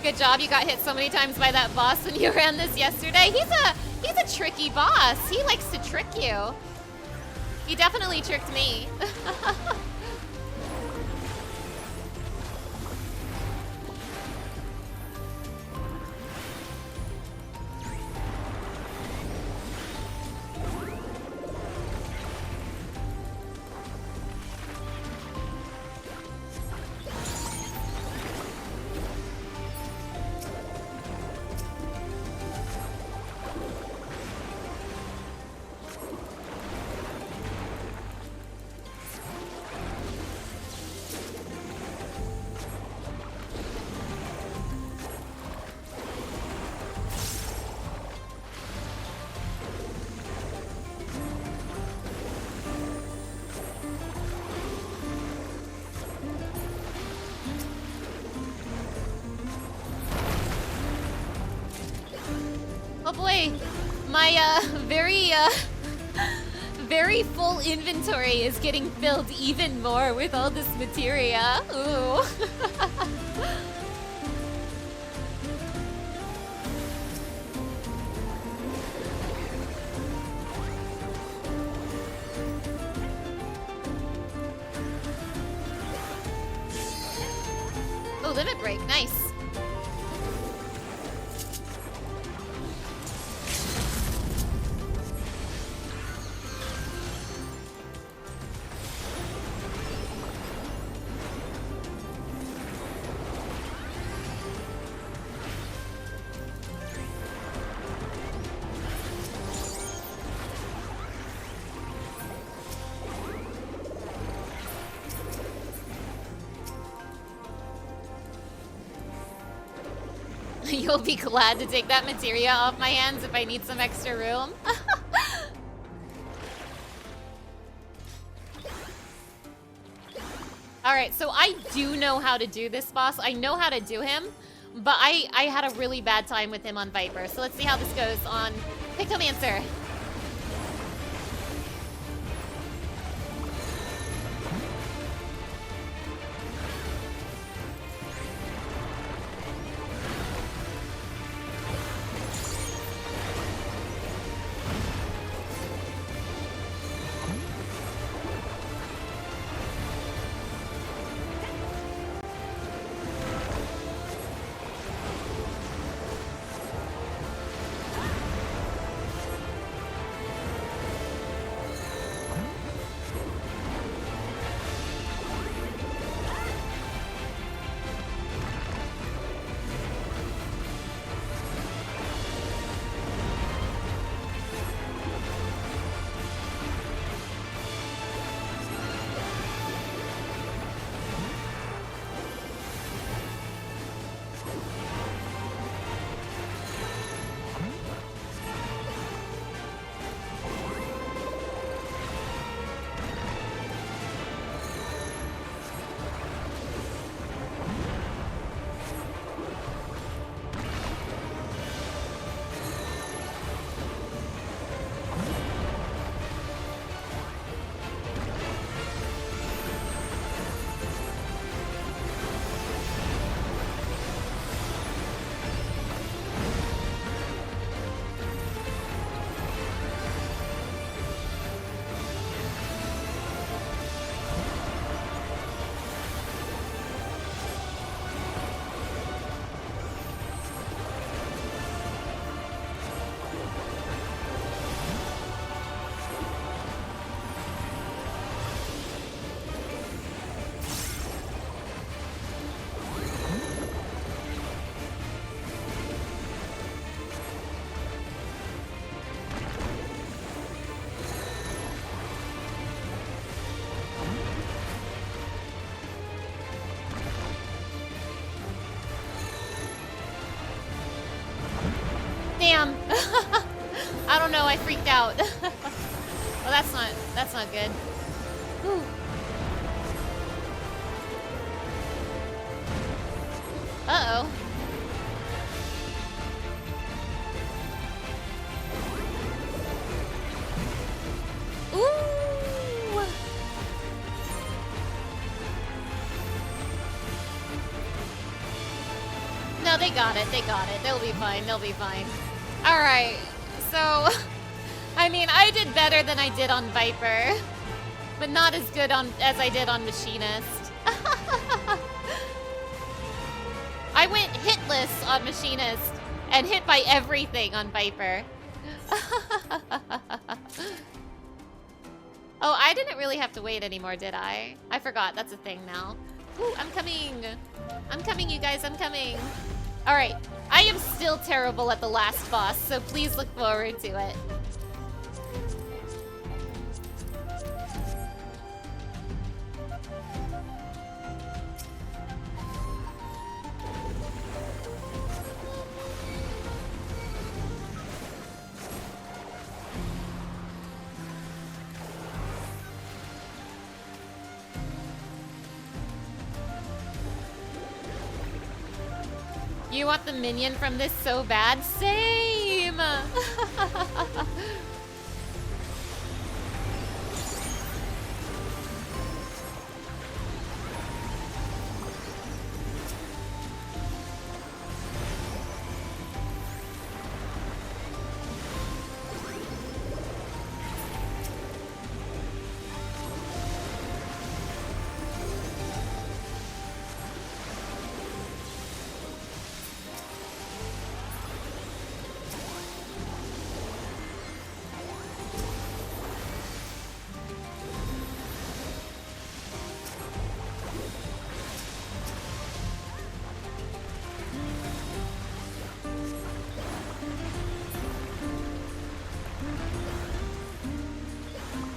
Good job, you got hit so many times by that boss when you ran this yesterday. He's a tricky boss. He likes to trick you. He definitely tricked me. Oh boy, my very full inventory is getting filled even more with all this materia. Ooh. Oh, limit break, nice. You'll be glad to take that materia off my hands if I need some extra room. Alright, so I do know how to do this boss. I know how to do him, but I had a really bad time with him on Viper. So let's see how this goes on Pictomancer. I don't know, I freaked out. Well, that's not good. Whew. Uh-oh. Ooh! No, they got it. They got it. They'll be fine. They'll be fine. All right. So, I mean, I did better than I did on Viper, but not as good as I did on Machinist. I went hitless on Machinist and hit by everything on Viper. Oh, I didn't really have to wait anymore, did I? I forgot. That's a thing now. Ooh, I'm coming. I'm coming, you guys. I'm coming. All right. I am still terrible at the last boss, so please look forward to it. You want the minion from this so bad? Same!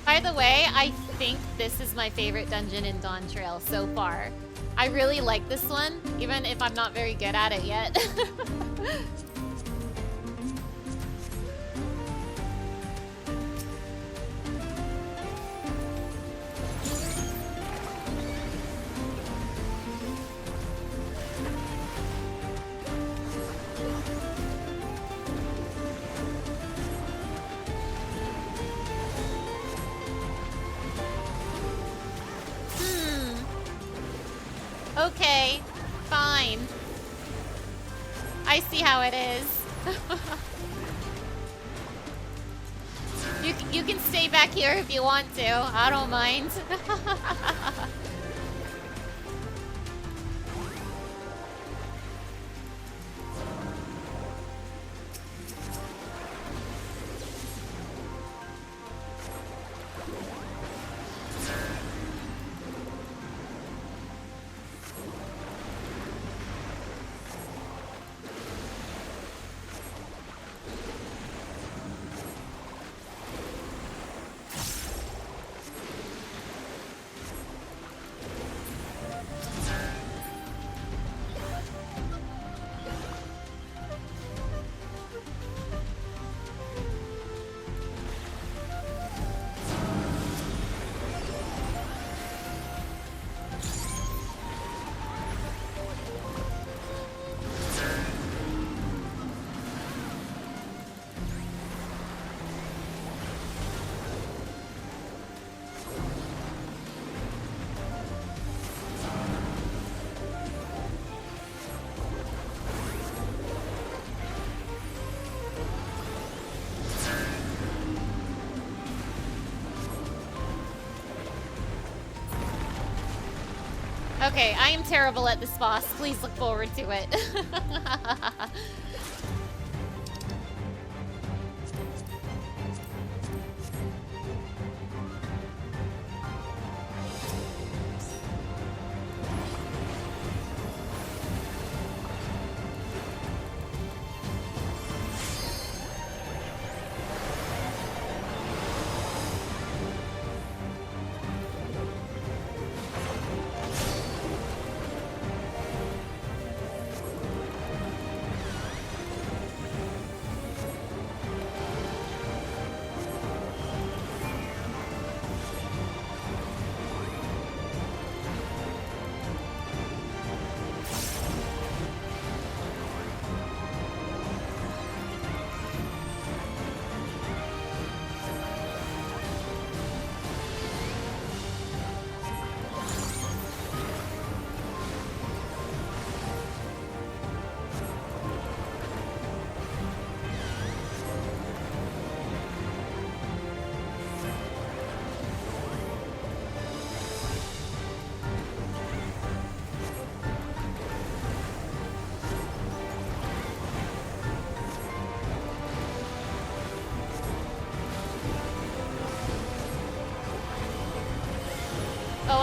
By the way, I think this is my favorite dungeon in Dawntrail so far. I really like this one, even if I'm not very good at it yet. Okay, fine. I see how it is. You can stay back here if you want to. I don't mind. Okay, I am terrible at this boss. Please look forward to it.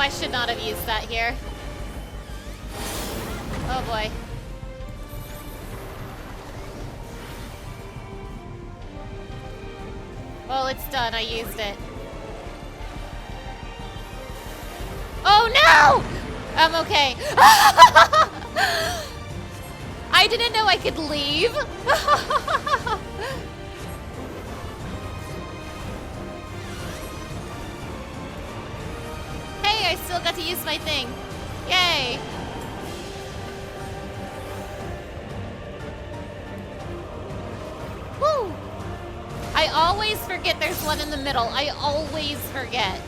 I should not have used that here. Oh boy. Well, it's done. I used it. Oh no! I'm okay. I didn't know I could leave. Hey, I still got to use my thing. Yay. Woo! I always forget there's one in the middle. I always forget.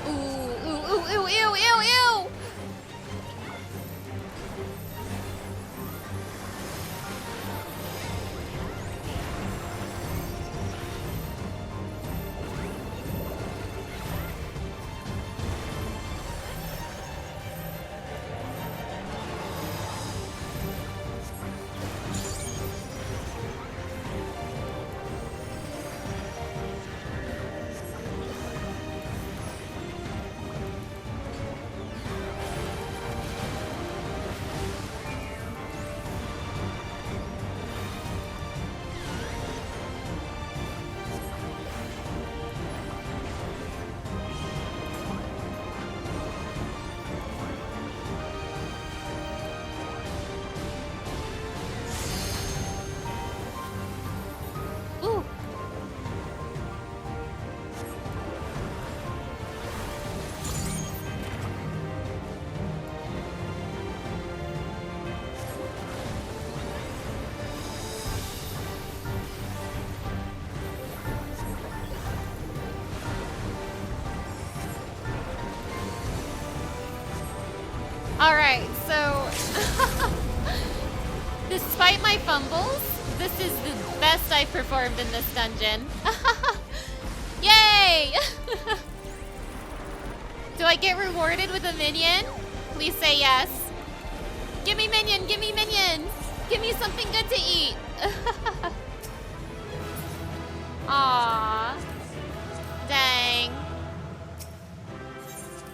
Ooh, ooh, ooh, ew, ew, ew, ew! Alright, so despite my fumbles, this is the best I've performed in this dungeon. Yay! Do I get rewarded with a minion? Please say yes. Give me minion, give me minion! Give me something good to eat! Aww. Dang.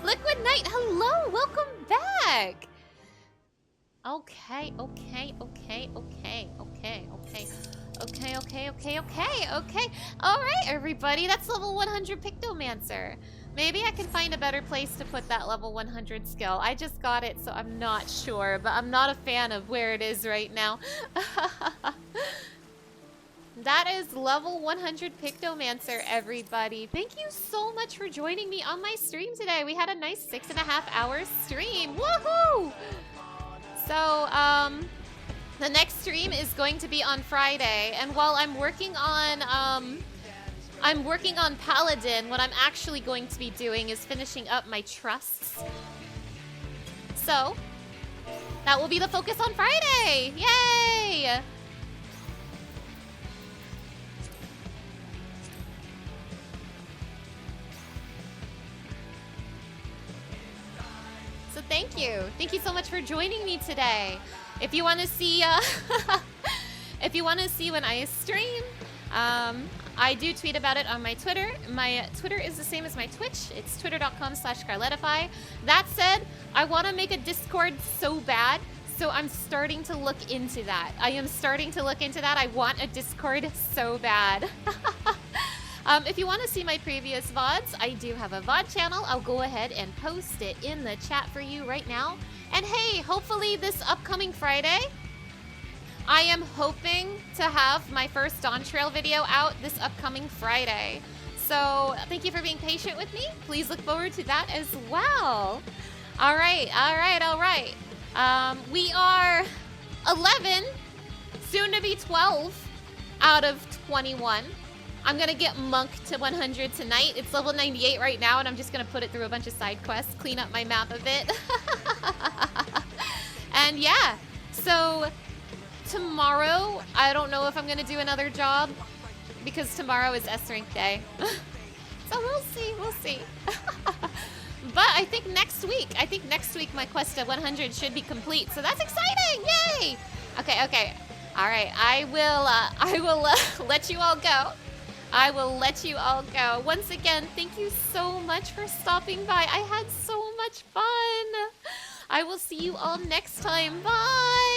Liquid Knight, hello! Welcome back! Okay. Alright, everybody, that's level 100 Pictomancer. Maybe I can find a better place to put that level 100 skill. I just got it, so I'm not sure, but I'm not a fan of where it is right now. That is level 100 Pictomancer, everybody. Thank you so much for joining me on my stream today. We had a nice 6.5 hour stream. Woohoo! So, the next stream is going to be on Friday, and while I'm working on Paladin, what I'm actually going to be doing is finishing up my trusts. So, that will be the focus on Friday! Yay! So thank you. Thank you so much for joining me today. If you want to see, if you want to see when I stream, I do tweet about it on my Twitter. My Twitter is the same as my Twitch. It's twitter.com/Scarletify. That said, I want to make a Discord so bad, so I'm starting to look into that. I am starting to look into that. I want a Discord so bad. If you want to see my previous VODs, I do have a VOD channel. I'll go ahead and post it in the chat for you right now. And hey, hopefully this upcoming Friday, I am hoping to have my first Dawntrail video out this upcoming Friday. So thank you for being patient with me. Please look forward to that as well. All right. We are 11, soon to be 12 out of 21. I'm gonna get Monk to 100 tonight. It's level 98 right now, and I'm just gonna put it through a bunch of side quests, clean up my map a bit. And yeah, so tomorrow, I don't know if I'm gonna do another job because tomorrow is S-Rank day. So we'll see. But I think next week my quest to 100 should be complete. So that's exciting, yay! Okay. All right, I will let you all go. I will let you all go. Once again, thank you so much for stopping by. I had so much fun. I will see you all next time. Bye.